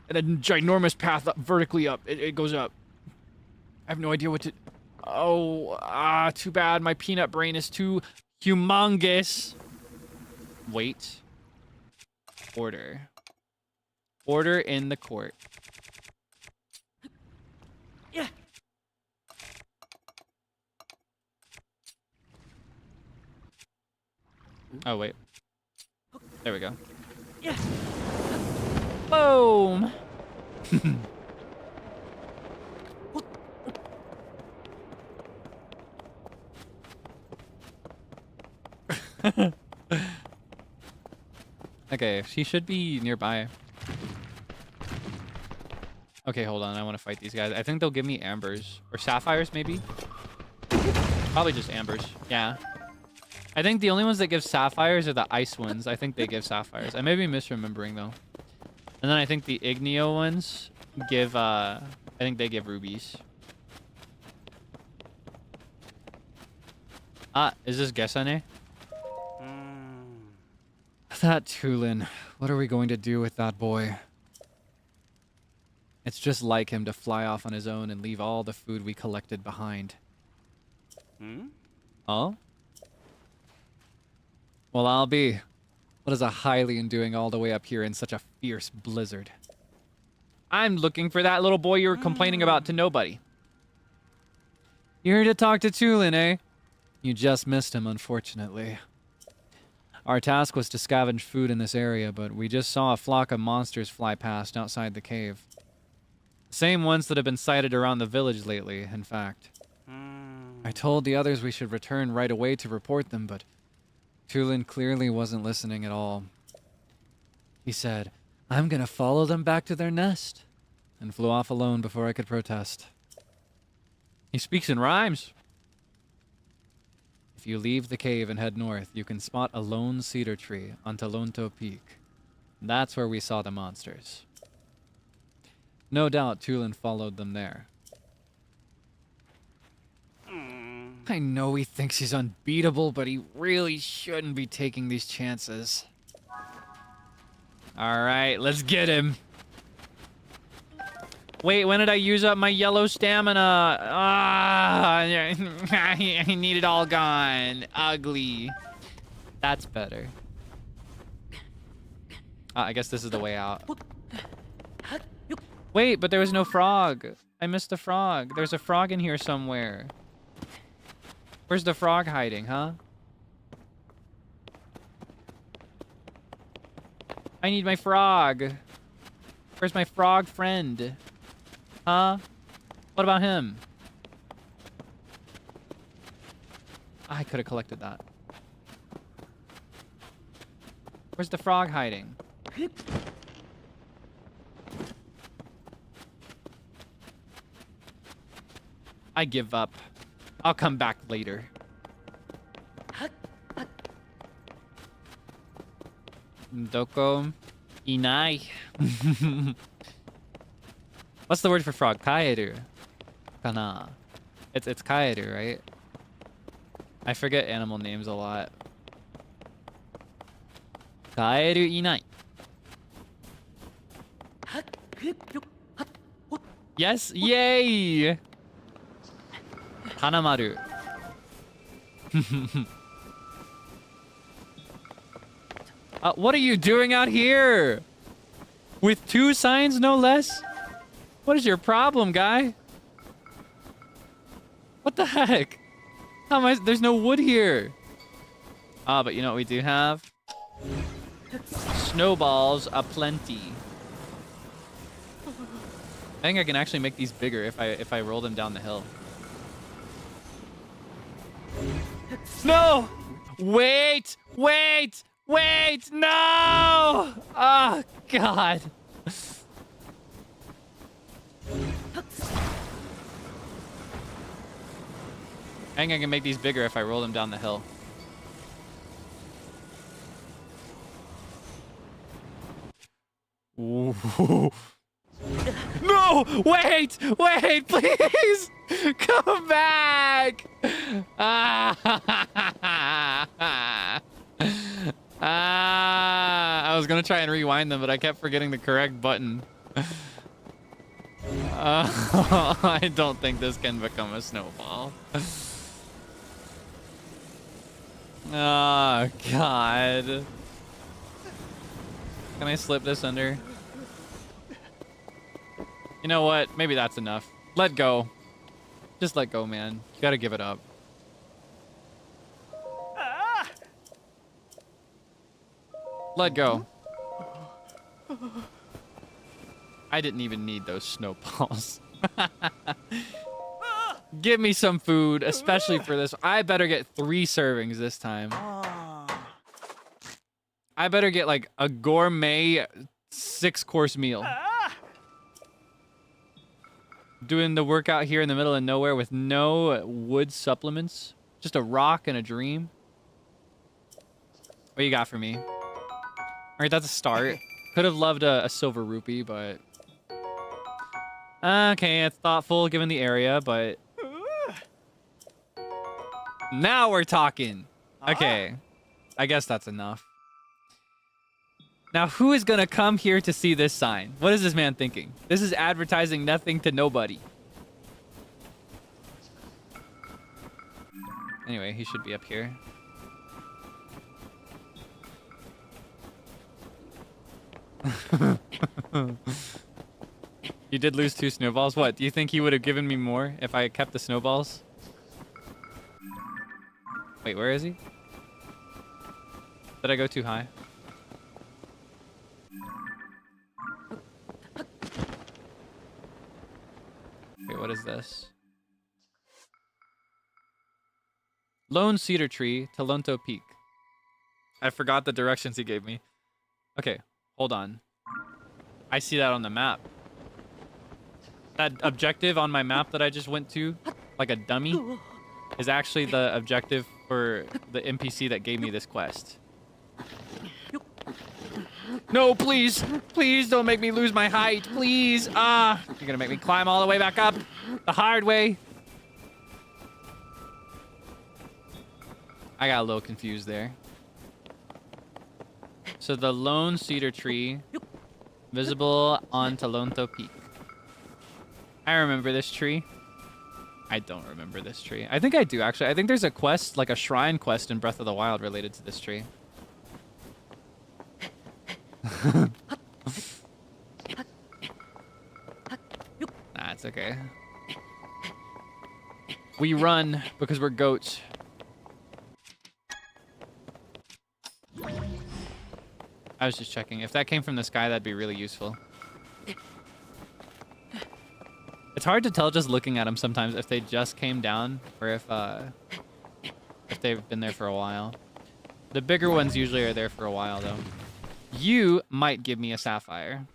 and a ginormous path up, vertically up. It goes up. I have no idea what to... Oh, too bad. My peanut brain is too humongous. Wait. Order. Order in the court. Yeah. Oh, wait. There we go. Yeah. Boom! Okay, she should be nearby. Okay, hold on. I want to fight these guys. I think they'll give me ambers. Or sapphires, maybe? Probably just ambers. Yeah. I think the only ones that give sapphires are the ice ones. I think they give sapphires. I may be misremembering, though. And then I think the igneo ones give, I think they give rubies. Ah, is this Gesane? That Tulin. What are we going to do with that boy? It's just like him to fly off on his own and leave all the food we collected behind. Oh? Well, I'll be. What is a Hylian doing all the way up here in such a fierce blizzard? I'm looking for that little boy you were complaining about to nobody. You're here to talk to Tulin, eh? You just missed him, unfortunately. Our task was to scavenge food in this area, but we just saw a flock of monsters fly past outside the cave. The same ones that have been sighted around the village lately, in fact. I told the others we should return right away to report them, but Tulin clearly wasn't listening at all. He said, "I'm gonna follow them back to their nest," and flew off alone before I could protest. He speaks in rhymes. If you leave the cave and head north, you can spot a lone cedar tree on Talonto Peak. That's where we saw the monsters. No doubt Tulin followed them there. I know he thinks he's unbeatable, but he really shouldn't be taking these chances. Alright, let's get him. Wait, when did I use up my yellow stamina? Ah, I need it all gone. Ugly. That's better. I guess this is the way out. Wait, but there was no frog. I missed the frog. There's a frog in here somewhere. Where's the frog hiding, huh? I need my frog. Where's my frog friend? Huh? What about him? I could have collected that. Where's the frog hiding? I give up. I'll come back later. Doko inai. What's the word for frog? Kaeru. Kana. It's kaeru, right? I forget animal names a lot. Kaeru inai. Yes, yay! Hanamaru. What are you doing out here? With 2 signs, no less? What is your problem, guy? What the heck? How am I? There's no wood here. Ah, but you know what we do have? Snowballs aplenty. I think I can actually make these bigger if I roll them down the hill. No! Wait! Wait! Wait! No! Oh, God. I think I can make these bigger if I roll them down the hill. Ooh. No! Wait! Wait! Please! Come back! I was gonna try and rewind them, but I kept forgetting the correct button. I don't think this can become a snowball. Oh, God. Can I slip this under? You know what? Maybe that's enough. Let go. Just let go, man. You gotta give it up. Let go. I didn't even need those snowballs. Give me some food, especially for this. I better get 3 servings this time. I better get like a gourmet 6-course meal. Doing the workout here in the middle of nowhere with no wood supplements. Just a rock and a dream. What you got for me? All right, that's a start. Could have loved a silver rupee, but... Okay, it's thoughtful given the area, but... Now we're talking. Okay, I guess that's enough. Now, who is gonna come here to see this sign? What is this man thinking? This is advertising nothing to nobody. Anyway, he should be up here. You did lose 2 snowballs. What? Do you think he would have given me more if I kept the snowballs? Wait, where is he? Did I go too high? Wait, what is this? Lone Cedar Tree, Talonto Peak. I forgot the directions he gave me. Okay, hold on. I see that on the map. That objective on my map that I just went to, like a dummy, is actually the objective for the NPC that gave me this quest. No, please! Please don't make me lose my height, please! Ah! You're gonna make me climb all the way back up the hard way. I got a little confused there. So the Lone Cedar Tree, visible on Talonto Peak. I remember this tree. I don't remember this tree. I think I do, actually. I think there's a quest, like a shrine quest in Breath of the Wild related to this tree. Okay. We run because we're goats. I was just checking. If that came from the sky, that'd be really useful. It's hard to tell just looking at them sometimes if they just came down or if they've been there for a while. The bigger ones usually are there for a while, though. You might give me a sapphire.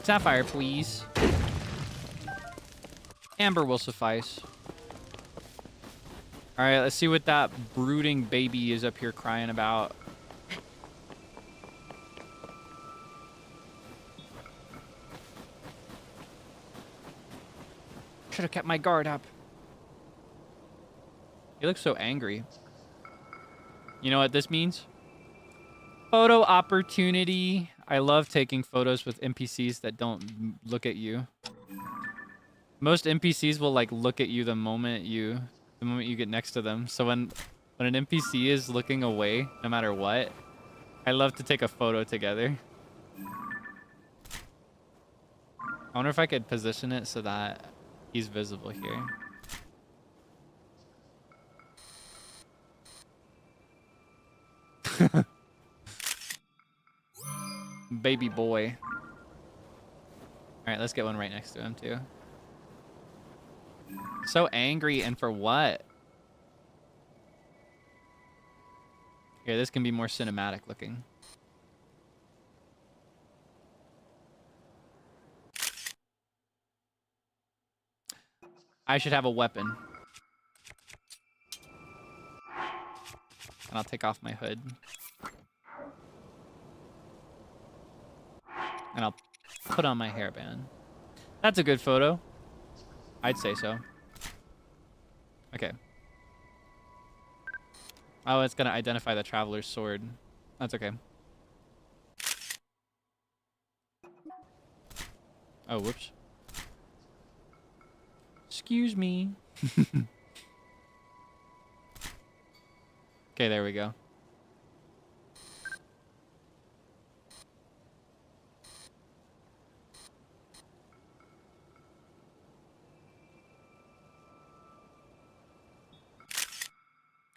Sapphire, please. Amber will suffice. All right, let's see what that brooding baby is up here crying about. Should have kept my guard up. He looks so angry. You know what this means? Photo opportunity. I love taking photos with NPCs that don't look at you. Most NPCs will like look at you the moment you get next to them. So when an NPC is looking away, no matter what, I love to take a photo together. I wonder if I could position it so that he's visible here. Baby boy. All right, let's get one right next to him too. So angry, and for what? Here, this can be more cinematic looking. I should have a weapon. And I'll take off my hood. And I'll put on my hairband. That's a good photo. I'd say so. Okay. Oh, it's gonna identify the traveler's sword. That's okay. Oh, whoops. Excuse me. Okay, there we go.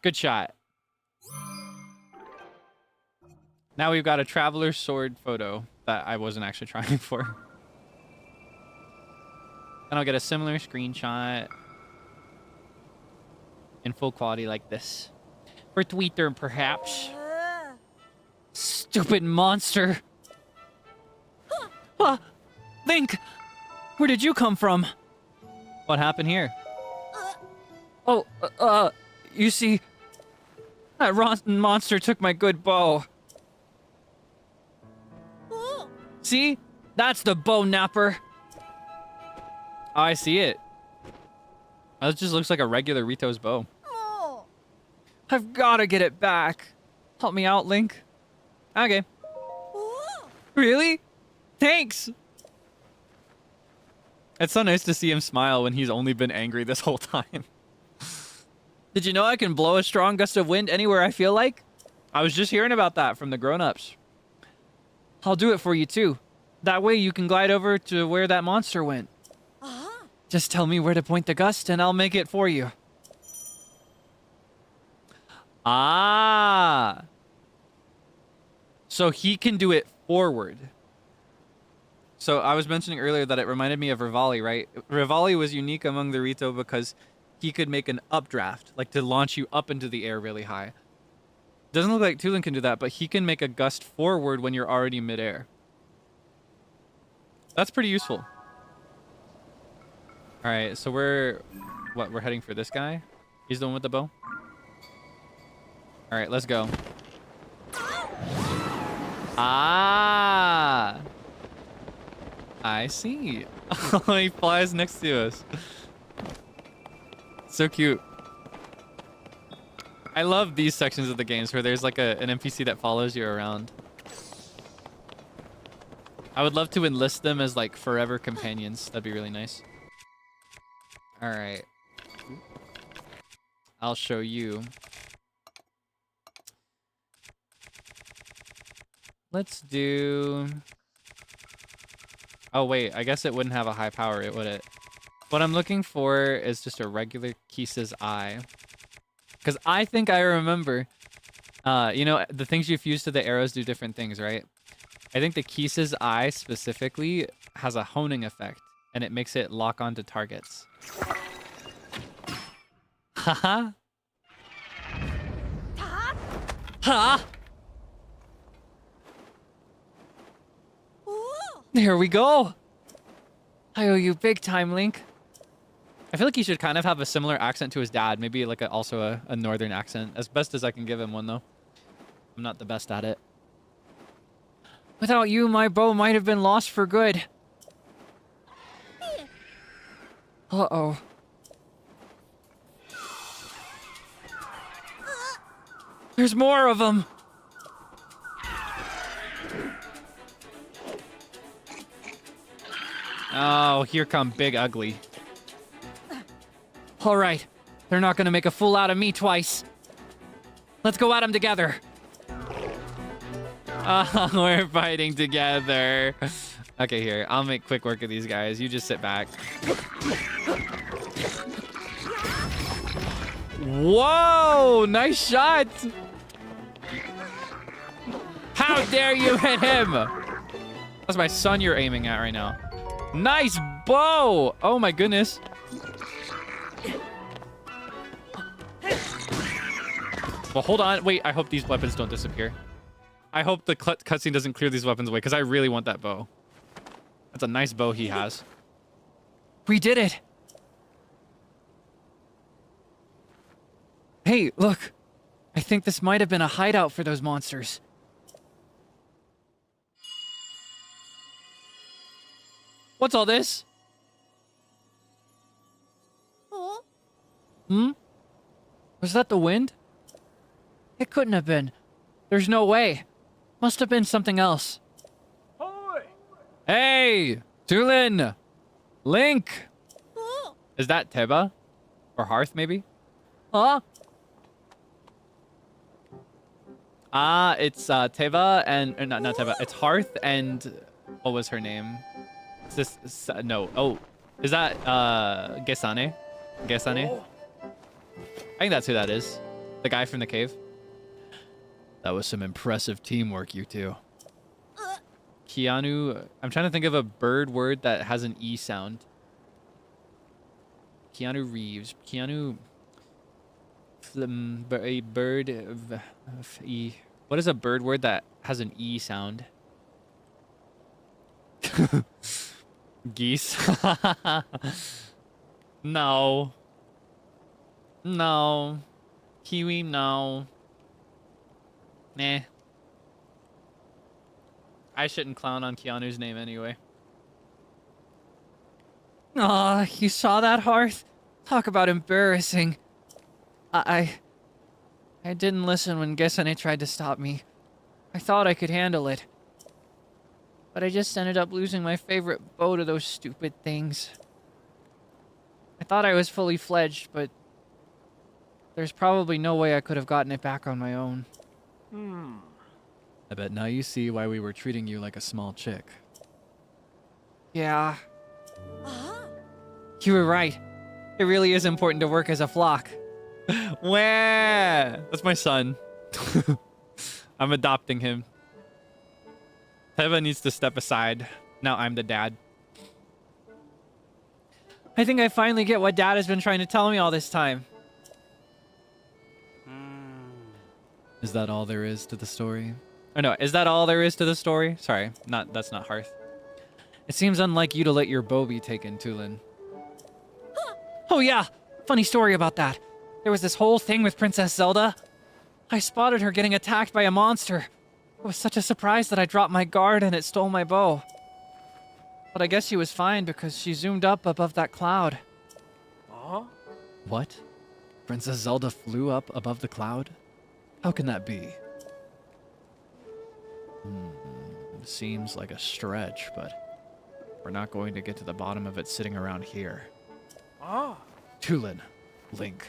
Good shot. Now we've got a traveler's sword photo that I wasn't actually trying for. And I'll get a similar screenshot in full quality like this. For Twitter, perhaps. Stupid monster. Link! Where did you come from? What happened here? Oh, you see, that rotten monster took my good bow. See? That's the bow napper. Oh, I see it. That just looks like a regular Rito's bow. I've gotta get it back. Help me out, Link. Okay. Really? Thanks. It's so nice to see him smile when he's only been angry this whole time. Did you know I can blow a strong gust of wind anywhere I feel like? I was just hearing about that from the grown-ups. I'll do it for you too. That way you can glide over to where that monster went. Just tell me where to point the gust and I'll make it for you. Ah. So he can do it forward. So I was mentioning earlier that it reminded me of Rivali, right? Rivali was unique among the Rito because he could make an updraft, like to launch you up into the air really high. Doesn't look like Tulin can do that, but he can make a gust forward when you're already midair. That's pretty useful. All right, so we're heading for this guy? He's the one with the bow? All right, let's go. Ah! I see. Oh, he flies next to us. So cute. I love these sections of the games where there's like an NPC that follows you around. I would love to enlist them as like forever companions. That'd be really nice. All right. I'll show you. Let's do... Oh, wait. I guess it wouldn't have a high power, would it? What I'm looking for is just a regular Kisa's eye. Because I think I remember... you know, the things you fuse to the arrows do different things, right? I think the Kisa's eye specifically has a honing effect, and it makes it lock onto targets. Haha. Ha! There we go. I owe you big time, Link. I feel like he should kind of have a similar accent to his dad. Maybe like also a northern accent. As best as I can give him one, though. I'm not the best at it. Without you, my bow might have been lost for good. Uh-oh. There's more of them. Oh, here come Big Ugly. All right. They're not gonna make a fool out of me twice. Let's go at them together. Oh, we're fighting together. Okay, here. I'll make quick work of these guys. You just sit back. Whoa! Nice shot! How dare you hit him? That's my son you're aiming at right now. Nice bow! Oh my goodness. Well, hold on. Wait, I hope these weapons don't disappear. I hope the cutscene doesn't clear these weapons away, because I really want that bow. That's a nice bow he has. We did it. Hey, look. I think this might have been a hideout for those monsters. What's all this? Hmm? Was that the wind? It couldn't have been. There's no way. Must have been something else. Hey! Tulin! Link! Is that Teba? Or Hearth, maybe? Huh? It's Teba and... Or not Teba. It's Hearth and... What was her name? Is this... No. Oh. Is that, Gesane? Gesane? I think that's who that is. The guy from the cave. That was some impressive teamwork, you two. Keanu... I'm trying to think of a bird word that has an E sound. Keanu Reeves. Keanu... A bird... E... What is a bird word that has an E sound? Geese? No. No. Kiwi, no. Nah. I shouldn't clown on Keanu's name anyway. Aw, you saw that, Hearth? Talk about embarrassing. I didn't listen when Gesane tried to stop me. I thought I could handle it. But I just ended up losing my favorite bow to those stupid things. I thought I was fully fledged, but there's probably no way I could have gotten it back on my own. I bet now you see why we were treating you like a small chick. Yeah. You were right. It really is important to work as a flock. Wah! That's my son. I'm adopting him. Teva needs to step aside. Now I'm the dad. I think I finally get what Dad has been trying to tell me all this time. Is that all there is to the story? Oh no, is that all there is to the story? Sorry, that's not Hearth. It seems unlike you to let your bow be taken, Tulin. Oh yeah, funny story about that. There was this whole thing with Princess Zelda. I spotted her getting attacked by a monster. It was such a surprise that I dropped my guard and it stole my bow. But I guess she was fine because she zoomed up above that cloud. What? Princess Zelda flew up above the cloud? How can that be? Seems like a stretch, but we're not going to get to the bottom of it sitting around here. Tulin, Link.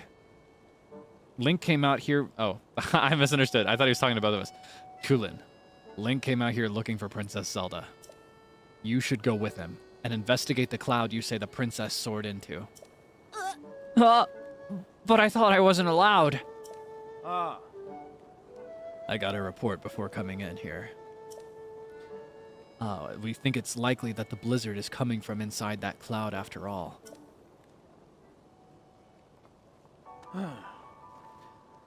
Link came out here. Oh, I misunderstood. I thought he was talking to both of us. Tulin, Link came out here looking for Princess Zelda. You should go with him and investigate the cloud you say the princess soared into. But I thought I wasn't allowed. I got a report before coming in here. We think it's likely that the blizzard is coming from inside that cloud after all.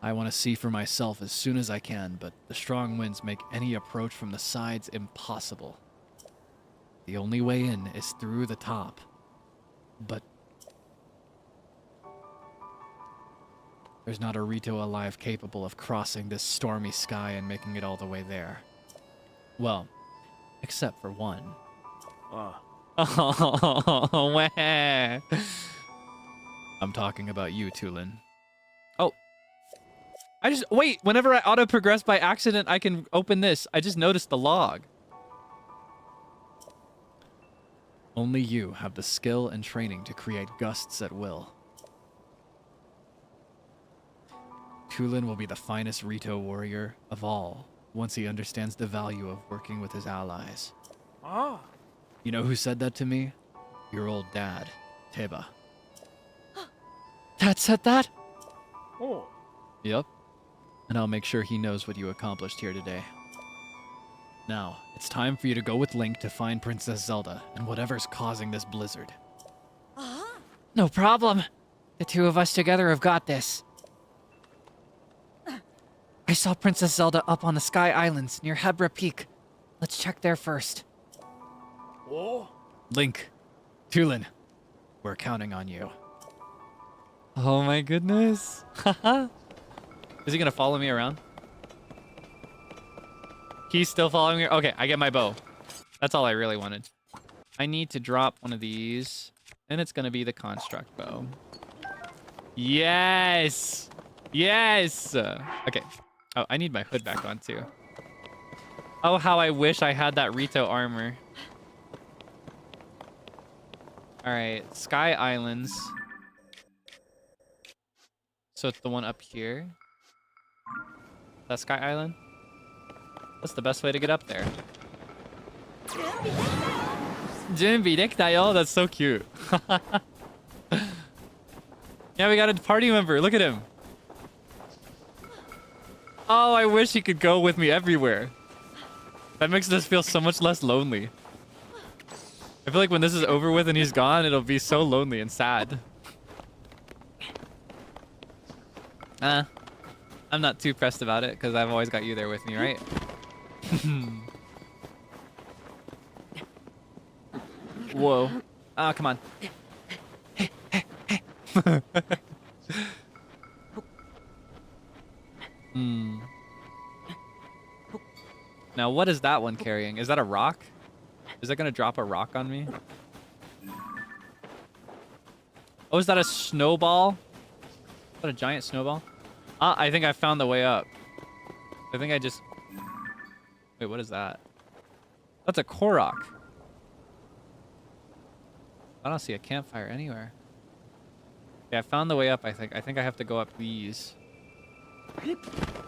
I want to see for myself as soon as I can, but the strong winds make any approach from the sides impossible. The only way in is through the top. But there's not a Rito alive capable of crossing this stormy sky and making it all the way there. Well, except for one. Oh, wah. I'm talking about you, Tulin. Oh. Wait, whenever I auto-progress by accident, I can open this. I just noticed the log. Only you have the skill and training to create gusts at will. Tulin will be the finest Rito warrior of all once he understands the value of working with his allies. You know who said that to me? Your old dad, Teba. Dad said that? Yep. And I'll make sure he knows what you accomplished here today. Now, it's time for you to go with Link to find Princess Zelda and whatever's causing this blizzard. No problem. The two of us together have got this. I saw Princess Zelda up on the Sky Islands near Hebra Peak. Let's check there first. Link, Tulin, we're counting on you. Oh my goodness. Is he gonna follow me around? He's still following me? Okay, I get my bow. That's all I really wanted. I need to drop one of these, and it's gonna be the construct bow. Yes! Yes! Okay. Oh, I need my hood back on too. Oh, how I wish I had that Rito armor. Alright, Sky Islands. So it's the one up here. That Sky Island? What's the best way to get up there? Junbi dekitayo. That's so cute. Yeah, we got a party member. Look at him. Oh, I wish he could go with me everywhere. That makes us feel so much less lonely. I feel like when this is over with and he's gone, it'll be so lonely and sad. I'm not too pressed about it because I've always got you there with me, right? Whoa. Ah, come on. Now, what is that one carrying? Is that a rock? Is that gonna drop a rock on me? Oh, is that a snowball? Is that a giant snowball? Ah, I think I found the way up. I think I just... Wait, what is that? That's a Korok. I don't see a campfire anywhere. Yeah, I found the way up, I think. I think I have to go up these.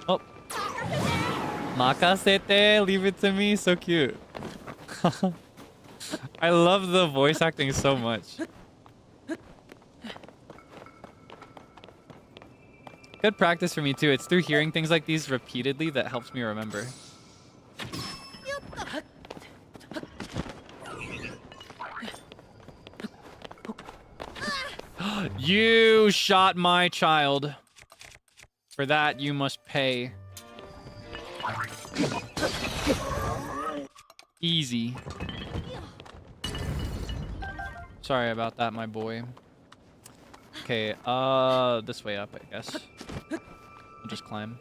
Oh. Makasete, leave it to me. So cute. I love the voice acting so much. Good practice for me too. It's through hearing things like these repeatedly that helps me remember. You shot my child. For that, you must pay. Easy. Sorry about that, my boy. Okay, this way up, I guess. I'll just climb.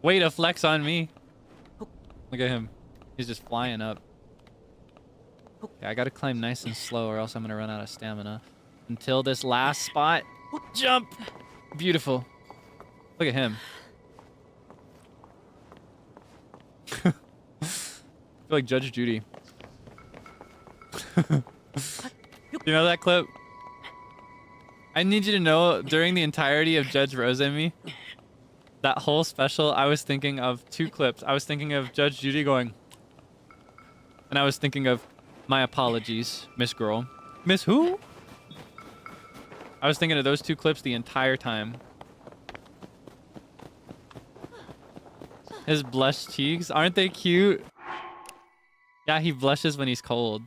Way to flex on me. Look at him. He's just flying up. Okay, I gotta climb nice and slow or else I'm gonna run out of stamina. Until this last spot. Jump! Beautiful. Look at him. I feel like Judge Judy. You know that clip? I need you to know, during the entirety of Judge Rose and Me, That whole special, I was thinking of 2 clips. I was thinking of Judge Judy going, and I was thinking of, my apologies, Miss Girl. Miss who? I was thinking of those 2 clips the entire time. His blushed cheeks, aren't they cute? Yeah, he blushes when he's cold.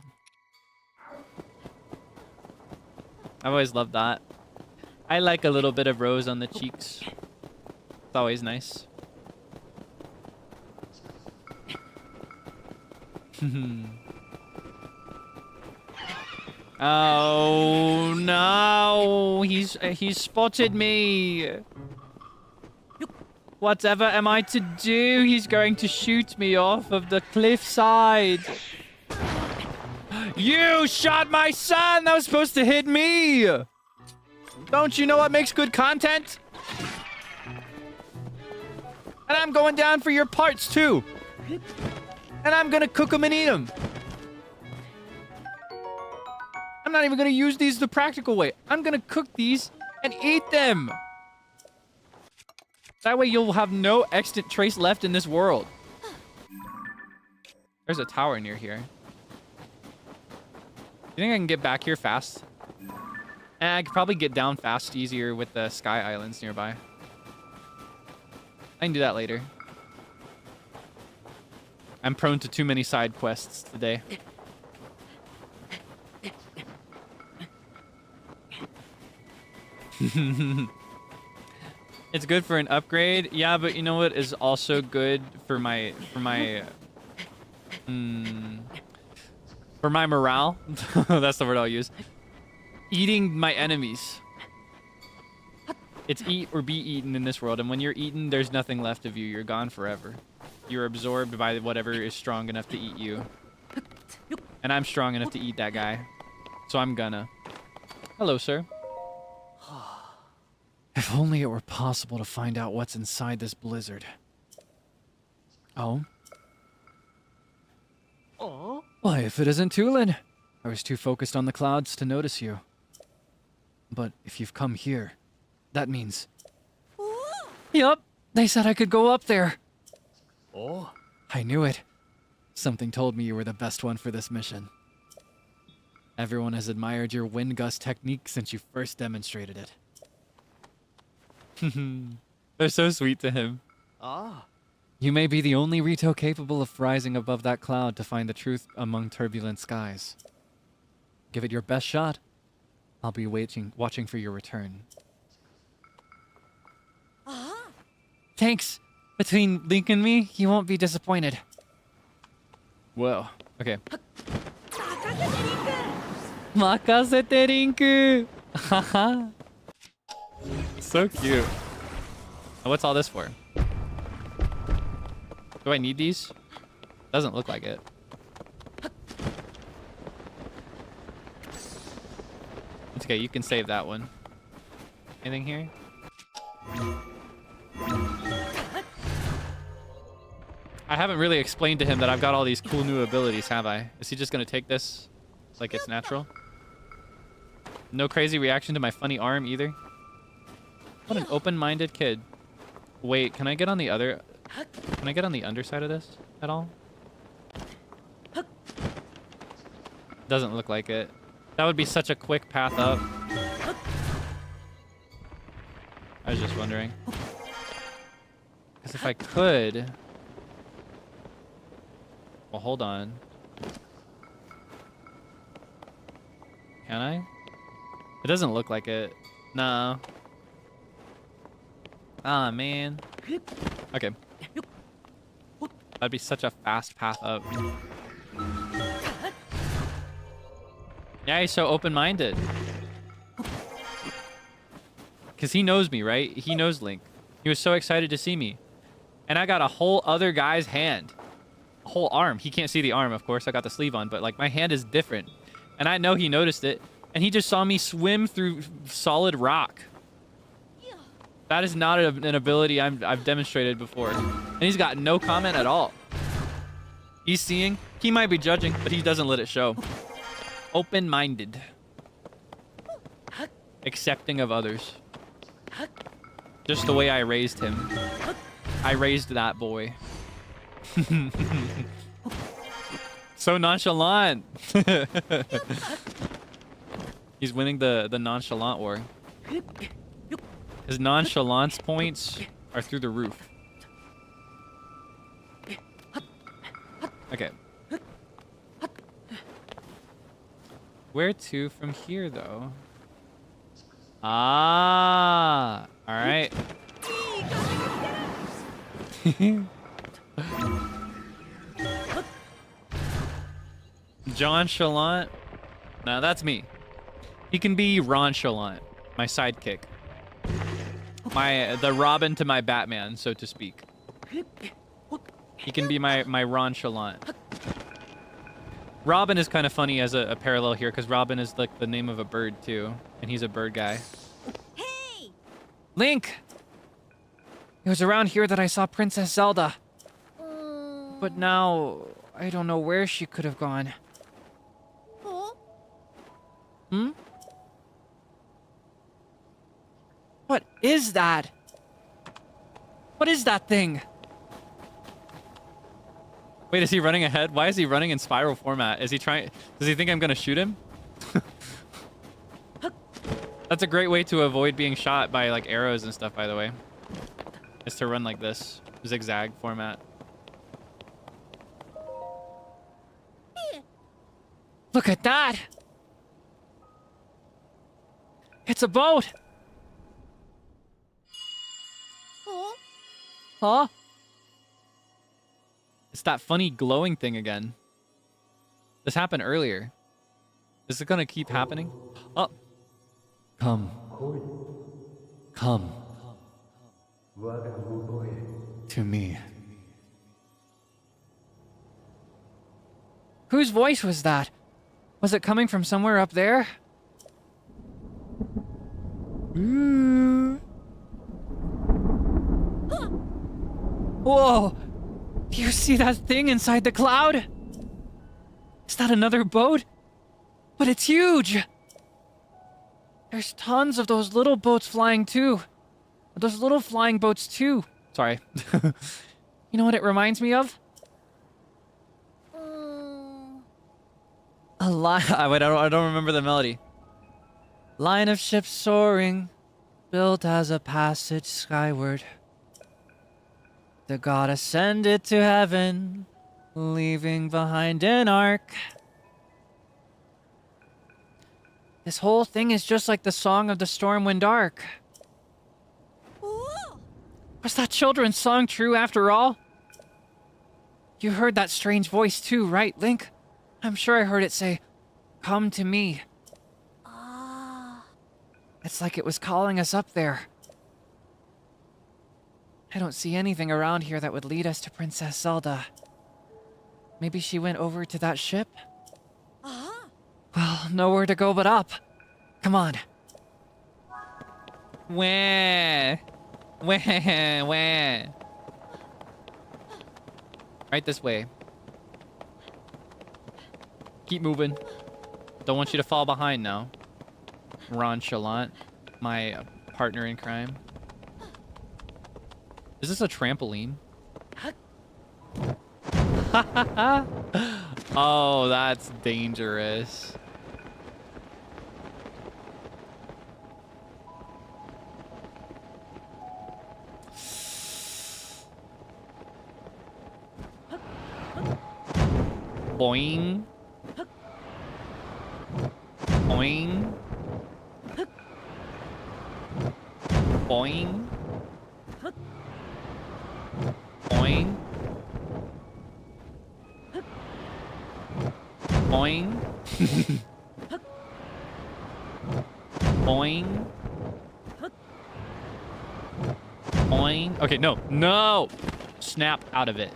I've always loved that. I like a little bit of rose on the cheeks. It's always nice. Oh no! He's spotted me. Whatever am I to do? He's going to shoot me off of the cliffside. You shot my son! That was supposed to hit me! Don't you know what makes good content? And I'm going down for your parts too. And I'm gonna cook them and eat them. I'm not even gonna use these the practical way. I'm gonna cook these and eat them. That way you'll have no extant trace left in this world. There's a tower near here. You think I can get back here fast? I could probably get down fast easier with the sky islands nearby. I can do that later. I'm prone to too many side quests today. It's good for an upgrade. Yeah, but you know what is also good for my morale? That's the word I'll use. Eating my enemies. It's eat or be eaten in this world, and when you're eaten, there's nothing left of you. You're gone forever. You're absorbed by whatever is strong enough to eat you. And I'm strong enough to eat that guy. So I'm gonna. Hello, sir. If only it were possible to find out what's inside this blizzard. Oh? Why, if it isn't Tulin! I was too focused on the clouds to notice you. But if you've come here, that means... Yup, they said I could go up there. Oh? I knew it. Something told me you were the best one for this mission. Everyone has admired your wind gust technique since you first demonstrated it. They're so sweet to him. You may be the only Rito capable of rising above that cloud to find the truth among turbulent skies. Give it your best shot. I'll be watching for your return. Thanks. Between Link and me, you won't be disappointed. Whoa. Okay. Makasete Rinku! Haha. So cute. Oh, what's all this for? Do I need these? Doesn't look like it. It's okay, you can save that one. Anything here? I haven't really explained to him that I've got all these cool new abilities, have I? Is he just gonna take this like it's natural? No crazy reaction to my funny arm either? What an open-minded kid. Wait, can I get on the other... Can I get on the underside of this at all? Doesn't look like it. That would be such a quick path up. I was just wondering. Because if I could... Well, hold on. Can I? It doesn't look like it. No. Ah, man. Okay. That'd be such a fast path up. Yeah, he's so open-minded. Because he knows me, right? He knows Link. He was so excited to see me. And I got a whole other guy's hand. A whole arm. He can't see the arm, of course. I got the sleeve on, but like my hand is different. And I know he noticed it. And he just saw me swim through solid rock. That is not an ability I've demonstrated before. And he's got no comment at all. He's seeing. He might be judging, but he doesn't let it show. Open-minded. Accepting of others. Just the way I raised him. I raised that boy. So nonchalant. He's winning the nonchalant war. His nonchalance points are through the roof. Okay. Where to from here, though? Ah, all right. John Chalant? No, that's me. He can be Ron Chalant, my sidekick. The Robin to my Batman, so to speak. He can be my Ron Chalant. Robin is kind of funny as a parallel here, because Robin is like the name of a bird too, and he's a bird guy. Hey! Link! It was around here that I saw Princess Zelda. But now, I don't know where she could have gone. Hmm? What is that? What is that thing? Wait, is he running ahead? Why is he running in spiral format? Is he trying... Does he think I'm gonna shoot him? That's a great way to avoid being shot by like arrows and stuff, by the way. Is to run like this. Zigzag format. Look at that! It's a boat! Huh? It's that funny glowing thing again. This happened earlier. Is it gonna keep happening? Oh. Come. Come. To me. Whose voice was that? Was it coming from somewhere up there? Whoa! Do you see that thing inside the cloud? Is that another boat? But it's huge! There's tons of those little boats flying too. Those little flying boats too. Sorry. You know what it reminds me of? A line. Wait, I don't remember the melody. Line of ships soaring, built as a passage skyward. The god ascended to heaven, leaving behind an ark. This whole thing is just like the song of the Stormwind Ark. Was that children's song true after all? You heard that strange voice too, right, Link? I'm sure I heard it say, "Come to me." It's like it was calling us up there. I don't see anything around here that would lead us to Princess Zelda. Maybe she went over to that ship? Well, nowhere to go but up. Come on. Wah. Wah. Wah. Right this way. Keep moving. Don't want you to fall behind now. Ron Chalant, my partner in crime. Is this a trampoline? Oh, that's dangerous. Boing. Boing. Boing. Boing. Boing. Boing. Boing. Okay, no. No! Snap out of it.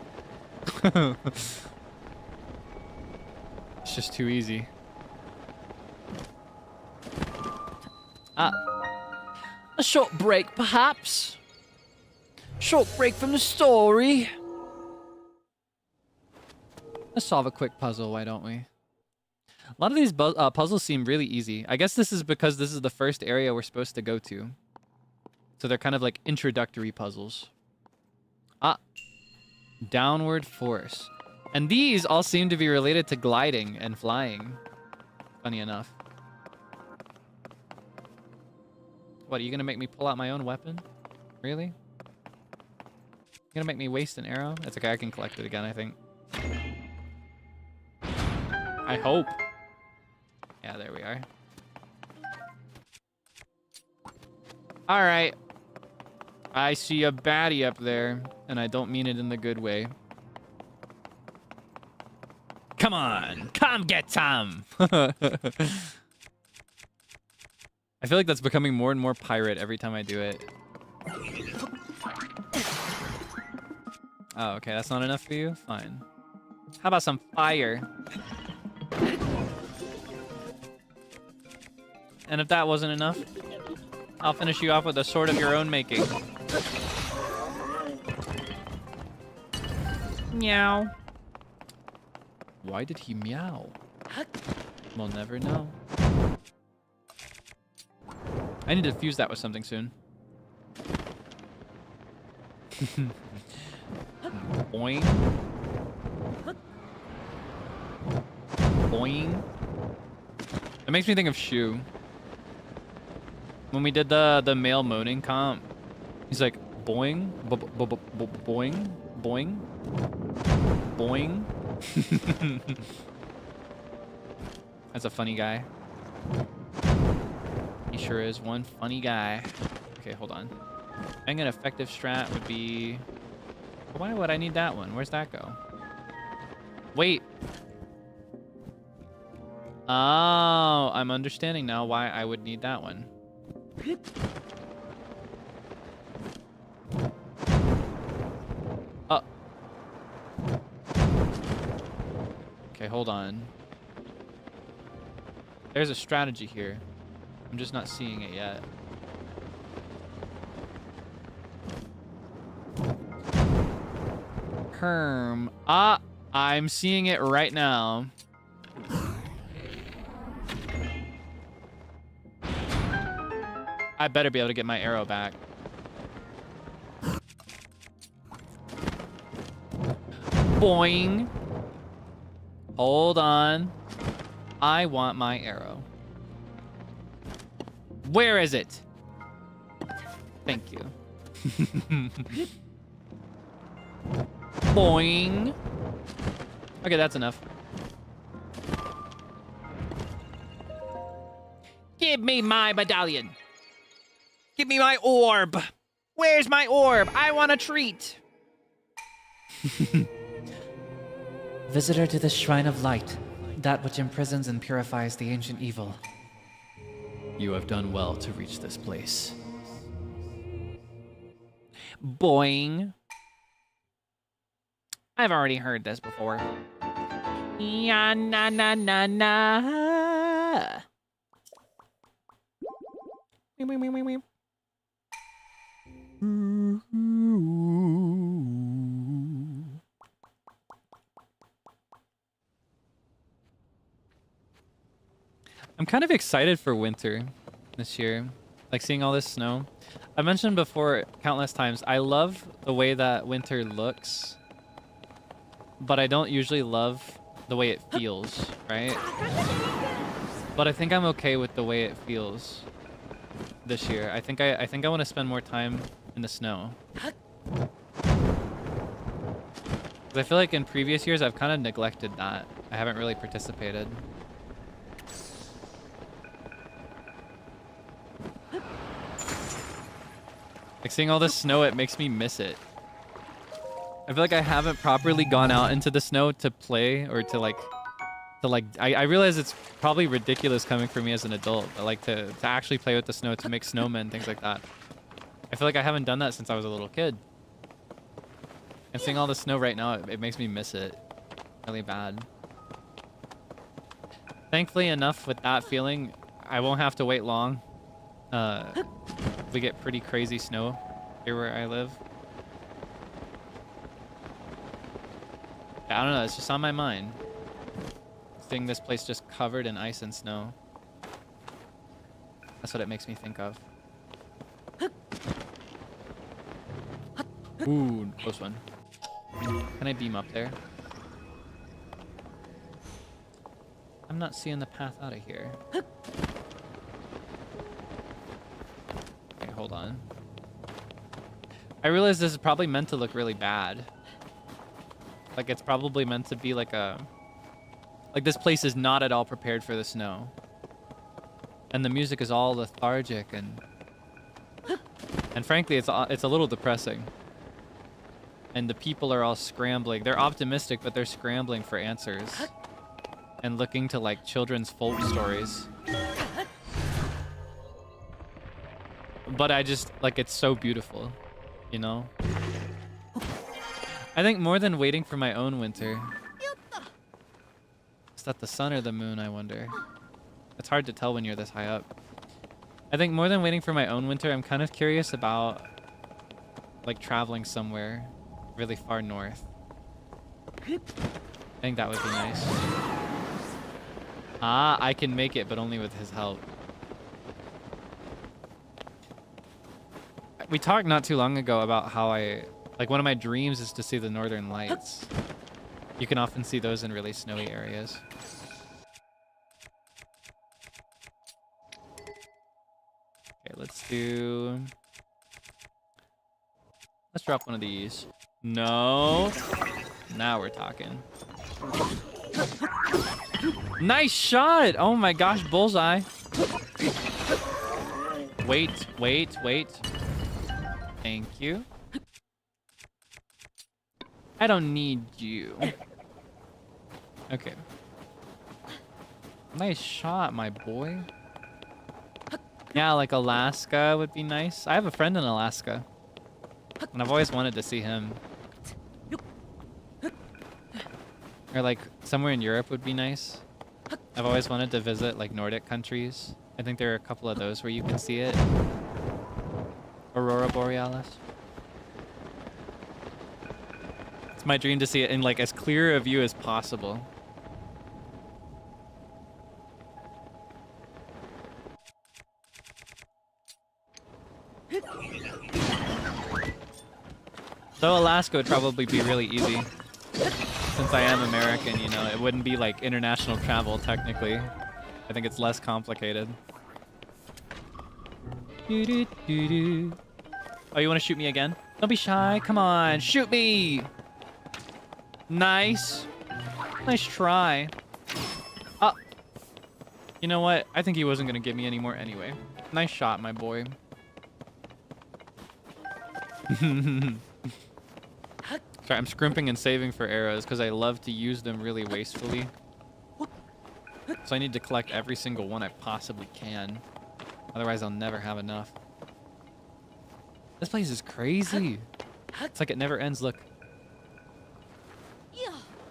It's just too easy. Ah. A short break, perhaps? Short break from the story. Let's solve a quick puzzle, why don't we? A lot of these puzzles seem really easy. I guess this is because this is the first area we're supposed to go to. So they're kind of like introductory puzzles. Ah, downward force. And these all seem to be related to gliding and flying. Funny enough. What, are you gonna make me pull out my own weapon? Really? You gonna make me waste an arrow? It's okay, I can collect it again, I think. I hope. Yeah, there we are. Alright. I see a baddie up there, and I don't mean it in the good way. Come on! Come get some! I feel like that's becoming more and more pirate every time I do it. Oh, okay, that's not enough for you? Fine. How about some fire? And if that wasn't enough, I'll finish you off with a sword of your own making. Meow. Why did he meow? We'll never know. I need to fuse that with something soon. Boing. Boing. It makes me think of Shu. When we did the male moaning comp, he's like, boing, boing, boing, boing. That's a funny guy. He sure is one funny guy. Okay, hold on. I think an effective strat would be... Why would I need that one? Where's that go? Wait. Oh, I'm understanding now why I would need that one. Oh. Okay, hold on. There's a strategy here. I'm just not seeing it yet. Herm. Ah, I'm seeing it right now. I better be able to get my arrow back. Boing. Hold on. I want my arrow. Where is it? Thank you. Boing. Okay, that's enough. Give me my medallion. Give me my orb. Where's my orb? I want a treat. Visitor to the Shrine of Light, that which imprisons and purifies the ancient evil. You have done well to reach this place. Boing. I've already heard this before. Ya na na na na. Wee, wee, wee, wee, wee. I'm kind of excited for winter this year, like seeing all this snow. I mentioned before countless times, I love the way that winter looks, but I don't usually love the way it feels, right? But I think I'm okay with the way it feels this year. I think I want to spend more time in the snow. 'Cause I feel like in previous years I've kind of neglected that. I haven't really participated. Like seeing all this snow, it makes me miss it. I feel like I haven't properly gone out into the snow to play or to like I realize it's probably ridiculous coming from me as an adult, but like to actually play with the snow, to make snowmen, things like that. I feel like I haven't done that since I was a little kid. And seeing all the snow right now, it makes me miss it really bad. Thankfully enough with that feeling, I won't have to wait long. We get pretty crazy snow here where I live. I don't know, it's just on my mind. Seeing this place just covered in ice and snow. That's what it makes me think of. Ooh, close one. Can I beam up there? I'm not seeing the path out of here. Okay, hold on. I realize this is probably meant to look really bad. Like, it's probably meant to be like a... Like, this place is not at all prepared for the snow. And the music is all lethargic and... And frankly, it's a little depressing. And the people are all scrambling. They're optimistic, but they're scrambling for answers. And looking to, like, children's folk stories. But I just, like, it's so beautiful. You know? I think more than waiting for my own winter. Is that the sun or the moon, I wonder? It's hard to tell when you're this high up. I think more than waiting for my own winter, I'm kind of curious about, like, traveling somewhere really far north. I think that would be nice. Ah, I can make it, but only with his help. We talked not too long ago about how like, one of my dreams is to see the northern lights. You can often see those in really snowy areas. Okay, let's drop one of these. No. Now we're talking. Nice shot! Oh my gosh, bullseye. Wait. Thank you. I don't need you. Okay. Nice shot, my boy. Yeah, like Alaska would be nice. I have a friend in Alaska. And I've always wanted to see him. Or like somewhere in Europe would be nice. I've always wanted to visit like Nordic countries. I think there are a couple of those where you can see it. Aurora Borealis. It's my dream to see it in like as clear a view as possible. Though Alaska would probably be really easy. Since I am American, you know, it wouldn't be like international travel technically. I think it's less complicated. Oh, you want to shoot me again? Don't be shy. Come on, shoot me. Nice. Nice try. Oh. You know what? I think he wasn't going to give me any more anyway. Nice shot, my boy. Sorry, I'm scrimping and saving for arrows because I love to use them really wastefully. So I need to collect every single one I possibly can. Otherwise, I'll never have enough. This place is crazy. It's like it never ends. Look.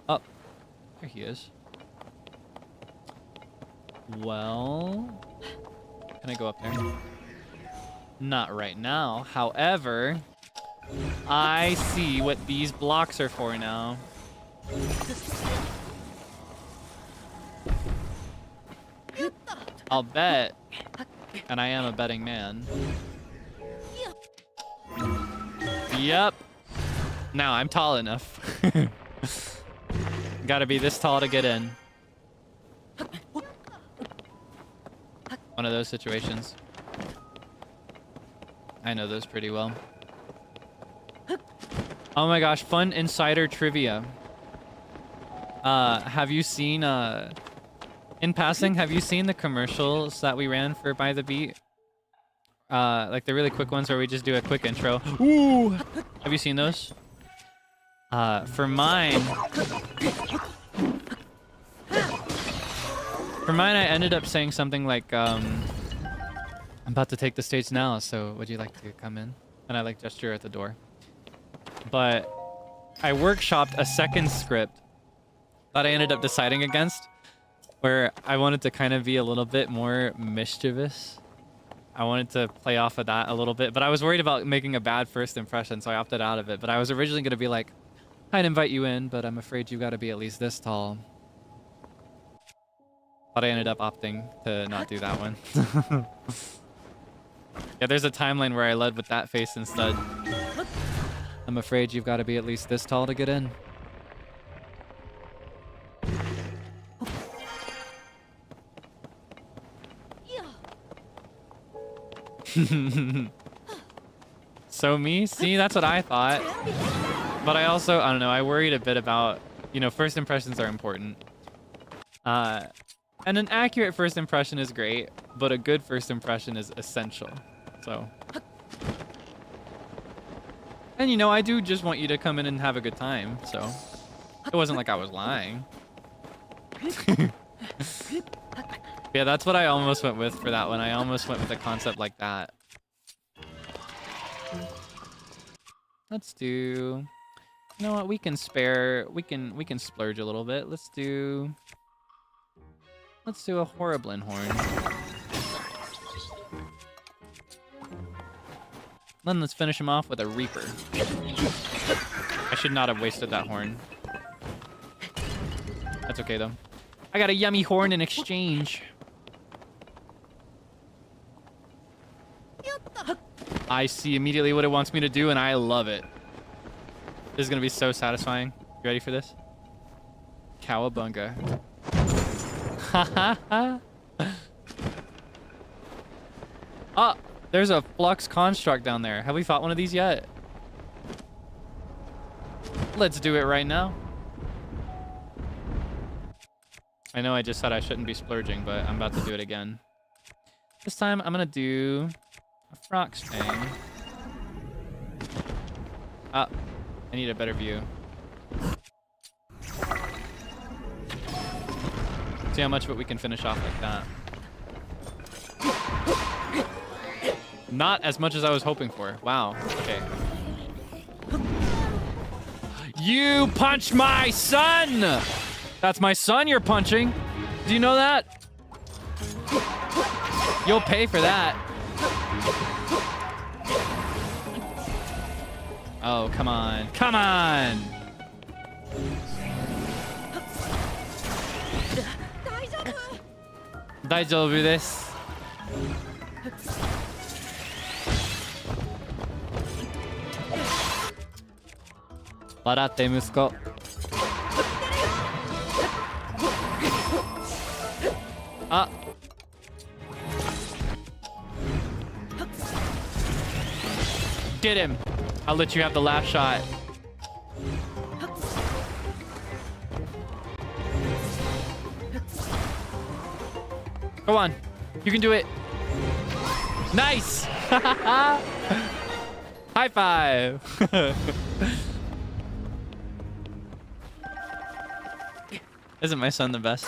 Oh, there he is. Well, can I go up there? Not right now. However, I see what these blocks are for now. I'll bet, and I am a betting man. Yep. Now I'm tall enough. Gotta be this tall to get in. One of those situations. I know those pretty well. Oh my gosh, fun insider trivia. Have you seen, in passing, have you seen the commercials that we ran for By the Beat? Like the really quick ones where we just do a quick intro. Ooh! Have you seen those? For mine, I ended up saying something like, I'm about to take the stage now, so would you like to come in? And I like gesture at the door. But I workshopped a second script that I ended up deciding against, where I wanted to kind of be a little bit more mischievous. I wanted to play off of that a little bit, but I was worried about making a bad first impression, so I opted out of it. But I was originally going to be like, I'd invite you in, but I'm afraid you got to be at least this tall. But I ended up opting to not do that one. Yeah, there's a timeline where I led with that face instead. I'm afraid you've got to be at least this tall to get in. So me? See, that's what I thought. But I also, I don't know, I worried a bit about, you know, first impressions are important. And an accurate first impression is great, but a good first impression is essential. So. And you know, I do just want you to come in and have a good time, so. It wasn't like I was lying. Yeah, that's what I almost went with for that one. I almost went with a concept like that. Let's do... You know what? We can spare... We can splurge a little bit. Let's do a Horriblin horn. Then let's finish him off with a Reaper. I should not have wasted that horn. That's okay though. I got a yummy horn in exchange. I see immediately what it wants me to do, and I love it. This is gonna be so satisfying. You ready for this? Cowabunga. Haha. Oh, there's a flux construct down there. Have we fought one of these yet? Let's do it right now. I know I just said I shouldn't be splurging, but I'm about to do it again. This time I'm gonna do a Frox Fang. Ah, I need a better view. See how much of it we can finish off like that. Not as much as I was hoping for. Wow. Okay. You punch my son! That's my son you're punching. Do you know that? You'll pay for that. Oh, come on. Come on! Daijoubu desu. Waratte, musuko. Ah. Get him. I'll let you have the last shot. Go on. You can do it. Nice. High five. Isn't my son the best?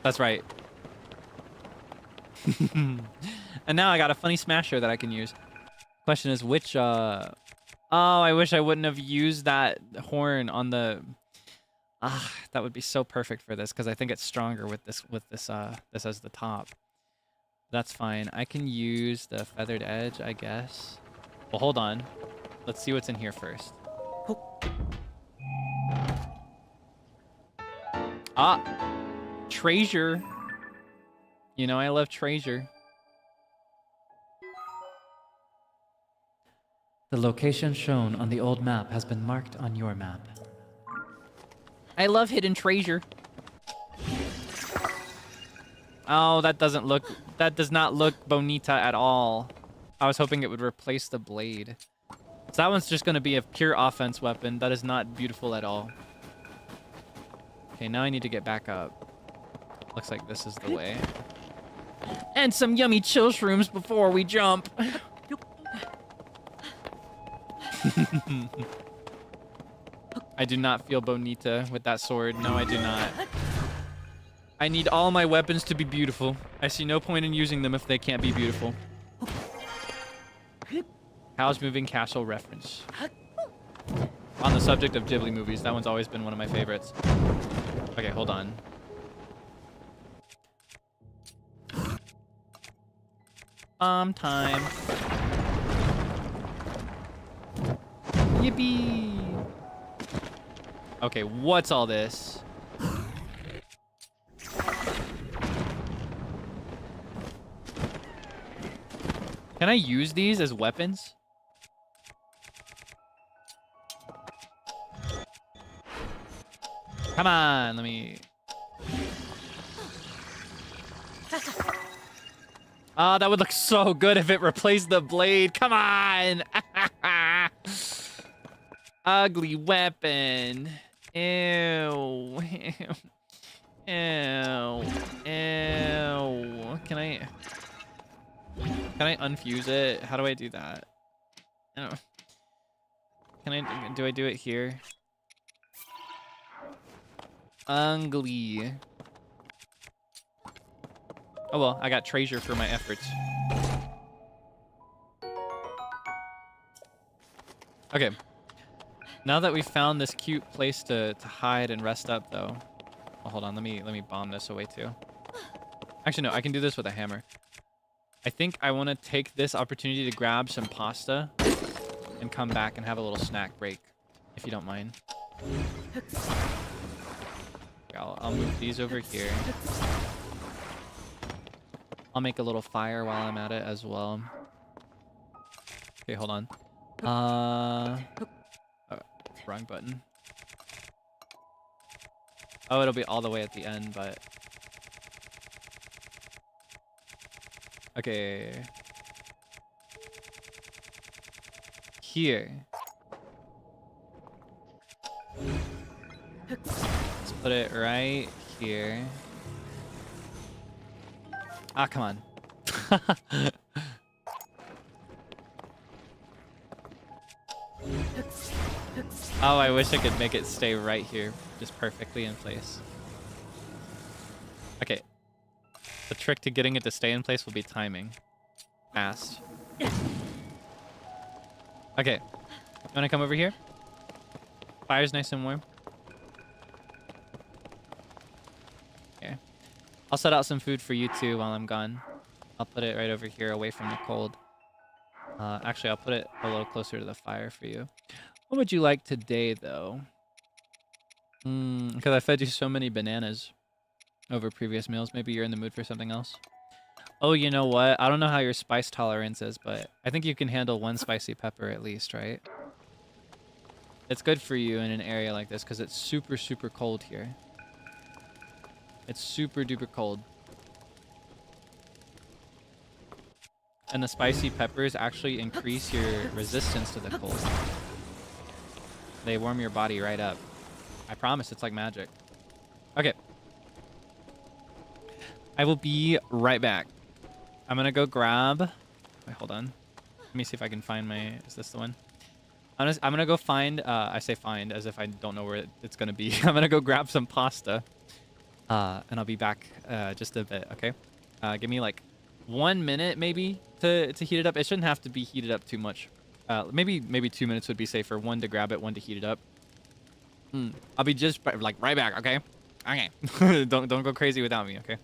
That's right. And now I got a funny smasher that I can use. Question is which oh, I wish I wouldn't have used that horn on the that would be so perfect for this because I think it's stronger with this this as the top. That's fine. I can use the feathered edge, I guess. Well, hold on. Let's see what's in here first. Ah, treasure. You know I love treasure. The location shown on the old map has been marked on your map. I love hidden treasure. Oh, that does not look bonita at all. I was hoping it would replace the blade. So that one's just going to be a pure offense weapon. That is not beautiful at all. Okay, now I need to get back up. Looks like this is the way. And some yummy chill shrooms before we jump. I do not feel bonita with that sword. No, I do not. I need all my weapons to be beautiful. I see no point in using them if they can't be beautiful. How's Moving Castle reference? On the subject of Ghibli movies, that one's always been one of my favorites. Okay, hold on. Time. Yippee! Okay, what's all this? Can I use these as weapons? Come on, let me... Oh, that would look so good if it replaced the blade. Come on! Ugly weapon. Ew. Ew. Ew. Can I unfuse it? How do I do that? I don't know. Do I do it here? Ugly. Oh well, I got treasure for my efforts. Okay. Now that we've found this cute place to hide and rest up though. Oh, hold on, let me bomb this away too. Actually no, I can do this with a hammer. I think I want to take this opportunity to grab some pasta and come back and have a little snack break, if you don't mind. I'll move these over here. I'll make a little fire while I'm at it as well. Okay, hold on. Oh, wrong button. Oh, it'll be all the way at the end, but... Okay. Here. Let's put it right here. Ah, come on. Oh, I wish I could make it stay right here, just perfectly in place. Okay. The trick to getting it to stay in place will be timing. Fast. Okay. You wanna come over here? Fire's nice and warm. Okay. I'll set out some food for you too while I'm gone. I'll put it right over here away from the cold. Actually, I'll put it a little closer to the fire for you. What would you like today, though? Because I fed you so many bananas over previous meals. Maybe you're in the mood for something else. Oh, you know what? I don't know how your spice tolerance is, but I think you can handle one spicy pepper at least, right? It's good for you in an area like this because it's super, super cold here. It's super duper cold. And the spicy peppers actually increase your resistance to the cold. They warm your body right up. I promise, it's like magic. Okay. I will be right back. I'm gonna go grab... Wait, hold on. Let me see if I can find my... Is this the one? I'm gonna go find... I say find as if I don't know where it's gonna be. I'm gonna go grab some pasta. And I'll be back just a bit, okay? Give me like 1 minute maybe to heat it up. It shouldn't have to be heated up too much. Maybe 2 minutes would be safer. 1 to grab it, 1 to heat it up. I'll be just like right back, okay? Okay. don't go crazy without me, okay?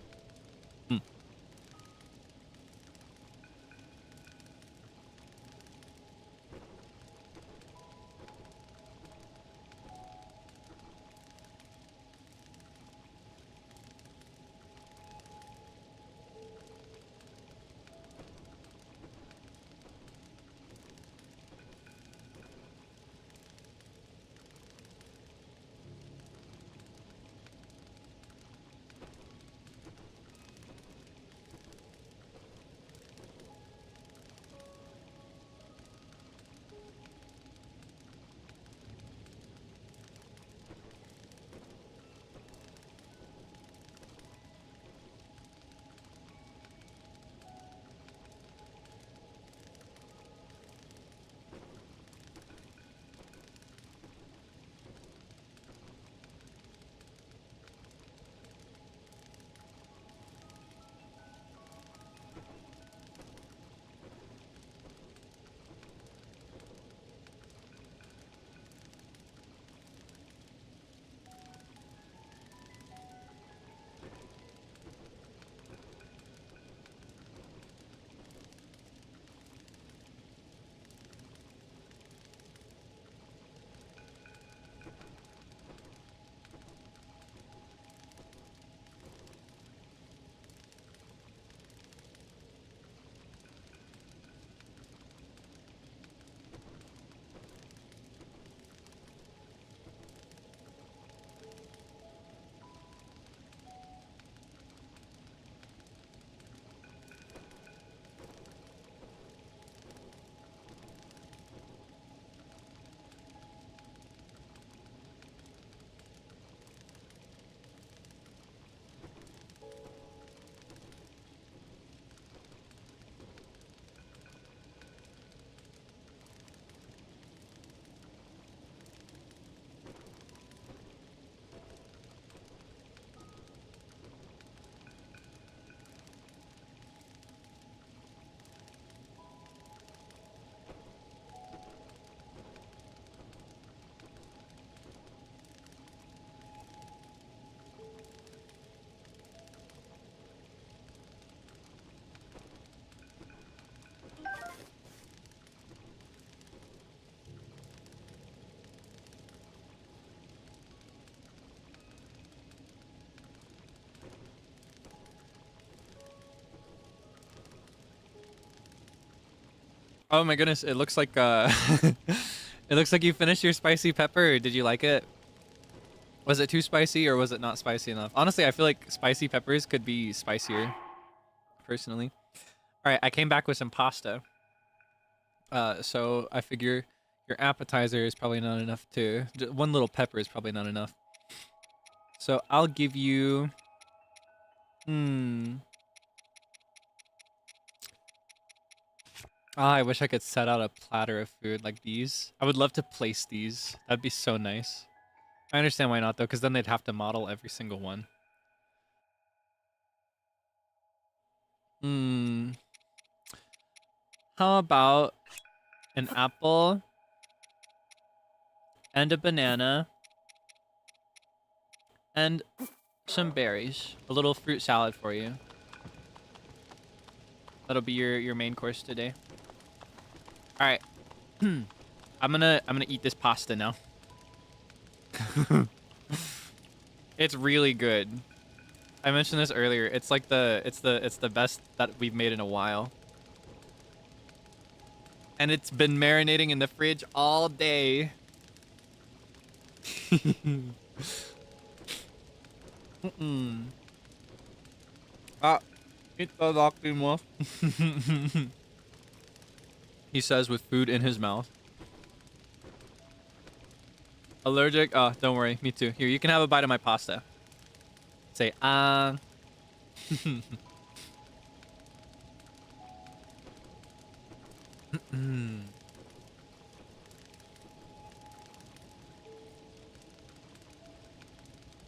Oh my goodness, it looks like it looks like you finished your spicy pepper. Did you like it? Was it too spicy or was it not spicy enough? Honestly, I feel like spicy peppers could be spicier, personally. All right, I came back with some pasta. So I figure your appetizer is probably not enough too. One little pepper is probably not enough. So I'll give you... Ah, I wish I could set out a platter of food like these. I would love to place these. That'd be so nice. I understand why not though, because then they'd have to model every single one. How about an apple and a banana and some berries? A little fruit salad for you. That'll be your main course today. All right. I'm gonna eat this pasta now. It's really good. I mentioned this earlier. It's like it's the best that we've made in a while. And it's been marinating in the fridge all day. Ah, ito laki mo. He says with food in his mouth. Allergic? Oh, don't worry. Me too. Here, you can have a bite of my pasta. Say, I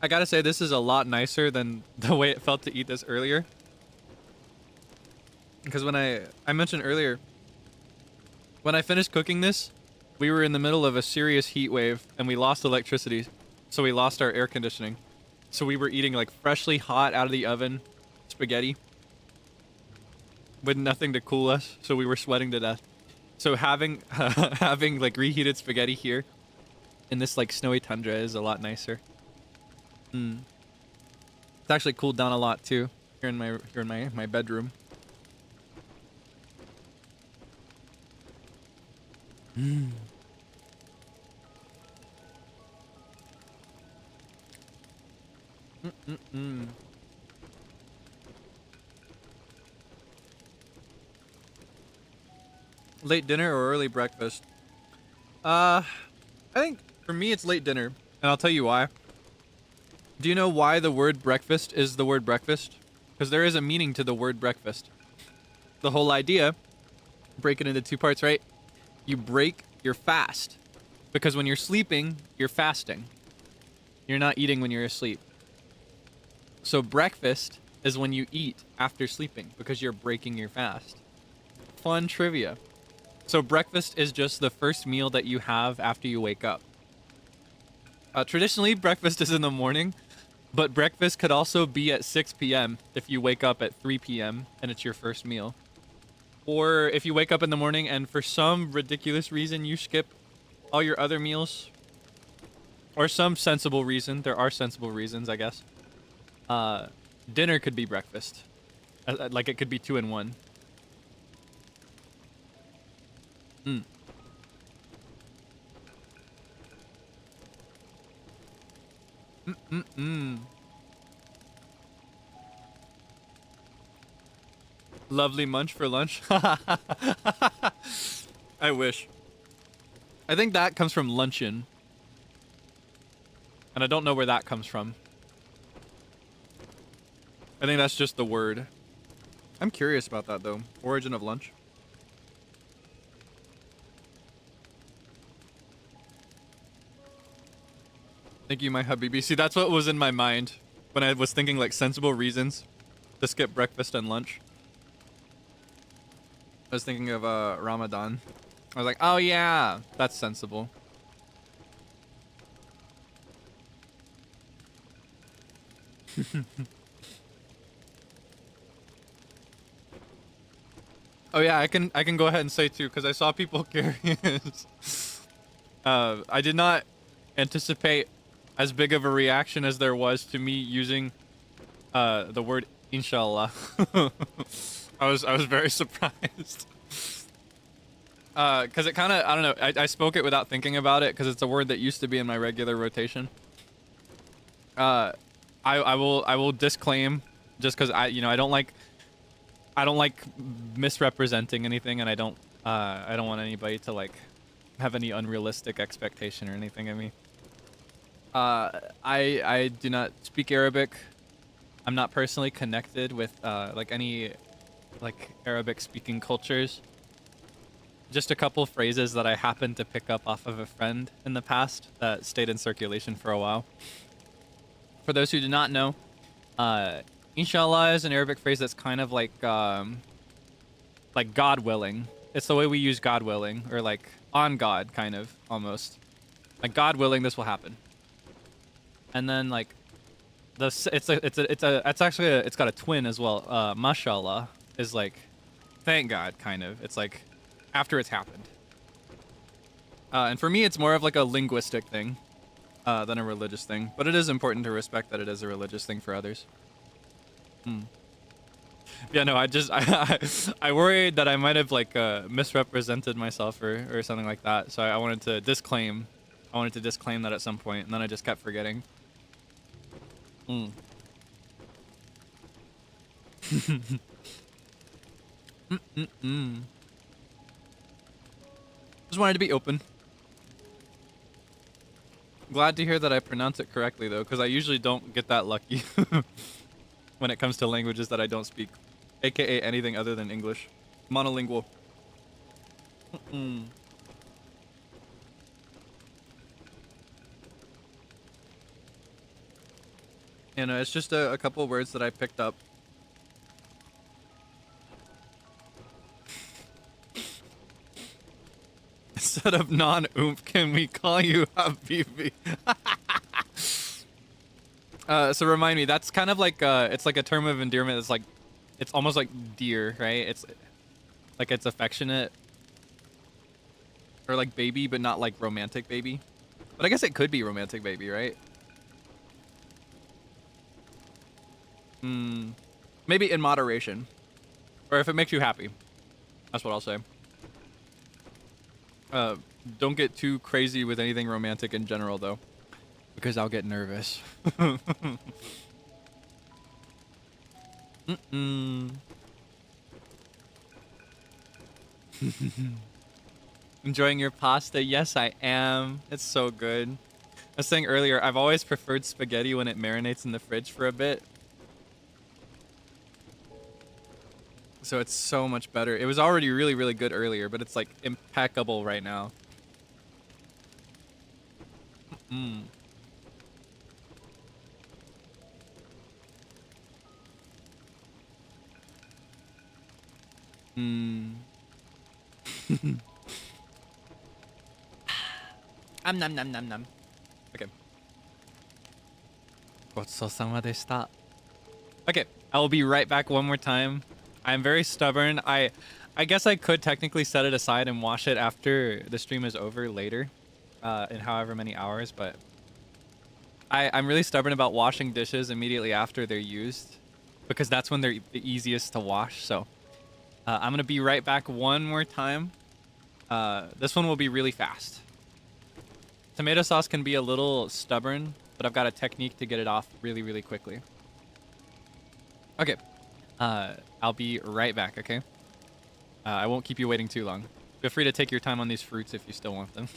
gotta say, this is a lot nicer than the way it felt to eat this earlier. Because when I mentioned earlier, when I finished cooking this, we were in the middle of a serious heat wave and we lost electricity. So we lost our air conditioning. So we were eating like freshly hot out of the oven spaghetti with nothing to cool us. So we were sweating to death. So having having like reheated spaghetti here in this like snowy tundra is a lot nicer. It's actually cooled down a lot too here in my bedroom. Late dinner or early breakfast? I think for me it's late dinner, and I'll tell you why. Do you know why the word breakfast is the word breakfast? Because there is a meaning to the word breakfast. The whole idea, break it into two parts, right? You break your fast. Because when you're sleeping, you're fasting. You're not eating when you're asleep. So breakfast is when you eat after sleeping because you're breaking your fast. Fun trivia. So breakfast is just the first meal that you have after you wake up. Traditionally, breakfast is in the morning, but breakfast could also be at 6 p.m. if you wake up at 3 p.m. and it's your first meal. Or if you wake up in the morning and for some ridiculous reason you skip all your other meals, or some sensible reason, there are sensible reasons, I guess. Dinner could be breakfast. Like it could be 2 in 1. Lovely munch for lunch. I wish. I think that comes from luncheon. And I don't know where that comes from. I think that's just the word. I'm curious about that though. Origin of lunch. Thank you, my Habibi. See, that's what was in my mind when I was thinking like sensible reasons to skip breakfast and lunch. I was thinking of Ramadan. I was like, oh yeah, that's sensible. Oh yeah, I can go ahead and say too, because I saw people curious. I did not anticipate as big of a reaction as there was to me using the word inshallah. I was very surprised. Because it kind of, I don't know, I spoke it without thinking about it because it's a word that used to be in my regular rotation. I will disclaim just because I don't like misrepresenting anything, and I don't want anybody to like have any unrealistic expectation or anything of me. I do not speak Arabic. I'm not personally connected with like any like Arabic speaking cultures. Just a couple phrases that I happened to pick up off of a friend in the past that stayed in circulation for a while. For those who do not know, inshallah is an Arabic phrase that's kind of like God willing. It's the way we use God willing, or like on God, kind of almost. Like God willing, this will happen. And then like it's got a twin as well. Mashallah is like thank God, kind of. It's like after it's happened. And for me, it's more of like a linguistic thing than a religious thing. But it is important to respect that it is a religious thing for others. Yeah, no, I worried that I might have like misrepresented myself or something like that. So I wanted to disclaim. I wanted to disclaim that at some point, and then I just kept forgetting. Just wanted to be open. Glad to hear that I pronounce it correctly though, because I usually don't get that lucky when it comes to languages that I don't speak, aka anything other than English. Monolingual. You know, it's just a couple of words that I picked up. Instead of non-oomph, can we call you Habibi? So remind me, that's kind of like, it's like a term of endearment. It's like, it's almost like dear, right? It's like it's affectionate. Or like baby, but not like romantic baby. But I guess it could be romantic baby, right? Maybe in moderation. Or if it makes you happy. That's what I'll say. Don't get too crazy with anything romantic in general, though. Because I'll get nervous. Enjoying your pasta? Yes, I am. It's so good. I was saying earlier, I've always preferred spaghetti when it marinates in the fridge for a bit. So it's so much better. It was already really, really good earlier, but it's like impeccable right now. Nom nom nom nom. Okay. ごちそうさまでした. Okay, I will be right back one more time. I'm very stubborn. I guess I could technically set it aside and wash it after the stream is over later, in however many hours, but I'm really stubborn about washing dishes immediately after they're used, because that's when they're the easiest to wash. So I'm gonna be right back one more time. This one will be really fast. Tomato sauce can be a little stubborn, but I've got a technique to get it off really, really quickly. Okay. I'll be right back, okay? I won't keep you waiting too long. Feel free to take your time on these fruits if you still want them.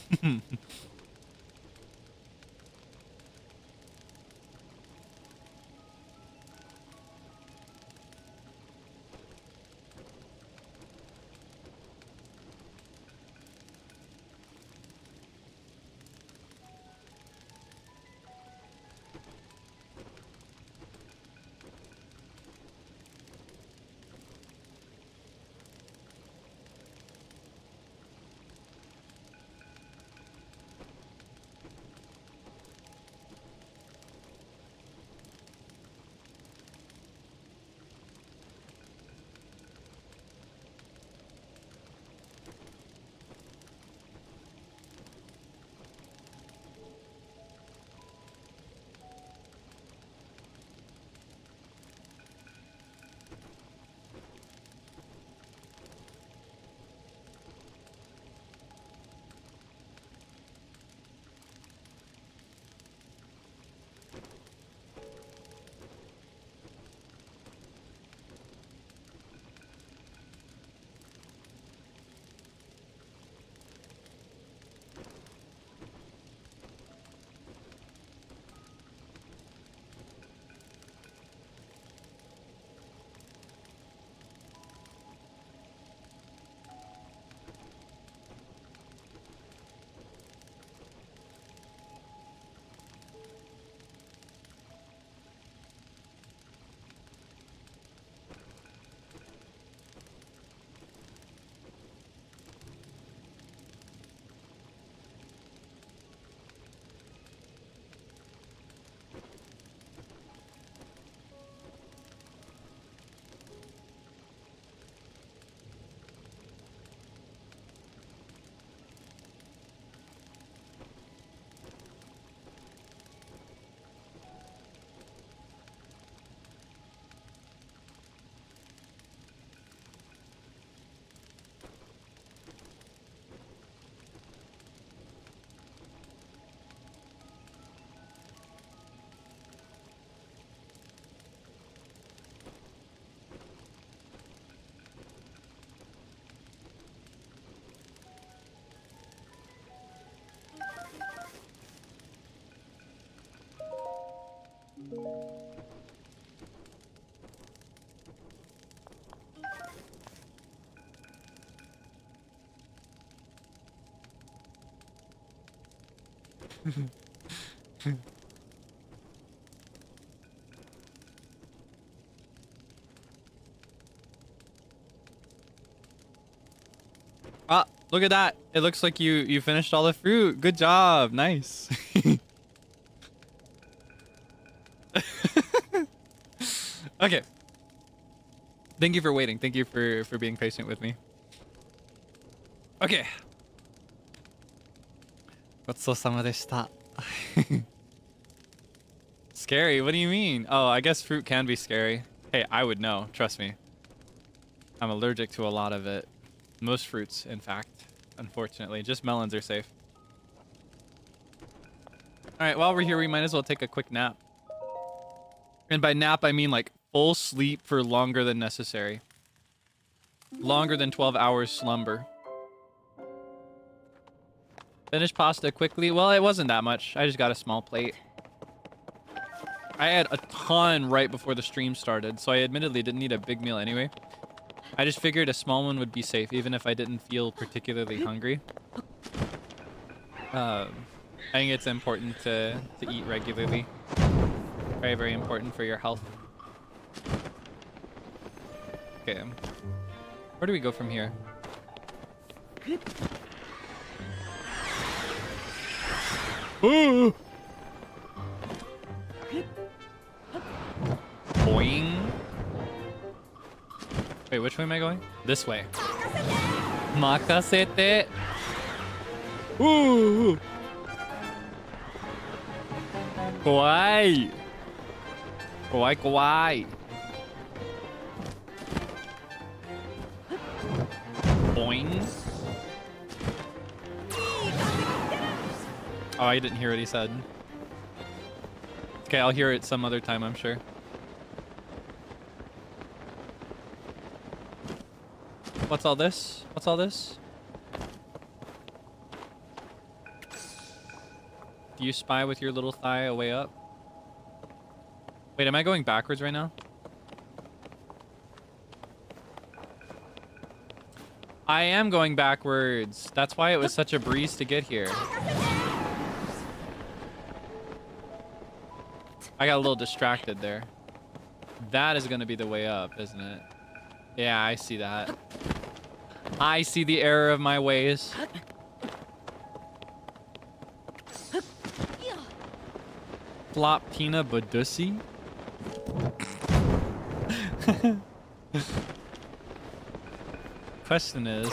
Ah, look at that. It looks like you finished all the fruit. Good job. Nice. Okay. Thank you for waiting. Thank you for being patient with me. Okay. ごちそうさまでした. Scary? What do you mean? Oh, I guess fruit can be scary. Hey, I would know. Trust me. I'm allergic to a lot of it. Most fruits, in fact. Unfortunately. Just melons are safe. Alright, while we're here, we might as well take a quick nap. And by nap, I mean like full sleep for longer than necessary. Longer than 12 hours slumber. Finish pasta quickly. Well, it wasn't that much. I just got a small plate. I had a ton right before the stream started, so I admittedly didn't need a big meal anyway. I just figured a small one would be safe, even if I didn't feel particularly hungry. I think it's important to eat regularly. Very, very important for your health. Okay. Where do we go from here? Ooh! Boing. Wait, which way am I going? This way. Makasete. Ooh! Kawaii. Kawaii, kawaii. Boing. Oh, I didn't hear what he said. Okay, I'll hear it some other time, I'm sure. What's all this? What's all this? Do you spy with your little thigh a way up? Wait, am I going backwards right now? I am going backwards. That's why it was such a breeze to get here. I got a little distracted there. That is going to be the way up, isn't it? Yeah, I see that. I see the error of my ways. Flop Tina Badusi? Question is...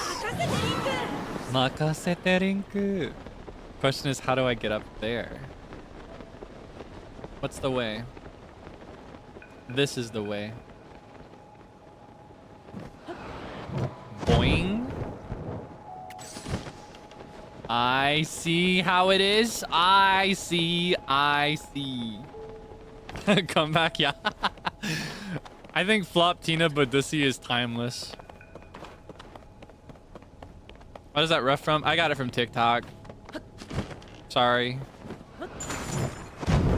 Makasete rinku. Question is, how do I get up there? What's the way? This is the way. Boing. I see how it is. I see. I see. Come back, yeah. I think Flop Tina Badusi is timeless. What is that ref from? I got it from TikTok. Sorry.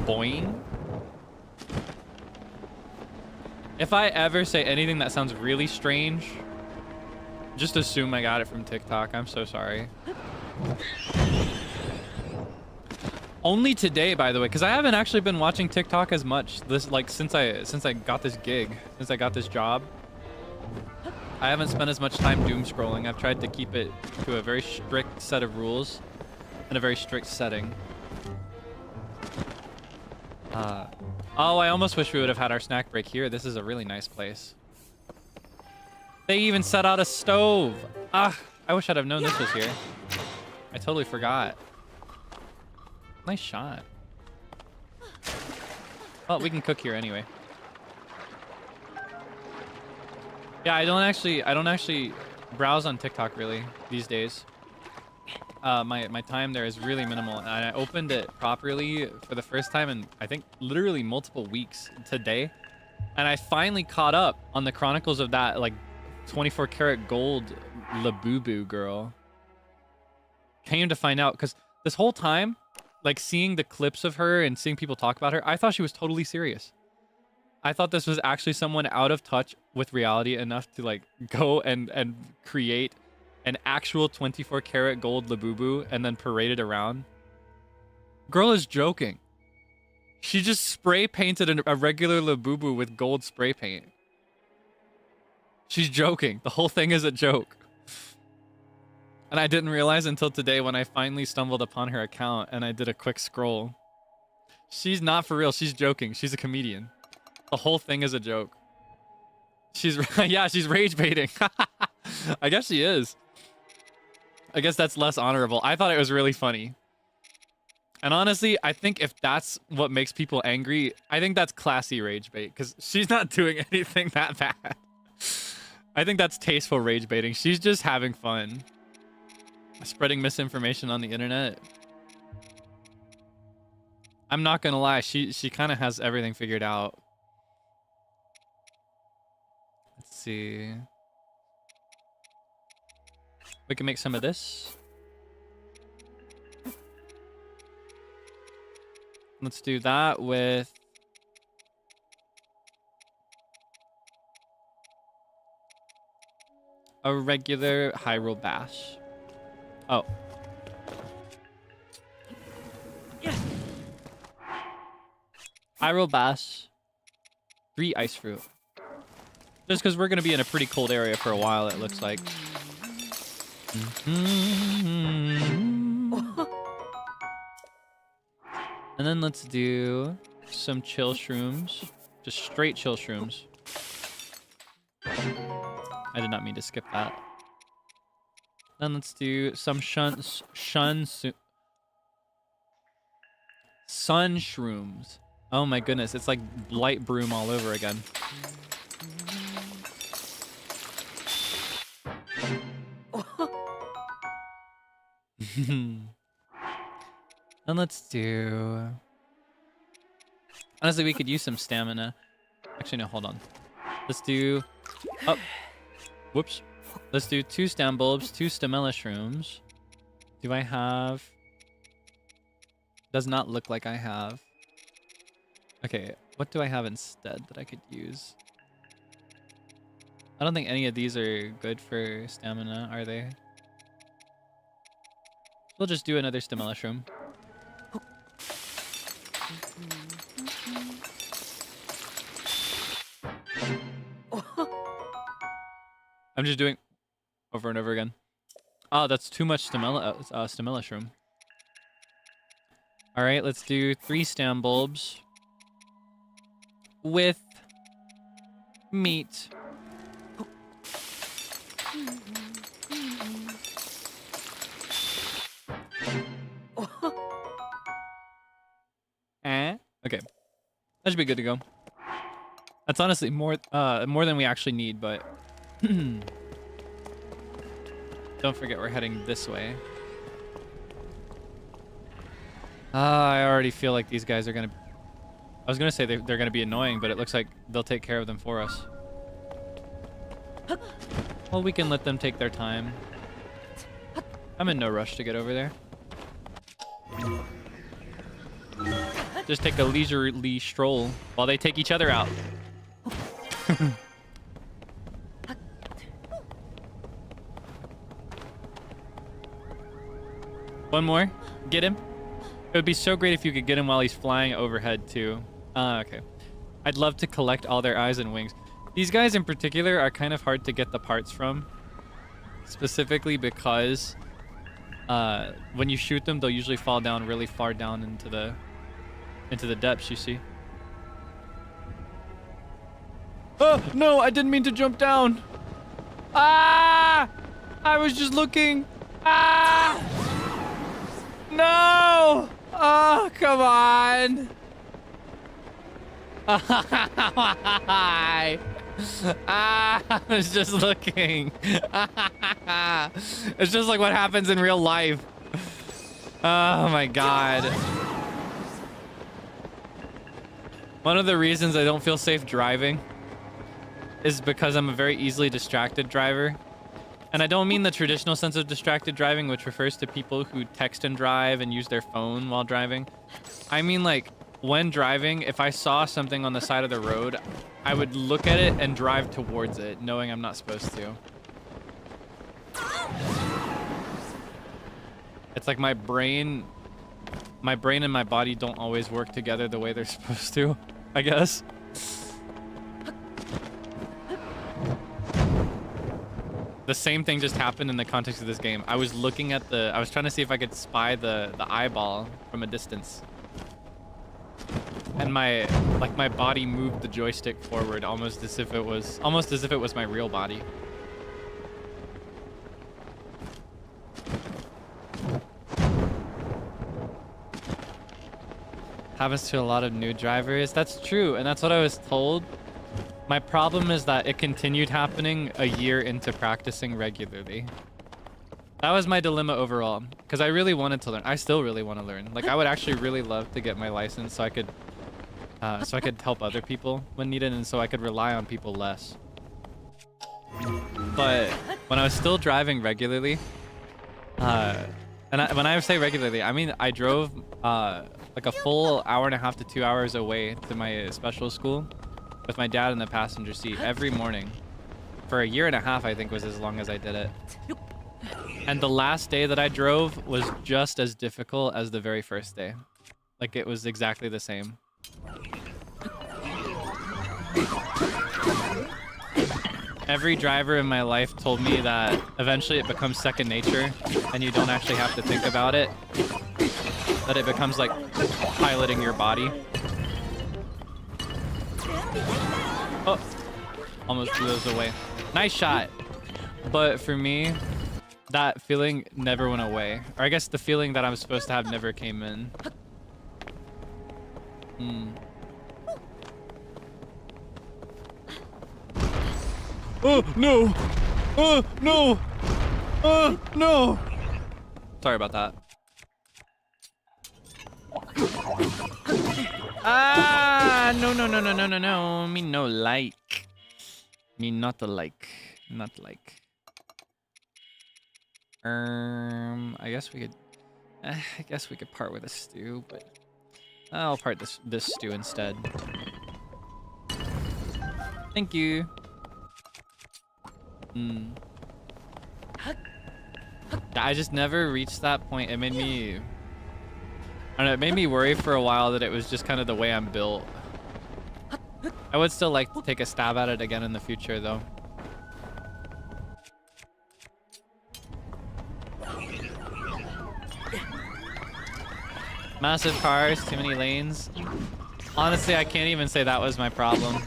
Boing. If I ever say anything that sounds really strange, just assume I got it from TikTok. I'm so sorry. Only today, by the way, because I haven't actually been watching TikTok as much since I got this gig, since I got this job. I haven't spent as much time doom scrolling. I've tried to keep it to a very strict set of rules and a very strict setting. Oh, I almost wish we would have had our snack break here. This is a really nice place. They even set out a stove. Ah, I wish I'd have known this was here. I totally forgot. Nice shot. Well, we can cook here anyway. Yeah, I don't actually browse on TikTok really these days. My time there is really minimal, and I opened it properly for the first time in I think literally multiple weeks today, and I finally caught up on the chronicles of that like 24 karat gold Labubu girl. Came to find out because this whole time, like seeing the clips of her and seeing people talk about her, I thought she was totally serious. I thought this was actually someone out of touch with reality enough to like go and create an actual 24 karat gold Labubu and then parade it around. Girl is joking. She just spray painted a regular Labubu with gold spray paint. She's joking. The whole thing is a joke. And I didn't realize until today when I finally stumbled upon her account and I did a quick scroll. She's not for real. She's joking. She's a comedian. The whole thing is a joke. She's yeah, she's rage baiting. I guess she is. I guess that's less honorable. I thought it was really funny. And honestly, I think if that's what makes people angry, I think that's classy rage bait because she's not doing anything that bad. I think that's tasteful rage baiting. She's just having fun. Spreading misinformation on the internet. I'm not gonna lie, she kind of has everything figured out. Let's see. We can make some of this. Let's do that with a regular Hyrule Bash. Oh. Hyrule Bash. 3 ice fruit. Just because we're going to be in a pretty cold area for a while, it looks like. And then let's do some chill shrooms. Just straight chill shrooms. I did not mean to skip that. Then let's do some sun shrooms. Oh my goodness, it's like light broom all over again. And let's do... Honestly, we could use some stamina. Actually, no, hold on. Let's do... Oh. Whoops. Let's do 2 stam bulbs, 2 stamella shrooms. Do I have... Does not look like I have. Okay, what do I have instead that I could use? I don't think any of these are good for stamina, are they? We'll just do another stamella shroom. I'm just doing over and over again. Oh, that's too much stamella shroom. All right, let's do 3 stam bulbs with meat. Okay, that should be good to go. That's honestly more than we actually need, but don't forget we're heading this way. I already feel like these guys are gonna... I was gonna say they're gonna be annoying, but it looks like they'll take care of them for us. Well, we can let them take their time. I'm in no rush to get over there. Just take a leisurely stroll while they take each other out. One more. Get him. It would be so great if you could get him while he's flying overhead too. Okay. I'd love to collect all their eyes and wings. These guys in particular are kind of hard to get the parts from. Specifically because when you shoot them, they'll usually fall down really far down into the depths, you see. Oh, no, I didn't mean to jump down. Ah! I was just looking. Ah! No! Oh, come on. I was just looking. It's just like what happens in real life. Oh my god. One of the reasons I don't feel safe driving is because I'm a very easily distracted driver. And I don't mean the traditional sense of distracted driving, which refers to people who text and drive and use their phone while driving. I mean, like, when driving, if I saw something on the side of the road, I would look at it and drive towards it, knowing I'm not supposed to. It's like my brain my brain and my body don't always work together the way they're supposed to, I guess. The same thing just happened in the context of this game. I was looking at I was trying to see if I could spy the eyeball from a distance. And my body moved the joystick forward almost as if it was my real body. Happens to a lot of new drivers. That's true, and that's what I was told. My problem is that it continued happening a year into practicing regularly. That was my dilemma overall, because I really wanted to learn. I still really want to learn. Like, I would actually really love to get my license so I could help other people when needed, and so I could rely on people less. But when I was still driving regularly, when I say regularly, I mean I drove like a full hour and a half to 2 hours away to my special school with my dad in the passenger seat every morning. For a year and a half, I think was as long as I did it. And the last day that I drove was just as difficult as the very first day. Like, it was exactly the same. Every driver in my life told me that eventually it becomes second nature and you don't actually have to think about it. That it becomes like piloting your body. Oh, almost blew those away. Nice shot. But for me, that feeling never went away. Or I guess the feeling that I'm supposed to have never came in. Oh, no! Oh, no! Oh, no! Sorry about that. Ah, no, no, no, no, no, no, no. Me no like. Me not like. Not like. I guess we could part with a stew, but I'll part this stew instead. Thank you. I just never reached that point. It made me, I don't know, it made me worry for a while that it was just kind of the way I'm built. I would still like to take a stab at it again in the future, though. Massive cars, too many lanes. Honestly, I can't even say that was my problem.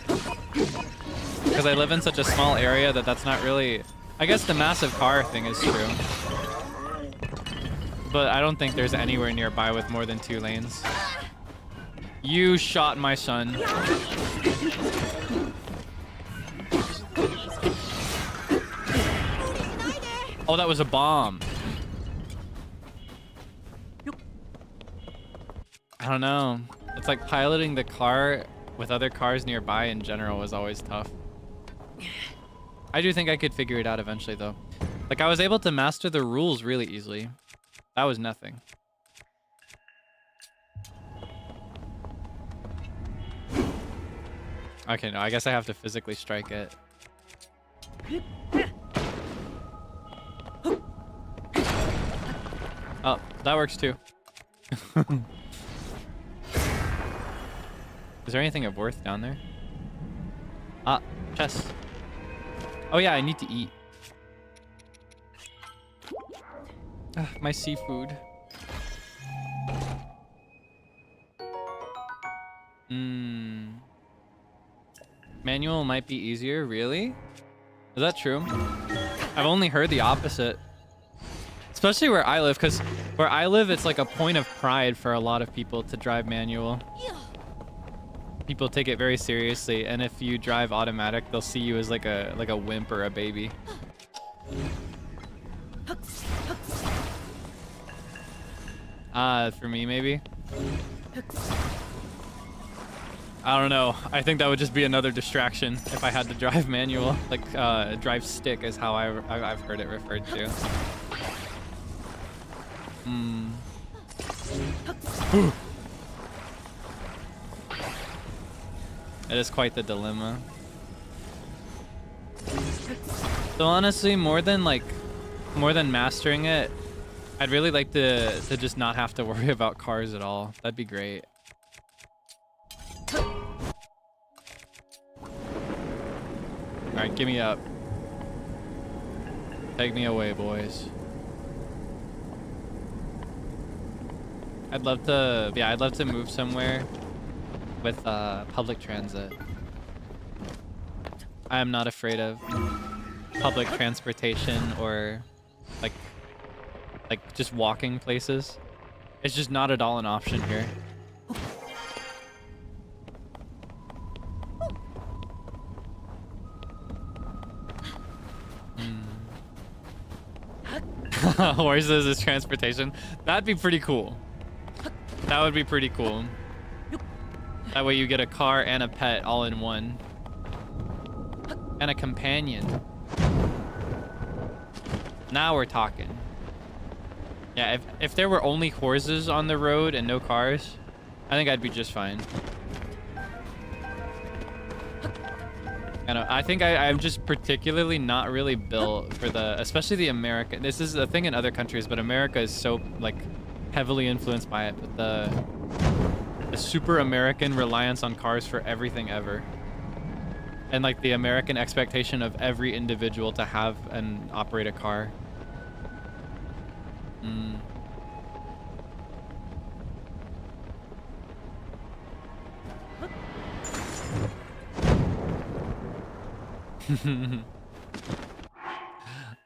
Because I live in such a small area that that's not really... I guess the massive car thing is true. But I don't think there's anywhere nearby with more than 2 lanes. You shot my son. Oh, that was a bomb. I don't know. It's like piloting the car with other cars nearby in general was always tough. I do think I could figure it out eventually, though. Like, I was able to master the rules really easily. That was nothing. Okay, no, I guess I have to physically strike it. Oh, that works too. Is there anything of worth down there? Ah, chest. Oh yeah, I need to eat. Ah, my seafood. Manual might be easier, really? Is that true? I've only heard the opposite. Especially where I live, because where I live, it's like a point of pride for a lot of people to drive manual. People take it very seriously, and if you drive automatic, they'll see you as like a wimp or a baby. For me, maybe. I don't know. I think that would just be another distraction if I had to drive manual. Like, drive stick is how I've heard it referred to. It is quite the dilemma. So honestly, more than mastering it, I'd really like to just not have to worry about cars at all. That'd be great. Alright, give me up. Take me away, boys. I'd love to move somewhere with public transit. I am not afraid of public transportation or like just walking places. It's just not at all an option here. Horses as transportation. That'd be pretty cool. That would be pretty cool. That way you get a car and a pet all in one. And a companion. Now we're talking. Yeah, if there were only horses on the road and no cars, I think I'd be just fine. I think I'm just particularly not really built for especially the American. This is a thing in other countries, but America is so like heavily influenced by it. But the super American reliance on cars for everything ever, and like the American expectation of every individual to have and operate a car.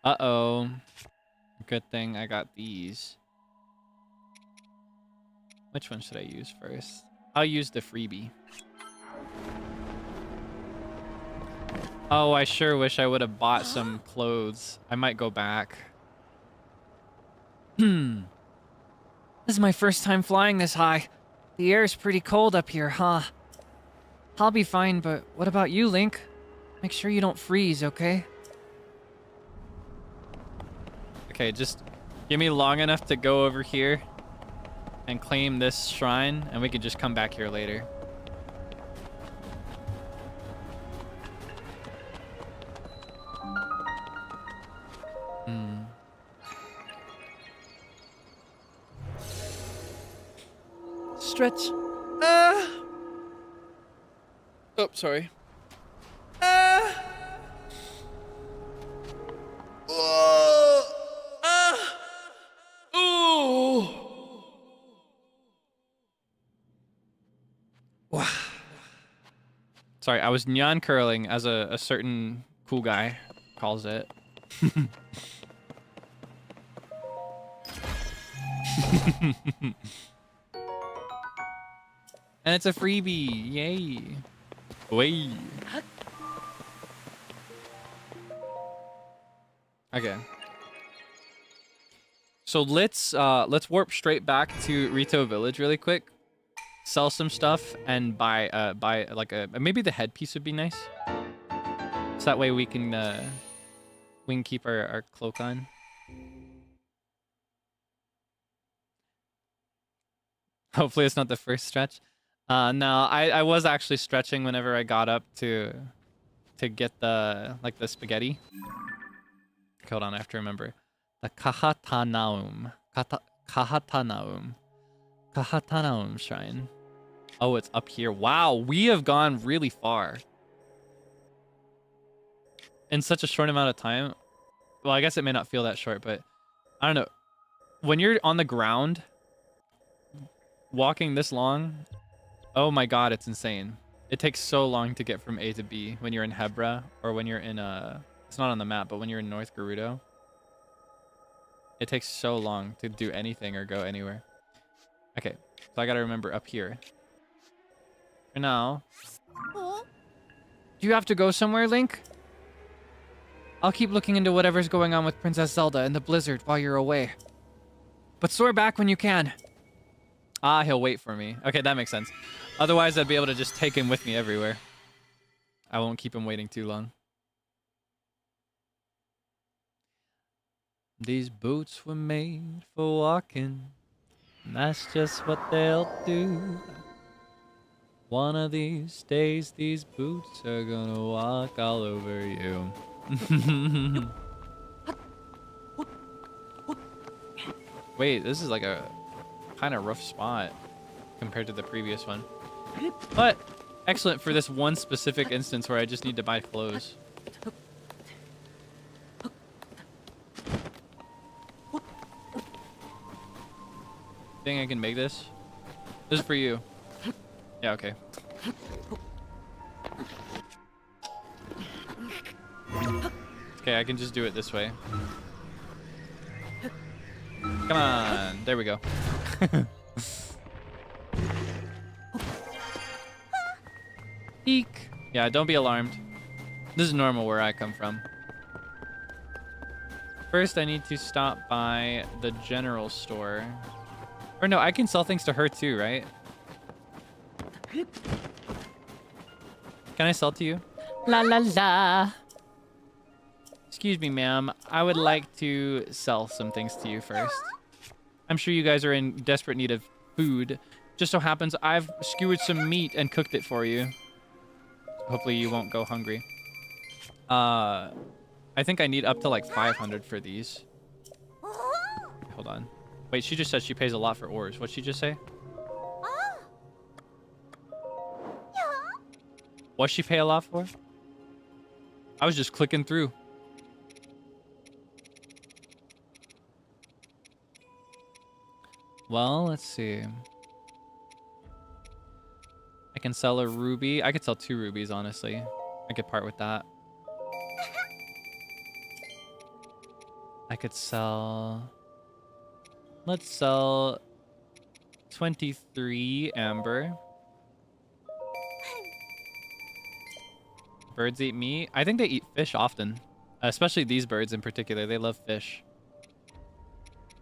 Uh-oh. Good thing I got these. Which one should I use first? I'll use the freebie. Oh, I sure wish I would have bought some clothes. I might go back. This is my first time flying this high. The air's pretty cold up here, huh? I'll be fine, but what about you, Link? Make sure you don't freeze, okay? Okay, just give me long enough to go over here and claim this shrine, and we can just come back here later. Stretch. Oh, sorry. Sorry, I was nyan curling, as a certain cool guy calls it. And it's a freebie, yay! Way. Okay. So let's warp straight back to Rito Village really quick. Sell some stuff and buy like maybe the headpiece would be nice. So that way we can keep our cloak on. Hopefully it's not the first stretch. No, I was actually stretching whenever I got up to get the spaghetti. Hold on, I have to remember. The Kahatanaum shrine. Oh, it's up here. Wow, we have gone really far. In such a short amount of time. Well, I guess it may not feel that short, but I don't know. When you're on the ground, walking this long, oh my god, it's insane. It takes so long to get from A to B when you're in Hebra, or when you're in it's not on the map, but when you're in North Gerudo. It takes so long to do anything or go anywhere. Okay, so I gotta remember up here. For now. Do you have to go somewhere, Link? I'll keep looking into whatever's going on with Princess Zelda and the blizzard while you're away. But soar back when you can. Ah, he'll wait for me. Okay, that makes sense. Otherwise, I'd be able to just take him with me everywhere. I won't keep him waiting too long. These boots were made for walking, and that's just what they'll do. One of these days, these boots are gonna walk all over you. Wait, this is like a kind of rough spot compared to the previous one. But excellent for this one specific instance where I just need to buy clothes. Think I can make this? This is for you. Yeah, okay. Okay, I can just do it this way. Come on. There we go. Eek. Yeah, don't be alarmed. This is normal where I come from. First, I need to stop by the general store. Or no, I can sell things to her too, right? Can I sell to you? La la la. Excuse me, ma'am. I would like to sell some things to you first. I'm sure you guys are in desperate need of food. Just so happens I've skewered some meat and cooked it for you. Hopefully you won't go hungry. I think I need up to like 500 for these. Hold on. Wait, she just said she pays a lot for ores. What'd she just say? What'd she pay a lot for? I was just clicking through. Well, let's see. I can sell a ruby. I could sell 2 rubies, honestly. I could part with that. I could sell... Let's sell 23 amber. Birds eat meat. I think they eat fish often. Especially these birds in particular. They love fish.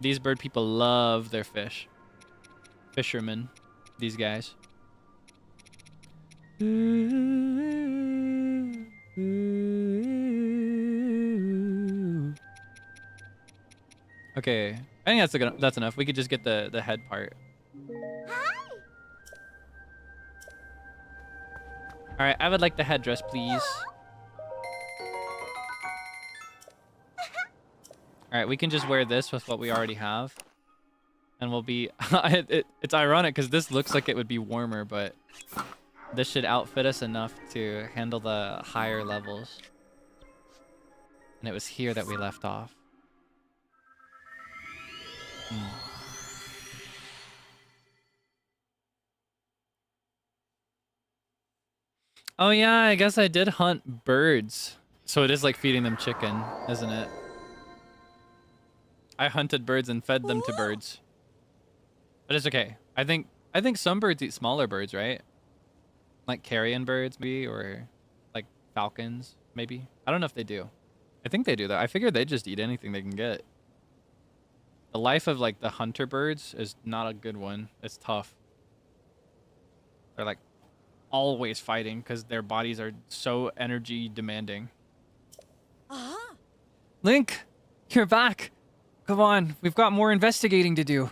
These bird people love their fish. Fishermen. These guys. Okay. I think that's enough. We could just get the head part. Alright, I would like the headdress, please. Alright, we can just wear this with what we already have. And we'll be... it's ironic because this looks like it would be warmer, but... This should outfit us enough to handle the higher levels. And it was here that we left off. Oh yeah, I guess I did hunt birds. So it is like feeding them chicken, isn't it? I hunted birds and fed them to birds. But it's okay. I think some birds eat smaller birds, right? Like carrion birds, maybe, or like falcons, maybe. I don't know if they do. I think they do though. I figured they just eat anything they can get. The life of like the hunter birds is not a good one. It's tough. They're like always fighting because their bodies are so energy demanding. Link, you're back. Come on, we've got more investigating to do.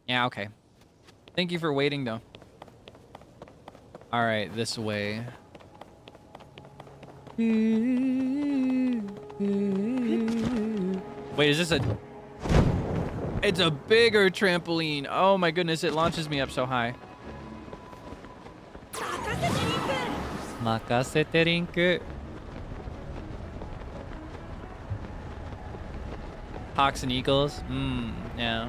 Yeah, okay. Thank you for waiting though. All right, this way. Wait, is this a... It's a bigger trampoline. Oh my goodness, it launches me up so high. Makasete rinku. Hawks and eagles. Yeah.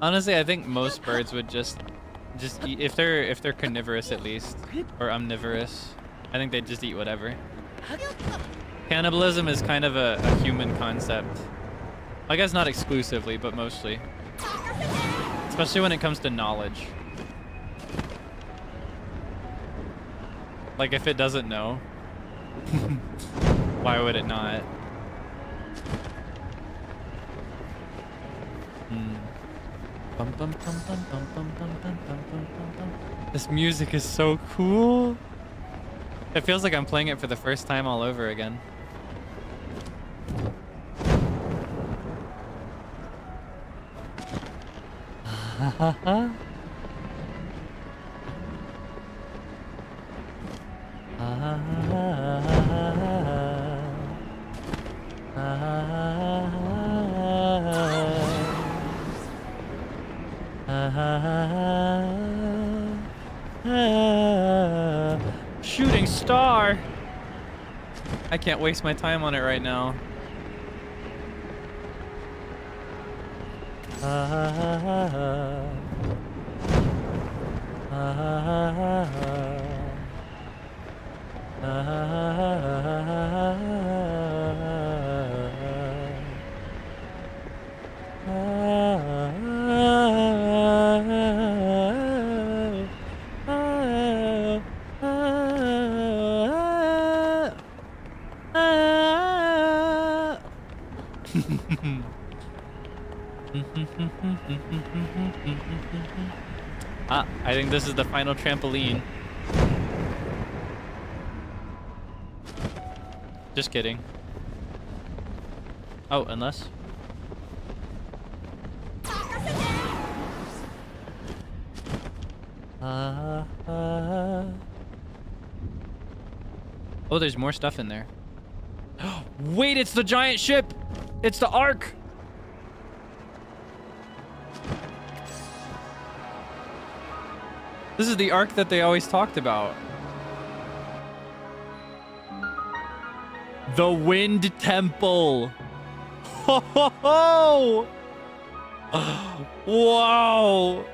Honestly, I think most birds would just eat if they're carnivorous at least, or omnivorous. I think they'd just eat whatever. Cannibalism is kind of a human concept. I guess not exclusively, but mostly. Especially when it comes to knowledge. Like if it doesn't know, why would it not? This music is so cool. It feels like I'm playing it for the first time all over again. Shooting star. I can't waste my time on it right now. I think this is the final trampoline. Just kidding. Oh, unless. Oh, there's more stuff in there. Wait, it's the giant ship. It's the Ark. This is the arc that they always talked about. The Wind Temple. Ho ho ho! Wow!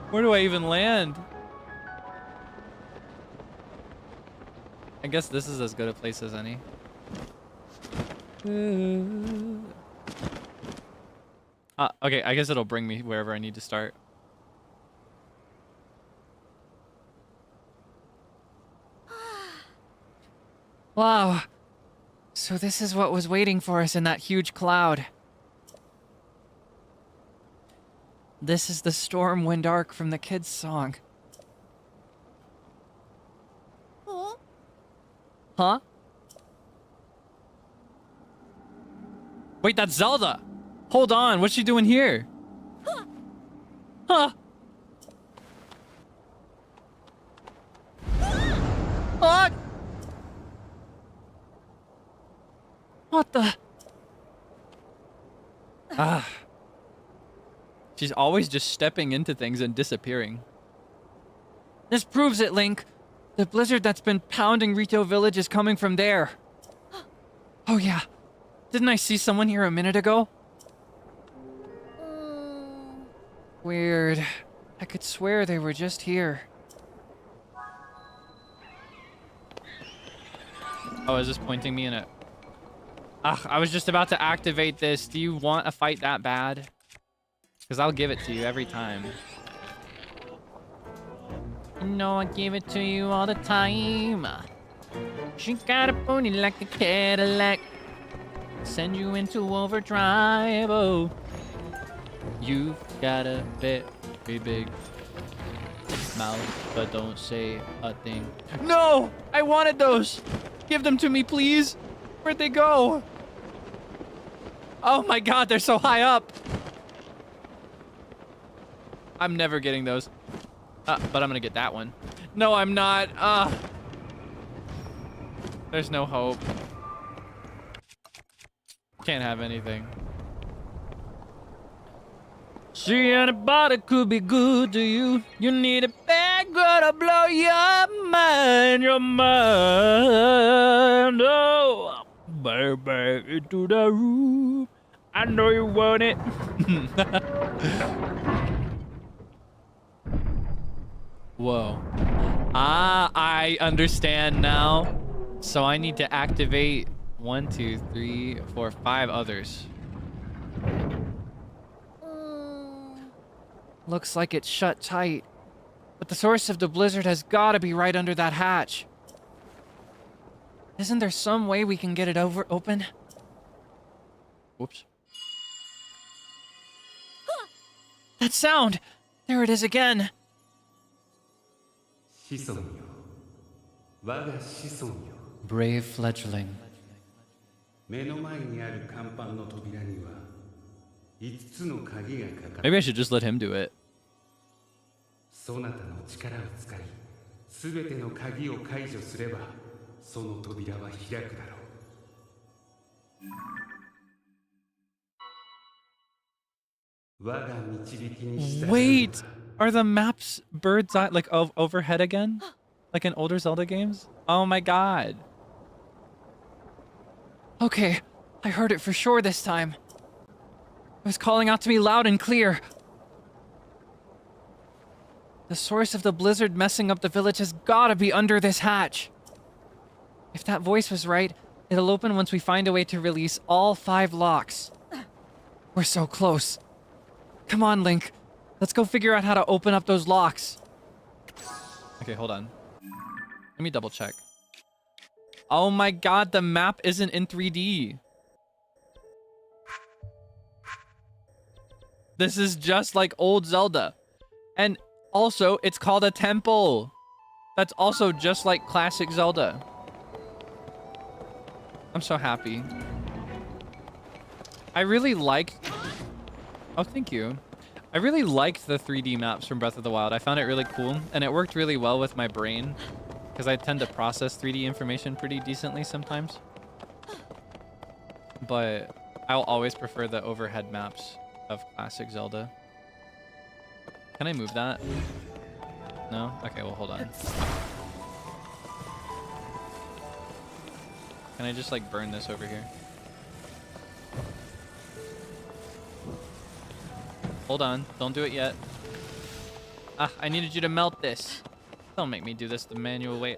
Where do I even land? I guess this is as good a place as any. Okay, I guess it'll bring me wherever I need to start. Wow. So this is what was waiting for us in that huge cloud. This is the Stormwind Arc from the kids' song. Huh? Wait, that's Zelda! Hold on, what's she doing here? Huh? What? What the? Ah. She's always just stepping into things and disappearing. This proves it, Link. The blizzard that's been pounding Rito Village is coming from there. Oh yeah. Didn't I see someone here a minute ago? Weird. I could swear they were just here. Oh, is this pointing me in it? Ugh, I was just about to activate this. Do you want a fight that bad? Because I'll give it to you every time. No, I give it to you all the time. She got a pony like a Cadillac. Send you into overdrive. Oh, You've got a very big mouth, but don't say a thing. No! I wanted those! Give them to me, please! Where'd they go? Oh my god, they're so high up! I'm never getting those. But I'm gonna get that one. No, I'm not. There's no hope. Can't have anything. See, anybody could be good to you. You need a bad girl to blow your mind, Oh, baby, into the room. I know you want it. Whoa. Ah, I understand now. So I need to activate 1, 2, 3, 4, 5 others. looks like it's shut tight. But the source of the blizzard has got to be right under that hatch. Isn't there some way we can get it open? Whoops. That sound! There it is again. Brave fledgling. Maybe I should just let him do it. Wait, are the maps bird's eye like overhead again? Like in older Zelda games? Oh my god. Okay, I heard it for sure this time. It was calling out to me loud and clear. The source of the blizzard messing up the village has gotta be under this hatch. If that voice was right, it'll open once we find a way to release all 5 locks. We're so close. Come on, Link. Let's go figure out how to open up those locks. Okay, hold on. Let me double check. Oh my god, the map isn't in 3D. This is just like old Zelda. And also, it's called a temple. That's also just like classic Zelda. I'm so happy. I really liked... Oh, thank you. I really liked the 3D maps from Breath of the Wild. I found it really cool, and it worked really well with my brain, because I tend to process 3D information pretty decently sometimes. But I'll always prefer the overhead maps of classic Zelda. Can I move that? No? Okay, well, hold on. Can I just, like, burn this over here? Hold on. Don't do it yet. Ah, I needed you to melt this. Don't make me do this the manual way.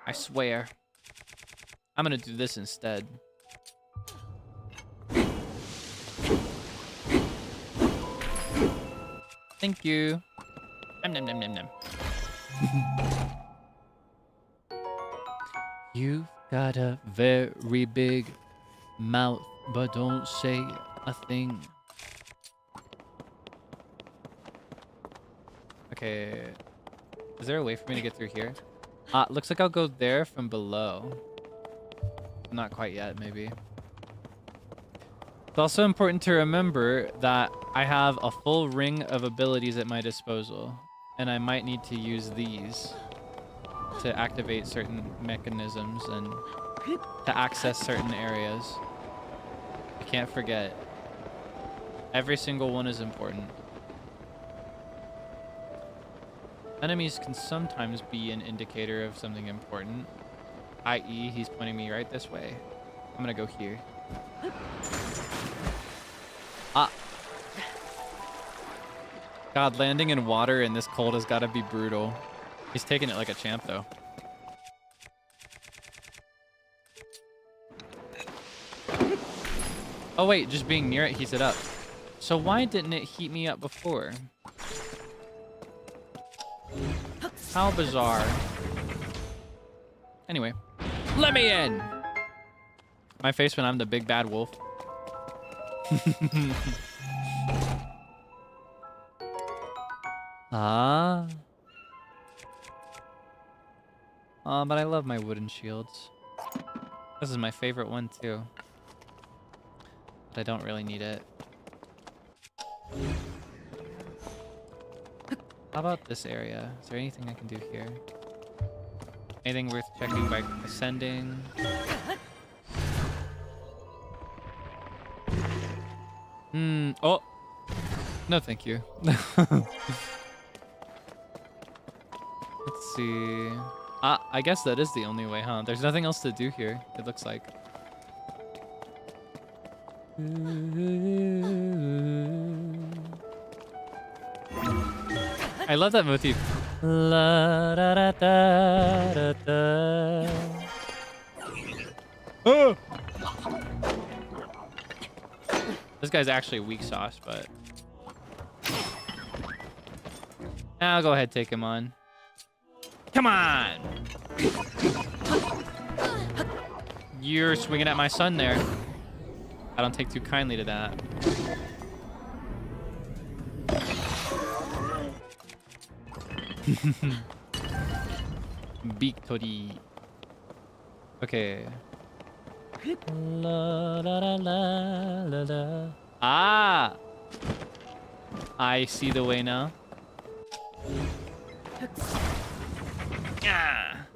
I swear. I'm gonna do this instead. Thank you. Nom nom nom nom nom. You've got a very big mouth, but don't say a thing. Okay. Is there a way for me to get through here? Looks like I'll go there from below. Not quite yet, maybe. It's also important to remember that I have a full ring of abilities at my disposal, and I might need to use these to activate certain mechanisms and to access certain areas. I can't forget. Every single one is important. Enemies can sometimes be an indicator of something important, i.e. he's pointing me right this way. I'm gonna go here. God, landing in water in this cold has gotta be brutal. He's taking it like a champ, though. Oh wait, just being near it heats it up. So why didn't it heat me up before? How bizarre. Anyway, let me in! My face when I'm the big bad wolf. Ah. Oh, but I love my wooden shields. This is my favorite one too. But I don't really need it. How about this area? Is there anything I can do here? Anything worth checking by ascending? Oh! No, thank you. Let's see. I guess that is the only way, huh? There's nothing else to do here, it looks like. I love that motif. La, da, da, da, da, da. Oh! This guy's actually weak sauce, but I'll go ahead and take him on. Come on! You're swinging at my son there. I don't take too kindly to that. Victory. Okay. La, la, la, la, la, la. Ah! I see the way now. Ah!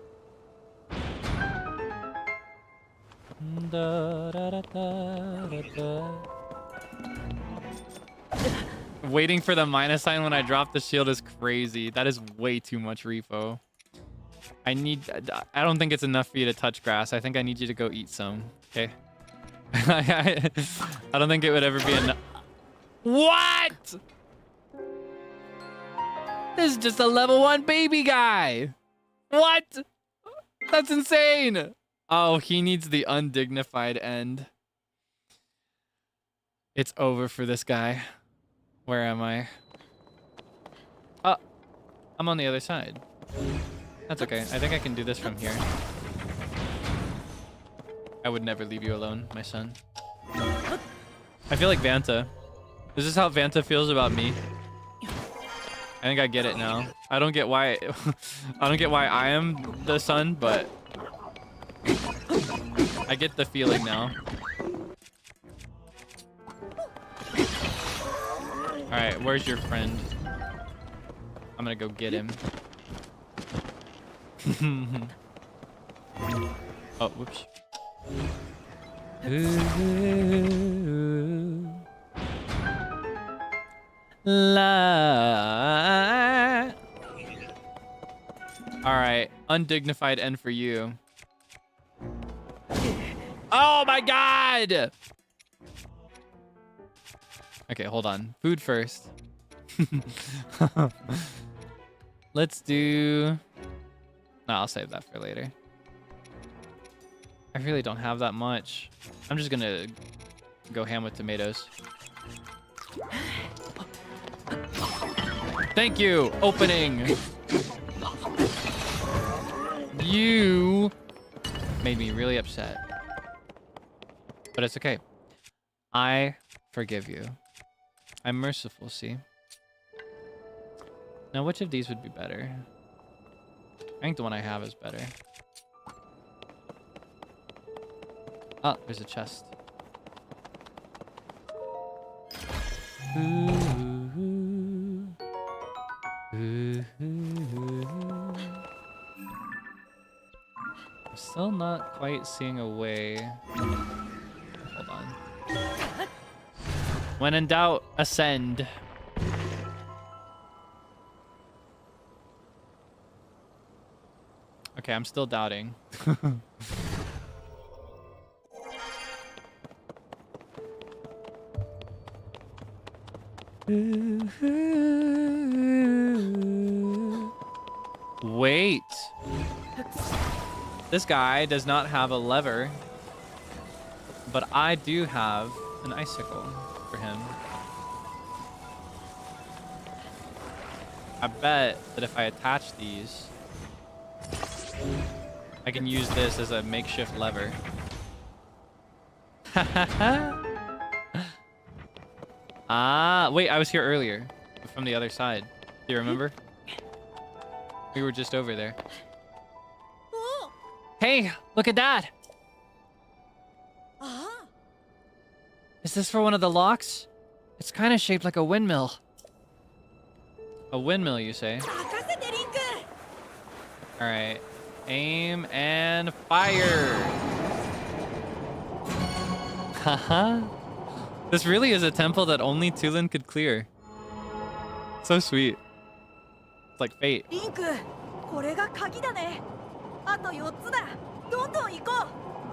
Da, da, da, da, da, da. Waiting for the minus sign when I drop the shield is crazy. That is way too much repo. I don't think it's enough for you to touch grass. I think I need you to go eat some. Okay. I don't think it would ever be enough. What? This is just a level 1 baby guy. What? That's insane. Oh, he needs the undignified end. It's over for this guy. Where am I? Oh, I'm on the other side. That's okay. I think I can do this from here. I would never leave you alone, my son. I feel like Vanta. Is this how Vanta feels about me? I think I get it now. I don't get why I don't get why I am the son, but I get the feeling now. Alright, where's your friend? I'm gonna go get him. Oh, whoops. Alright, undignified end for you. Oh my god! Okay, hold on. Food first. Let's do... No, I'll save that for later. I really don't have that much. I'm just gonna go ham with tomatoes. Thank you, opening. You made me really upset. But it's okay. I forgive you. I'm merciful, see? Now, which of these would be better? I think the one I have is better. Oh, there's a chest. I'm still not quite seeing a way. Hold on. When in doubt, ascend. Okay, I'm still doubting. Wait. This guy does not have a lever, but I do have an icicle for him. I bet that if I attach these, I can use this as a makeshift lever. Ah, wait, I was here earlier from the other side. Do you remember? We were just over there. Hey, look at that. Is this for one of the locks? It's kind of shaped like a windmill. A windmill, you say? Alright. Aim and fire! Haha. This really is a temple that only Tulin could clear. So sweet. It's like fate.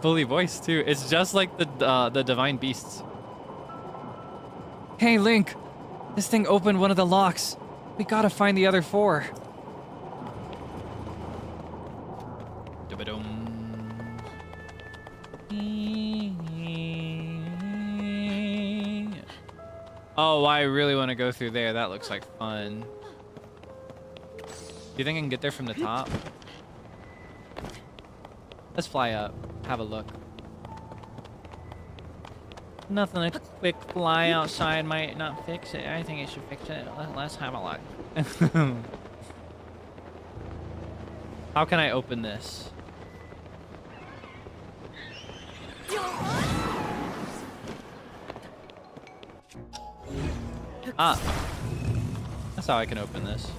Fully voiced too. It's just like the divine beasts. Hey, Link. This thing opened one of the locks. We gotta find the other 4. Oh, I really want to go through there. That looks like fun. Do you think I can get there from the top? Let's fly up. Have a look. Nothing, a quick fly outside might not fix it. I think it should fix it. Let's have a look. How can I open this? Ah. That's how I can open this.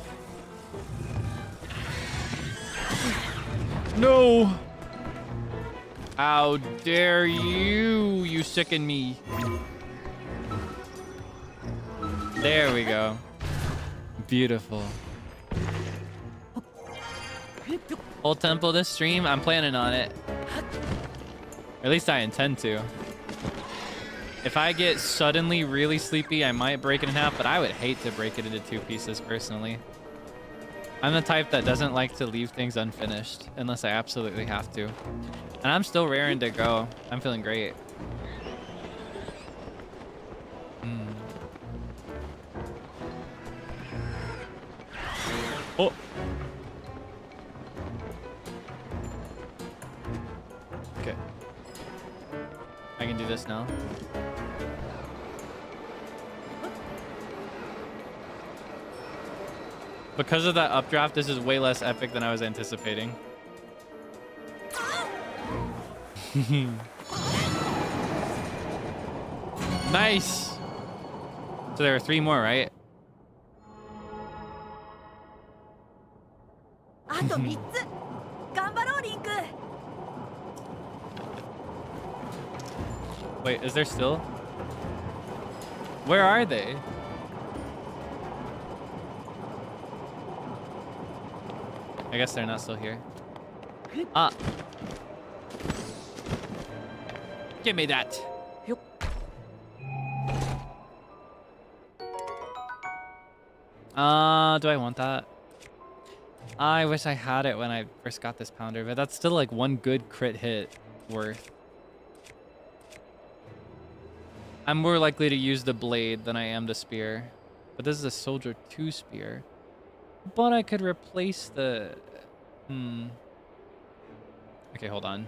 No! How dare you! You sicken me. There we go. Beautiful. Whole temple this stream? I'm planning on it. Or at least I intend to. If I get suddenly really sleepy, I might break it in half, but I would hate to break it into 2 pieces personally. I'm the type that doesn't like to leave things unfinished unless I absolutely have to. And I'm still raring to go. I'm feeling great. Oh. Okay. I can do this now. Because of that updraft, this is way less epic than I was anticipating. Nice! So there are 3 more, right? あと3つ。頑張ろう、リンク。 Wait, is there still? Where are they? I guess they're not still here. Ah. Give me that. Do I want that? I wish I had it when I first got this pounder, but that's still like 1 good crit hit worth. I'm more likely to use the blade than I am the spear. But this is a soldier 2 spear. But I could replace the... Okay, hold on.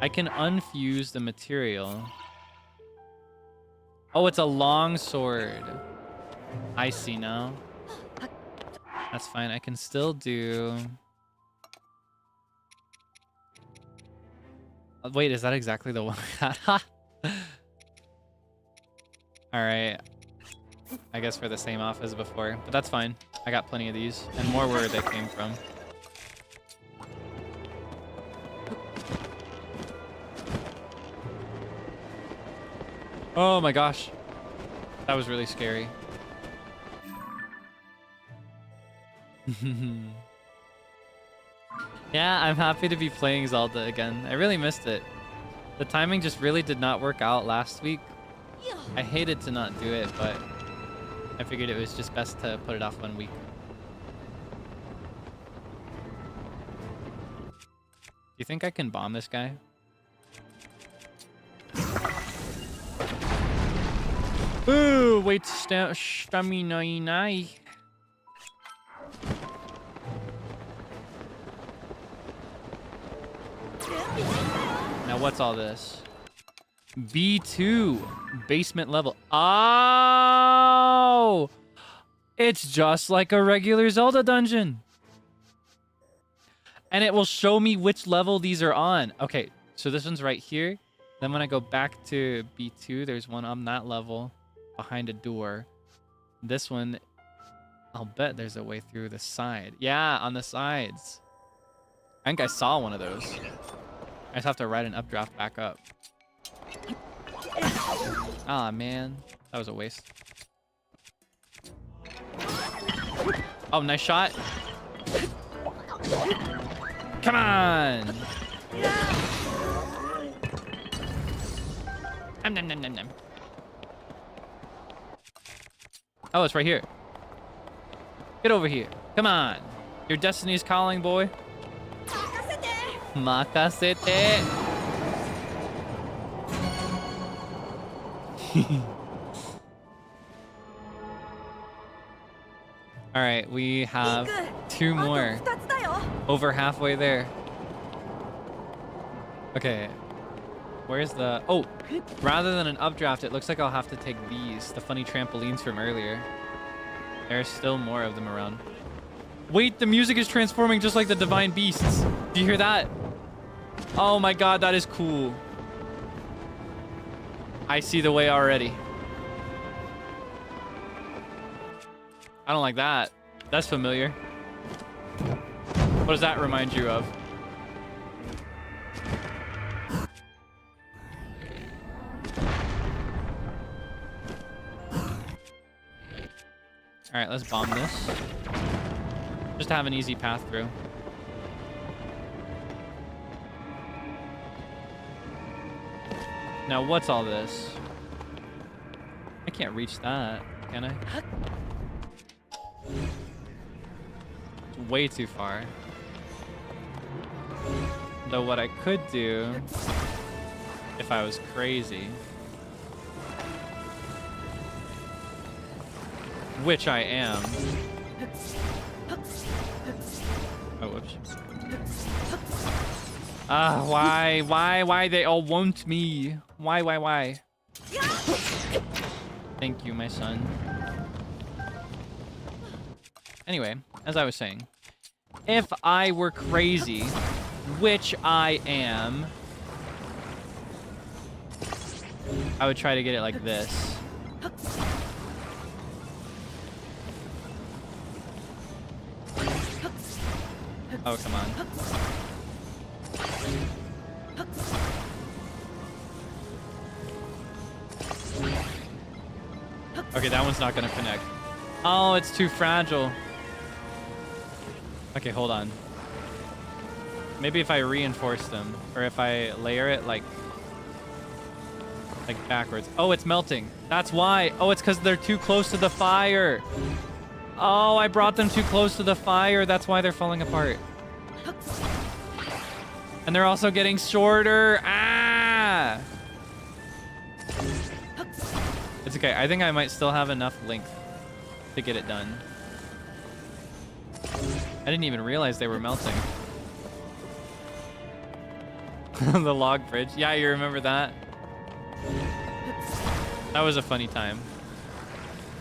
I can unfuse the material. Oh, it's a long sword. I see now. That's fine. I can still do... Wait, is that exactly the one I had? Alright. I guess for the same off as before. But that's fine. I got plenty of these. And more where they came from. Oh my gosh. That was really scary. Yeah, I'm happy to be playing Zelda again. I really missed it. The timing just really did not work out last week. I hated to not do it, but I figured it was just best to put it off 1 week. Do you think I can bomb this guy? Ooh, wait, stamina. Now what's all this? B2 basement level. Oh, it's just like a regular Zelda dungeon. And it will show me which level these are on. Okay, so this one's right here. Then when I go back to B2, there's one on that level behind a door. This one, I'll bet there's a way through the side. Yeah, on the sides. I think I saw one of those. I just have to ride an updraft back up. Ah, man. That was a waste. Oh, nice shot. Come on! Nom, nom, nom, nom, nom. Oh, it's right here. Get over here. Come on. Your destiny is calling, boy. Makasete. All right, we have 2 more. Over halfway there. Okay. Where's the... Oh, rather than an updraft, it looks like I'll have to take these, the funny trampolines from earlier. There's still more of them around. Wait, the music is transforming just like the divine beasts. Do you hear that? Oh my god, that is cool. I see the way already. I don't like that. That's familiar. What does that remind you of? Alright, let's bomb this. Just to have an easy path through. Now, what's all this? I can't reach that, can I? It's way too far. Though what I could do, if I was crazy, which I am. Oh, whoops. Ah, why they all want me? Why? Thank you, my son. Anyway, as I was saying, if I were crazy, which I am, I would try to get it like this. Oh, come on. Okay, that one's not gonna connect. Oh, it's too fragile. Okay, hold on. Maybe if I reinforce them, or if I layer it like backwards. Oh, it's melting. That's why. Oh, it's because they're too close to the fire. Oh, I brought them too close to the fire. That's why they're falling apart. And they're also getting shorter. Ah! It's okay. I think I might still have enough length to get it done. I didn't even realize they were melting. The log bridge. Yeah, you remember that? That was a funny time.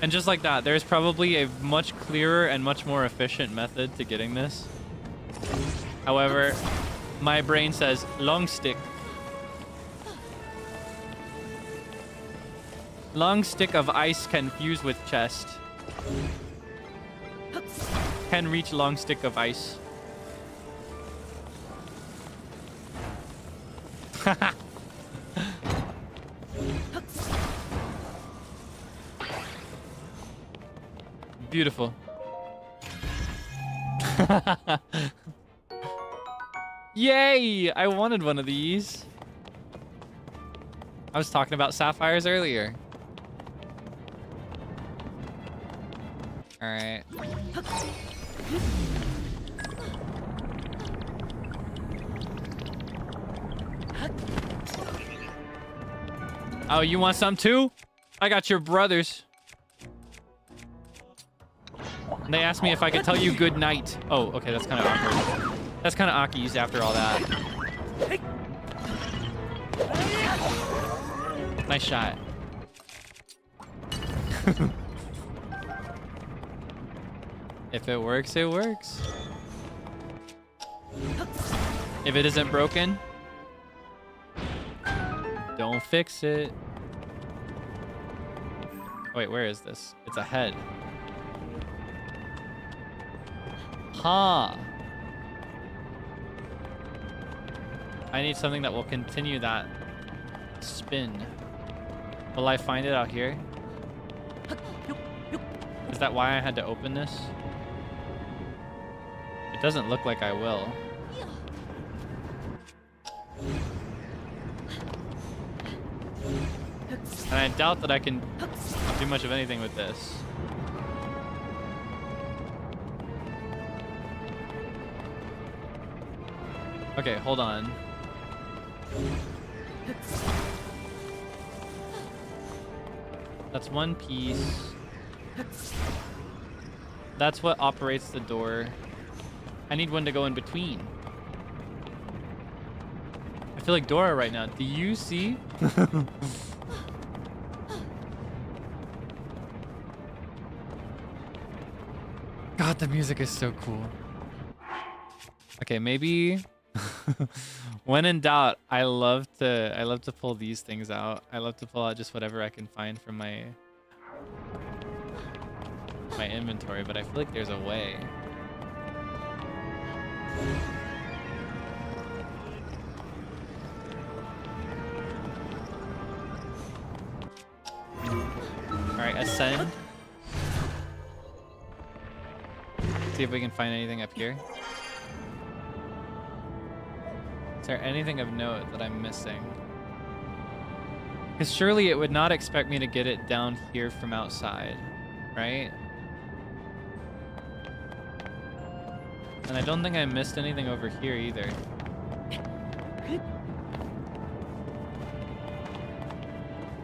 And just like that, there's probably a much clearer and much more efficient method to getting this. However, my brain says long stick. Long stick of ice can fuse with chest. Can reach long stick of ice. Beautiful. Yay! I wanted one of these. I was talking about sapphires earlier. All right. Oh, you want some too? I got your brothers. They asked me if I could tell you good night. Oh, okay, that's kind of awkward. That's kind of Aki's after all that. Nice shot. If it works, it works. If it isn't broken, don't fix it. Wait, where is this? It's a head. Huh. I need something that will continue that spin. Will I find it out here? Is that why I had to open this? It doesn't look like I will. And I doubt that I can do much of anything with this. Okay, hold on. That's one piece. That's what operates the door. I need one to go in between. I feel like Dora right now. Do you see? God, the music is so cool. Okay, maybe when in doubt, I love to pull these things out. I love to pull out just whatever I can find from my inventory, but I feel like there's a way. All right, ascend. See if we can find anything up here. Is there anything of note that I'm missing? Because surely it would not expect me to get it down here from outside, right? And I don't think I missed anything over here either.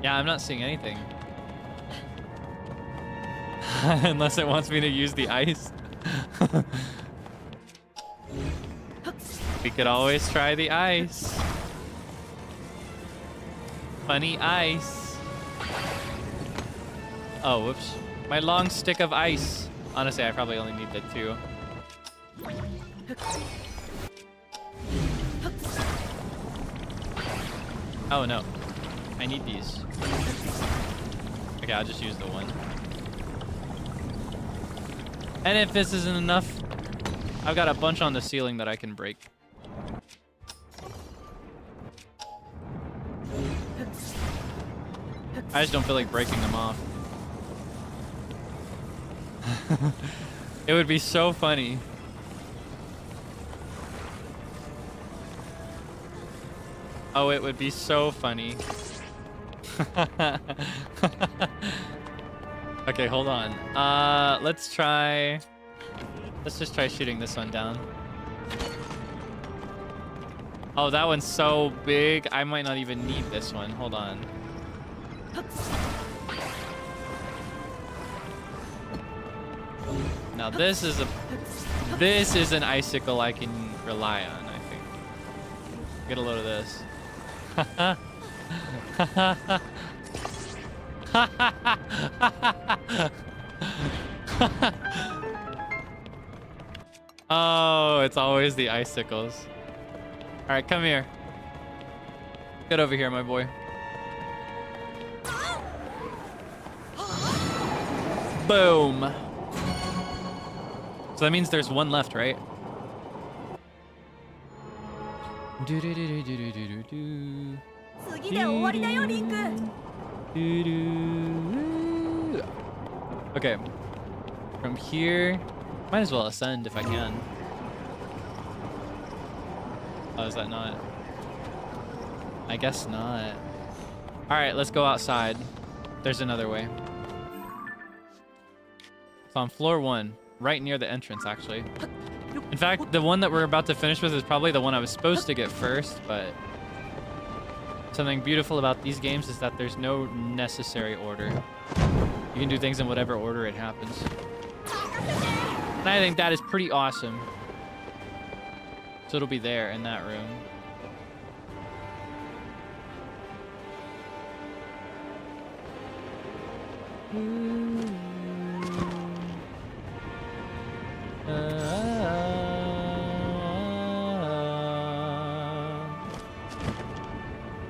Yeah, I'm not seeing anything. Unless it wants me to use the ice. We could always try the ice. Funny ice. Oh, whoops. My long stick of ice. Honestly, I probably only need the 2. Oh no. I need these. Okay, I'll just use the 1. And if this isn't enough, I've got a bunch on the ceiling that I can break. I just don't feel like breaking them off. It would be so funny. Oh, it would be so funny. Okay, hold on. Let's just try shooting this one down. Oh, that one's so big. I might not even need this one. Hold on. Now this is an icicle I can rely on, I think. Get a load of this. Oh, it's always the icicles. All right, come here. Get over here, my boy. Boom. So that means there's 1 left, right? Okay. From here, might as well ascend if I can. Oh, is that not? I guess not. All right, let's go outside. There's another way. It's on floor 1, right near the entrance, actually. In fact, the one that we're about to finish with is probably the one I was supposed to get first, but something beautiful about these games is that there's no necessary order. You can do things in whatever order it happens. And I think that is pretty awesome. So it'll be there in that room.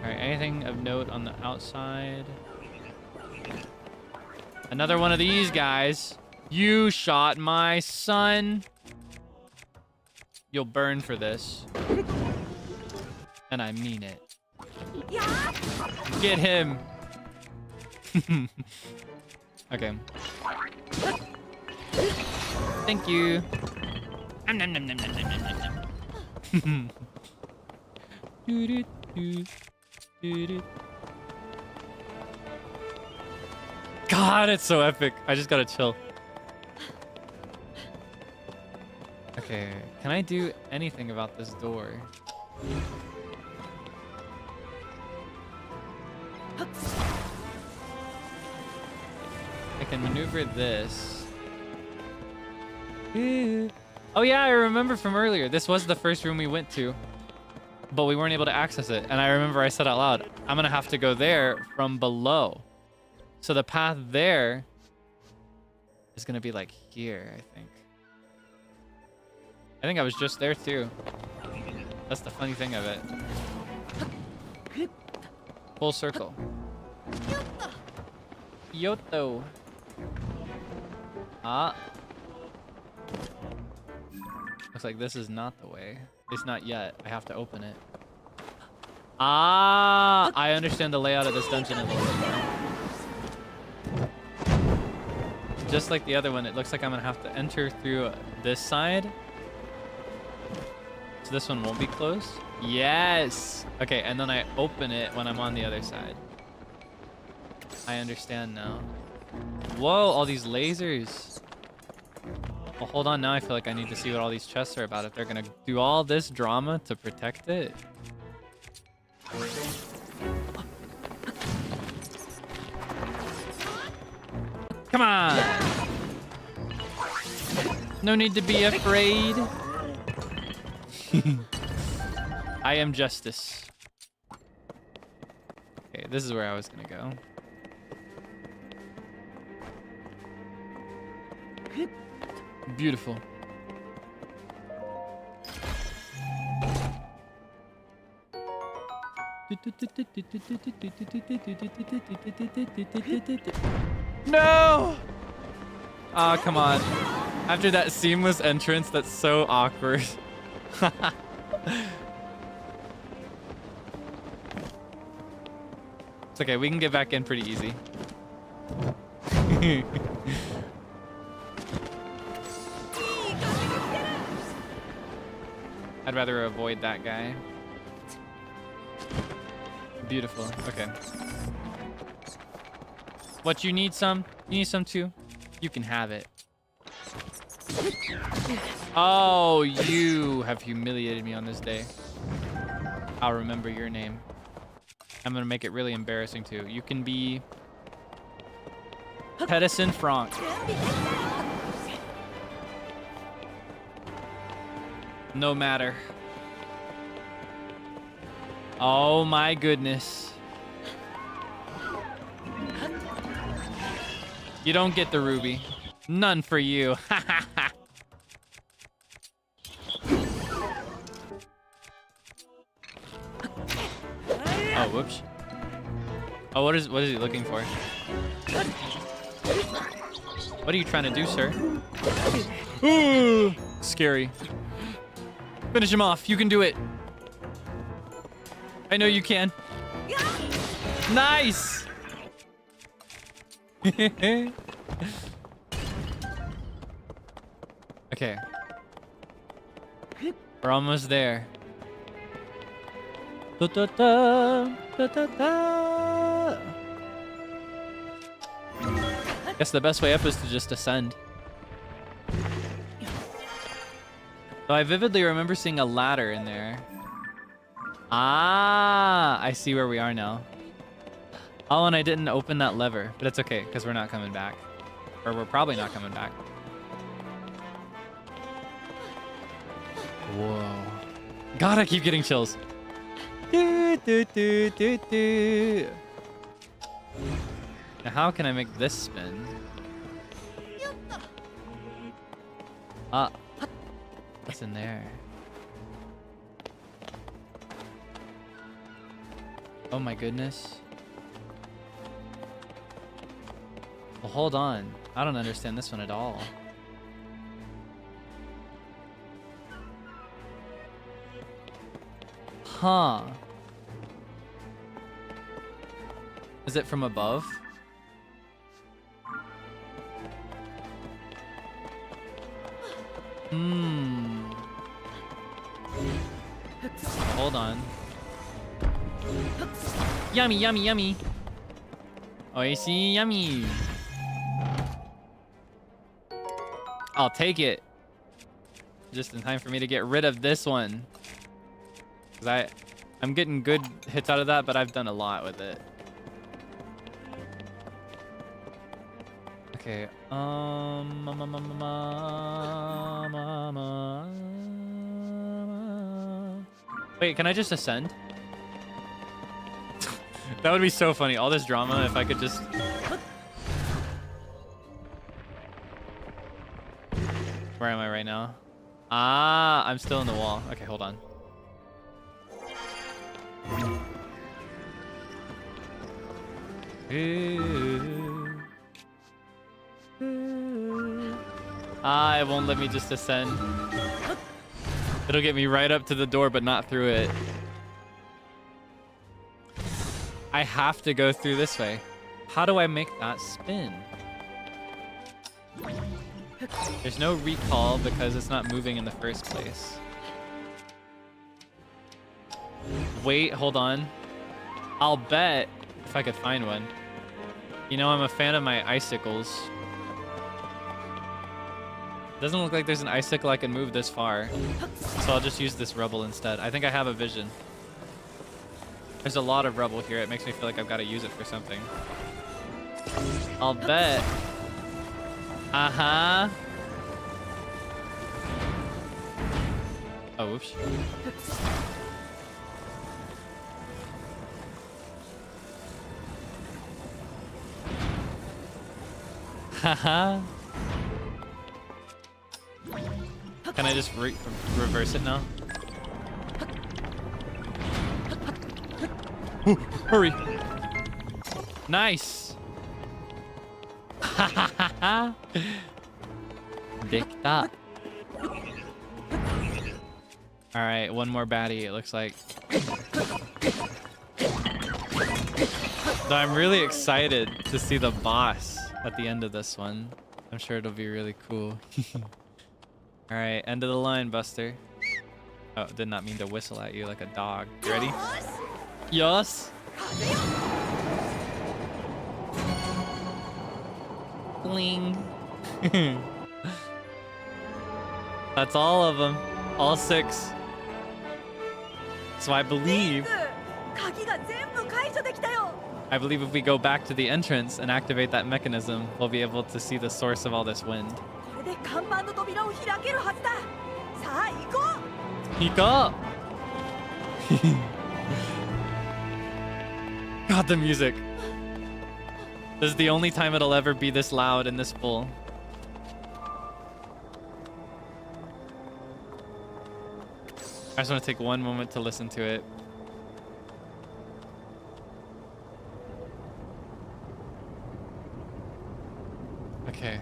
Alright, anything of note on the outside? Another one of these guys. You shot my son. You'll burn for this. And I mean it. Get him. Okay. Thank you. God, it's so epic. I just gotta chill. Okay, can I do anything about this door? I can maneuver this. Oh yeah, I remember from earlier. This was the first room we went to, but we weren't able to access it. And I remember I said out loud, I'm gonna have to go there from below. So the path there is gonna be like here, I think. I think I was just there too. That's the funny thing of it. Full circle. Yoto. Ah. Looks like this is not the way. It's not yet. I have to open it. Ah, I understand the layout of this dungeon a little bit more. Just like the other one, it looks like I'm gonna have to enter through this side. So this one won't be closed. Yes. Okay, and then I open it when I'm on the other side. I understand now. Whoa, all these lasers. Well, hold on. Now I feel like I need to see what all these chests are about. If they're gonna do all this drama to protect it. Come on. No need to be afraid. I am justice. Okay, this is where I was gonna go. Beautiful. No! Ah, come on. After that seamless entrance, that's so awkward. It's okay, we can get back in pretty easy. I'd rather avoid that guy. Beautiful. Okay. What, you need some? You need some too? You can have it. Oh, you have humiliated me on this day. I'll remember your name. I'm gonna make it really embarrassing too. You can be Pedersen Franck. No matter. Oh my goodness. You don't get the ruby. None for you. Oh, whoops. Oh, what is he looking for? What are you trying to do, sir? Ooh, scary. Finish him off. You can do it. I know you can. Nice. Okay. We're almost there. Da, da, da, da, da, da. Guess the best way up is to just ascend. So I vividly remember seeing a ladder in there. Ah, I see where we are now. Oh, and I didn't open that lever, but it's okay because we're not coming back. Or we're probably not coming back. Whoa. God, I keep getting chills. Do, do, do, do, do. Now, how can I make this spin? What's in there? Oh my goodness. Well, hold on. I don't understand this one at all. Huh. Is it from above? Hold on. Yummy, yummy, yummy. Oishi, yummy. I'll take it. Just in time for me to get rid of this one. Because I'm getting good hits out of that, but I've done a lot with it. Okay, wait, can I just ascend? That would be so funny. All this drama if I could just... Where am I right now? Ah, I'm still in the wall. Okay, hold on. Ah, it won't let me just ascend. It'll get me right up to the door, but not through it. I have to go through this way. How do I make that spin? There's no recall because it's not moving in the first place. Wait, hold on. I'll bet if I could find one. You know, I'm a fan of my icicles. Doesn't look like there's an icicle I can move this far. So I'll just use this rubble instead. I think I have a vision. There's a lot of rubble here. It makes me feel like I've got to use it for something. I'll bet. Uh-huh. Oh, oops. Haha. Can I just reverse it now? Ooh, hurry. Nice. Hahaha. Dicked up. All right, one more baddie, it looks like. So I'm really excited to see the boss at the end of this one. I'm sure it'll be really cool. All right, end of the line, Buster. Oh, did not mean to whistle at you like a dog. You ready? Yes. Bling. That's all of them. All 6. So I believe if we go back to the entrance and activate that mechanism, we'll be able to see the source of all this wind. Hiko! God, the music. This is the only time it'll ever be this loud in this pool. I just want to take one moment to listen to it. Okay.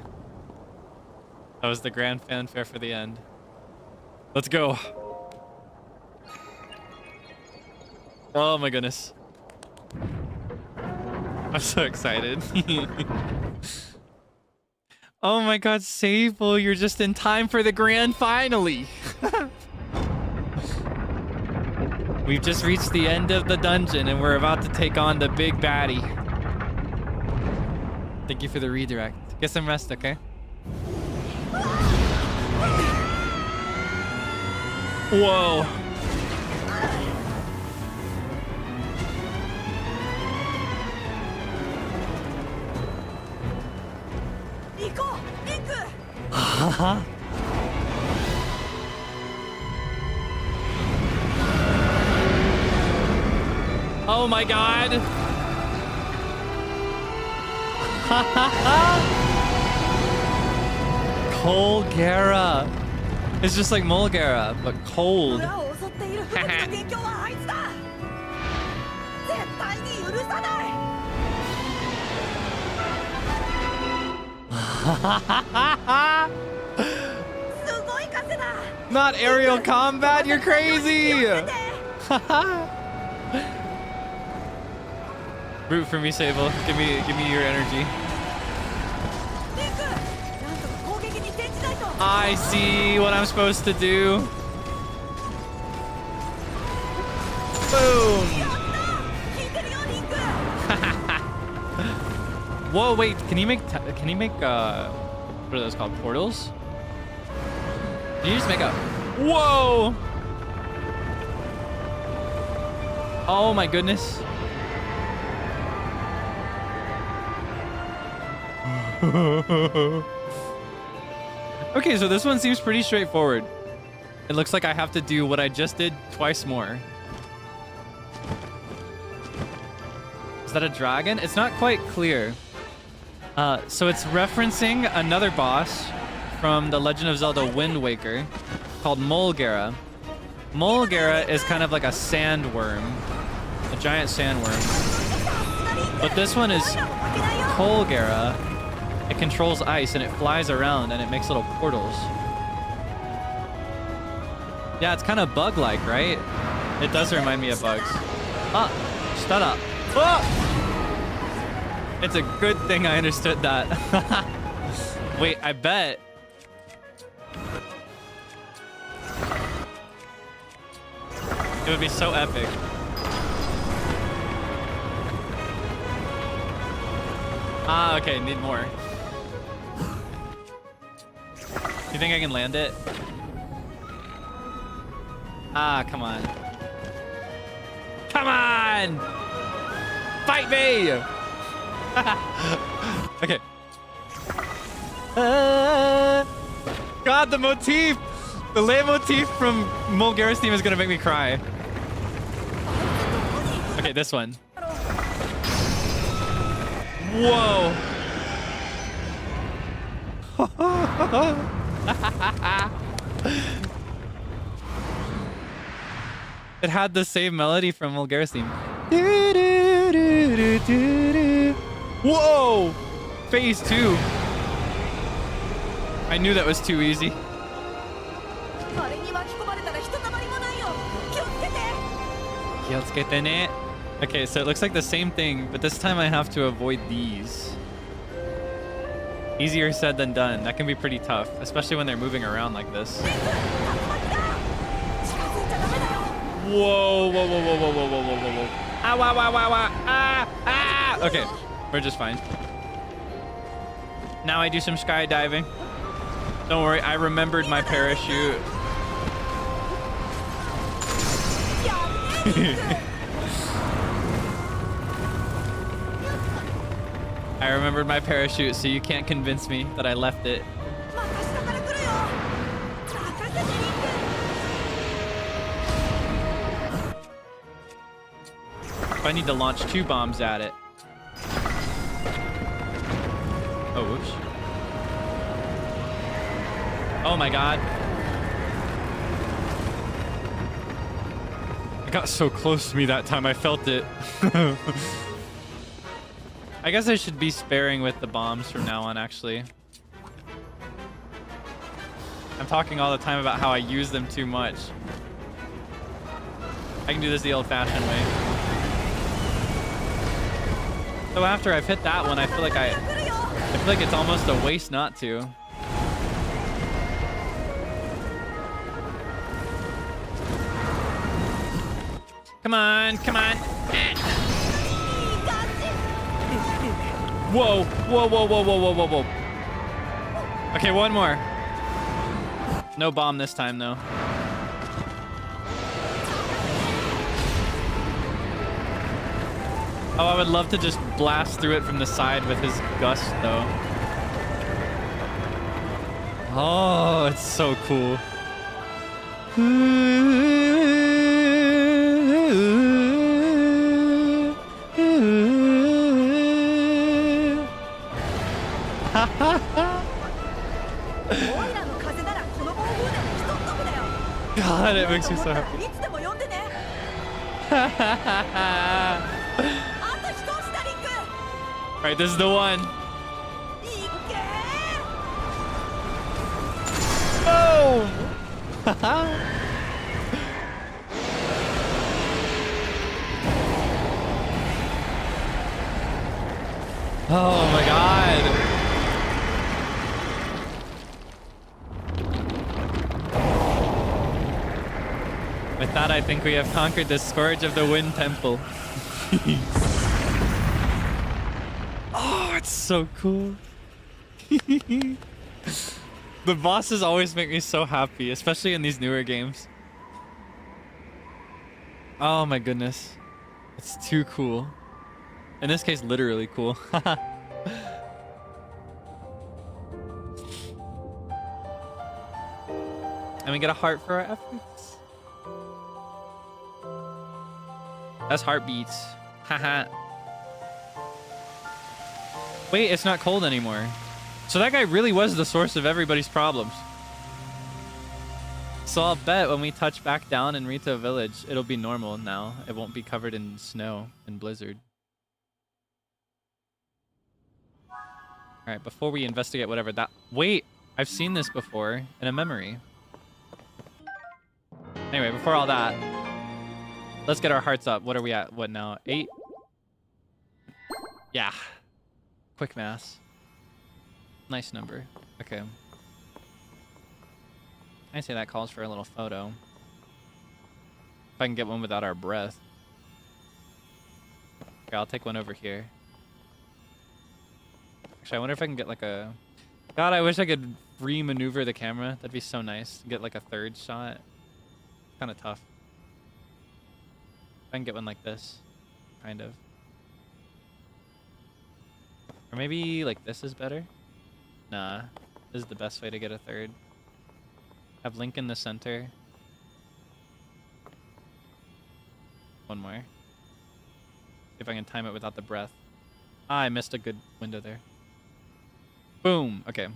That was the grand fanfare for the end. Let's go. Oh my goodness. I'm so excited. Oh my god, Seible, you're just in time for the grand finale. We've just reached the end of the dungeon and we're about to take on the big baddie. Thank you for the redirect. Get some rest, okay? Whoa. Haha. Oh my god. Ha ha ha. Colgera. It's just like Mulgera, but cold. Not aerial combat, you're crazy. Root for me, Seible. Give me your energy. I see what I'm supposed to do. Boom. Whoa, wait. Can you make what are those called? Portals? Can you just make a whoa? Oh my goodness. Okay, so this one seems pretty straightforward. It looks like I have to do what I just did twice more. Is that a dragon? It's not quite clear. So it's referencing another boss from The Legend of Zelda Wind Waker called Mulgera. Mulgera is kind of like a sandworm, a giant sandworm. But this one is Colgera. It controls ice and it flies around and it makes little portals. Yeah, it's kind of bug-like, right? It does remind me of bugs. Ah, shut up. Oh! It's a good thing I understood that. Wait, I bet It would be so epic. Ah, okay, need more. You think I can land it? Ah, come on. Come on! Fight me! Okay. God, the motif! The leitmotif from Mulgara's theme is gonna make me cry. Okay, this one. Whoa! It had the same melody from Mulgara's theme. Whoa! Phase 2. I knew that was too easy. Okay, so it looks like the same thing, but this time I have to avoid these. Easier said than done. That can be pretty tough, especially when they're moving around like this. Whoa, whoa, whoa, whoa, whoa, whoa, whoa, whoa, whoa, whoa. Ah, wah, wah, wah, wah. Ah, ah. Okay, we're just fine. Now I do some skydiving. Don't worry, I remembered my parachute. I remembered my parachute, so you can't convince me that I left it. I need to launch 2 bombs at it. Oh, whoops. Oh my god. It got so close to me that time, I felt it. I guess I should be sparing with the bombs from now on, actually. I'm talking all the time about how I use them too much. I can do this the old-fashioned way. So after I've hit that one, I feel like it's almost a waste not to. Come on, come on. Whoa, whoa, whoa, whoa, whoa, whoa, whoa, whoa. Okay, one more. No bomb this time, though. Oh, I would love to just blast through it from the side with his gust, though. Oh, it's so cool. God, it makes me so happy. Alright, this is the one. Boom! Oh my god. With that, I think we have conquered the Scourge of the Wind Temple. Oh, it's so cool. The bosses always make me so happy, especially in these newer games. Oh my goodness. It's too cool. In this case, literally cool. And we get a heart for our efforts. That's heartbeats. Haha. Wait, it's not cold anymore. So that guy really was the source of everybody's problems. So I'll bet when we touch back down in Rito Village, it'll be normal now. It won't be covered in snow and blizzard. Alright, before we investigate whatever that... Wait! I've seen this before in a memory. Anyway, before all that, let's get our hearts up. What are we at? What now? 8? Yeah. Quick mass. Nice number. Okay. I'd say that calls for a little photo. If I can get one without our breath. Okay, I'll take one over here. Actually, I wonder if I can get like a... God, I wish I could re-maneuver the camera. That'd be so nice. Get like a third shot. Kind of tough. If I can get one like this. Kind of. Or maybe like this is better? Nah. This is the best way to get a third. Have Link in the center. One more. See if I can time it without the breath. Ah, I missed a good window there. Boom. Okay.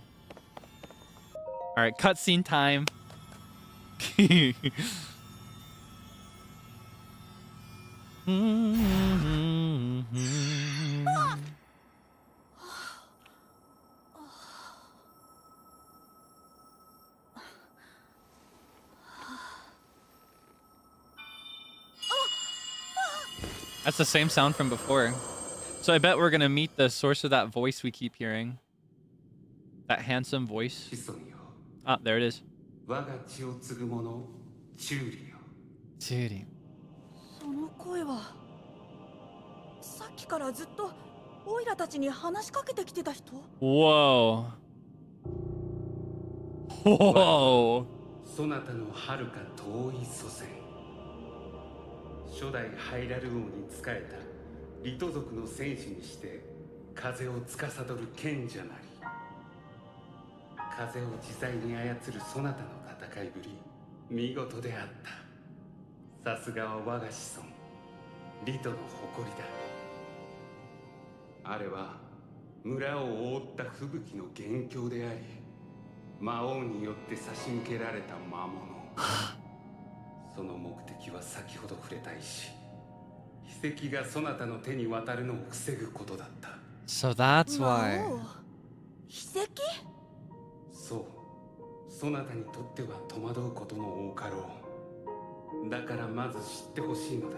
Alright, cutscene time. That's the same sound from before. So I bet we're gonna meet the source of that voice we keep hearing. That handsome voice. Ah, there it is. Churi. その声はさっきからずっとオイラたちに話しかけてきてた人？ Whoa. Whoa. そなたの遥か遠い祖先、初代ハイラル王に仕えたリト族の戦士にして風を司る賢者なり、風を自在に操るそなたの戦いぶり、見事であった。さすがは我が子孫リトの誇りだ。あれは村を覆った吹雪の元凶であり、魔王によって差し向けられた魔物。その目的は先ほど触れた石、秘跡がそなたの手に渡るのを防ぐことだった。 So that's why. 秘跡？そう、そなたにとっては戸惑うことも多かろう。だからまず知ってほしいのだ。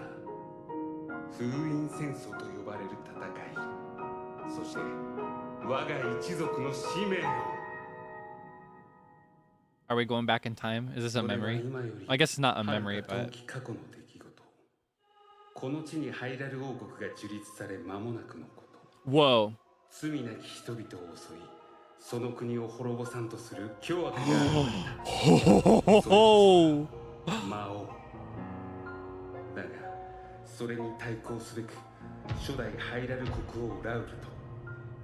封印戦争と呼ばれる戦い、そして我が一族の使命を。 Are we going back in time? Is this a memory? I guess it's not a memory, but... この地にハイラル王国が樹立され間もなくのこと。 Whoa. 罪なき人々を襲い、その国を滅ぼさんとする凶悪が現れた。魔王。だが、それに対抗すべく、初代ハイラル国王ラウルと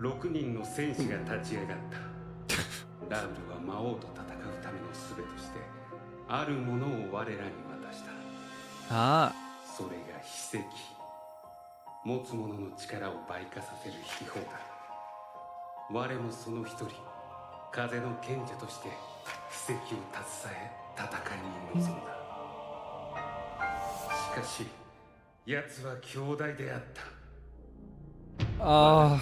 6人の戦士が立ち上がった。ラウルは魔王と戦うための術として、あるものを我らに渡した。Ah. それが秘跡。持つ者の力を倍化させる秘宝だ。我もその一人、風の賢者として奇跡を携え戦いに臨んだ。しかし奴は強大であった。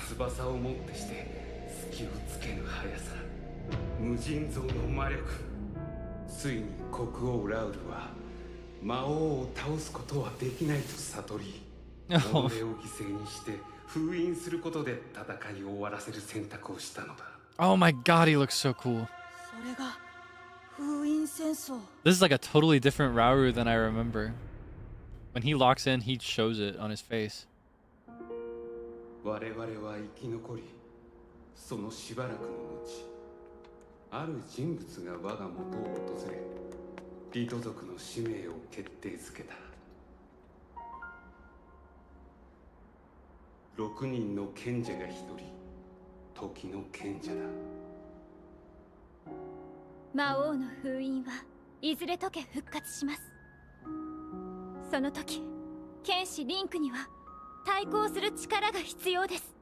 翼をもってして隙をつけぬ速さ、無尽蔵の魔力。ついに国王ラウルは魔王を倒すことはできないと悟り、己を犠牲にして封印することで戦いを終わらせる選択をしたのだ。 Oh my god, he looks so cool. それが封印戦争。 This is like a totally different Rauru than I remember. When he locks in, he shows it on his face. 我々は生き残り、そのしばらくの後、ある人物が我が元を訪れ、リト族の使命を決定づけた。6人の賢者が1人、時の賢者だ。魔王の封印はいずれ解け復活します。その時、剣士リンクには対抗する力が必要です。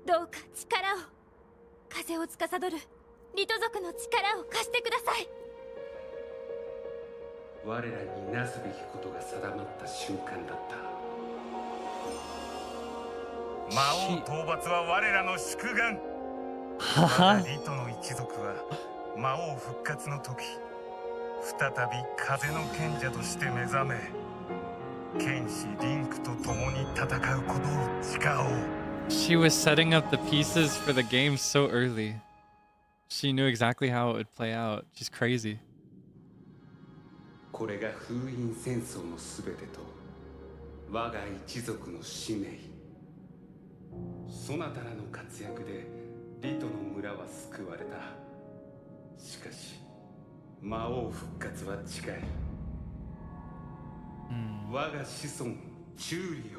どうか力を、風を司るリト族の力を貸してください。我らになすべきことが定まった瞬間だった。魔王討伐は我らの宿願。我がリトの一族は魔王復活の時、再び風の賢者として目覚め、剣士リンクと共に戦うことを誓おう。 She was setting up the pieces for the game so early. She knew exactly how it would play out. She's crazy. これが封印戦争のすべてと我が一族の使命。そなたらの活躍でリトの村は救われた。しかし魔王復活は近い。我が子孫チューリ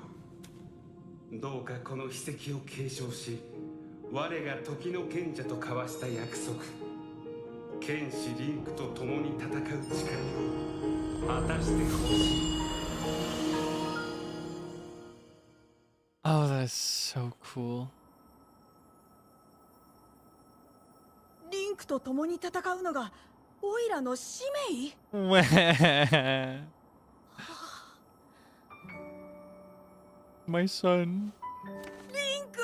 オ、どうかこの秘跡を継承し、我が時の賢者と交わした約束、剣士リンクと共に戦う誓いを果たしてほしい。 Oh, that's so cool. リンクと共に戦うのがオイラの使命。 My son. リンク、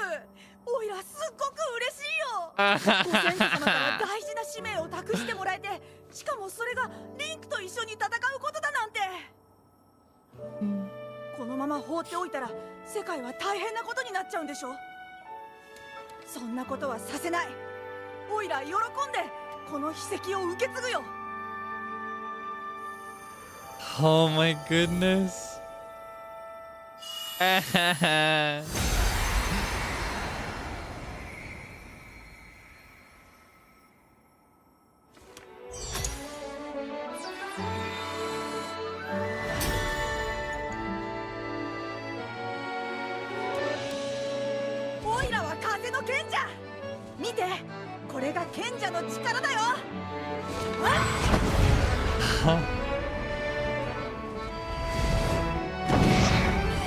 オイラすっごく嬉しいよ。ご先祖様から大事な使命を託してもらえて、しかもそれがリンクと一緒に戦うことだなんて。このまま放っておいたら世界は大変なことになっちゃうんでしょ。そんなことはさせない。オイラ喜んでこの秘跡を受け継ぐよ。 Oh my goodness.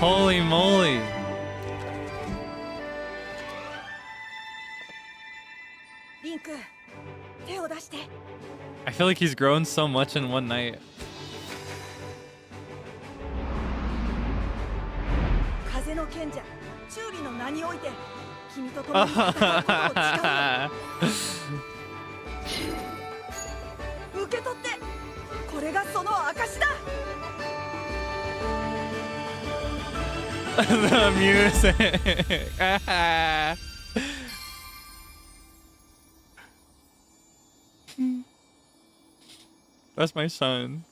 Holy moly. I feel like he's grown so much in one night. 風の賢者チューリの名において君と共に戦うことを誓う。受け取って、これがその証だ。 The music. That's my son.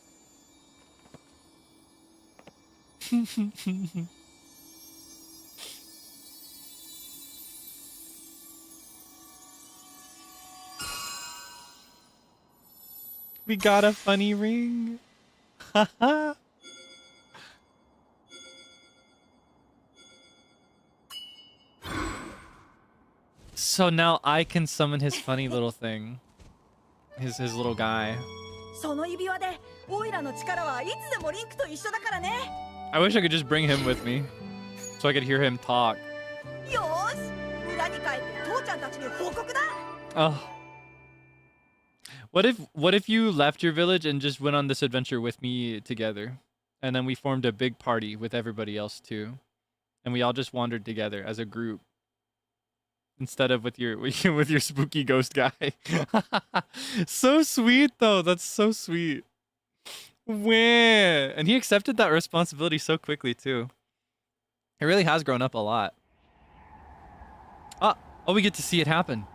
We got a funny ring. Haha. So now I can summon his funny little thing. His little guy. その指輪でオイラの力はいつでもリンクと一緒だからね。 I wish I could just bring him with me so I could hear him talk. よーし、村に帰って父ちゃんたちに報告だ。 Oh. What if you left your village and just went on this adventure with me together? And then we formed a big party with everybody else too. And we all just wandered together as a group. Instead of with your spooky ghost guy. So sweet though. That's so sweet. Wah. And he accepted that responsibility so quickly too. He really has grown up a lot. Oh, we get to see it happen.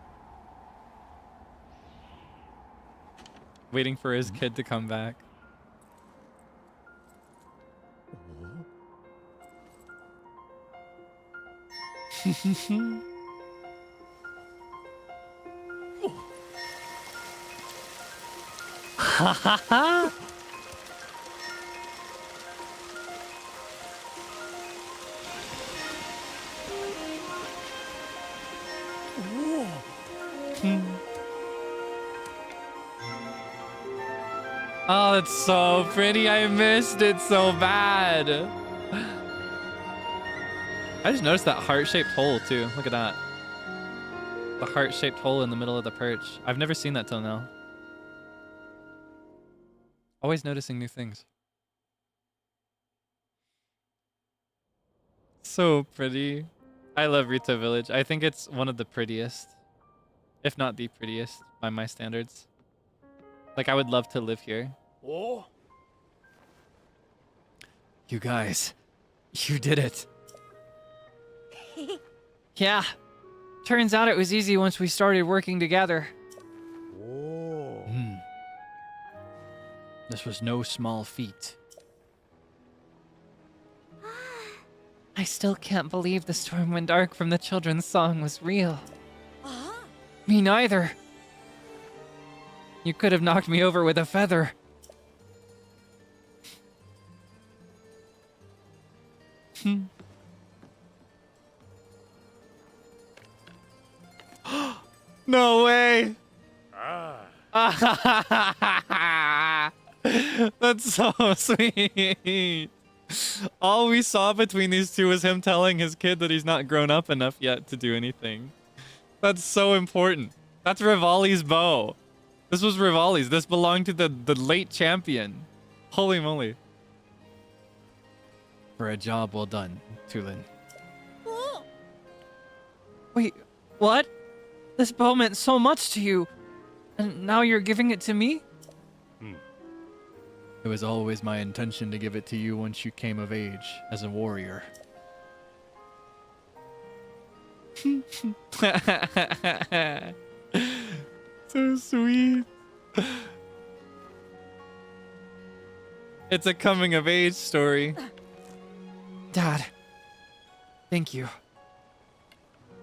Waiting for his kid to come back. Ha ha ha! Oh, it's so pretty. I missed it so bad. I just noticed that heart-shaped hole too. Look at that. The heart-shaped hole in the middle of the perch. I've never seen that till now. Always noticing new things. So pretty. I love Rito Village. I think it's one of the prettiest, if not the prettiest by my standards. Like, I would love to live here. Oh. You guys, you did it. Yeah. Turns out it was easy once we started working together. This was no small feat. I still can't believe the Stormwind arc from the children's song was real. Me neither. You could have knocked me over with a feather. No way. That's so sweet. All we saw between these two was him telling his kid that he's not grown up enough yet to do anything. That's so important. That's Rivali's bow. This was Rivali's. This belonged to the late champion. Holy moly. For a job well done, Tulin. Wait, what? This bow meant so much to you. And now you're giving it to me? It was always my intention to give it to you once you came of age as a warrior. So sweet. It's a coming of age story. Dad, thank you.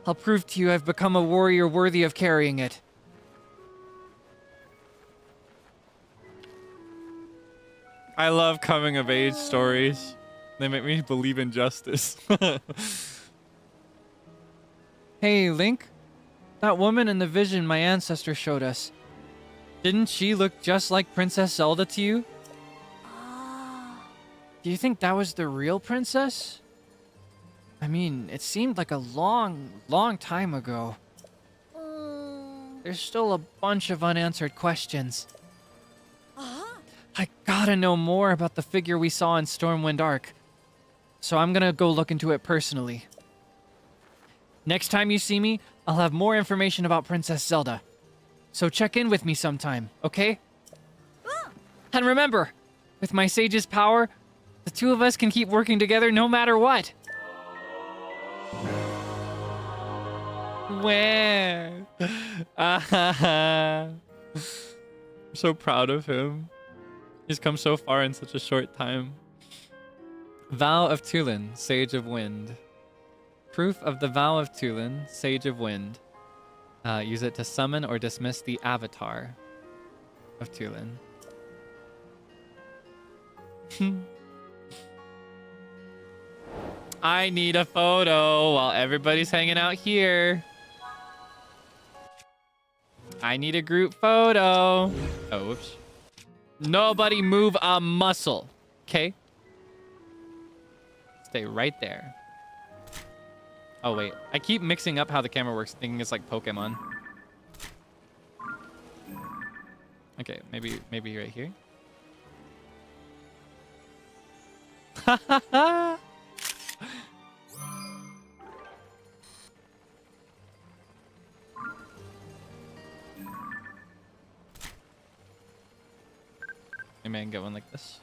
I'll prove to you I've become a warrior worthy of carrying it. I love coming of age stories. They make me believe in justice. Hey, Link. That woman in the vision my ancestor showed us. Didn't she look just like Princess Zelda to you? Do you think that was the real princess? I mean, it seemed like a long, long time ago. There's still a bunch of unanswered questions. I gotta know more about the figure we saw in Stormwind Arc. So I'm gonna go look into it personally. Next time you see me, I'll have more information about Princess Zelda. So check in with me sometime, okay? And remember, with my sage's power, the two of us can keep working together no matter what. Where? I'm so proud of him. He's come so far in such a short time. Vow of Tulin, Sage of Wind. Proof of the Vow of Tulin, Sage of Wind. Use it to summon or dismiss the avatar of Tulin. I need a photo while everybody's hanging out here. I need a group photo. Oh, whoops. Nobody move a muscle, okay? Stay right there. Oh, wait. I keep mixing up how the camera works, thinking it's like Pokemon. Okay, maybe right here. Ha ha ha! Maybe I can get one like this.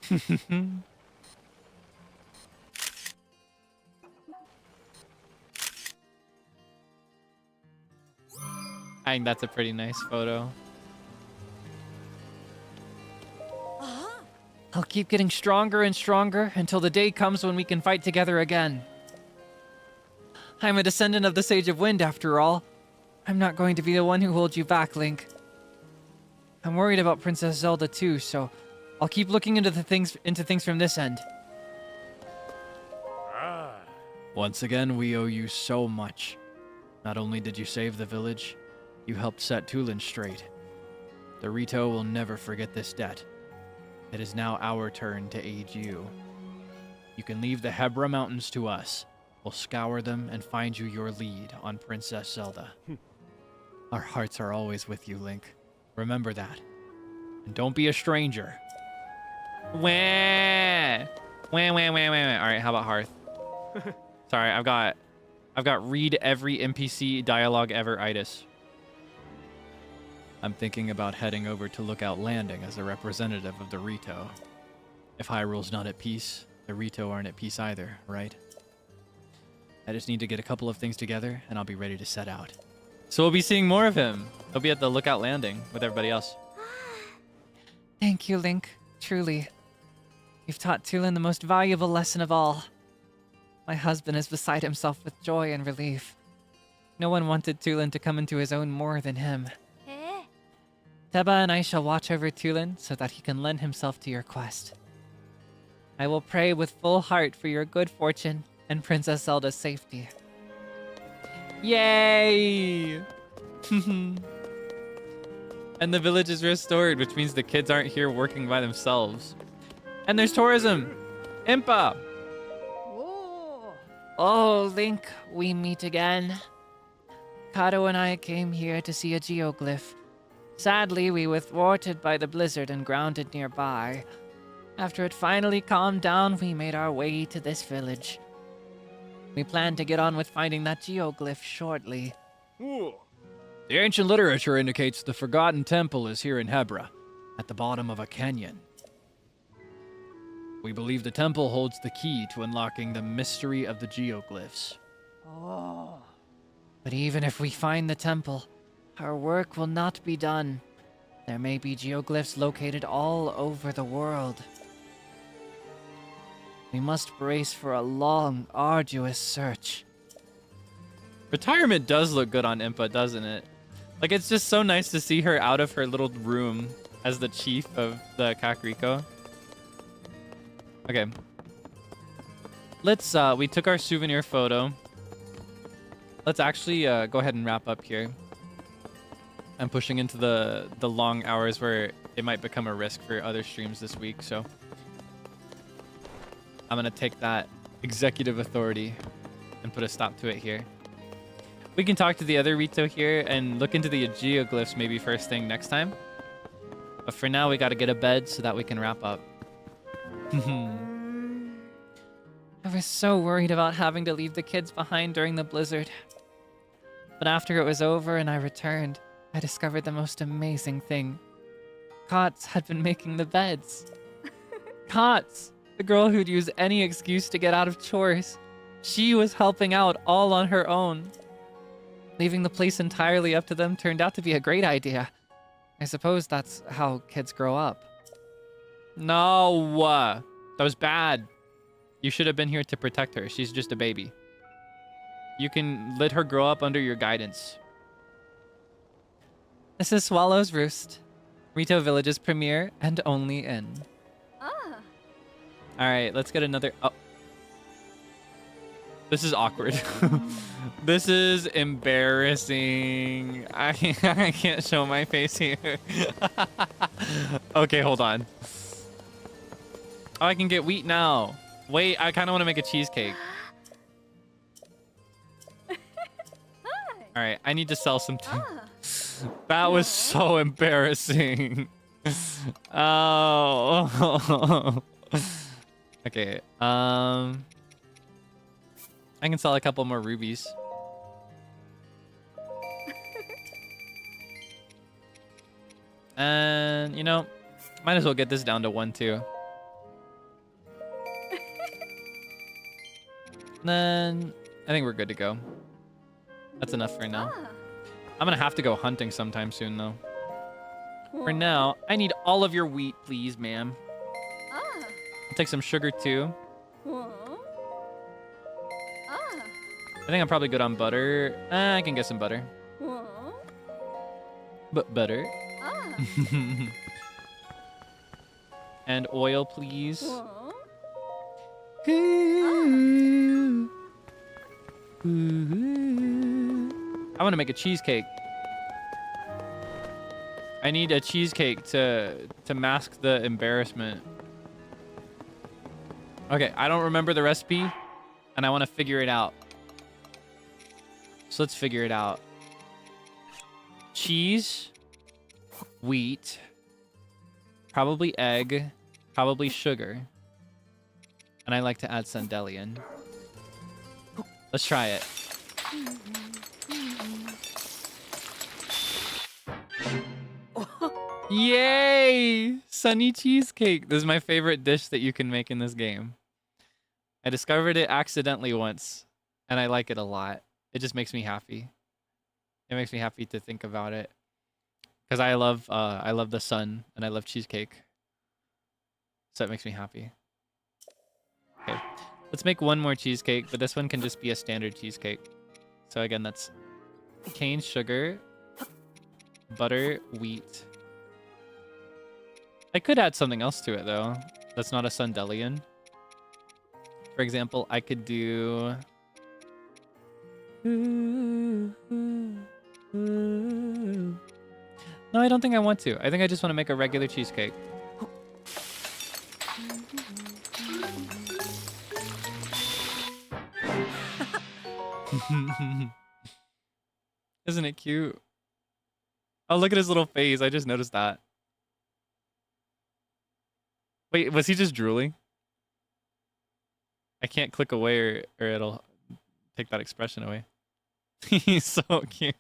I think that's a pretty nice photo. I'll keep getting stronger and stronger until the day comes when we can fight together again. I'm a descendant of the Sage of Wind, after all. I'm not going to be the one who holds you back, Link. I'm worried about Princess Zelda too, so I'll keep looking into things from this end. Once again, we owe you so much. Not only did you save the village, you helped set Tulin straight. The Rito will never forget this debt. It is now our turn to aid you. You can leave the Hebra Mountains to us. We'll scour them and find you your lead on Princess Zelda. Our hearts are always with you, Link. Remember that. And don't be a stranger. Wah! Wah, wah, wah, wah. All right, how about Hearth? Sorry, I've got read every NPC dialogue ever itis. I'm thinking about heading over to Lookout Landing as a representative of the Rito. If Hyrule's not at peace, the Rito aren't at peace either, right? I just need to get a couple of things together, and I'll be ready to set out. So we'll be seeing more of him. He'll be at the Lookout Landing with everybody else. Thank you, Link. Truly. You've taught Tulin the most valuable lesson of all. My husband is beside himself with joy and relief. No one wanted Tulin to come into his own more than him. Teba and I shall watch over Tulin so that he can lend himself to your quest. I will pray with full heart for your good fortune and Princess Zelda's safety. Yay! And the village is restored, which means the kids aren't here working by themselves. And there's tourism! Impa! Oh, Link, we meet again. Kato and I came here to see a geoglyph. Sadly, we were thwarted by the blizzard and grounded nearby. After it finally calmed down, we made our way to this village. We plan to get on with finding that geoglyph shortly. The ancient literature indicates the Forgotten Temple is here in Hebra, at the bottom of a canyon. We believe the temple holds the key to unlocking the mystery of the geoglyphs. But even if we find the temple, our work will not be done. There may be geoglyphs located all over the world. We must brace for a long, arduous search. Retirement does look good on Impa, doesn't it? Like, it's just so nice to see her out of her little room as the chief of the Kakariko. Okay. Let's, we took our souvenir photo. Let's actually go ahead and wrap up here. I'm pushing into the long hours where it might become a risk for other streams this week, so I'm gonna take that executive authority and put a stop to it here. We can talk to the other Rito here and look into the geoglyphs maybe first thing next time. But for now, we gotta get a bed so that we can wrap up. I was so worried about having to leave the kids behind during the blizzard. But after it was over and I returned, I discovered the most amazing thing. Kotz had been making the beds. Kotz, the girl who'd use any excuse to get out of chores. She was helping out all on her own. Leaving the place entirely up to them turned out to be a great idea. I suppose that's how kids grow up. No, that was bad. You should have been here to protect her. She's just a baby. You can let her grow up under your guidance. This is Swallow's Roost, Rito Village's premier and only inn. Ah. All right, let's get another. Oh, this is awkward. This is embarrassing. I can't show my face here. Okay, hold on. Oh, I can get wheat now. Wait, I kind of want to make a cheesecake. All right, I need to sell something. That was so embarrassing. Oh. Okay. I can sell a couple more rubies. And, you know, might as well get this down to 1 too. Then I think we're good to go. That's enough for now. I'm gonna have to go hunting sometime soon though. For now, I need all of your wheat, please, ma'am. I'll take some sugar too. I think I'm probably good on butter. I can get some butter. But butter. And oil, please. I want to make a cheesecake. I need a cheesecake to mask the embarrassment. Okay, I don't remember the recipe, and I want to figure it out. So let's figure it out. Cheese, wheat, probably egg, probably sugar. And I like to add Sandelian. Let's try it. Yay! Sunny cheesecake. This is my favorite dish that you can make in this game. I discovered it accidentally once, and I like it a lot. It just makes me happy. It makes me happy to think about it, because I love the sun and I love cheesecake. So it makes me happy. Okay, let's make one more cheesecake, but this one can just be a standard cheesecake. So again, that's cane sugar, butter, wheat. I could add something else to it though. That's not a Sundelian. For example, I could do... No, I don't think I want to. I think I just want to make a regular cheesecake. Isn't it cute? Oh, look at his little face. I just noticed that. Wait, was he just drooling? I can't click away or it'll take that expression away. He's so cute.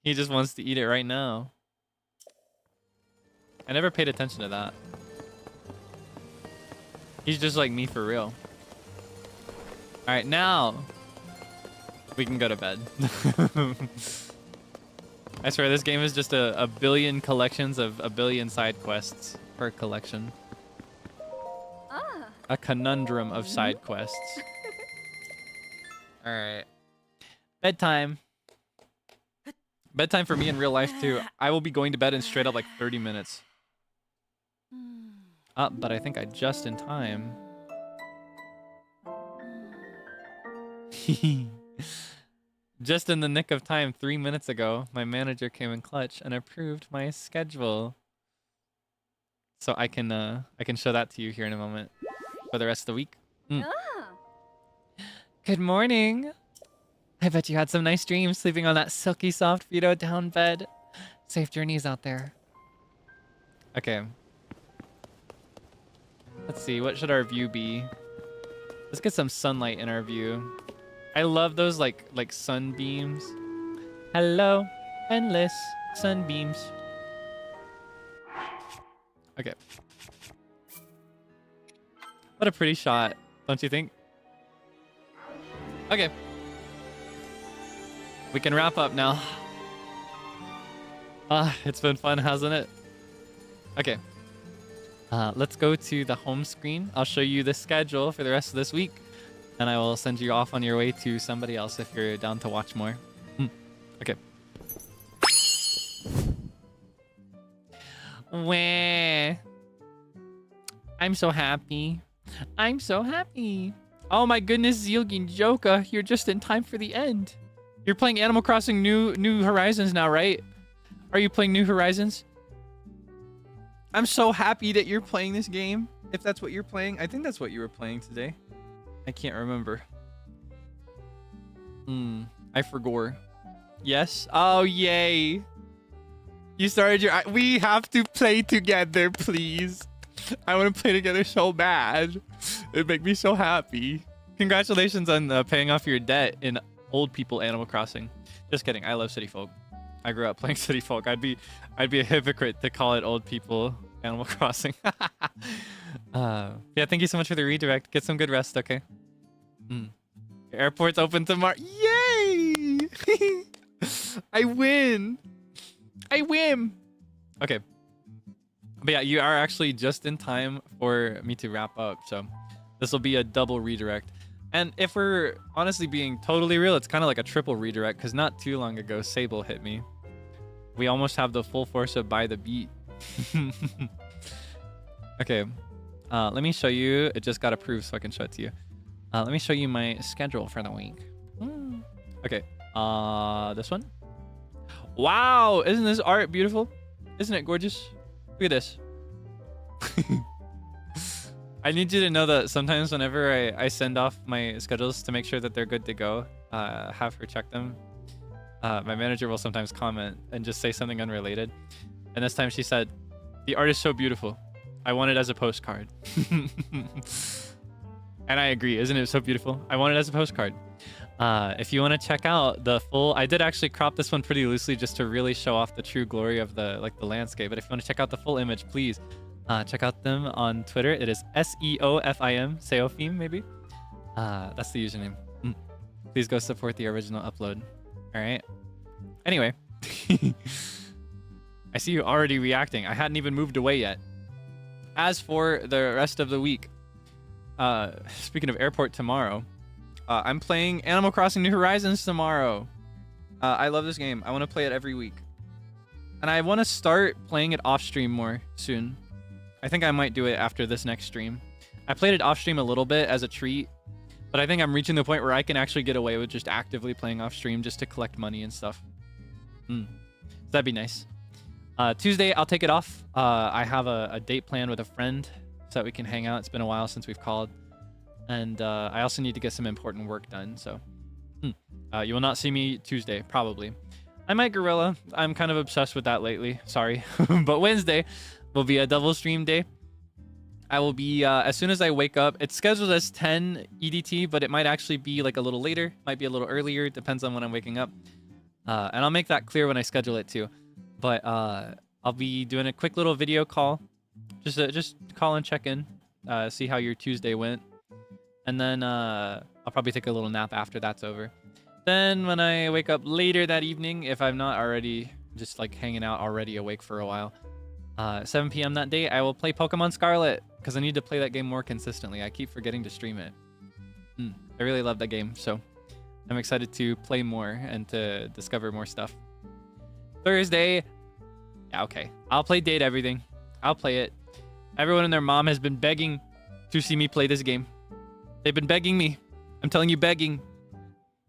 He just wants to eat it right now. I never paid attention to that. He's just like me for real. Alright, now we can go to bed. I swear this game is just a billion collections of a billion side quests per collection. A conundrum of side quests. Alright. Bedtime. Bedtime for me in real life too. I will be going to bed in straight up like 30 minutes. But I think I just in time. Just in the nick of time, 3 minutes ago, my manager came in clutch and approved my schedule. So I can show that to you here in a moment for the rest of the week. Good morning. I bet you had some nice dreams sleeping on that silky soft Frito down bed. Safe journeys out there. Okay. Let's see, what should our view be? Let's get some sunlight in our view. I love those like sunbeams. Hello, endless sunbeams. Okay. What a pretty shot, don't you think? Okay. We can wrap up now. It's been fun, hasn't it? Okay. Let's go to the home screen. I'll show you the schedule for the rest of this week. And I will send you off on your way to somebody else if you're down to watch more. Okay. Wah. I'm so happy. I'm so happy. Oh my goodness, Zeal Ginjoka, you're just in time for the end. You're playing Animal Crossing New Horizons now, right? Are you playing New Horizons? I'm so happy that you're playing this game. If that's what you're playing. I think that's what you were playing today. I can't remember. I forgot. Yes? Oh, yay. You started your... We have to play together, please. I want to play together so bad. It'd make me so happy. Congratulations on paying off your debt in Old People Animal Crossing. Just kidding. I love City Folk. I grew up playing City Folk. I'd be a hypocrite to call it Old People Animal Crossing. Yeah, thank you so much for the redirect. Get some good rest, okay? Your airport's open tomorrow. Yay! I win. I win. Okay. But yeah, you are actually just in time for me to wrap up. So this will be a double redirect. And if we're honestly being totally real, it's kind of like a triple redirect because not too long ago, Seible hit me. We almost have the full force of By the Beat. Okay. Let me show you. It just got approved so I can show it to you. Let me show you my schedule for the week. Okay. This one. Wow. Isn't this art beautiful? Isn't it gorgeous? Look at this. I need you to know that sometimes whenever I send off my schedules to make sure that they're good to go, have her check them. My manager will sometimes comment and just say something unrelated. And this time she said, "The art is so beautiful. I want it as a postcard." And I agree. Isn't it so beautiful? I want it as a postcard. If you want to check out the full... I did actually crop this one pretty loosely just to really show off the true glory of the landscape. But if you want to check out the full image, please Check out them on Twitter. It is SEOFIM, Seofim maybe. That's the username. Please go support the original upload. All right. Anyway, I see you already reacting. I hadn't even moved away yet. As for the rest of the week, speaking of airport tomorrow, I'm playing Animal Crossing New Horizons tomorrow. I love this game. I want to play it every week. And I want to start playing it off stream more soon. I think I might do it after this next stream. I played it off stream a little bit as a treat, but I think I'm reaching the point where I can actually get away with just actively playing off stream just to collect money and stuff. That'd be nice. Tuesday, I'll take it off. I have a date planned with a friend so that we can hang out. It's been a while since we've called. And I also need to get some important work done, so you will not see me Tuesday, probably. I might gorilla. I'm kind of obsessed with that lately. Sorry. But Wednesday will be a double stream day. I will be, as soon as I wake up, it's scheduled as 10 EDT, but it might actually be like a little later. Might be a little earlier. Depends on when I'm waking up. And I'll make that clear when I schedule it too. But I'll be doing a quick little video call. Just call and check in. See how your Tuesday went. And then I'll probably take a little nap after that's over. Then when I wake up later that evening, if I'm not already just like hanging out already awake for a while, 7 p.m. that day, I will play Pokemon Scarlet because I need to play that game more consistently. I keep forgetting to stream it. I really love that game, so I'm excited to play more and to discover more stuff. Thursday, yeah, okay. I'll play Date Everything. I'll play it. Everyone and their mom has been begging to see me play this game. They've been begging me. I'm telling you, begging.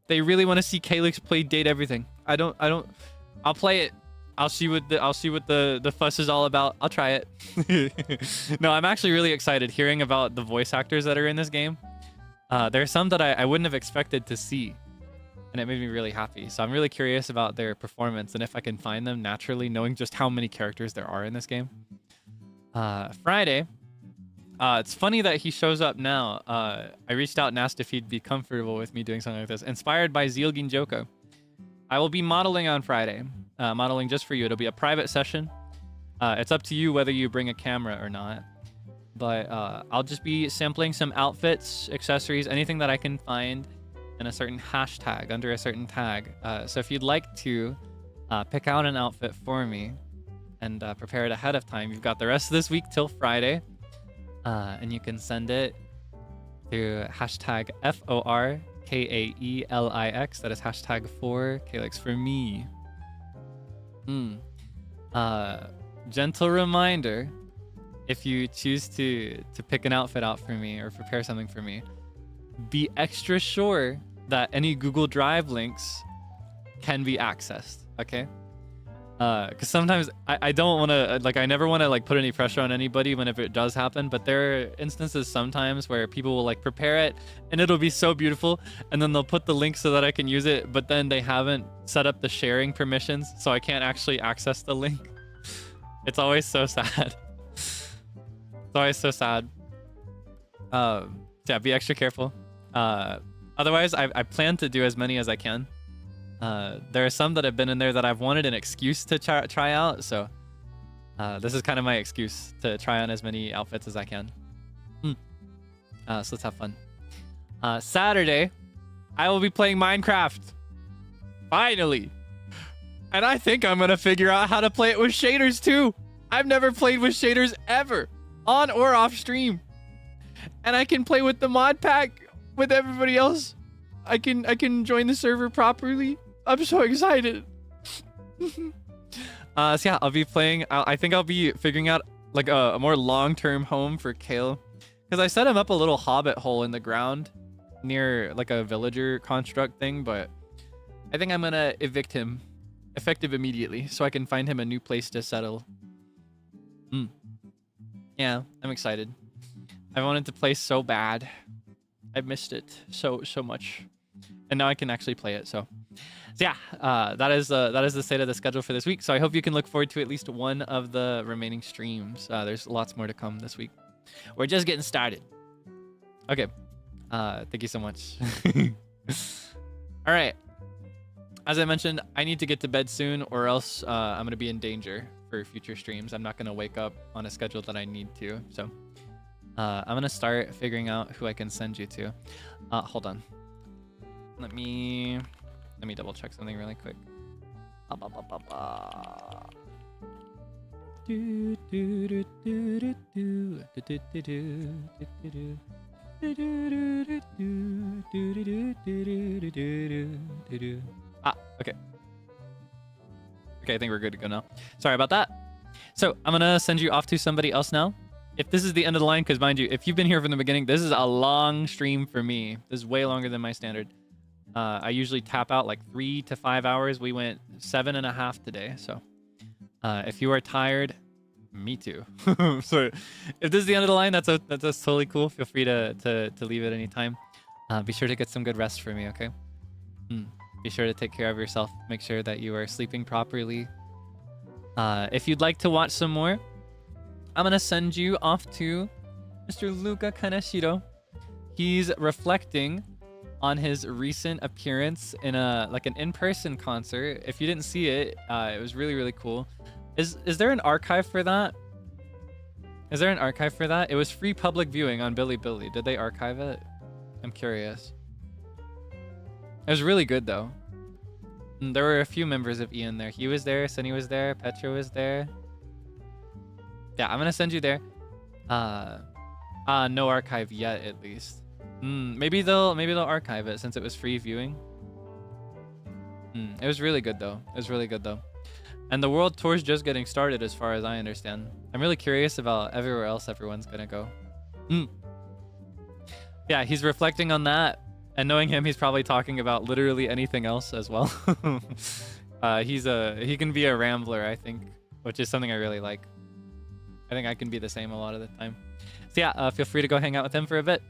They really want to see Kaelix play Date Everything. I'll play it. I'll see what the fuss is all about. I'll try it. No, I'm actually really excited hearing about the voice actors that are in this game. There are some that I wouldn't have expected to see, and it made me really happy. So I'm really curious about their performance and if I can find them naturally, knowing just how many characters there are in this game. Friday, it's funny that he shows up now. I reached out and asked if he'd be comfortable with me doing something like this. Inspired by Zeal Ginjoka. I will be modeling on Friday. Modeling just for you. It'll be a private session. It's up to you whether you bring a camera or not. But I'll just be sampling some outfits, accessories, anything that I can find in a certain hashtag, under a certain tag. So if you'd like to pick out an outfit for me and prepare it ahead of time, you've got the rest of this week till Friday. And you can send it to hashtag FORKAELIX. That is hashtag for Kaelix for me. Gentle reminder, if you choose to pick an outfit out for me or prepare something for me, be extra sure that any Google Drive links can be accessed, okay? Because sometimes I don't want to, like, I never want to like put any pressure on anybody whenever it does happen, but there are instances sometimes where people will like prepare it and it'll be so beautiful, and then they'll put the link so that I can use it, but then they haven't set up the sharing permissions, so I can't actually access the link. It's always so sad. It's always so sad. Yeah, be extra careful. Otherwise, I plan to do as many as I can. There are some that have been in there that I've wanted an excuse to try out, so this is kind of my excuse to try on as many outfits as I can. So let's have fun. Saturday, I will be playing Minecraft. Finally! And I think I'm gonna figure out how to play it with shaders too. I've never played with shaders ever, on or off stream. And I can play with the mod pack with everybody else. I can join the server properly. I'm so excited. So yeah, I'll be playing. I think I'll be figuring out like a more long-term home for Kale, because I set him up a little hobbit hole in the ground near like a villager construct thing, but I think I'm gonna evict him effective immediately so I can find him a new place to settle. Yeah, I'm excited. I wanted to play so bad. I've missed it so much, and now I can actually play it. So yeah, that is the state of the schedule for this week. So I hope you can look forward to at least one of the remaining streams. There's lots more to come this week. We're just getting started. Okay, thank you so much. All right, as I mentioned, I need to get to bed soon, or else I'm gonna be in danger for future streams. I'm not gonna wake up on a schedule that I need to. So I'm gonna start figuring out who I can send you to. Hold on. Let me double check something really quick. Okay. Okay, I think we're good to go now. Sorry about that. So I'm gonna send you off to somebody else now. If this is the end of the line, because mind you, if you've been here from the beginning, this is a long stream for me. This is way longer than my standard. I usually tap out like 3 to 5 hours. We went 7.5 today. So if you are tired, me too. So if this is the end of the line, that's totally cool. Feel free to leave at any time. Be sure to get some good rest for me, okay? Be sure to take care of yourself. Make sure that you are sleeping properly. If you'd like to watch some more, I'm gonna send you off to Mr. Luca Kaneshiro. He's reflecting on his recent appearance in an in-person concert. If you didn't see it, it was really, really cool. Is there an archive for that? Is there an archive for that? It was free public viewing on Bilibili. Did they archive it? I'm curious. It was really good though. There were a few members of Ian there. He was there, Sunny was there, Petra was there. Yeah, I'm gonna send you there. No archive yet, at least. Maybe they'll archive it since it was free viewing. It was really good though. It was really good though. And the world tour's just getting started as far as I understand. I'm really curious about everywhere else everyone's gonna go. Yeah, he's reflecting on that. And knowing him, he's probably talking about literally anything else as well. He can be a rambler, I think, which is something I really like. I think I can be the same a lot of the time. So yeah, feel free to go hang out with him for a bit.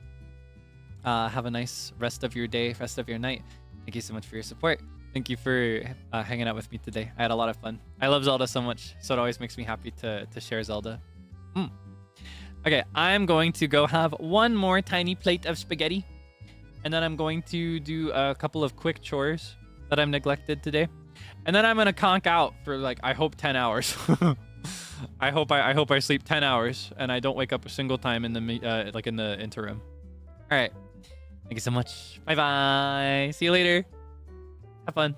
Have a nice rest of your day, rest of your night. Thank you so much for your support. Thank you for hanging out with me today. I had a lot of fun. I love Zelda so much, so it always makes me happy to share Zelda. Okay, I'm going to go have one more tiny plate of spaghetti. And then I'm going to do a couple of quick chores that I've neglected today. And then I'm going to conk out for like, I hope 10 hours. I hope I sleep 10 hours and I don't wake up a single time in the in the interim. All right. Thank you so much. Bye-bye. See you later. Have fun.